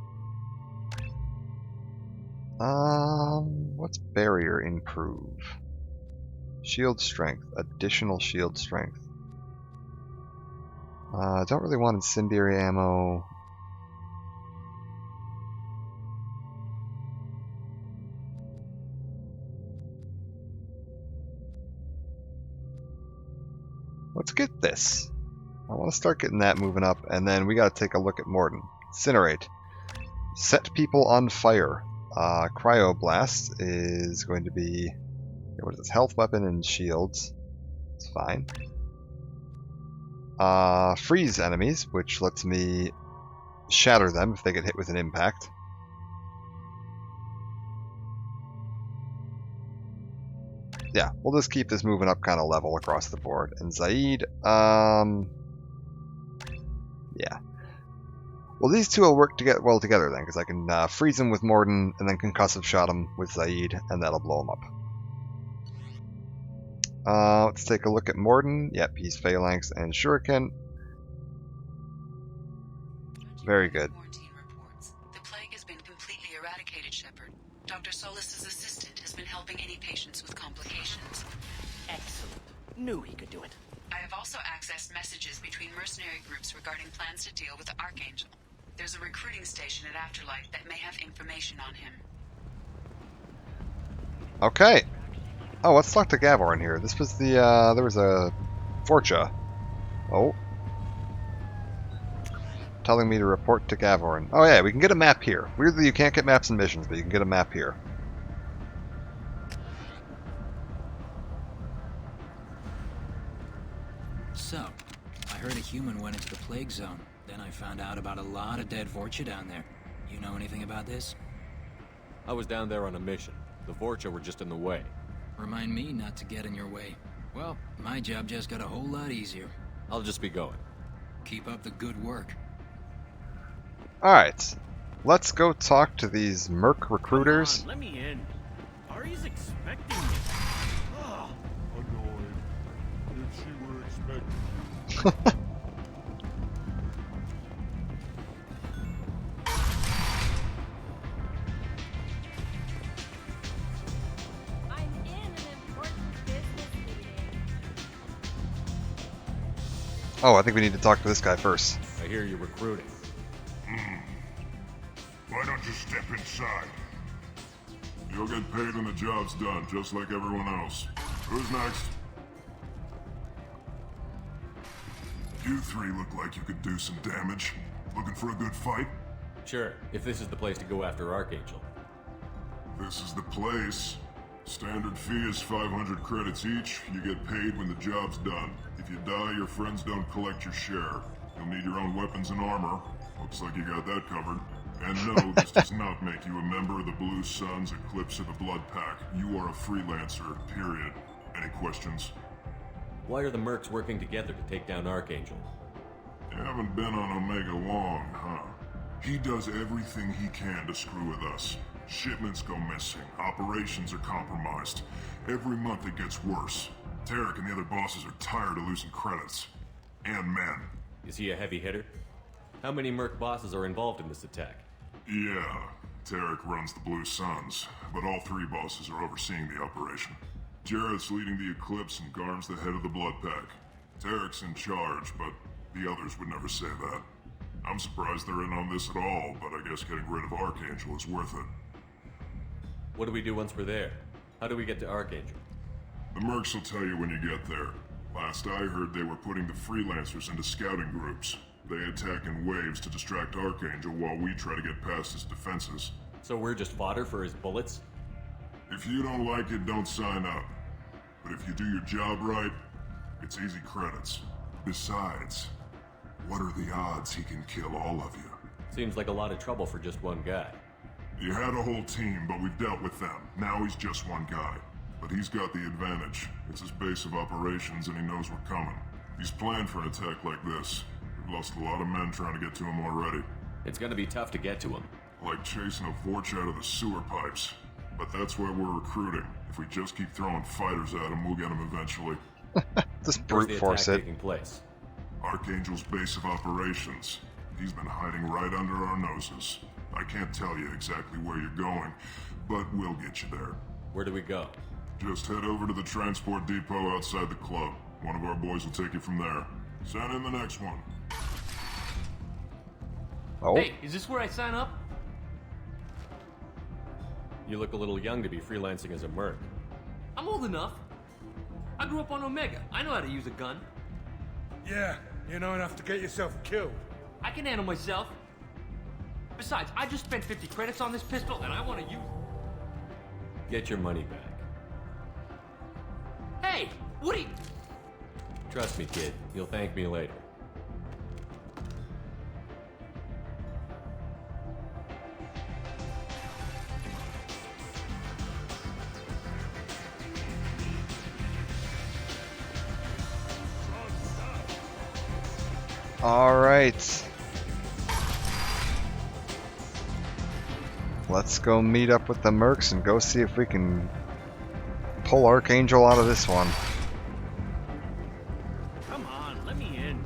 What's barrier improve? Shield strength. Additional shield strength. I don't really want incendiary ammo. Let's get this. I want to start getting that moving up, and then we got to take a look at Mordin. Incinerate. Set people on fire. Cryoblast is going to be, what is this? Health, weapon, and shields. It's fine. Freeze enemies, which lets me shatter them if they get hit with an impact. Yeah, we'll just keep this moving up kind of level across the board. And Zaid, yeah. Well, these two will work well together then, because I can freeze him with Mordin and then concussive shot him with Zaid, and that'll blow him up. Let's take a look at Mordin. Yep, he's Phalanx and Shuriken. Very good. The plague has been completely eradicated, Shepard. Dr. Solis's assistant has been helping any patients with complications. Excellent. Knew he could do it. I have also accessed messages between mercenary groups regarding plans to deal with the Archangel. There's a recruiting station at Afterlight that may have information on him. Okay. Oh, let's talk to Gavor in here. This was the, there was a Vorcha. Oh. Telling me to report to Gavorn. Oh yeah, we can get a map here. Weirdly, you can't get maps and missions, but you can get a map here. So, I heard a human went into the plague zone. Then I found out about a lot of dead Vorcha down there. You know anything about this? I was down there on a mission. The Vorcha were just in the way. Remind me not to get in your way. Well, my job just got a whole lot easier. I'll just be going. Keep up the good work. Alright. Let's go talk to these merc recruiters. Let me in. Ari's expecting me. Oh. Annoying. If she were expecting. Oh, I think we need to talk to this guy first. I hear you're recruiting. Why don't you step inside? You'll get paid when the job's done, just like everyone else. Who's next? You three look like you could do some damage. Looking for a good fight? Sure, if this is the place to go after Archangel. This is the place. Standard fee is 500 credits each. You get paid when the job's done. If you die, your friends don't collect your share. You'll need your own weapons and armor. Looks like you got that covered. And no, this does not make you a member of the Blue Suns, Eclipse, or the Blood Pack. You are a freelancer, period. Any questions? Why are the mercs working together to take down Archangel? You haven't been on Omega long, huh? He does everything he can to screw with us. Shipments go missing, operations are compromised. Every month it gets worse. Tarek and the other bosses are tired of losing credits. And men. Is he a heavy hitter? How many merc bosses are involved in this attack? Yeah, Tarek runs the Blue Suns, but all three bosses are overseeing the operation. Jarrett's leading the Eclipse and Garm's the head of the Blood Pack. Tarek's in charge, but the others would never say that. I'm surprised they're in on this at all, but I guess getting rid of Archangel is worth it. What do we do once we're there? How do we get to Archangel? The mercs will tell you when you get there. Last I heard, they were putting the freelancers into scouting groups. They attack in waves to distract Archangel while we try to get past his defenses. So we're just fodder for his bullets? If you don't like it, don't sign up. But if you do your job right, it's easy credits. Besides, what are the odds he can kill all of you? Seems like a lot of trouble for just one guy. You had a whole team, but we've dealt with them. Now he's just one guy. But he's got the advantage. It's his base of operations and he knows we're coming. He's planned for an attack like this. We've lost a lot of men trying to get to him already. It's gonna be tough to get to him. Like chasing a Vorcha out of the sewer pipes. But that's why we're recruiting. If we just keep throwing fighters at him, we'll get him eventually. Just Where's brute the force attack it. taking place? Archangel's base of operations. He's been hiding right under our noses. I can't tell you exactly where you're going, but we'll get you there. Where do we go? Just head over to the transport depot outside the club. One of our boys will take you from there. Send in the next one. Oh. Hey, is this where I sign up? You look a little young to be freelancing as a merc. I'm old enough. I grew up on Omega. I know how to use a gun. Yeah, you know enough to get yourself killed. I can handle myself. Besides, I just spent 50 credits on this pistol, and I want to use it. Get your money back. Hey, what are you... Trust me, kid. You'll thank me later. Alright. Let's go meet up with the mercs and go see if we can pull Archangel out of this one. Come on, let me in.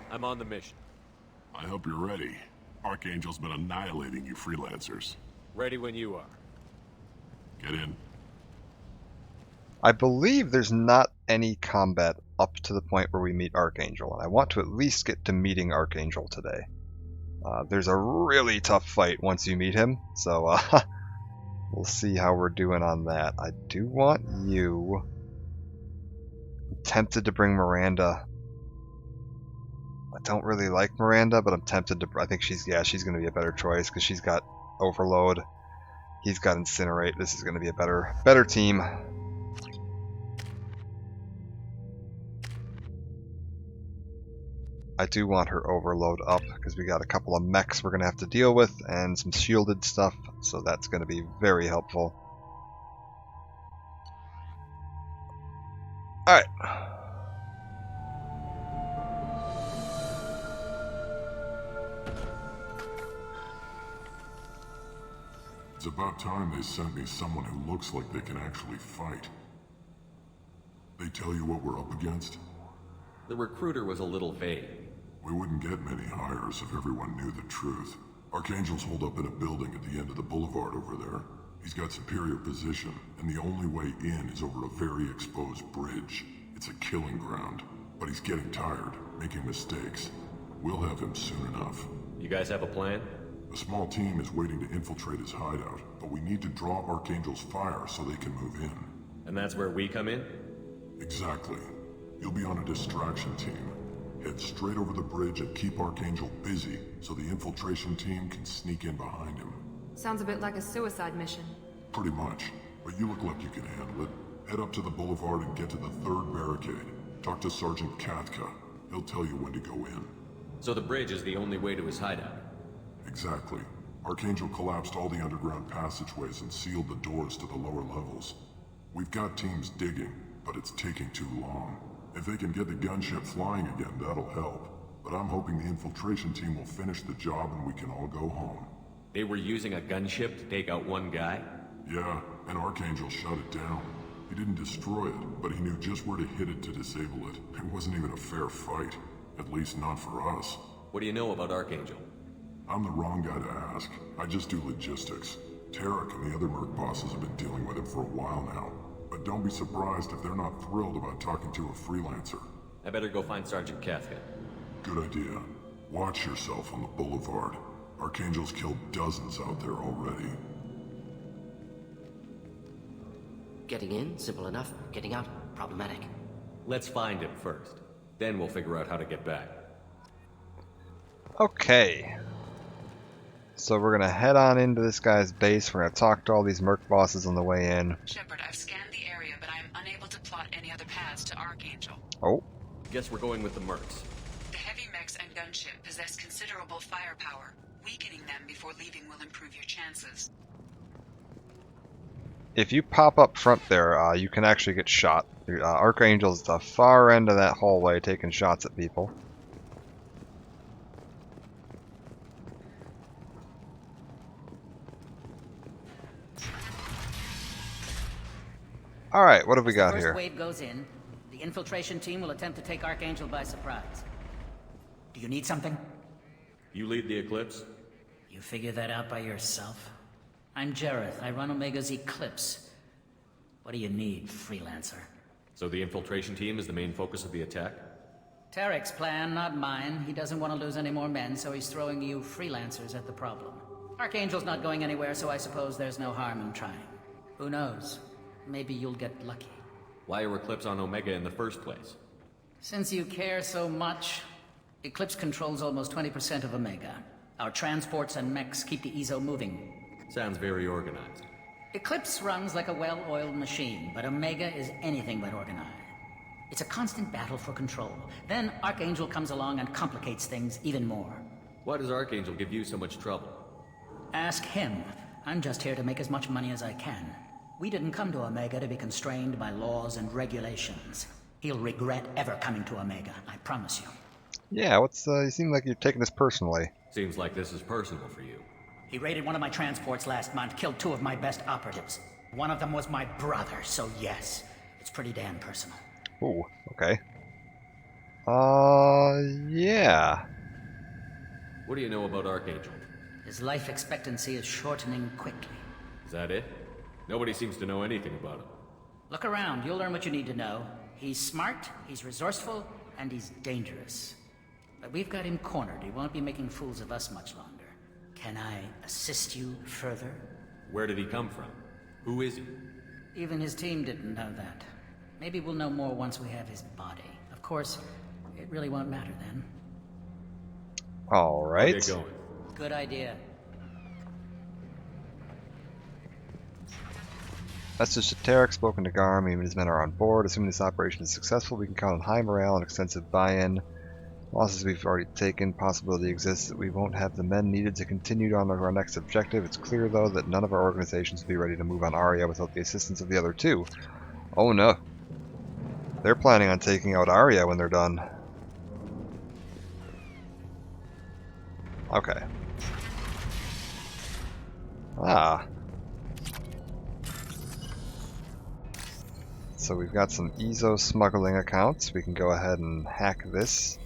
I'm on the mission. I hope you're ready. Archangel's been annihilating you freelancers. Ready when you are. Get in. I believe there's not any combat up to the point where we meet Archangel, and I want to at least get to meeting Archangel today. There's a really tough fight once you meet him, so we'll see how we're doing on that. I do want you. I'm tempted to bring Miranda. I don't really like Miranda, but I'm tempted to. I think she's going to be a better choice because she's got Overload. He's got Incinerate. This is going to be a better team. I do want her Overload up because we got a couple of mechs we're going to have to deal with and some shielded stuff, so that's going to be very helpful. Alright. It's about time they sent me someone who looks like they can actually fight. They tell you what we're up against? The recruiter was a little vague. We wouldn't get many hires if everyone knew the truth. Archangel's holed up in a building at the end of the boulevard over there. He's got superior position, and the only way in is over a very exposed bridge. It's a killing ground, but he's getting tired, making mistakes. We'll have him soon enough. You guys have a plan? A small team is waiting to infiltrate his hideout, but we need to draw Archangel's fire so they can move in. And that's where we come in? Exactly. You'll be on a distraction team. Head straight over the bridge and keep Archangel busy so the infiltration team can sneak in behind him. Sounds a bit like a suicide mission. Pretty much, but you look like you can handle it. Head up to the boulevard and get to the third barricade. Talk to Sergeant Katka. He'll tell you when to go in. So the bridge is the only way to his hideout? Exactly. Archangel collapsed all the underground passageways and sealed the doors to the lower levels. We've got teams digging, but it's taking too long. If they can get the gunship flying again, that'll help. But I'm hoping the infiltration team will finish the job and we can all go home. They were using a gunship to take out one guy? Yeah, and Archangel shut it down. He didn't destroy it, but he knew just where to hit it to disable it. It wasn't even a fair fight. At least not for us. What do you know about Archangel? I'm the wrong guy to ask. I just do logistics. Tarek and the other merc bosses have been dealing with him for a while now. But don't be surprised if they're not thrilled about talking to a freelancer. I better go find Sergeant Katka. Good idea. Watch yourself on the boulevard. Archangel's killed dozens out there already. Getting in, simple enough. Getting out, problematic. Let's find him first. Then we'll figure out how to get back. Okay. So we're gonna head on into this guy's base. We're gonna talk to all these merc bosses on the way in. Shepard, I've scanned the area, but I am unable to plot any other paths to Archangel. Oh. Guess we're going with the mercs. The heavy mechs and gunship possess considerable firepower. Weakening them before leaving will improve your chances. If you pop up front there, you can actually get shot. Archangel's the far end of that hallway taking shots at people. Alright, what have we got First here? wave goes in. The infiltration team will attempt to take Archangel by surprise. Do you need something? You lead the Eclipse? You figure that out by yourself? I'm Jareth. I run Omega's Eclipse. What do you need, freelancer? So the infiltration team is the main focus of the attack? Tarek's plan, not mine. He doesn't want to lose any more men, so he's throwing you freelancers at the problem. Archangel's not going anywhere, so I suppose there's no harm in trying. Who knows? Maybe you'll get lucky. Why are Eclipse on Omega in the first place? Since you care so much, Eclipse controls almost 20% of Omega. Our transports and mechs keep the EZO moving. Sounds very organized. Eclipse runs like a well-oiled machine, but Omega is anything but organized. It's a constant battle for control. Then Archangel comes along and complicates things even more. Why does Archangel give you so much trouble? Ask him. I'm just here to make as much money as I can. We didn't come to Omega to be constrained by laws and regulations. He'll regret ever coming to Omega, I promise you. Yeah, you seem like you're taking this personally. Seems like this is personal for you. He raided one of my transports last month, killed 2 of my best operatives. One of them was my brother, so yes, it's pretty damn personal. Ooh, okay. Yeah. What do you know about Archangel? His life expectancy is shortening quickly. Is that it? Nobody seems to know anything about him. Look around, you'll learn what you need to know. He's smart, he's resourceful, and he's dangerous. But we've got him cornered. He won't be making fools of us much longer. Can I assist you further? Where did he come from? Who is he? Even his team didn't know that. Maybe we'll know more once we have his body. Of course, it really won't matter then. Alright. Get going. Good idea. Message to Tarek, spoken to Garm, even his men are on board. Assuming this operation is successful, we can count on high morale and extensive buy-in. Losses we've already taken, possibility exists that we won't have the men needed to continue on to our next objective. It's clear, though, that none of our organizations will be ready to move on Arya without the assistance of the other 2. Oh no. They're planning on taking out Arya when they're done. Okay. Ah. So we've got some EZO smuggling accounts. We can go ahead and hack this.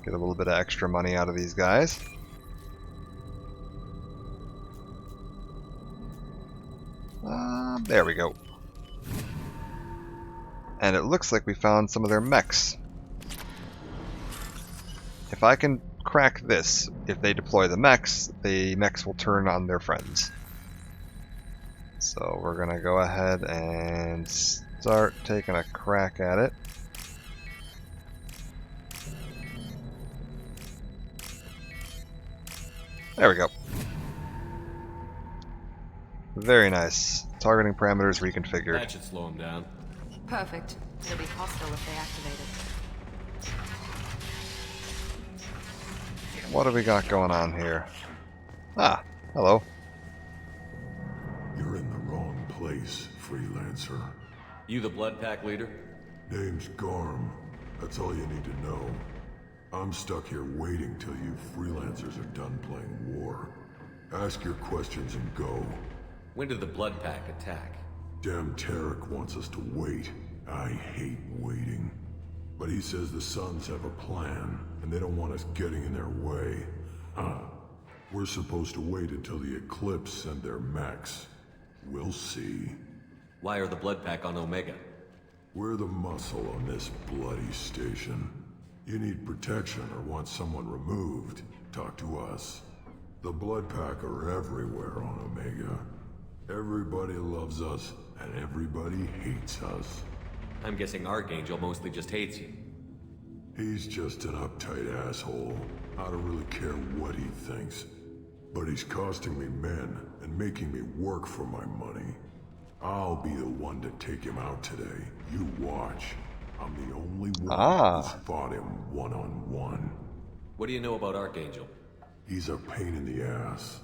Get a little bit of extra money out of these guys. There we go. And it looks like we found some of their mechs. If I can crack this, if they deploy the mechs will turn on their friends. So we're gonna go ahead and start taking a crack at it. There we go. Very nice. Targeting parameters reconfigured. That should slow him down. Perfect. It'll be hostile if they activate it. What have we got going on here? Ah, hello. You're in the wrong place, freelancer. You the Blood Pack leader? Name's Garm. That's all you need to know. I'm stuck here waiting till you freelancers are done playing war. Ask your questions and go. When did the Blood Pack attack? Damn Tarek wants us to wait. I hate waiting. But he says the Suns have a plan, and they don't want us getting in their way. We're supposed to wait until the Eclipse send their mechs. We'll see. Why are the Blood Pack on Omega? We're the muscle on this bloody station. You need protection or want someone removed, talk to us. The Blood Pack are everywhere on Omega. Everybody loves us, and everybody hates us. I'm guessing Archangel mostly just hates you. He's just an uptight asshole. I don't really care what he thinks. But he's costing me men and making me work for my money. I'll be the one to take him out today. You watch. I'm the only one who's fought him one-on-one. What do you know about Archangel? He's a pain in the ass.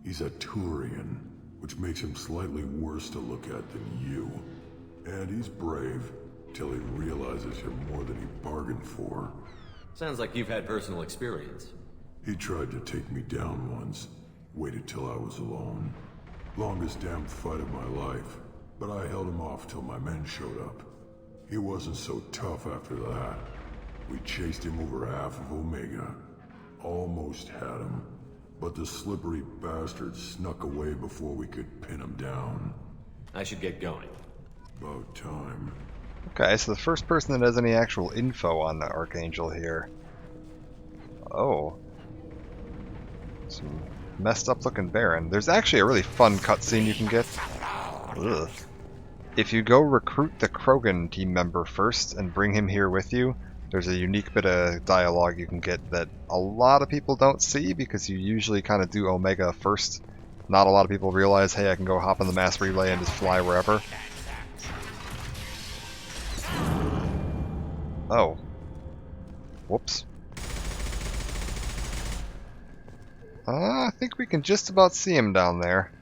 He's a Turian, which makes him slightly worse to look at than you. And he's brave, till he realizes you're more than he bargained for. Sounds like you've had personal experience. He tried to take me down once. Waited till I was alone. Longest damn fight of my life. but I held him off till my men showed up. He wasn't so tough after that. We chased him over half of Omega. Almost had him, but the slippery bastard snuck away before we could pin him down. I should get going. About time. Okay, so the first person that has any actual info on the Archangel here. Oh. Some messed up looking Baron. There's actually a really fun cutscene you can get. Ugh. If you go recruit the Krogan team member first and bring him here with you, there's a unique bit of dialogue you can get that a lot of people don't see because you usually kind of do Omega first. Not a lot of people realize, hey, I can go hop on the mass relay and just fly wherever. Oh. Whoops. I think we can just about see him down there.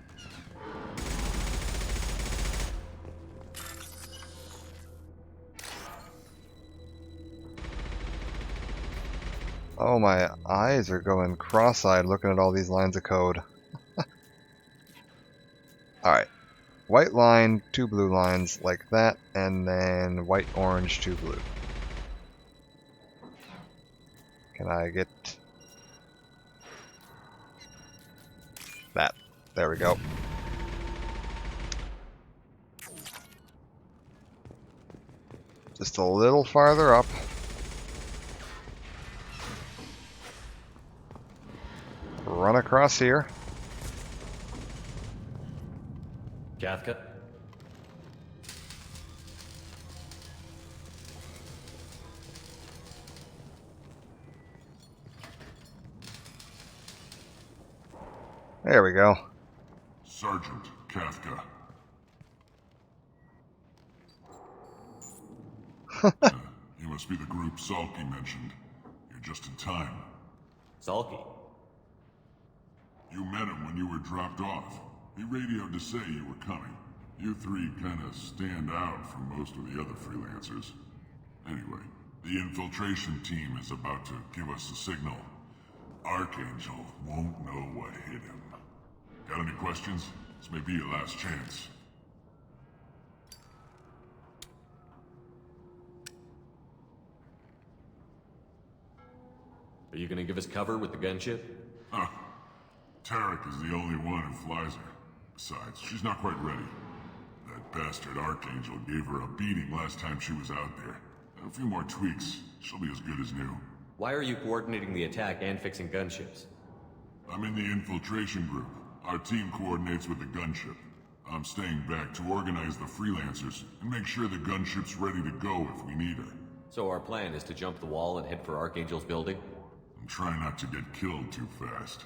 Oh, my eyes are going cross-eyed looking at all these lines of code. Alright. White line, 2 blue lines like that, and then white, orange, 2 blue. Can I get that? There we go. Just a little farther up. Run across here. Cathca? There we go. Sergeant Cathca. You must be the group Salky mentioned. You're just in time. Salky? You met him when you were dropped off. He radioed to say you were coming. You three kind of stand out from most of the other freelancers. Anyway, the infiltration team is about to give us a signal. Archangel won't know what hit him. Got any questions? This may be your last chance. Are you gonna give us cover with the gunship? Huh. Tarek is the only one who flies her. Besides, she's not quite ready. That bastard Archangel gave her a beating last time she was out there. A few more tweaks, she'll be as good as new. Why are you coordinating the attack and fixing gunships? I'm in the infiltration group. Our team coordinates with the gunship. I'm staying back to organize the freelancers and make sure the gunship's ready to go if we need her. So our plan is to jump the wall and head for Archangel's building? I'm trying not to get killed too fast.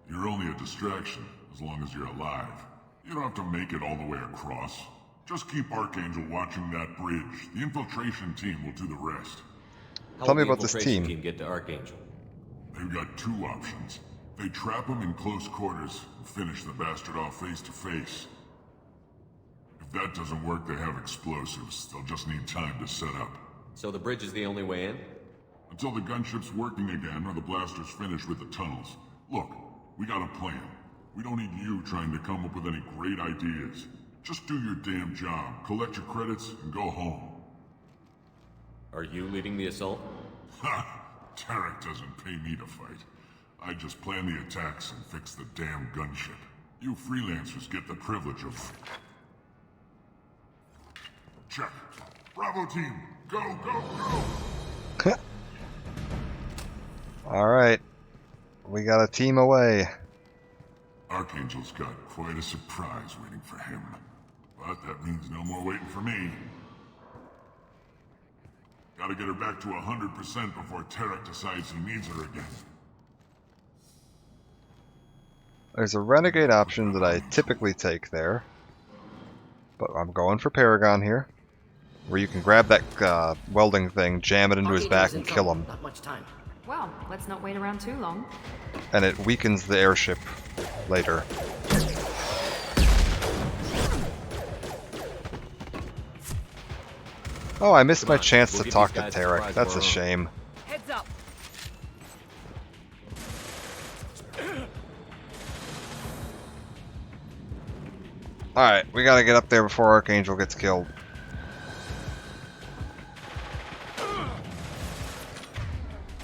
You're only a distraction, as long as you're alive. You don't have to make it all the way across. Just keep Archangel watching that bridge. The infiltration team will do the rest. Tell me about this team. How will the infiltration team get to Archangel? They've got 2 options. They trap him in close quarters and finish the bastard off face to face. If that doesn't work, they have explosives. They'll just need time to set up. So the bridge is the only way in? Until the gunship's working again or the blasters finish with the tunnels. Look, we got a plan. We don't need you trying to come up with any great ideas. Just do your damn job, collect your credits, and go home. Are you leading the assault? Ha! Tarek doesn't pay me to fight. I just plan the attacks and fix the damn gunship. You freelancers get the privilege of... Check. Bravo team, go, go, go! Alright. We got a team away. Archangel's got quite a surprise waiting for him. But that means no more waiting for me. Gotta get her back to 100% before Tarek decides he needs her again. There's a renegade option that I typically take there. But I'm going for Paragon here. Where you can grab that welding thing, jam it into his back, and kill him. Not much time. Well, let's not wait around too long. And it weakens the airship later. Oh, I missed my chance to talk to Tarek. That's a shame. Heads up. Alright, we gotta get up there before Archangel gets killed.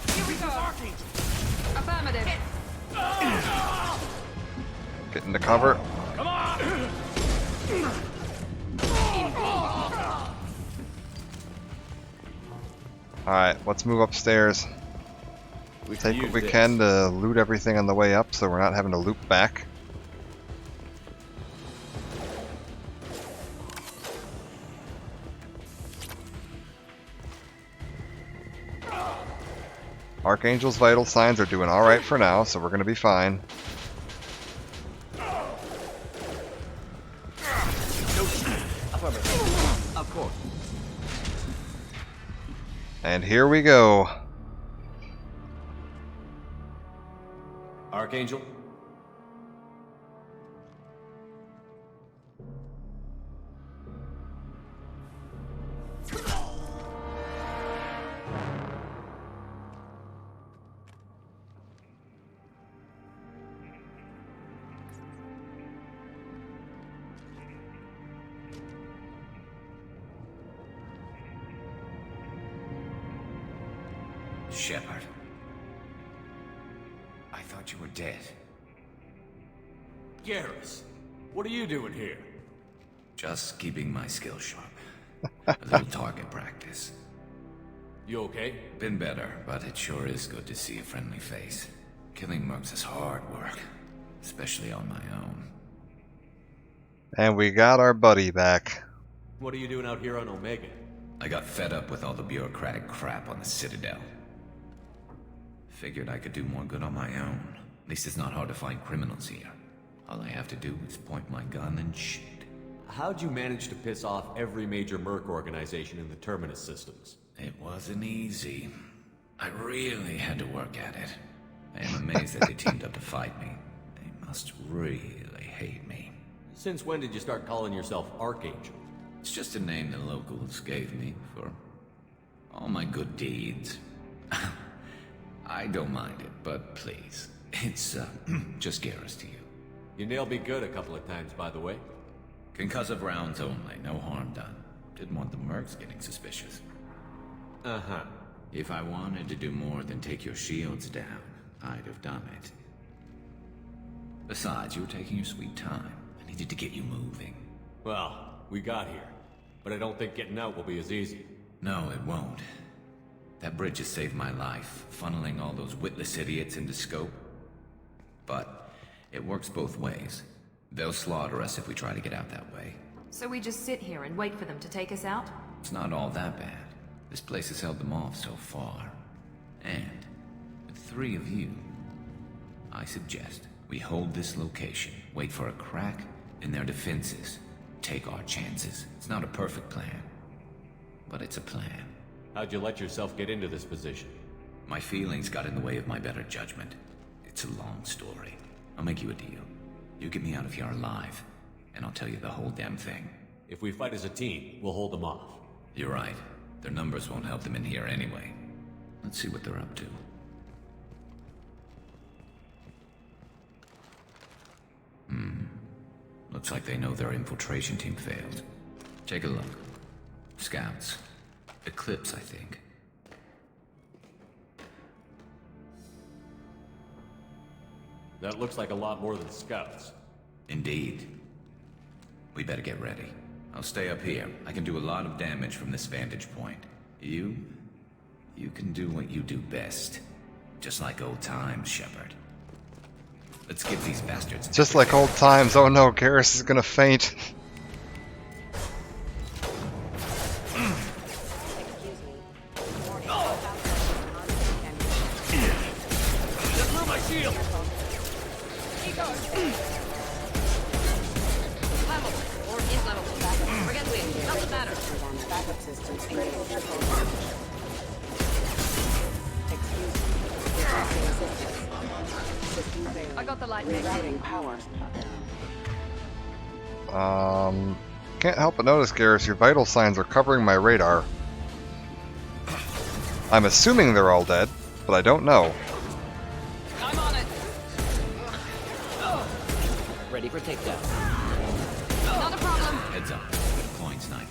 Here we go. Affirmative. Get into cover. Come on. Alright, let's move upstairs. We Take use what we this. can to loot everything on the way up so we're not having to loop back. Archangel's vital signs are doing alright for now, so we're gonna be fine. Of course. And here we go. Archangel? Shepard. I thought you were dead. Garrus, what are you doing here? Just keeping my skills sharp. A little target practice. You okay? Been better, but it sure is good to see a friendly face. Killing mercs is hard work, especially on my own. And we got our buddy back. What are you doing out here on Omega? I got fed up with all the bureaucratic crap on the Citadel. Figured I could do more good on my own. At least it's not hard to find criminals here. All I have to do is point my gun and shoot. How'd you manage to piss off every major merc organization in the Terminus systems? It wasn't easy. I really had to work at it. I am amazed that they teamed up to fight me. They must really hate me. Since when did you start calling yourself Archangel? It's just a name the locals gave me for all my good deeds. I don't mind it, but please, it's just Garrus to you. You nailed me good a couple of times, by the way. Concussive rounds only, no harm done. Didn't want the mercs getting suspicious. Uh-huh. If I wanted to do more than take your shields down, I'd have done it. Besides, you were taking your sweet time. I needed to get you moving. Well, we got here. But I don't think getting out will be as easy. No, it won't. That bridge has saved my life, funneling all those witless idiots into scope. But it works both ways. They'll slaughter us if we try to get out that way. So we just sit here and wait for them to take us out? It's not all that bad. This place has held them off so far. And with 3 of you, I suggest we hold this location, wait for a crack in their defenses, take our chances. It's not a perfect plan, but it's a plan. How'd you let yourself get into this position? My feelings got in the way of my better judgment. It's a long story. I'll make you a deal. You get me out of here alive, and I'll tell you the whole damn thing. If we fight as a team, we'll hold them off. You're right. Their numbers won't help them in here anyway. Let's see what they're up to. Looks like they know their infiltration team failed. Take a look. Scouts. Eclipse, I think. That looks like a lot more than scouts. Indeed. We better get ready. I'll stay up here. I can do a lot of damage from this vantage point. You can do what you do best. Just like old times, Shepard. Let's give these bastards... Just like old times. Oh no, Garrus is gonna faint. I got the light power. Can't help but notice, Garrus, your vital signs are covering my radar. I'm assuming they're all dead, but I don't know. I'm on it. Ready for takedown. Not a problem. Heads up. Deploying snipers.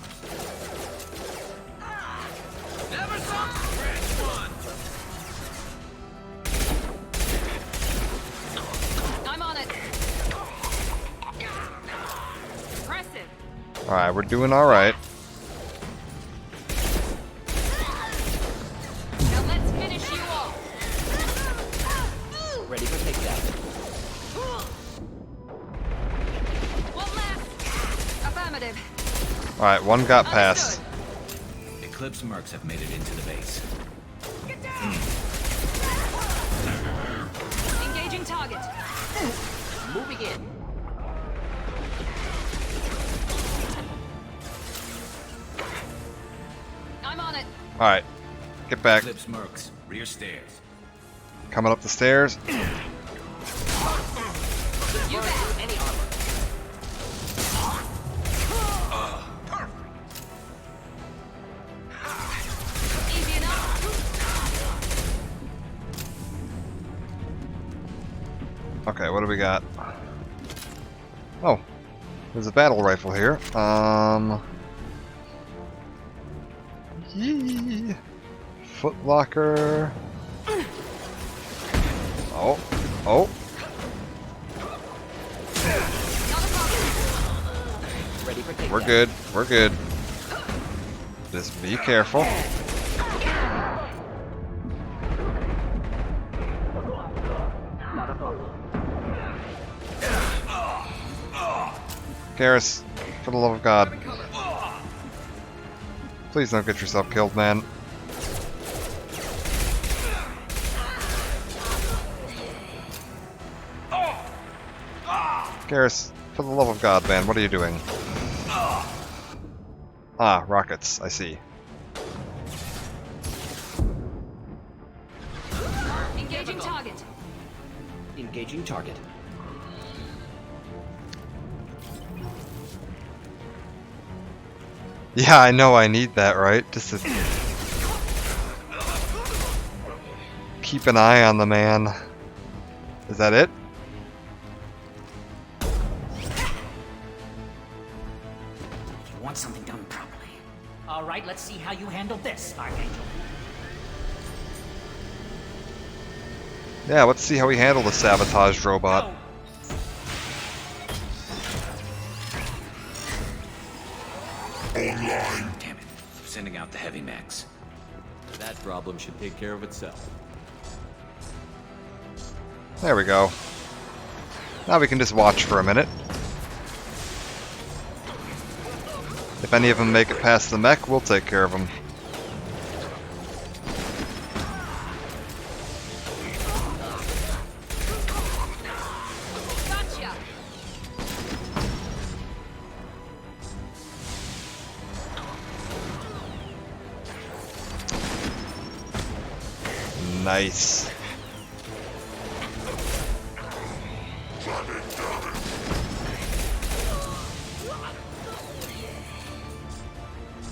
Never stop. Scratch one. I'm on it. Impressive. Alright, we're doing alright. Now let's finish you off. Ready for takedown. One left. Affirmative. Alright, one got past. Eclipse mercs have made it into the base. Engaging target. Moving in. I'm on it. Alright, get back. Eclipse mercs, rear stairs. Coming up the stairs. You bet. Any armor. Easy enough. Okay, what do we got? Oh, there's a battle rifle here. Yee. Footlocker. Oh, oh. Ready for takedown. We're good. We're good. Just be careful. Garrus, for the love of God. Please don't get yourself killed, man. Garrus, for the love of God, man, what are you doing? Ah, rockets, I see. Engaging target. Engaging target. Yeah, I know I need that, right? Just to keep an eye on the man. Is that it? You want something done properly. All right, let's see how you handle this, Archangel. Yeah, let's see how we handle the sabotaged robot. Online. Damn it. Sending out the heavy mechs. That problem should take care of itself. There we go. Now we can just watch for a minute. If any of them make it past the mech, we'll take care of them. Gotcha. Nice.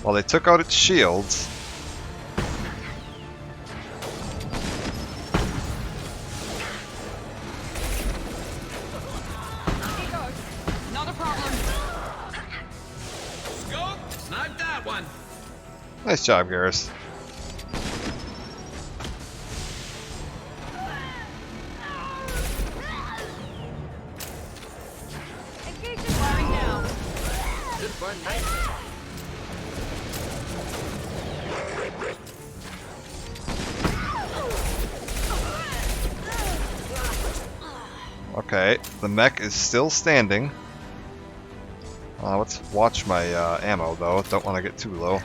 Well, they took out its shields. Not a problem. Scope, snipe that one. Nice job, Garrus. Engaging firing now. Good fun. Okay, the mech is still standing. Let's watch my ammo, though. Don't want to get too low.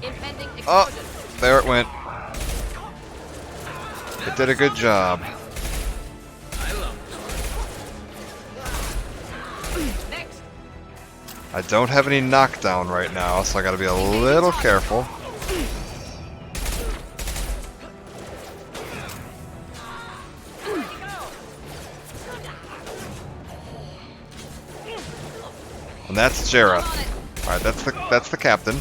Impending explosion. Oh, there it went. It did a good job. Next. I don't have any knockdown right now, so I gotta be a little careful. And that's Jareth. Alright, that's the captain.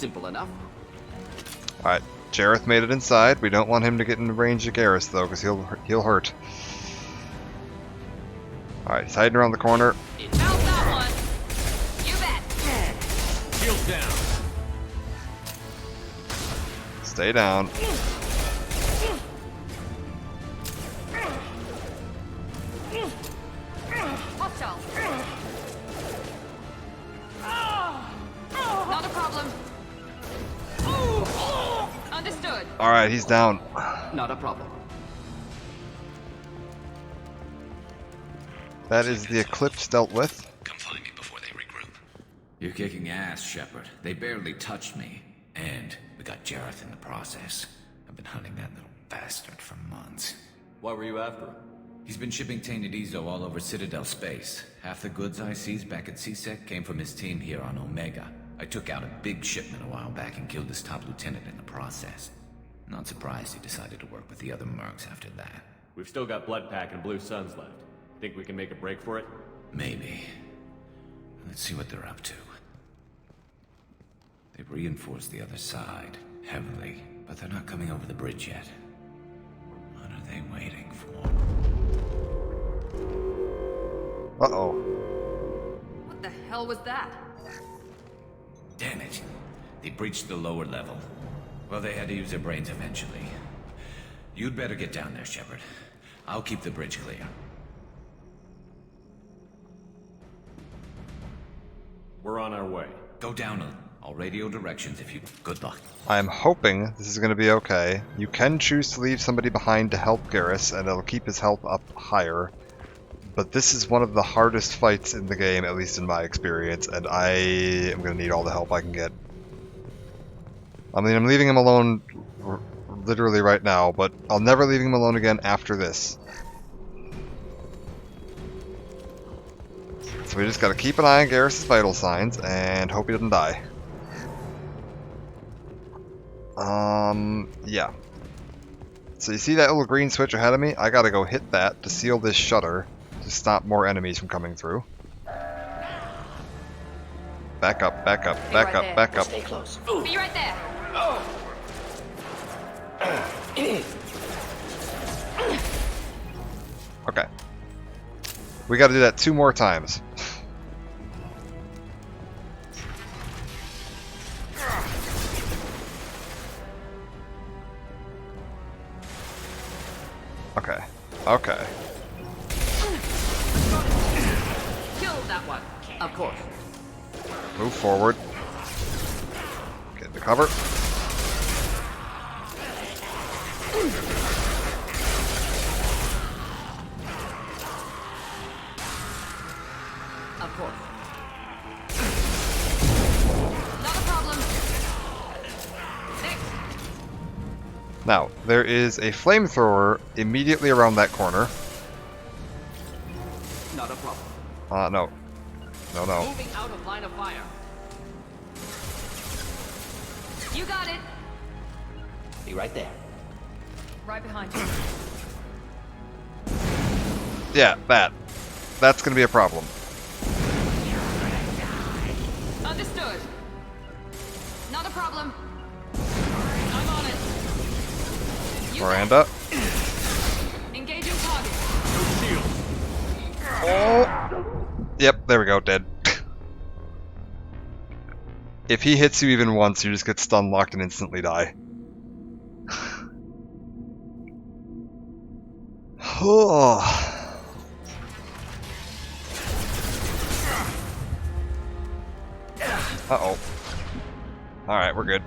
Simple enough. Alright, Jareth made it inside. We don't want him to get in range of Garrus though, because he'll hurt. Alright, he's hiding around the corner. Found that one. You bet. Shield down. Stay down. Hostile. Not a problem. Understood. Alright, he's down. Not a problem. That is the Eclipse dealt with. Come find me before they regroup. You're kicking ass, Shepard. They barely touched me. And we got Jareth in the process. I've been hunting that little bastard for months. Why were you after him? He's been shipping tainted Ezo all over Citadel space. Half the goods I seized back at CSEC came from his team here on Omega. I took out a big shipment a while back and killed his top lieutenant in the process. Not surprised he decided to work with the other mercs after that. We've still got Bloodpack and Blue Suns left. Think we can make a break for it? Maybe. Let's see what they're up to. They've reinforced the other side, heavily, but they're not coming over the bridge yet. What are they waiting for? Uh-oh. What the hell was that? Damn it. They breached the lower level. Well, they had to use their brains eventually. You'd better get down there, Shepard. I'll keep the bridge clear. We're on our way. Go down. I'll radio directions if you... Good luck. I'm hoping this is going to be okay. You can choose to leave somebody behind to help Garrus, and it'll keep his health up higher. But this is one of the hardest fights in the game, at least in my experience, and I am going to need all the help I can get. I mean, I'm leaving him alone literally right now, but I'll never leave him alone again after this. So we just gotta keep an eye on Garrus' vital signs and hope he doesn't die. Yeah. So you see that little green switch ahead of me? I gotta go hit that to seal this shutter to stop more enemies from coming through. Back up, back up, back up, back up. Stay close. Be right there. Okay. We gotta do that 2 more times. Okay. Okay. Kill that one. Of course. Move forward. Get the cover. Of course. Not a problem. Next. Now, there is a flamethrower immediately around that corner. Not a problem. No. No, no. Moving out of line of fire. You got it. Be right there. Right behind you. Yeah, that's gonna be a problem. Understood. Not a problem. I'm on it. Miranda. Engaging target. Oh. Yep, there we go, dead. If he hits you even once, you just get stun locked and instantly die. Uh-oh. Alright, we're good.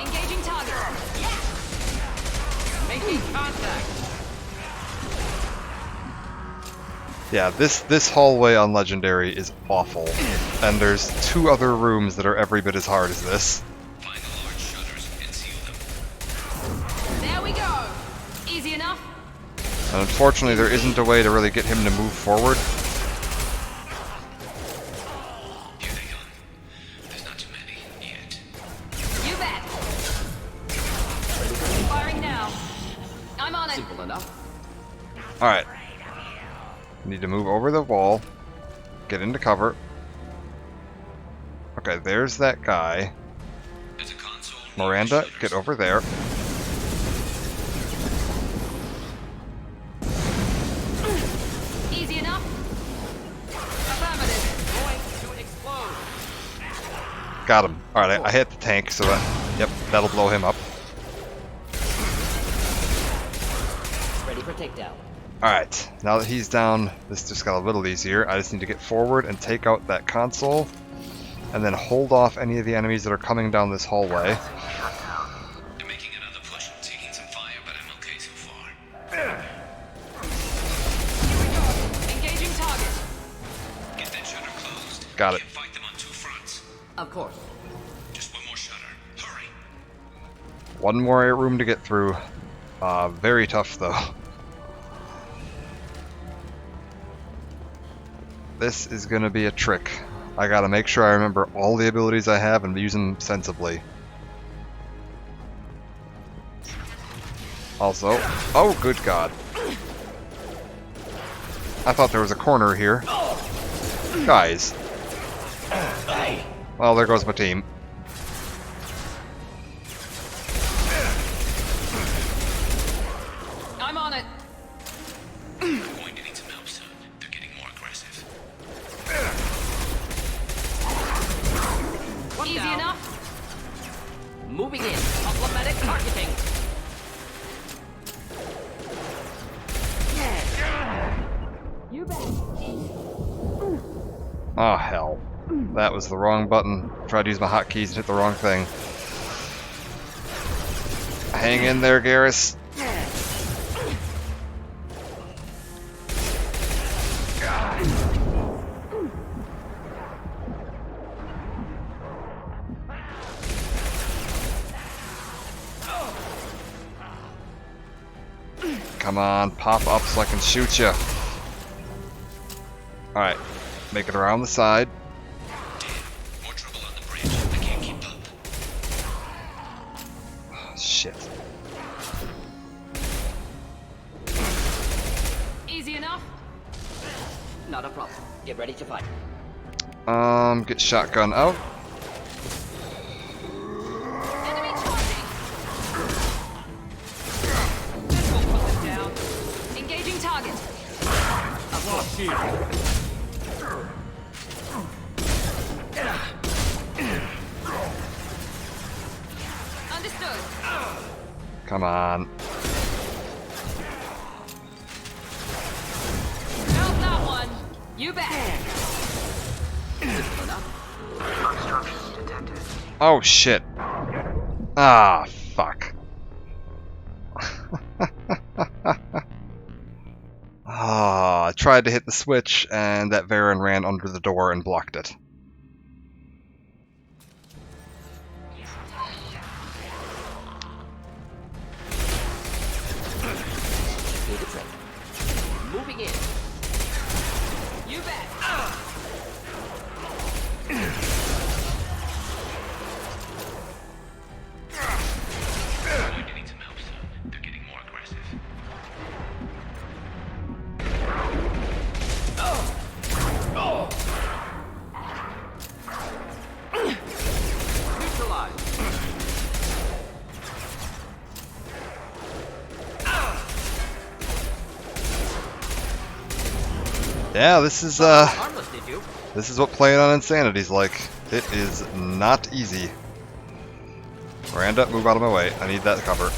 Engaging target. Yeah. Making contact. Yeah, this hallway on Legendary is awful. And there's 2 other rooms that are every bit as hard as this. Find the large shutters and seal them. There we go. Easy enough. And unfortunately, there isn't a way to really get him to move forward. Here they come. There's not too many yet. You bet. Firing now. I'm on it. Simple enough. Alright. Need to move over the wall. Get into cover. Okay, there's that guy. Miranda, get over there. Easy enough. Affirmative. Going to explode. Got him. Alright, I hit the tank, so that... Yep, that'll blow him up. Ready for takedown. Alright, now that he's down, this just got a little easier. I just need to get forward and take out that console, and then hold off any of the enemies that are coming down this hallway. They're making another push, taking some fire, but I'm okay so far. Engaging target. Get that shutter closed. Got it. Fight them on two fronts. Of course. Just one more shutter. Hurry. One more room to get through. Very tough though. This is gonna be a trick. I gotta make sure I remember all the abilities I have and use them sensibly. Also, oh good god. I thought there was a corner here. Guys. Well, there goes my team. I'm on it. I'm going to need some help soon. They're getting more aggressive. Easy enough. Moving in. Problematic targeting. You bet. Oh hell. That was the wrong button. Tried to use my hotkeys and hit the wrong thing. Hang in there, Garrus. Come on, pop up so I can shoot you. Alright, make it around the side. More trouble on the bridge. I can't keep up. Oh, shit. Easy enough. Not a problem. Get ready to fight. Get shotgun out. Enemy charging. This will put them down. Engaging target. I've lost shield. Understood. Come on. Felt that one. You bet. Oh shit. Ah, fuck. Ah, I tried to hit the switch and that Varen ran under the door and blocked it. Need a drink. Moving in. You bet. I'm going to need some help soon. They're getting more aggressive. Neutralized. Yeah, this is Harmless, did you? this is what playing on Insanity's like. It is not easy. Miranda, move out of my way. I need that cover.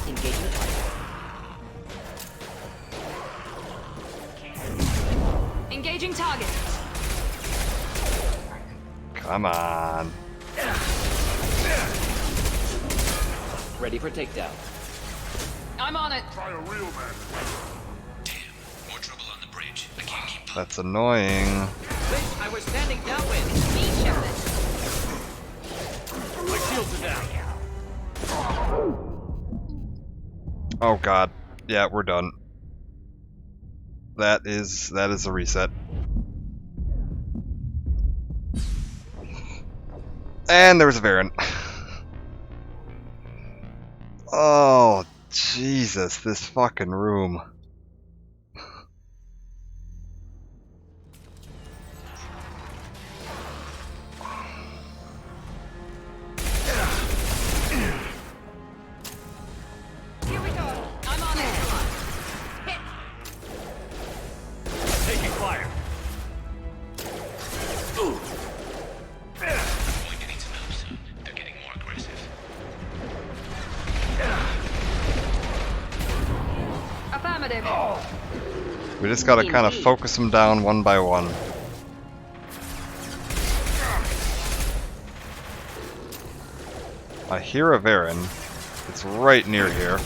Engaging the target. Engaging target. Come on. Ready for takedown. I'm on it. Try a real man. More trouble on the bridge. I can't keep up. That's annoying. Wish I was standing downwind. Me ship it. My shields are down. Oh god. Yeah, we're done. That is a reset. And there was a Varen. Oh, Jesus, this fucking room. Affirmative. We just gotta kind of focus them down one by one. I hear a Varen. It's right near here.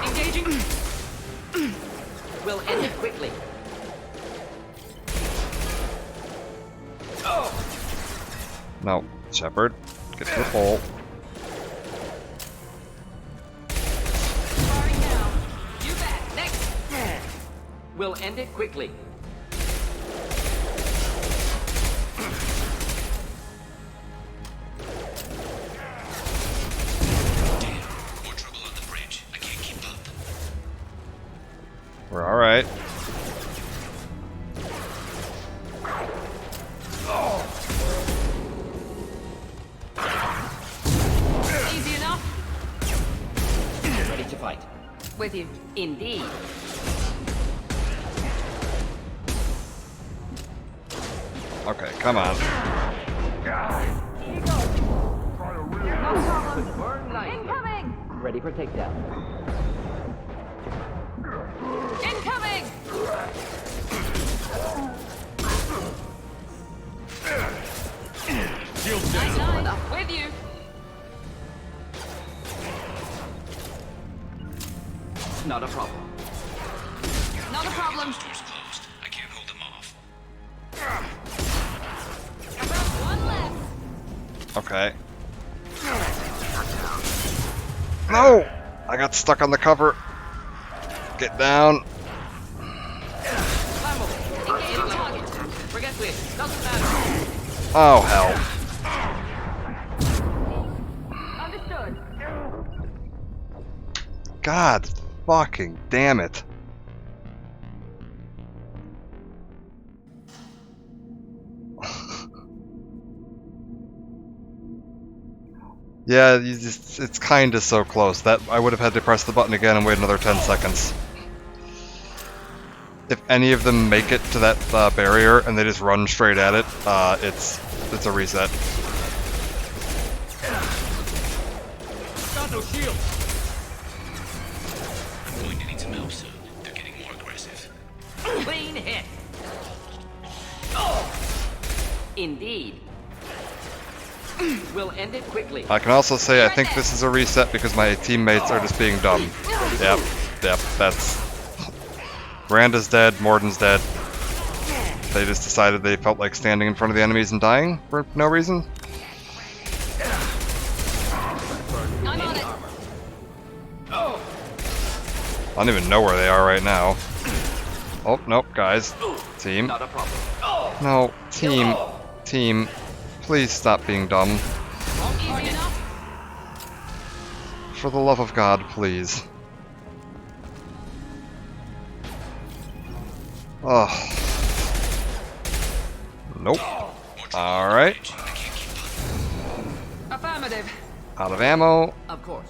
Engaging. We'll end it quickly. No, Shepard, get to the pole. You bet. Next. We'll end it quickly. We're alright. Easy enough? Ready to fight. With you. Indeed. Okay, come on. Incoming! Ready for takedown. Incoming! Shield down. With you. Not a problem. Not a problem. I can't hold them off. One left. Okay. No! I got stuck on the cover. Get down. Engaging target. Forget this. Doesn't matter. Oh, hell. Understood. God fucking damn it. Yeah, it's kinda so close that I would have had to press the button again and wait another 10 seconds. If any of them make it to that barrier and they just run straight at it, it's a reset. Got no shield. I'm going to need some help soon. They're getting more aggressive. Clean hit. Indeed. We'll end it quickly. I can also say I think this is a reset because my teammates are just being dumb. Yep, that's... Miranda's dead, Morden's dead. They just decided they felt like standing in front of the enemies and dying for no reason. I'm on it. I don't even know where they are right now. Oh, nope, guys. Team. Not a problem. No, team. Team. Please stop being dumb. Easy enough? For the love of God, please. Oh. Nope. Alright. Affirmative. Out of ammo. Of course.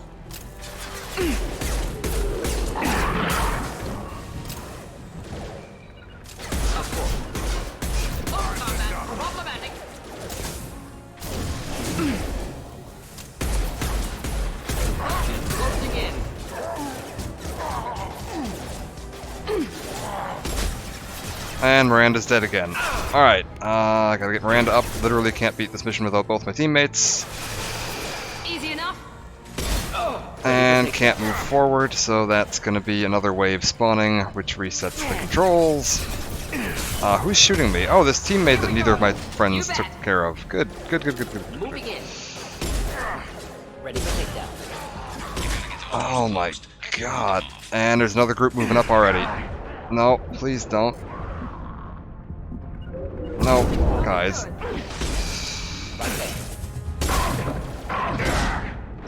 Problematic. Closing in. And Miranda's dead again. Alright, gotta get Miranda up. Literally can't beat this mission without both my teammates. Easy enough? And can't move forward, so that's gonna be another wave spawning, which resets the controls. Who's shooting me? Oh, this teammate that neither of my friends took care of. Good, good, good, good, good. Moving in. Ready for takedown. Oh my god. And there's another group moving up already. No, please don't. No, guys.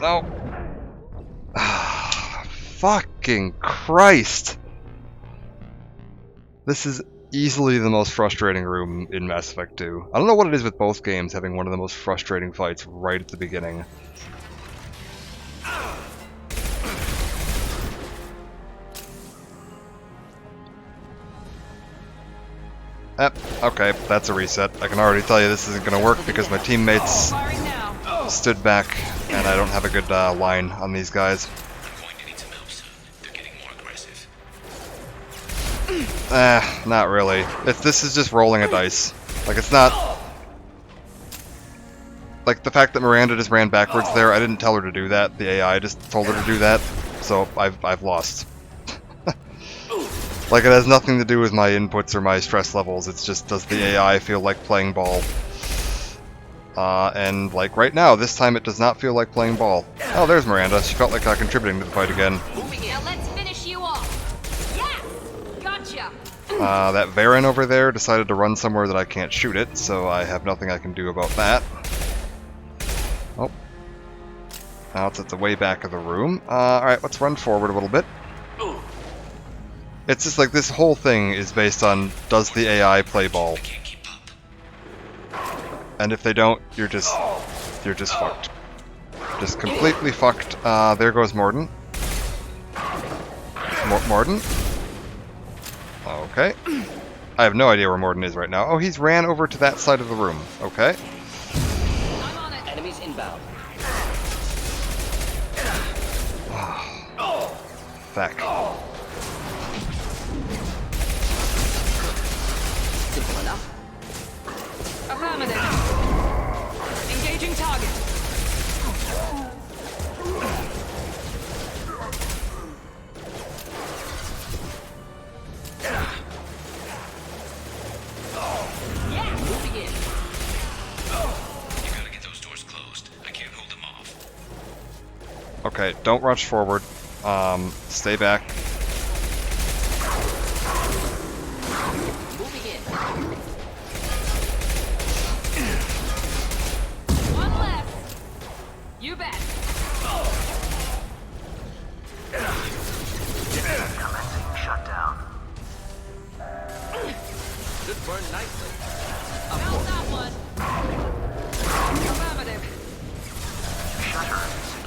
No. Fucking Christ. This is easily the most frustrating room in Mass Effect 2. I don't know what it is with both games having one of the most frustrating fights right at the beginning. Okay, that's a reset. I can already tell you this isn't going to work because my teammates stood back, and I don't have a good line on these guys. Not really. This is just rolling a dice. Like, it's not... Like, the fact that Miranda just ran backwards there, I didn't tell her to do that. The AI just told her to do that. So, I've lost. Like, it has nothing to do with my inputs or my stress levels. It's just, does the AI feel like playing ball? And, like, right now, this time it does not feel like playing ball. Oh, there's Miranda. She felt like contributing to the fight again. Now let's finish you off. Yeah, gotcha. That Varen over there decided to run somewhere that I can't shoot it, so I have nothing I can do about that. Oh. Now it's at the way back of the room. Alright, let's run forward a little bit. It's just like this whole thing is based on, does the AI play ball? And if they don't, you're just fucked. Just completely fucked. There goes Morden. Morden? Okay. I have no idea where Morden is right now. Oh, he's ran over to that side of the room. Okay. Enemies inbound. Feck. Simple enough. Affirmative. Engaging target. Yeah, moving in. You gotta get those doors closed. I can't hold them off. Okay, don't rush forward. Stay back. Moving in. One left. You bet. Shut down. Should burn nicely. Found that one. Affirmative.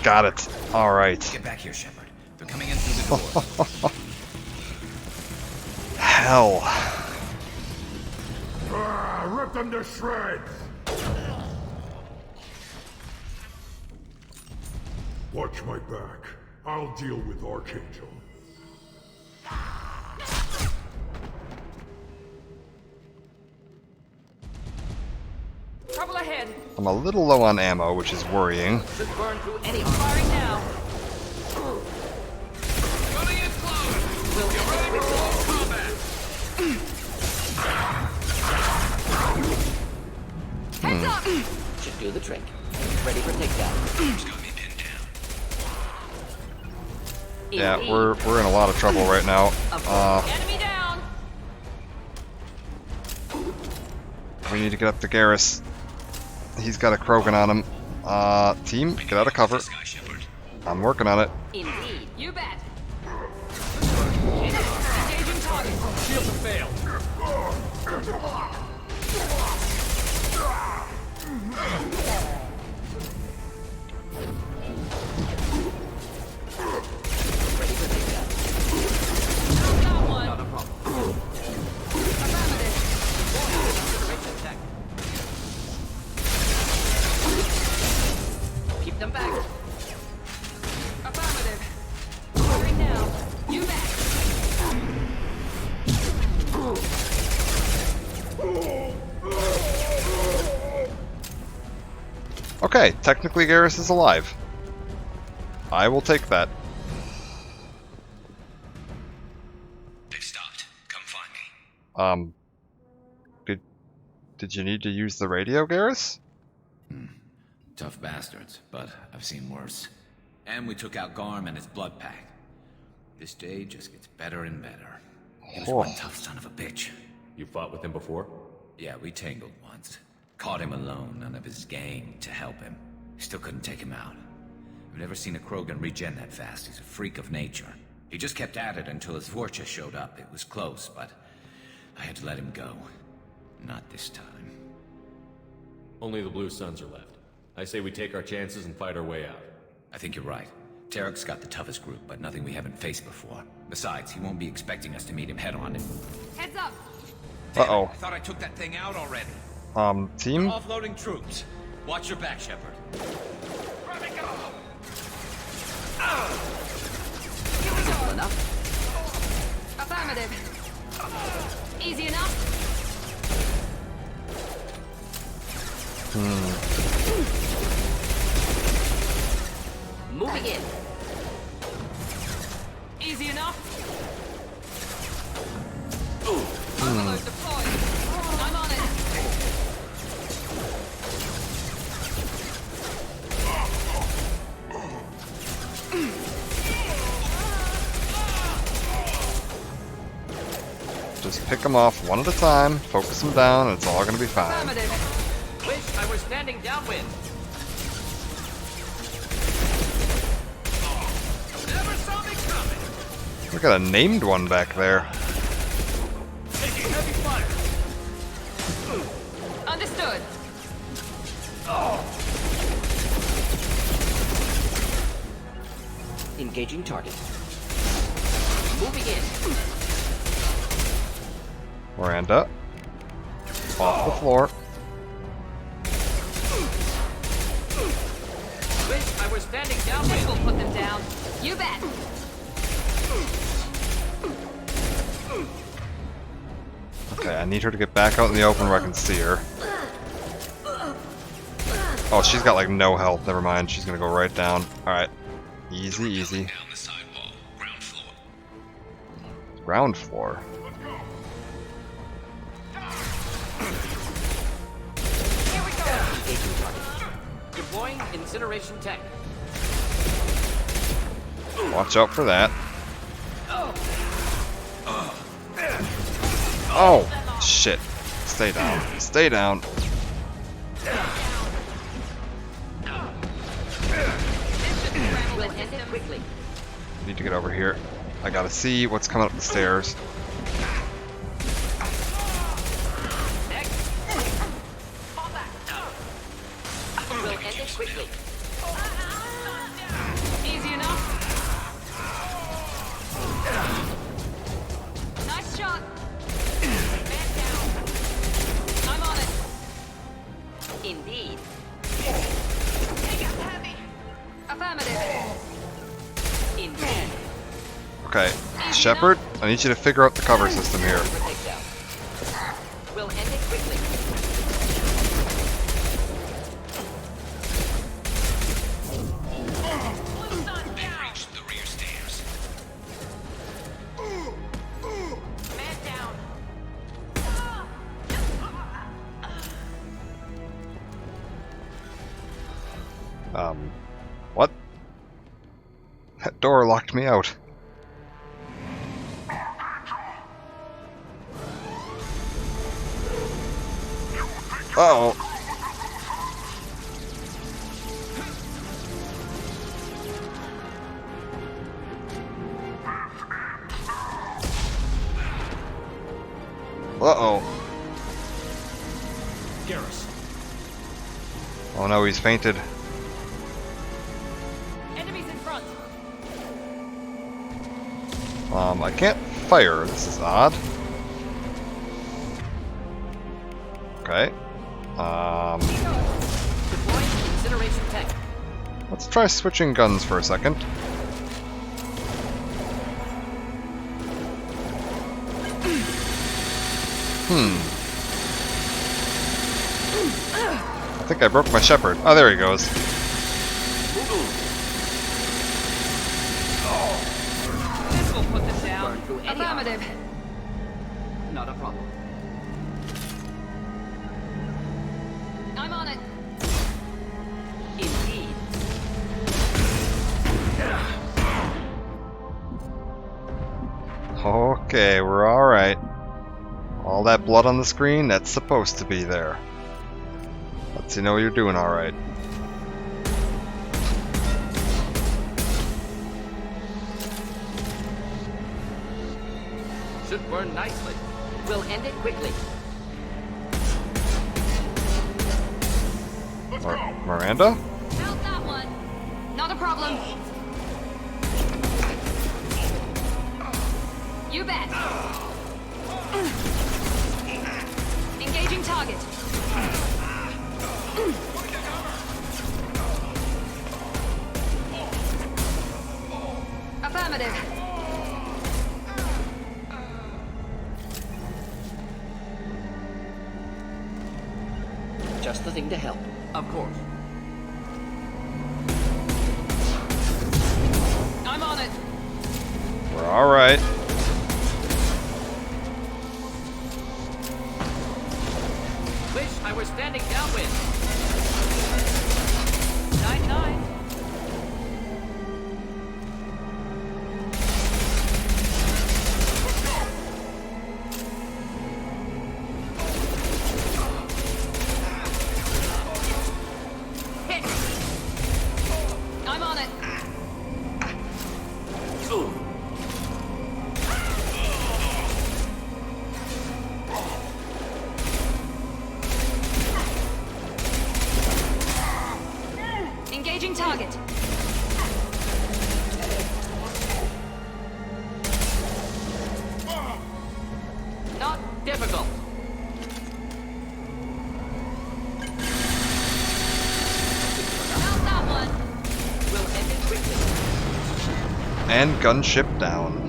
Got it. Alright. Get back here, Shepard. They're coming in through the door. Hell. Rip them to shreds! Watch my back. I'll deal with Archangel. Trouble ahead. I'm a little low on ammo, which is worrying. Should burn through any Firing now. Coming in close. We'll get ready for close combat. Heads up. Should do the trick. Ready for takedown. Yeah, we're in a lot of trouble right now. Enemy down. We need to get up to Garrus. He's got a Krogan on him. Team, get out of cover. I'm working on it. Indeed. You bet. Engaging target. Shields have failed. Ready for takedown. Found that one. Not a problem. Affirmative. Keep them back. Affirmative. Firing now. You bet. Okay, technically Garrus is alive. I will take that. They've stopped. Come find me. Did you need to use the radio, Garrus? Tough bastards, but I've seen worse. And we took out Garm and his blood pack. This day just gets better and better. He was one tough son of a bitch. You fought with him before? Yeah, we tangled once. Caught him alone, none of his gang to help him. Still couldn't take him out. I've never seen a Krogan regen that fast. He's a freak of nature. He just kept at it until his Vorcha showed up. It was close, but I had to let him go. Not this time. Only the Blue Suns are left. I say we take our chances and fight our way out. I think you're right. Tarek's got the toughest group, but nothing we haven't faced before. Besides, he won't be expecting us to meet him head-on. Heads up. Uh-oh. I thought I took that thing out already. Team? Offloading troops. Watch your back, Shepard. Simple enough. Affirmative. Easy enough. Moving in. Easy enough. Overload deployed. I'm on it. Just pick them off one at a time, focus them down, and it's all gonna be fine. Affirmative. Wish I were standing downwind. Never saw me coming. We got a named one back there. Taking heavy fire. Understood. Engaging target. Moving in. Miranda. Off the floor. Wish I were standing downwind. We'll put them down. You bet. Okay, I need her to get back out in the open where I can see her. Oh, she's got like no health. Never mind. She's gonna go right down. Alright. Easy, easy. Ground floor. Here we go. Deploying incineration tank. Watch out for that. Oh, shit. Stay down. Stay down. We'll end it quickly. Need to get over here. I gotta see what's coming up the stairs. We'll end it quickly. Easy enough. Nice shot. Man down. I'm on it. Indeed. Take it heavy. Affirmative. Indeed. Okay, Shepard, I need you to figure out the cover system here. We'll end it quickly. The rear stairs. Man down. What? That door locked me out. Uh-oh. Uh-oh. Garrus. Oh no, he's fainted. Enemies in front. I can't fire. This is odd. Okay. Deploying incineration tank. Let's try switching guns for a second. I think I broke my Shepard. Oh, there he goes. This will put them down. Affirmative. Not a problem. I'm on it. Indeed. Okay, we're alright. All that blood on the screen, that's supposed to be there. Lets you know you're doing alright. Should burn nicely. We'll end it quickly. Miranda? Felt that one. Not a problem. You bet. target. Affirmative. Just the thing to help. Of course. I'm on it. We're alright. Wish I were standing downwind. 9-9. Hit. I'm on it. Engaging target. Not difficult. Not that one. We'll end it quickly. And gunship down.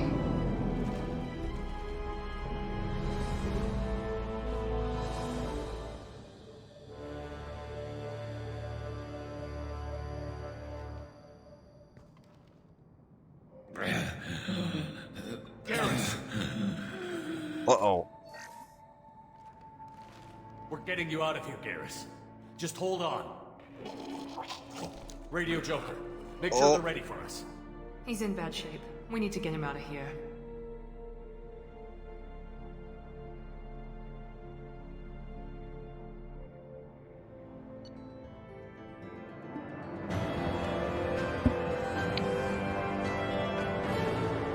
Uh-oh. We're getting you out of here, Garrus. Just hold on. Radio Joker, make sure they're ready for us. He's in bad shape. We need to get him out of here.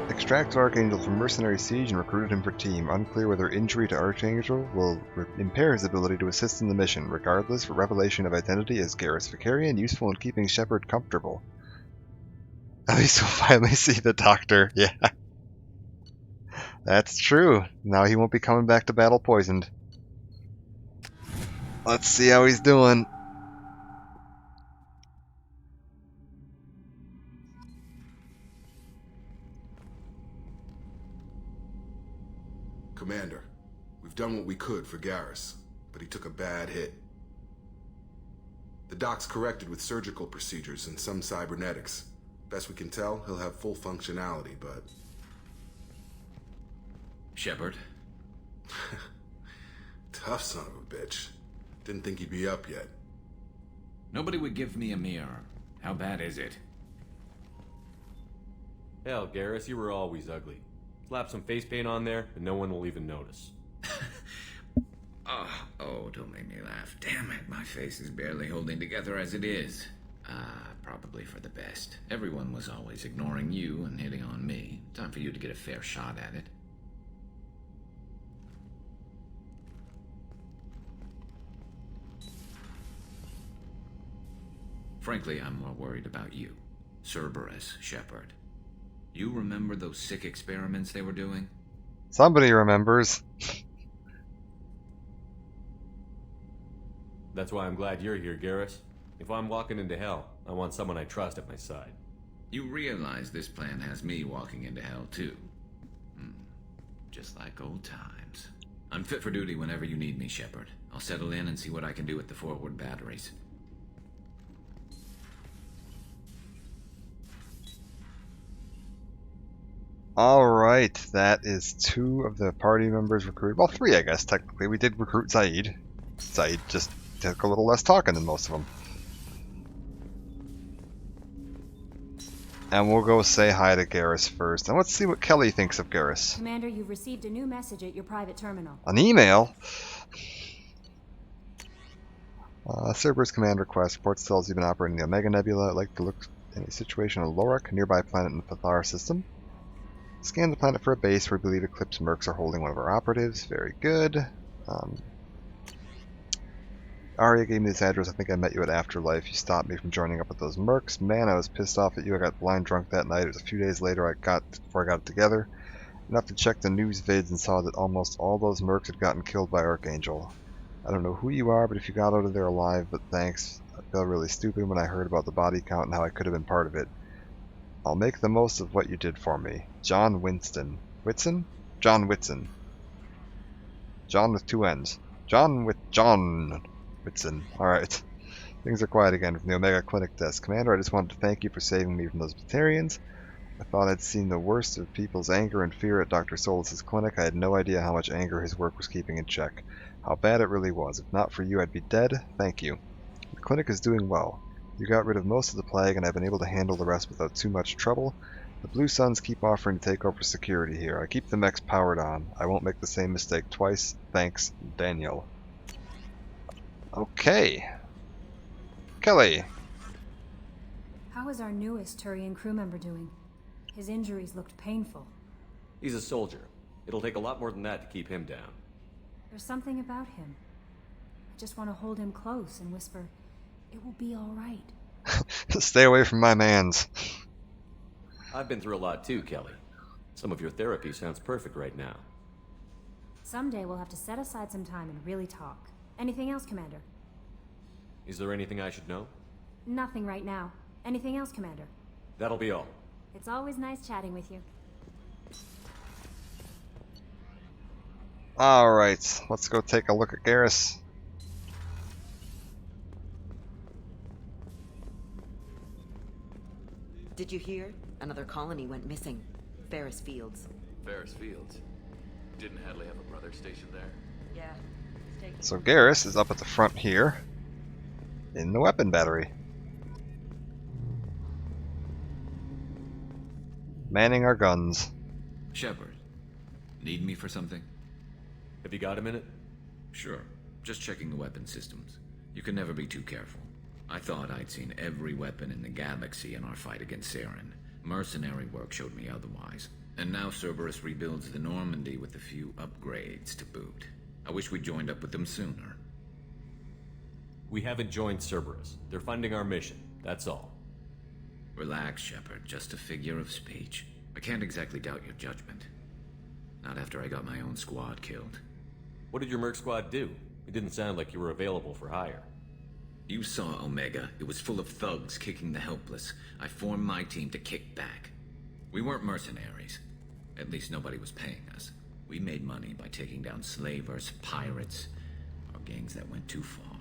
Extracted Archangel from Mercenary Siege and recruited him for team. Unclear whether injury to Archangel will impair his ability to assist in the mission. Regardless, revelation of identity as Garrus Vakarian, useful in keeping Shepard comfortable. At least we'll finally see the Doctor. Yeah. That's true. Now he won't be coming back to battle poisoned. Let's see how he's doing. Commander, we've done what we could for Garrus, but he took a bad hit. The doc's corrected with surgical procedures and some cybernetics. Best we can tell, he'll have full functionality, but... Shepard? Tough son of a bitch. Didn't think he'd be up yet. Nobody would give me a mirror. How bad is it? Hell, Garrus, you were always ugly. Slap some face paint on there, and no one will even notice. Oh, don't make me laugh. Damn it, my face is barely holding together as it is. Probably for the best. Everyone was always ignoring you and hitting on me. Time for you to get a fair shot at it. Frankly, I'm more worried about you. Cerberus, Shepard. You remember those sick experiments they were doing? Somebody remembers. That's why I'm glad you're here, Garrus. If I'm walking into hell, I want someone I trust at my side. You realize this plan has me walking into hell, too. Just like old times. I'm fit for duty whenever you need me, Shepard. I'll settle in and see what I can do with the forward batteries. Alright, that is 2 of the party members recruited. Well, 3, I guess, technically. We did recruit Zaid. Zaid just took a little less talking than most of them. And we'll go say hi to Garrus first. And let's see what Kelly thinks of Garrus. Commander, you've received a new message at your private terminal. An email? Cerberus command request. Report cells you've been operating the Omega Nebula. I'd like to look in a situation on Lorak, a nearby planet in the Pathar system. Scan the planet for a base where we believe Eclipse Mercs are holding one of our operatives. Very good. Arya gave me this address. I think I met you at Afterlife. You stopped me from joining up with those Mercs. Man, I was pissed off at you. I got blind drunk that night. It was a few days later before I got it together. Enough to check the news vids and saw that almost all those Mercs had gotten killed by Archangel. I don't know who you are, but if you got out of there alive, but thanks. I felt really stupid when I heard about the body count and how I could have been part of it. I'll make the most of what you did for me. John Winston. Whitson? John Whitson. John with 2 N's. John Whitson. Alright. Things are quiet again from the Omega Clinic desk. Commander, I just wanted to thank you for saving me from those Batarians. I thought I'd seen the worst of people's anger and fear at Dr. Solis' clinic. I had no idea how much anger his work was keeping in check. How bad it really was. If not for you, I'd be dead. Thank you. The clinic is doing well. You got rid of most of the plague, and I've been able to handle the rest without too much trouble. The Blue Suns keep offering to take over security here. I keep the mechs powered on. I won't make the same mistake twice. Thanks, Daniel. Okay. Kelly. How is our newest Turian crew member doing? His injuries looked painful. He's a soldier. It'll take a lot more than that to keep him down. There's something about him. I just want to hold him close and whisper, "It will be all right." Stay away from my mans. I've been through a lot too, Kelly. Some of your therapy sounds perfect right now. Someday we'll have to set aside some time and really talk. Anything else, Commander? Is there anything I should know? Nothing right now. Anything else, Commander? That'll be all. It's always nice chatting with you. Alright, let's go take a look at Garrus. Did you hear? Another colony went missing. Ferris Fields. Ferris Fields? Didn't Hadley have a brother stationed there? Yeah. So Garrus is up at the front here, in the weapon battery. Manning our guns. Shepard, need me for something? Have you got a minute? Sure. Just checking the weapon systems. You can never be too careful. I thought I'd seen every weapon in the galaxy in our fight against Saren. Mercenary work showed me otherwise. And now Cerberus rebuilds the Normandy with a few upgrades to boot. I wish we'd joined up with them sooner. We haven't joined Cerberus. They're funding our mission. That's all. Relax, Shepard. Just a figure of speech. I can't exactly doubt your judgment. Not after I got my own squad killed. What did your merc squad do? It didn't sound like you were available for hire. You saw Omega. It was full of thugs kicking the helpless. I formed my team to kick back. We weren't mercenaries. At least nobody was paying us. We made money by taking down slavers, pirates, or gangs that went too far.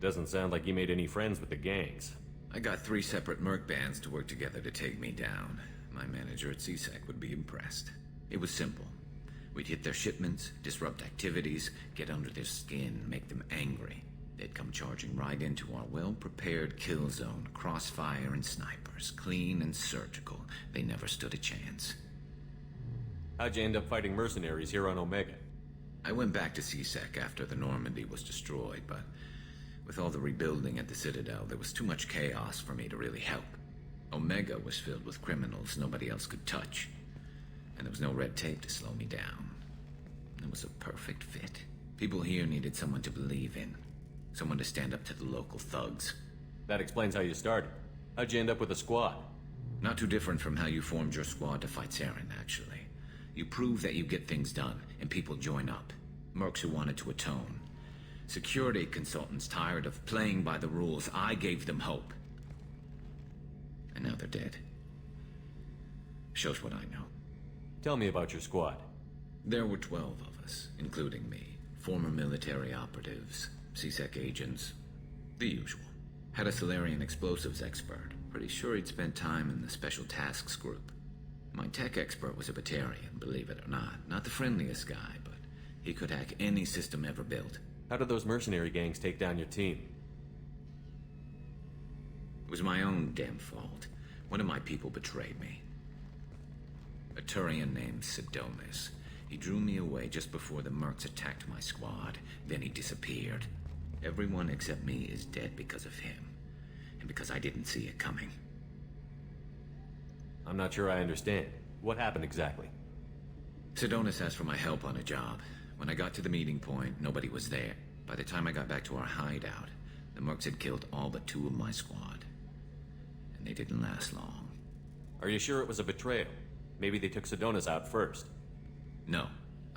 Doesn't sound like you made any friends with the gangs. I got 3 separate merc bands to work together to take me down. My manager at CSEC would be impressed. It was simple. We'd hit their shipments, disrupt activities, get under their skin, make them angry. They'd come charging right into our well-prepared kill zone, crossfire and snipers, clean and surgical. They never stood a chance. How'd you end up fighting mercenaries here on Omega? I went back to CSEC after the Normandy was destroyed, but with all the rebuilding at the Citadel, there was too much chaos for me to really help. Omega was filled with criminals nobody else could touch, and there was no red tape to slow me down. It was a perfect fit. People here needed someone to believe in. Someone to stand up to the local thugs. That explains how you started. How'd you end up with a squad? Not too different from how you formed your squad to fight Saren, actually. You prove that you get things done, and people join up. Mercs who wanted to atone. Security consultants tired of playing by the rules. I gave them hope. And now they're dead. Shows what I know. Tell me about your squad. There were 12 of us, including me. Former military operatives, CSEC agents, the usual. Had a Solarian explosives expert. Pretty sure he'd spent time in the Special Tasks Group. My tech expert was a Batarian, believe it or not. Not the friendliest guy, but he could hack any system ever built. How did those mercenary gangs take down your team? It was my own damn fault. One of my people betrayed me. A Turian named Sidonis. He drew me away just before the mercs attacked my squad. Then he disappeared. Everyone except me is dead because of him. And because I didn't see it coming. I'm not sure I understand. What happened exactly? Sidonis asked for my help on a job. When I got to the meeting point, nobody was there. By the time I got back to our hideout, the mercs had killed all but 2 of my squad. And they didn't last long. Are you sure it was a betrayal? Maybe they took Sidonis out first. No.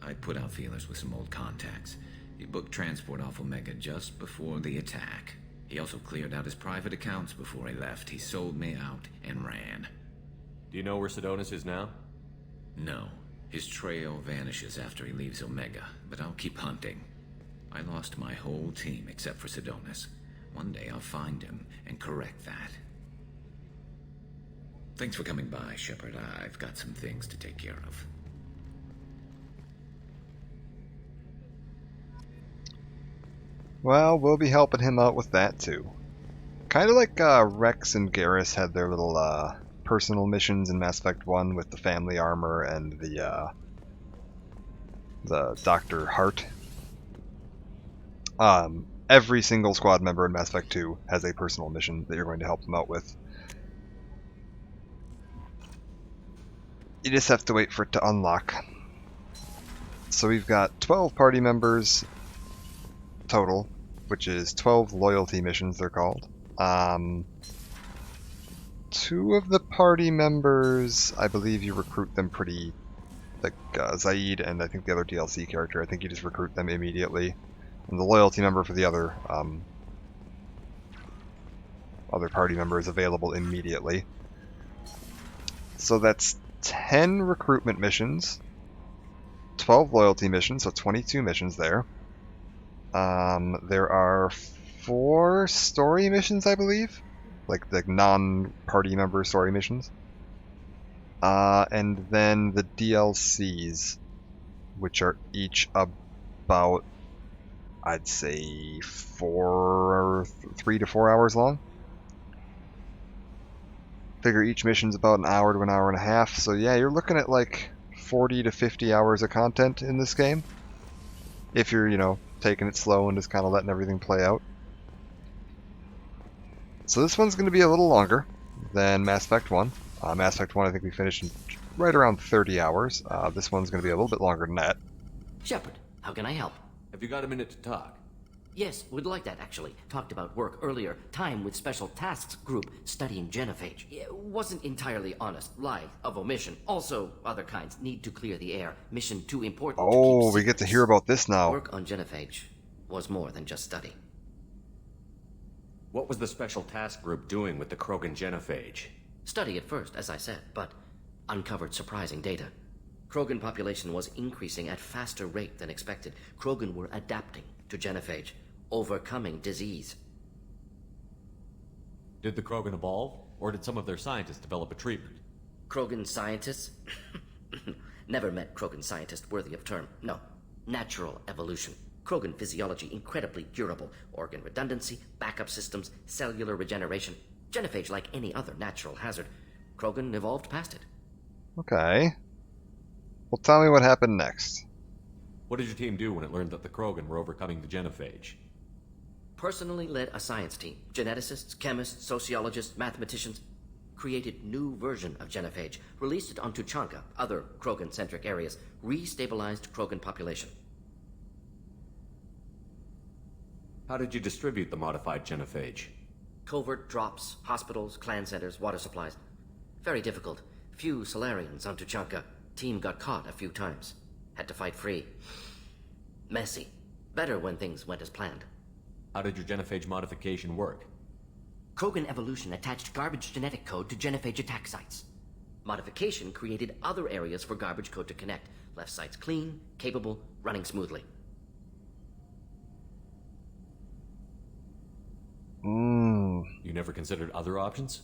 I put out feelers with some old contacts. He booked transport off Omega just before the attack. He also cleared out his private accounts before he left. He sold me out and ran. Do you know where Sidonis is now? No. His trail vanishes after he leaves Omega, but I'll keep hunting. I lost my whole team except for Sidonis. One day I'll find him and correct that. Thanks for coming by, Shepard. I've got some things to take care of. Well, we'll be helping him out with that too. Kind of like Rex and Garrus had their little personal missions in Mass Effect 1 with the family armor and the Dr. Hart. Every single squad member in Mass Effect 2 has a personal mission that you're going to help them out with. You just have to wait for it to unlock. So we've got 12 party members total, which is 12 loyalty missions they're called. 2 of the party members, I believe you recruit them pretty, like Zaid and I think the other DLC character, I think you just recruit them immediately. And the loyalty member for the other party member is available immediately. So that's 10 recruitment missions, 12 loyalty missions, so 22 missions there. There are 4 story missions, I believe, like the non-party member story missions. And then the DLCs, which are each about, I'd say 3 to 4 hours long. Figure each mission's about an hour to an hour and a half, so yeah, you're looking at like 40 to 50 hours of content in this game. If you're, you know, taking it slow and just kind of letting everything play out. So this one's going to be a little longer than Mass Effect 1. Mass Effect 1 I think we finished in right around 30 hours. This one's going to be a little bit longer than that. Shepard, how can I help? Have you got a minute to talk? Yes, would like that, actually. Talked about work earlier. Time with Special Tasks Group studying genophage. It wasn't entirely honest. Lie of omission. Also, other kinds. Need to clear the air. Mission too important to keep we get to hear about this now. Work on genophage was more than just study. What was the Special Task Group doing with the Krogan genophage? Study at first, as I said, but uncovered surprising data. Krogan population was increasing at faster rate than expected. Krogan were adapting to genophage, overcoming disease. Did the Krogan evolve, or did some of their scientists develop a treatment? Krogan scientists? Never met Krogan scientist worthy of term. No. Natural evolution. Krogan physiology incredibly durable. Organ redundancy, backup systems, cellular regeneration. Genophage like any other natural hazard. Krogan evolved past it. Okay. Well, tell me what happened next. What did your team do when it learned that the Krogan were overcoming the genophage? Personally led a science team. Geneticists, chemists, sociologists, mathematicians. Created new version of genophage. Released it on Tuchanka, other Krogan-centric areas. Restabilized Krogan population. How did you distribute the modified genophage? Covert drops, hospitals, clan centers, water supplies. Very difficult. Few Solarians on Tuchanka. Team got caught a few times. Had to fight free. Messy. Better when things went as planned. How did your genophage modification work? Krogan evolution attached garbage genetic code to genophage attack sites. Modification created other areas for garbage code to connect. Left sites clean, capable, running smoothly. You never considered other options?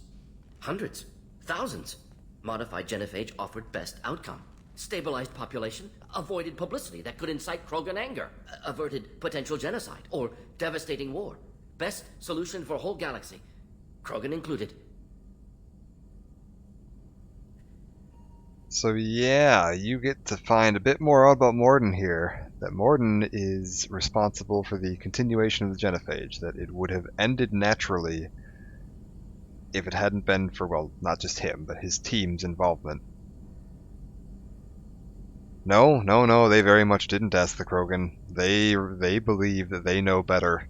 Hundreds. Thousands. Modified genophage offered best outcome. Stabilized population, avoided publicity that could incite Krogan anger, averted potential genocide, or devastating war. Best solution for whole galaxy. Krogan included. So yeah, you get to find a bit more out about Mordin here. That Mordin is responsible for the continuation of the genophage, that it would have ended naturally if it hadn't been for, well, not just him, but his team's involvement. No, they very much didn't ask the Krogan. They believe that they know better.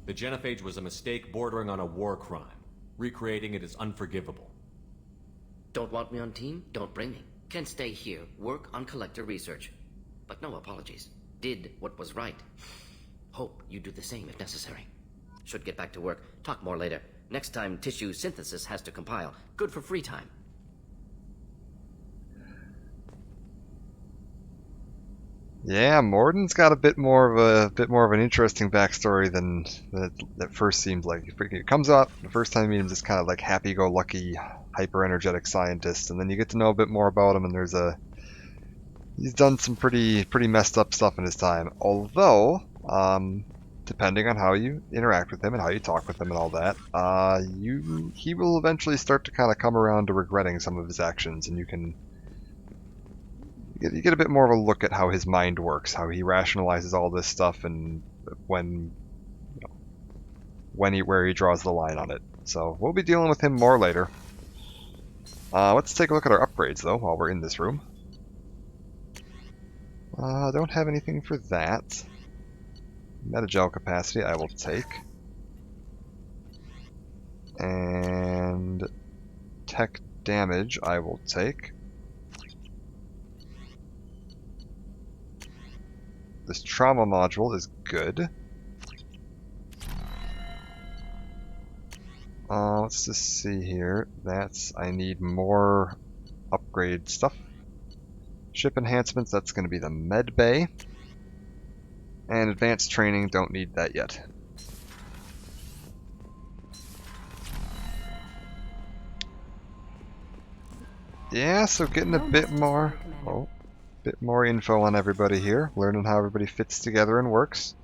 The genophage was a mistake bordering on a war crime. Recreating it is unforgivable. Don't want me on team? Don't bring me. Can stay here, work on collector research. But no apologies. Did what was right. Hope you do the same if necessary. Should get back to work. Talk more later. Next time tissue synthesis has to compile. Good for free time. Yeah, Morden's got a bit more of an interesting backstory than that first seemed like. It comes out the first time you meet him, just kind of like happy-go-lucky, hyper-energetic scientist, and then you get to know a bit more about him, and he's done some pretty messed up stuff in his time. Although, depending on how you interact with him and how you talk with him and all that, he will eventually start to kind of come around to regretting some of his actions, and you get a bit more of a look at how his mind works, how he rationalizes all this stuff, and where he draws the line on it. So we'll be dealing with him more later. Let's take a look at our upgrades though while we're in this room. Don't have anything for that. Metagel capacity I will take. And tech damage I will take. This trauma module is good. Let's just see here. I need more upgrade stuff. Ship enhancements, that's going to be the med bay. And advanced training, don't need that yet. Yeah, so getting a bit more info on everybody here, learning how everybody fits together and works.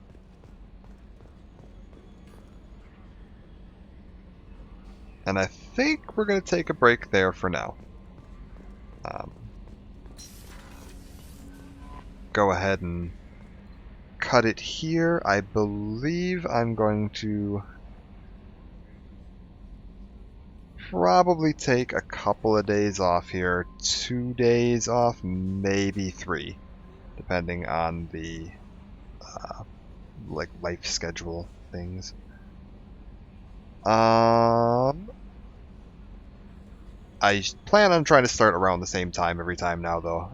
And I think we're going to take a break there for now. Go ahead and cut it here. I believe I'm going to probably take a couple of days off here. 2 days off, maybe 3, depending on the like life schedule things. I plan on trying to start around the same time every time now, though.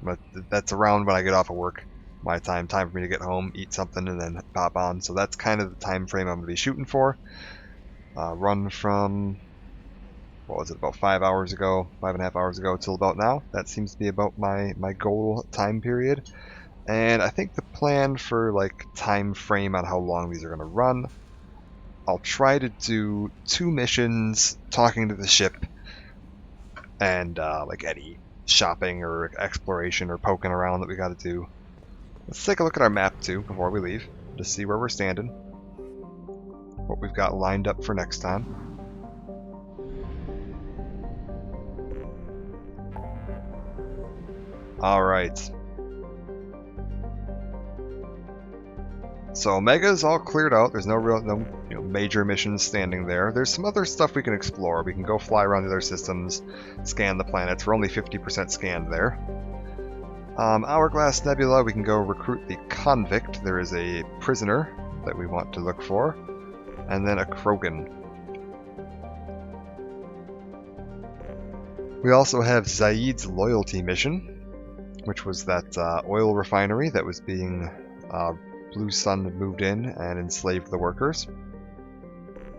That's around when I get off of work. My time for me to get home, eat something, and then pop on. So that's kind of the time frame I'm going to be shooting for. Run from, what was it, about 5.5 hours ago till about now. That seems to be about my goal time period. And I think the plan for like time frame on how long these are going to run, I'll try to do 2 missions talking to the ship and like any shopping or exploration or poking around that we got to do. Let's take a look at our map too before we leave, to see where we're standing, what we've got lined up for next time. Alright. So Omega's all cleared out. There's no major missions standing there. There's some other stuff we can explore. We can go fly around the other systems, scan the planets. We're only 50% scanned there. Hourglass Nebula, we can go recruit the convict. There is a prisoner that we want to look for. And then a Krogan. We also have Zaid's loyalty mission, which was that oil refinery that was being Blue Sun moved in and enslaved the workers.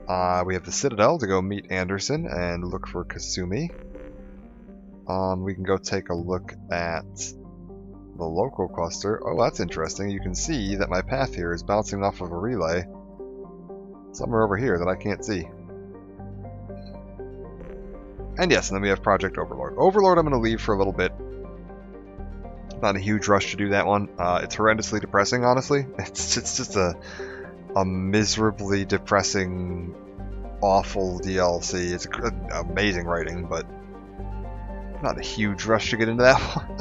We have the Citadel to go meet Anderson and look for Kasumi. We can go take a look at the local cluster. Oh, that's interesting. You can see that my path here is bouncing off of a relay somewhere over here that I can't see. And yes, and then we have Project Overlord. Overlord I'm going to leave for a little bit. Not a huge rush to do that one. It's horrendously depressing, honestly. It's just a miserably depressing, awful DLC. It's amazing writing, but not a huge rush to get into that one.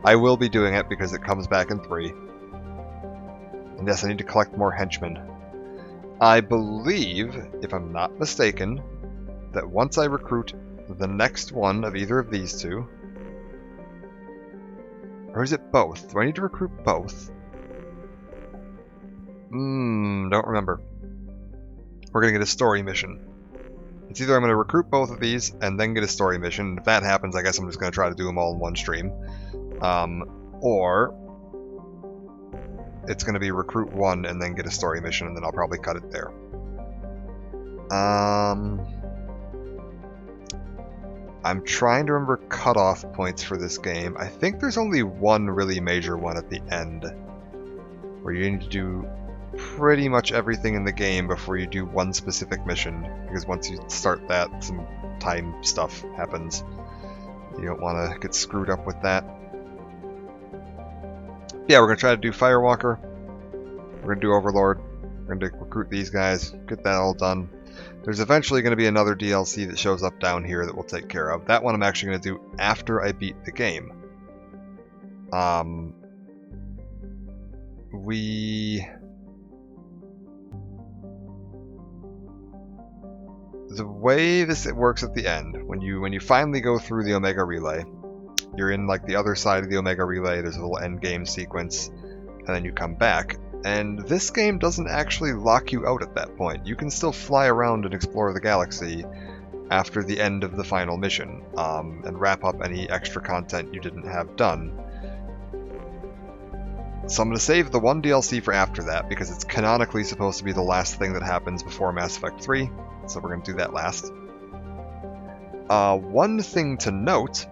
I will be doing it because it comes back in 3. And yes, I need to collect more henchmen. I believe, if I'm not mistaken, that once I recruit the next one of either of these two, or is it both? Do I need to recruit both? Don't remember. We're gonna get a story mission. It's either I'm going to recruit both of these and then get a story mission. If that happens, I guess I'm just going to try to do them all in one stream. Or it's going to be recruit one and then get a story mission, and then I'll probably cut it there. I'm trying to remember cutoff points for this game. I think there's only one really major one at the end, where you need to do pretty much everything in the game before you do one specific mission, because once you start that, some time stuff happens. You don't want to get screwed up with that. Yeah, we're going to try to do Firewalker. We're going to do Overlord. We're going to recruit these guys, get that all done. There's eventually going to be another DLC that shows up down here that we'll take care of. That one I'm actually going to do after I beat the game. The way this works at the end, when you finally go through the Omega Relay, you're in like the other side of the Omega Relay, there's a little end game sequence, and then you come back. And this game doesn't actually lock you out at that point. You can still fly around and explore the galaxy after the end of the final mission, and wrap up any extra content you didn't have done. So I'm going to save the one DLC for after that, because it's canonically supposed to be the last thing that happens before Mass Effect 3, so we're going to do that last. One thing to note,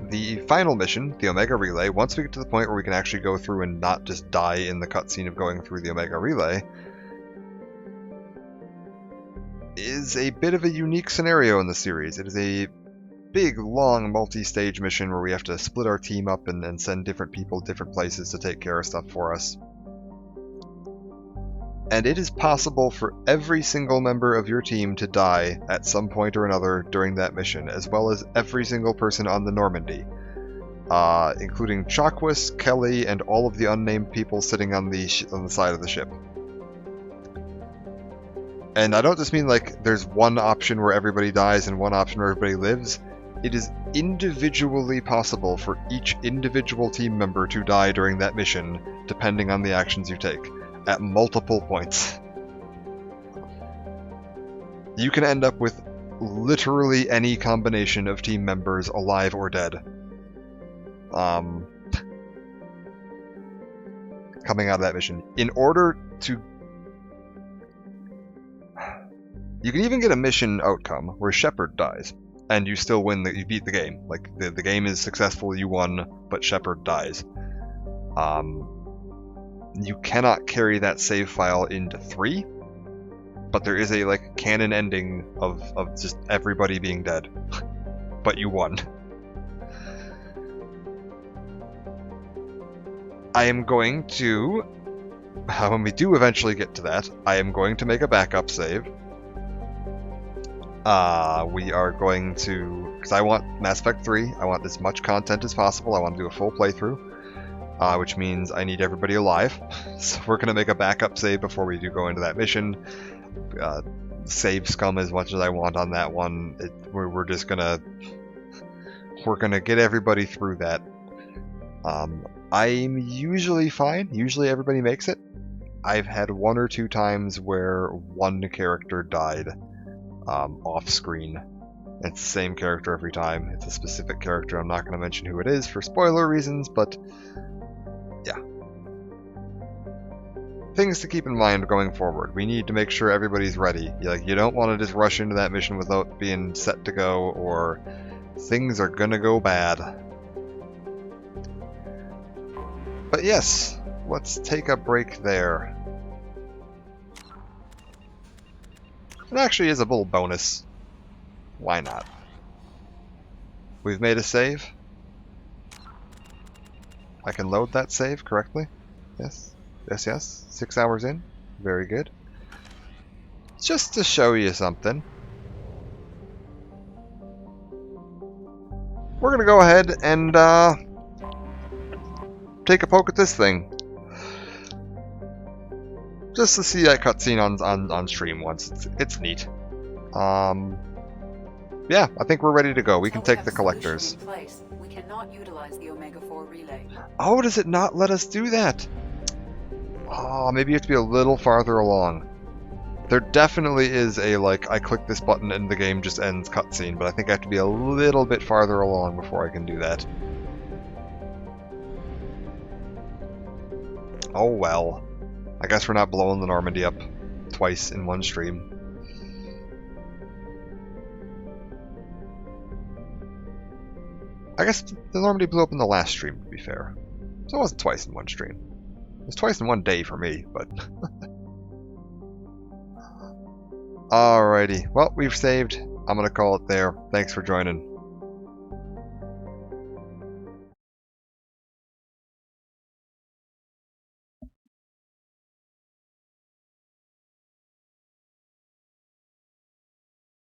the final mission, the Omega Relay, once we get to the point where we can actually go through and not just die in the cutscene of going through the Omega Relay, is a bit of a unique scenario in the series. It is a big, long, multi-stage mission where we have to split our team up and send different people different places to take care of stuff for us. And it is possible for every single member of your team to die at some point or another during that mission, as well as every single person on the Normandy, including Chakwas, Kelly, and all of the unnamed people sitting on the side of the ship. And I don't just mean like there's one option where everybody dies and one option where everybody lives. It is individually possible for each individual team member to die during that mission, depending on the actions you take, at multiple points. You can end up with literally any combination of team members, alive or dead, coming out of that mission. In order to... You can even get a mission outcome where Shepard dies, and you still win, you beat the game. Like, the game is successful, you won, but Shepard dies. You cannot carry that save file into 3, but there is a like canon ending of just everybody being dead, but you won. I am going to, when we do eventually get to that, I am going to make a backup save. We are going to, because I want Mass Effect 3, I want as much content as possible, I want to do a full playthrough. Which means I need everybody alive. So we're going to make a backup save before we do go into that mission. Save scum as much as I want on that one. We're just going to... We're going to get everybody through that. I'm usually fine. Usually everybody makes it. I've had 1 or 2 times where one character died off screen. It's the same character every time. It's a specific character. I'm not going to mention who it is for spoiler reasons, but... yeah. Things to keep in mind going forward. We need to make sure everybody's ready. You don't want to just rush into that mission without being set to go, or things are gonna go bad. But yes, let's take a break there. It actually is a little bonus. Why not? We've made a save. I can load that save correctly. Yes. Yes, yes. 6 hours in. Very good. Just to show you something. We're gonna go ahead and take a poke at this thing. Just to see that cutscene on stream once. It's neat. Yeah, I think we're ready to go. We can take the collectors. We cannot utilize the Omega-4 relay. Oh, does it not let us do that? Oh, maybe you have to be a little farther along. There definitely is a, like, I click this button and the game just ends cutscene, but I think I have to be a little bit farther along before I can do that. Oh well. I guess we're not blowing the Normandy up twice in one stream. I guess the Normandy blew up in the last stream, to be fair. So it wasn't twice in one stream. It was twice in one day for me, but... Alrighty. Well, we've saved. I'm gonna call it there. Thanks for joining.